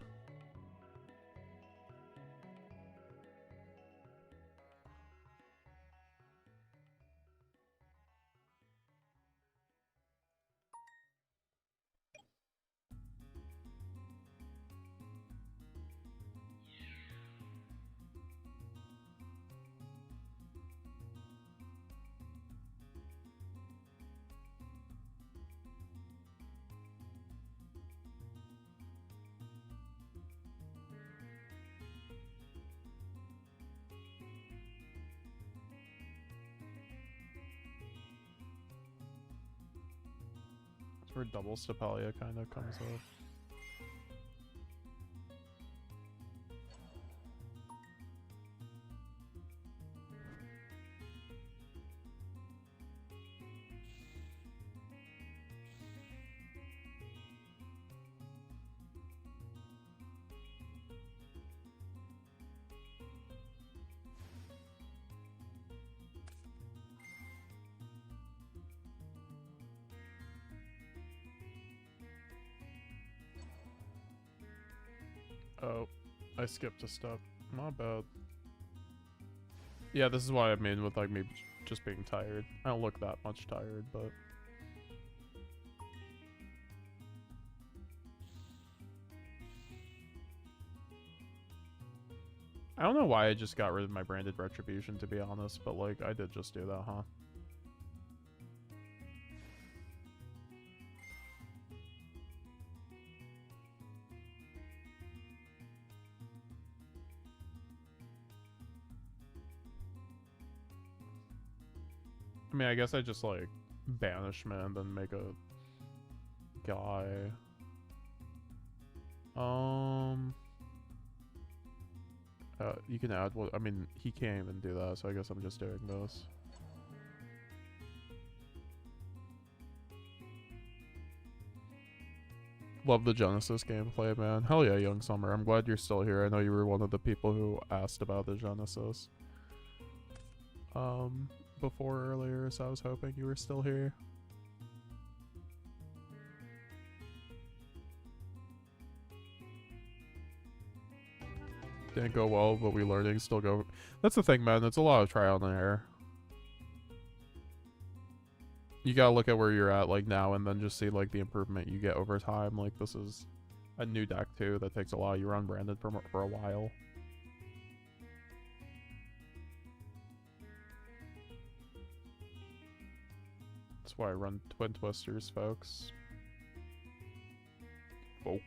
That's where double Stapelia kind of comes up. Oh, I skipped a step. Not bad. Yeah, this is what I mean with like me just being tired. I don't look that much tired, but I don't know why I just got rid of my branded retribution, to be honest, but like I did just do that, huh? I mean, I guess I just like banishment and make a guy. You can add what, I mean, he can't even do that, so I guess I'm just doing this. Love the Genesis gameplay, man. Hell yeah, Young Summer. I'm glad you're still here. I know you were one of the people who asked about the Genesis. Before earlier, so I was hoping you were still here. Didn't go well, but we learning still go. That's the thing, man. It's a lot of trial and error. You gotta look at where you're at, like, now, and then just see, like, the improvement you get over time. Like, this is a new deck, too, that takes a while. You run branded for a while. That's why I run Twin Twisters, folks. Why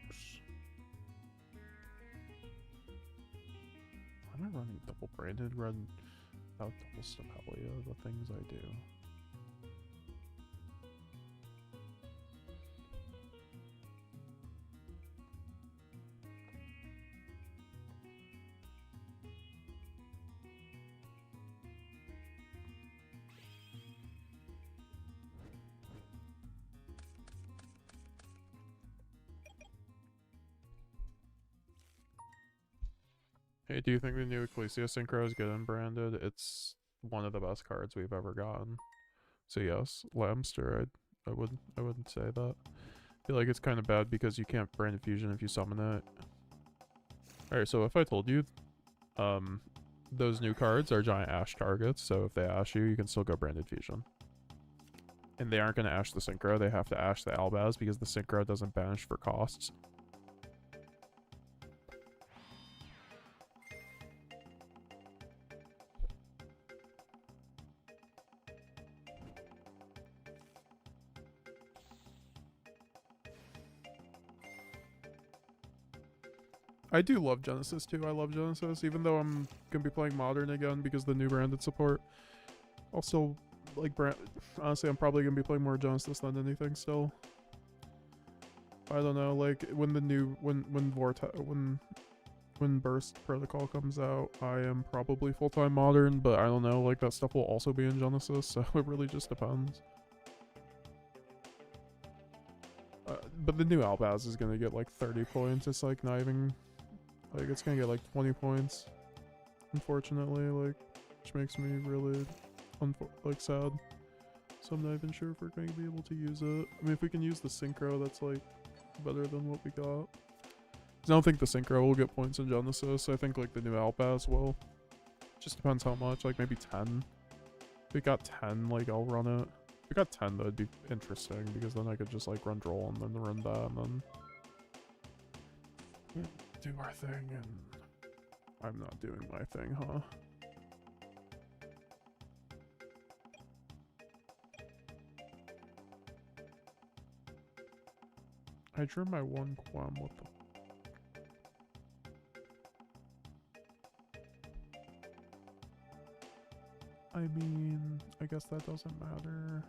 am I running double branded? Run without double Stapelia, the things I do. Hey, do you think the new Ecclesia Synchro is good and branded? It's one of the best cards we've ever gotten. So yes, Lamster, I wouldn't say that. I feel like it's kind of bad because you can't brand fusion if you summon it. Alright, so if I told you, those new cards are giant ash targets, so if they ash you, you can still go branded fusion. And they aren't going to ash the Synchro, they have to ash the Albaz because the Synchro doesn't banish for costs. I do love Genesis too. I love Genesis, even though I'm gonna be playing Modern again because of the new branded support. I'll still like honestly, I'm probably gonna be playing more Genesis than anything still. I don't know, like when the new when Burst Protocol comes out, I am probably full-time Modern, but I don't know, like that stuff will also be in Genesis, so it really just depends. But the new Albaz is gonna get like 30 points. It's like not even like it's gonna get like 20 points, unfortunately, like, which makes me really like sad. So I'm not even sure if we're going to be able to use it. I mean, if we can use the Synchro, that's like better than what we got. 'Cause I don't think the Synchro will get points in Genesis. I think like the new Albaz will. Just depends how much, like maybe 10. If we got 10, like I'll run it. If we got 10, that'd be interesting because then I could just like run Droll and then run that and then do our thing, and I'm not doing my thing, huh? I drew my one Quam, what the... I mean, I guess that doesn't matter.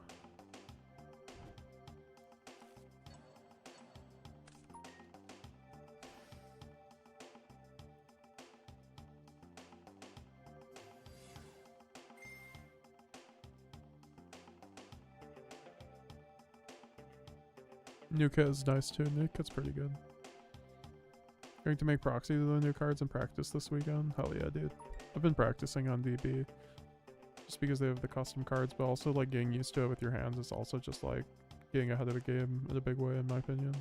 New kit is nice too. New kit's pretty good. Going to make proxies of the new cards and practice this weekend? Hell yeah, dude. I've been practicing on DB. Just because they have the custom cards, but also like getting used to it with your hands is also just like getting ahead of the game in a big way, in my opinion.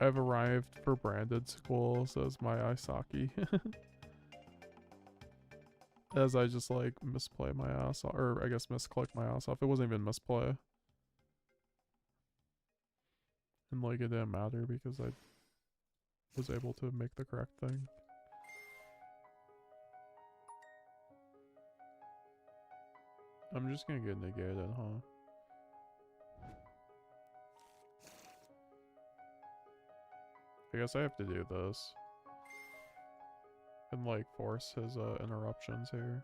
I've arrived for branded school, says my Aisaki. As I just like misplay my ass off, or I guess misclick my ass off. It wasn't even misplay. And like it didn't matter because I was able to make the correct thing. I'm just gonna get negated, huh? I guess I have to do this. And like force his interruptions here.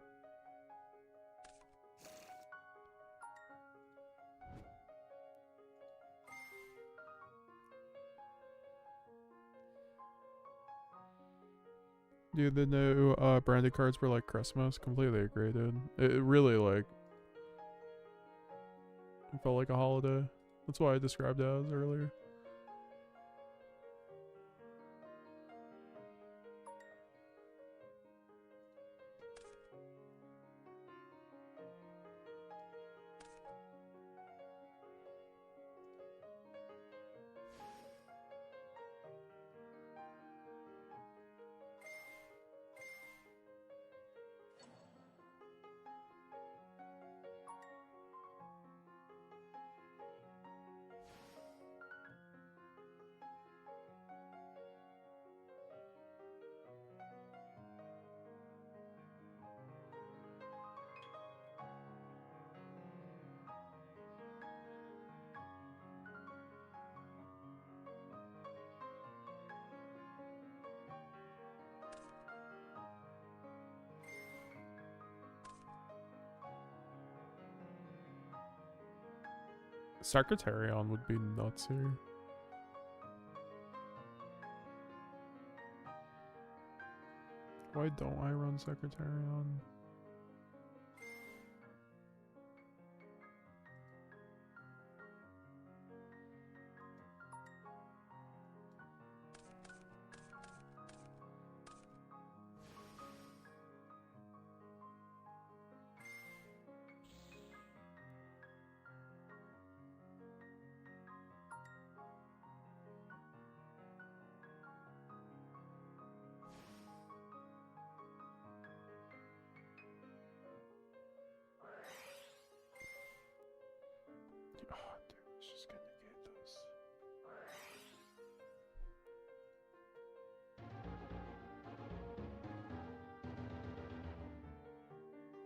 Dude, the new branded cards were like Christmas. Completely agree, dude. It really like it felt like a holiday. That's why I described it as earlier. Secretarion would be nuts here. Why don't I run Secretarion? Oh, dude, it's just gonna negate this.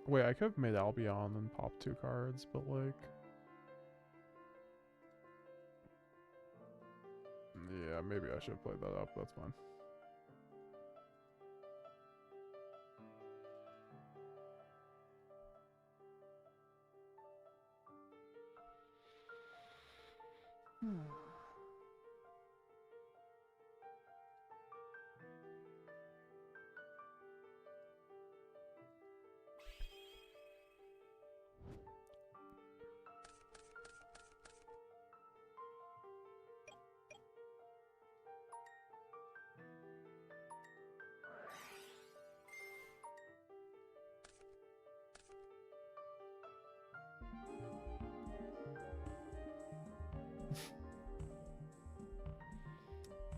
Wait, I could have made Albion and popped 2 cards, but like... Yeah, maybe I should have played that up, that's fine.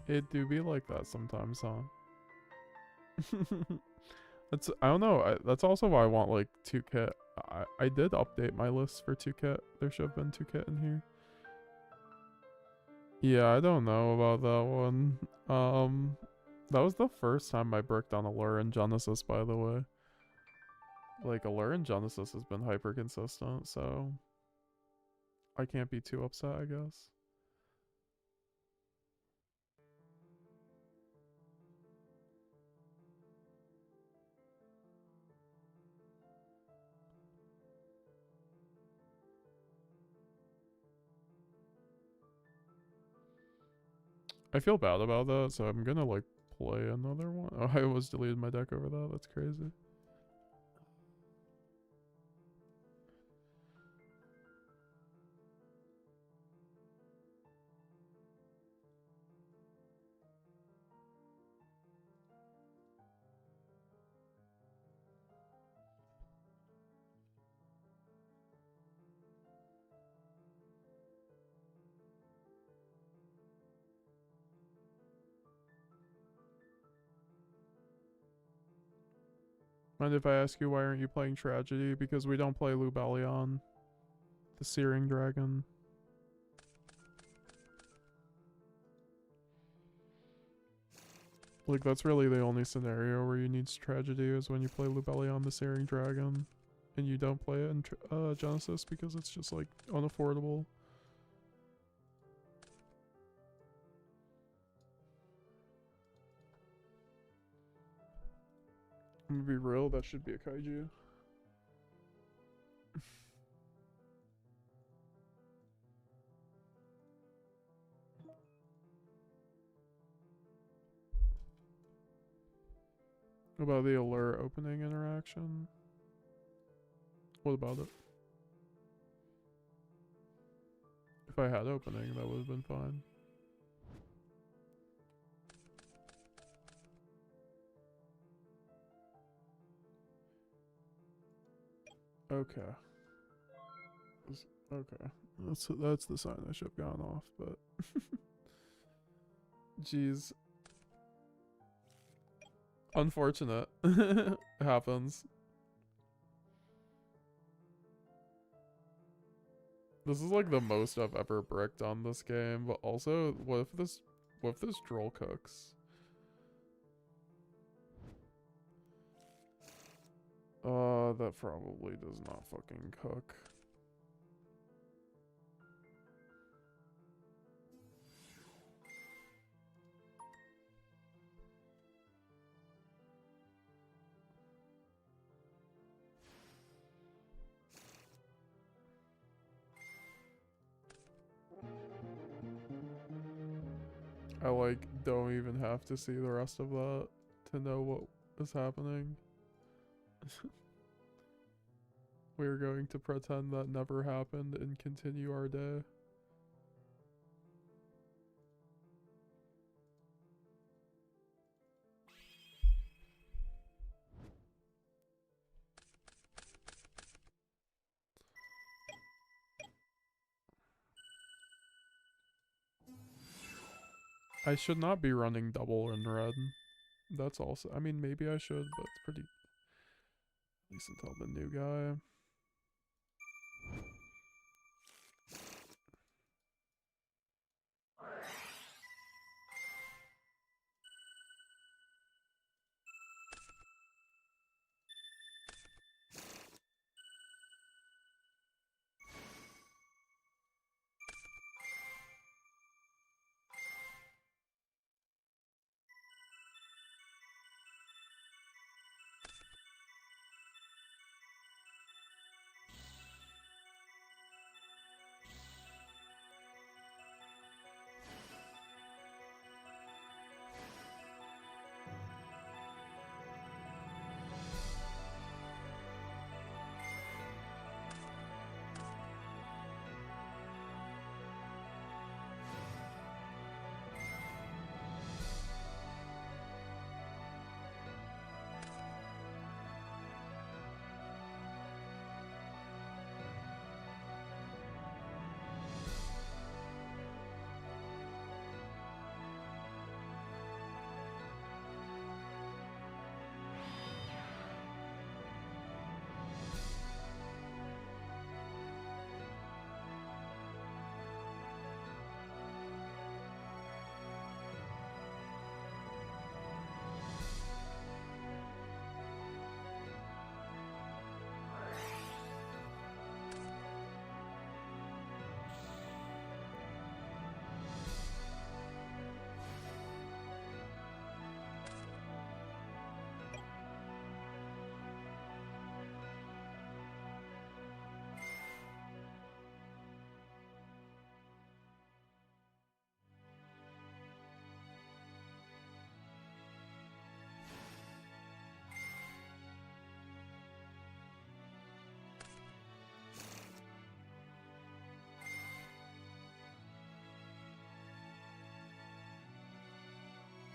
It do be like that sometimes, huh? I don't know. That's also why I want like 2 kit. I did update my list for 2 kit. There should have been 2 kit in here. Yeah, I don't know about that one. That was the first time I bricked on Allure in Genesis, by the way. Like, Allure in Genesis has been hyper consistent, so I can't be too upset, I guess. I feel bad about that, so I'm gonna like play another one. Oh, I almost deleted my deck over that. That's crazy. Mind if I ask you why aren't you playing Tragedy? Because we don't play Lubellion, the Searing Dragon. Like, that's really the only scenario where you need Tragedy is when you play Lubellion, the Searing Dragon, and you don't play it in Genesis because it's just, like, unaffordable. I'm gonna be real, that should be a kaiju. About the Allure opening interaction? What about it? If I had opening, that would have been fine. Okay. Okay. That's the sign I should have gone off, but... Jeez. Unfortunate. It happens. This is like the most I've ever bricked on this game, but also, what if this droll cooks? That probably does not fucking cook. I like don't even have to see the rest of that to know what is happening. We're going to pretend that never happened and continue our day. I should not be running double in red. That's also, I mean, maybe I should, but it's pretty, at least until the new guy.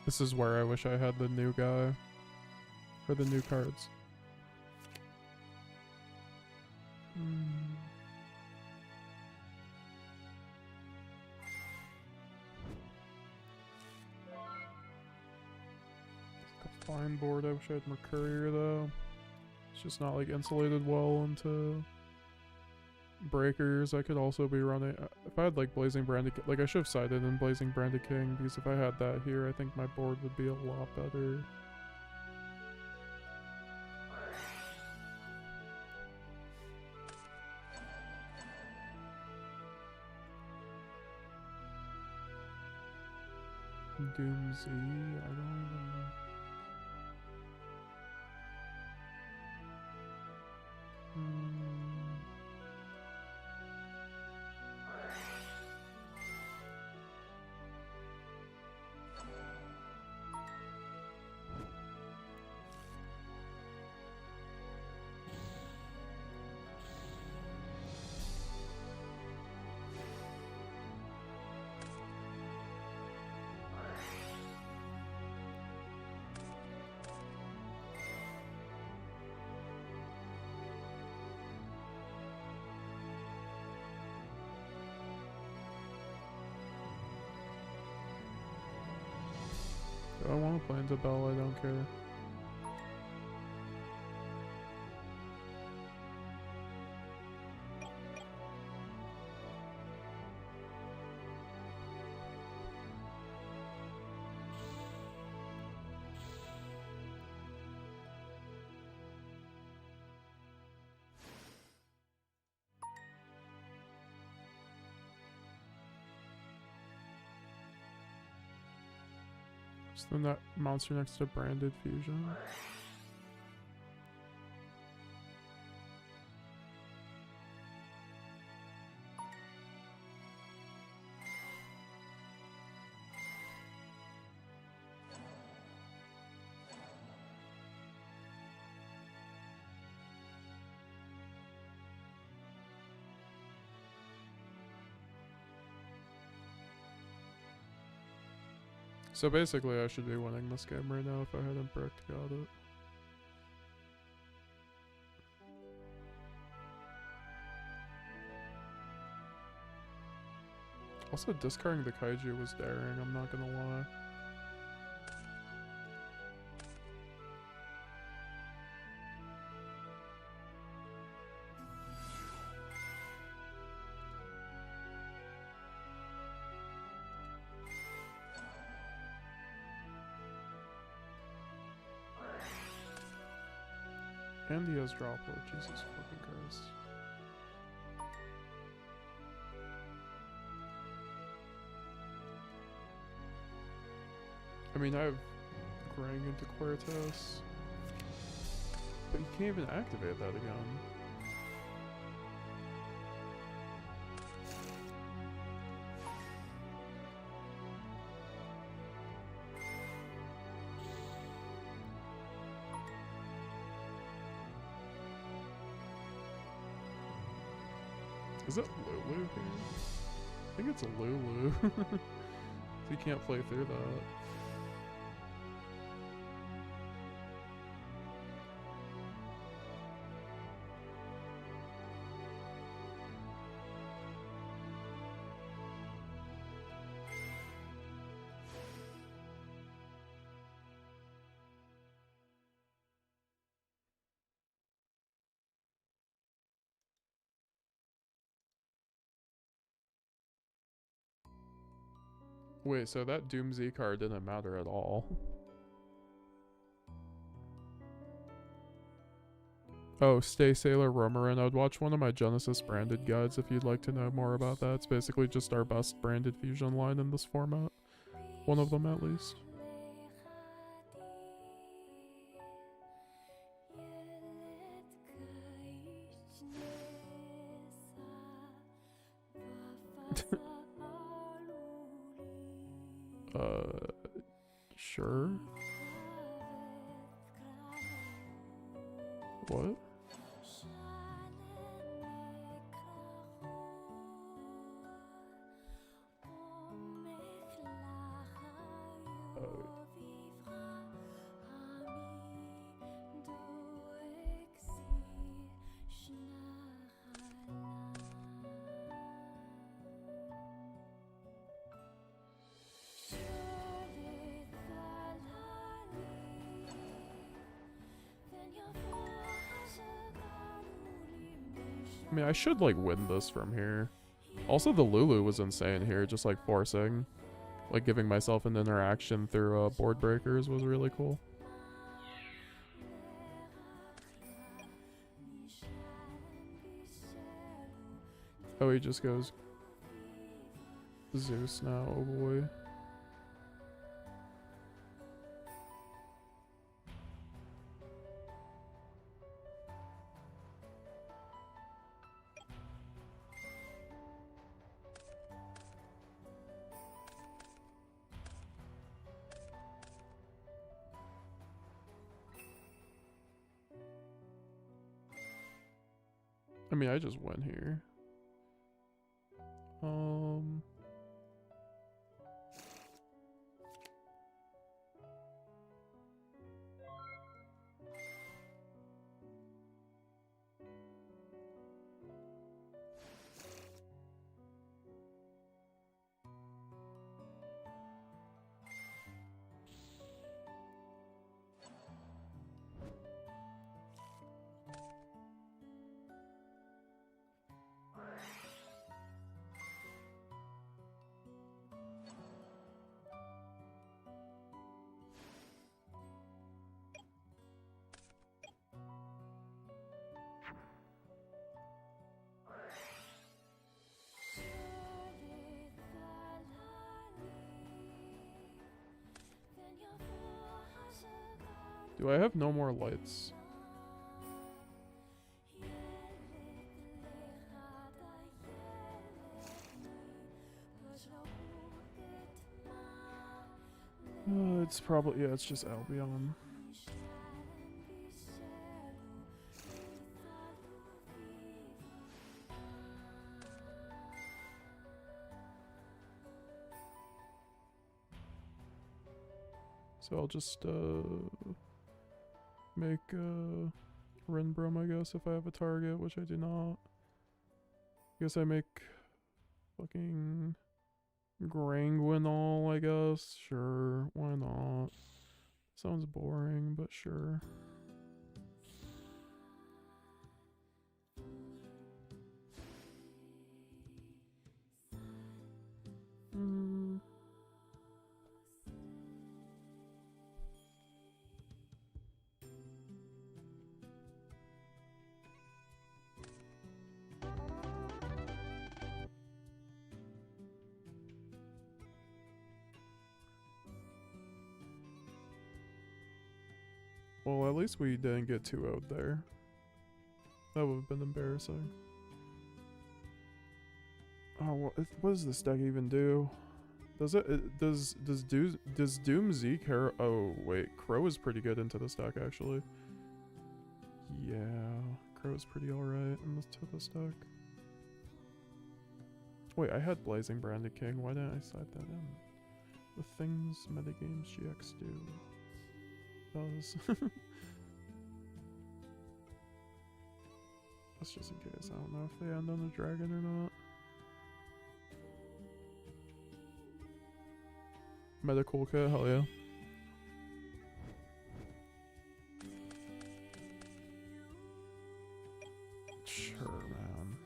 This is where I wish I had the new guy for the new cards. Fine board. I wish I had more courier though. It's just not like insulated well into breakers. I could also be running if I had like Blazing Branded, like I should have sided in Blazing Branded King, because if I had that here, I think my board would be a lot better. Doom Z, I don't even know. Do I want to play into Bell? I don't care. Just then that monster next to Branded Fusion. So basically I should be winning this game right now if I hadn't bricked got it. Also, discarding the kaiju was daring, I'm not gonna lie. And he has droplet, Jesus fucking Christ. I mean, I have Grang into Quertus, but you can't even activate that again. Is it Lulu here? I think it's a Lulu. So you can't play through that. Wait, so that Doom Z card didn't matter at all. Oh, Stay Sailor Romarin. I'd watch one of my Genesis branded guides if you'd like to know more about that. It's basically just our best branded fusion line in this format. One of them at least. Sure. What? I mean, I should, like, win this from here. Also, the Lulu was insane here, just, like, forcing. Like, giving myself an interaction through board breakers was really cool. Oh, he just goes Zeus now, oh boy. I mean, I just went here. Do I have no more lights? It's probably, yeah, it's just Albion. So I'll just make Rinbrum, I guess, if I have a target, which I do not. I guess I make fucking Granguinol, I guess. Sure, why not? Sounds boring, but sure. Well, at least we didn't get 2-0'd there. That would have been embarrassing. Oh, what does this deck even do? Does Doom Z care? Oh wait, Crow is pretty good into this deck actually. Yeah, Crow is pretty alright into this deck. Wait, I had Blazing Branded King. Why didn't I cite that in? The things metagames GX do. Does. That's just in case. I don't know if they end on a dragon or not. Meta cool kit, hell yeah. Sure, man.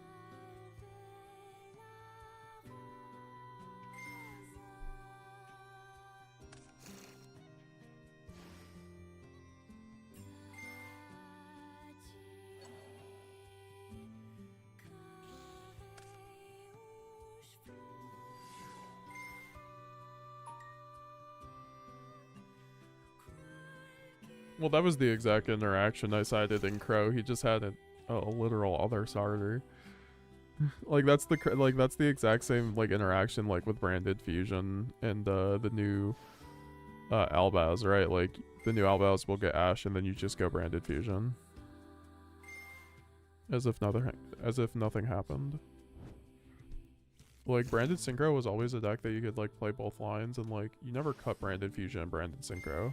Well, that was the exact interaction I cited in Crow. He just had a literal other starter. Like that's the exact same like interaction like with Branded Fusion and the new Albaz, right? Like the new Albaz will get Ash and then you just go Branded Fusion. As if nothing happened. Like Branded Synchro was always a deck that you could like play both lines and like you never cut Branded Fusion and Branded Synchro.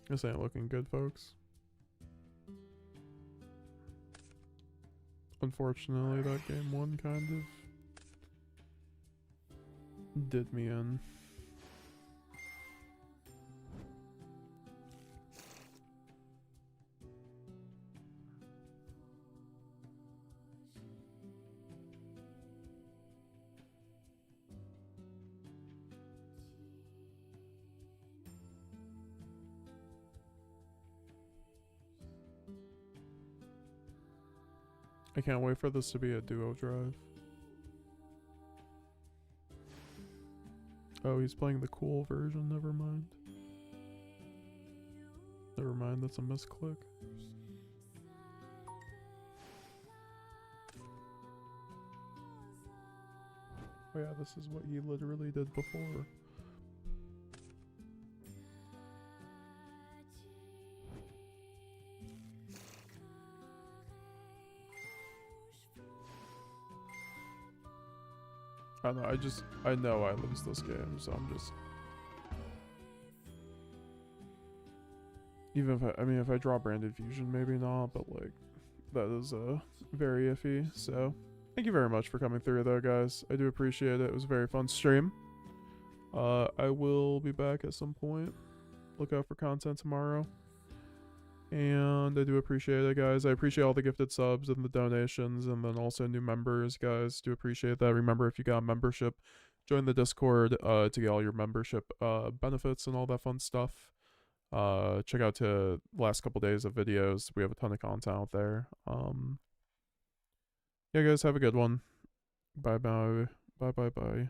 This ain't looking good, folks. Unfortunately, that game one kind of did me in. I can't wait for this to be a duo drive. Oh, he's playing the cool version, never mind. Never mind, that's a misclick. Oh yeah, this is what he literally did before. I know, I know I lose this game, so I'm just... Even if I mean, if I draw Branded Fusion, maybe not, but like, that is very iffy, so... Thank you very much for coming through though, guys. I do appreciate it. It was a very fun stream. I will be back at some point. Look out for content tomorrow. And I do appreciate it, guys. I appreciate all the gifted subs and the donations, and then also new members, guys. Do appreciate that. Remember, if you got a membership, join the Discord to get all your membership benefits and all that fun stuff. Check out the last couple days of videos. We have a ton of content out there. Yeah, guys, have a good one. Bye bye. Bye bye bye.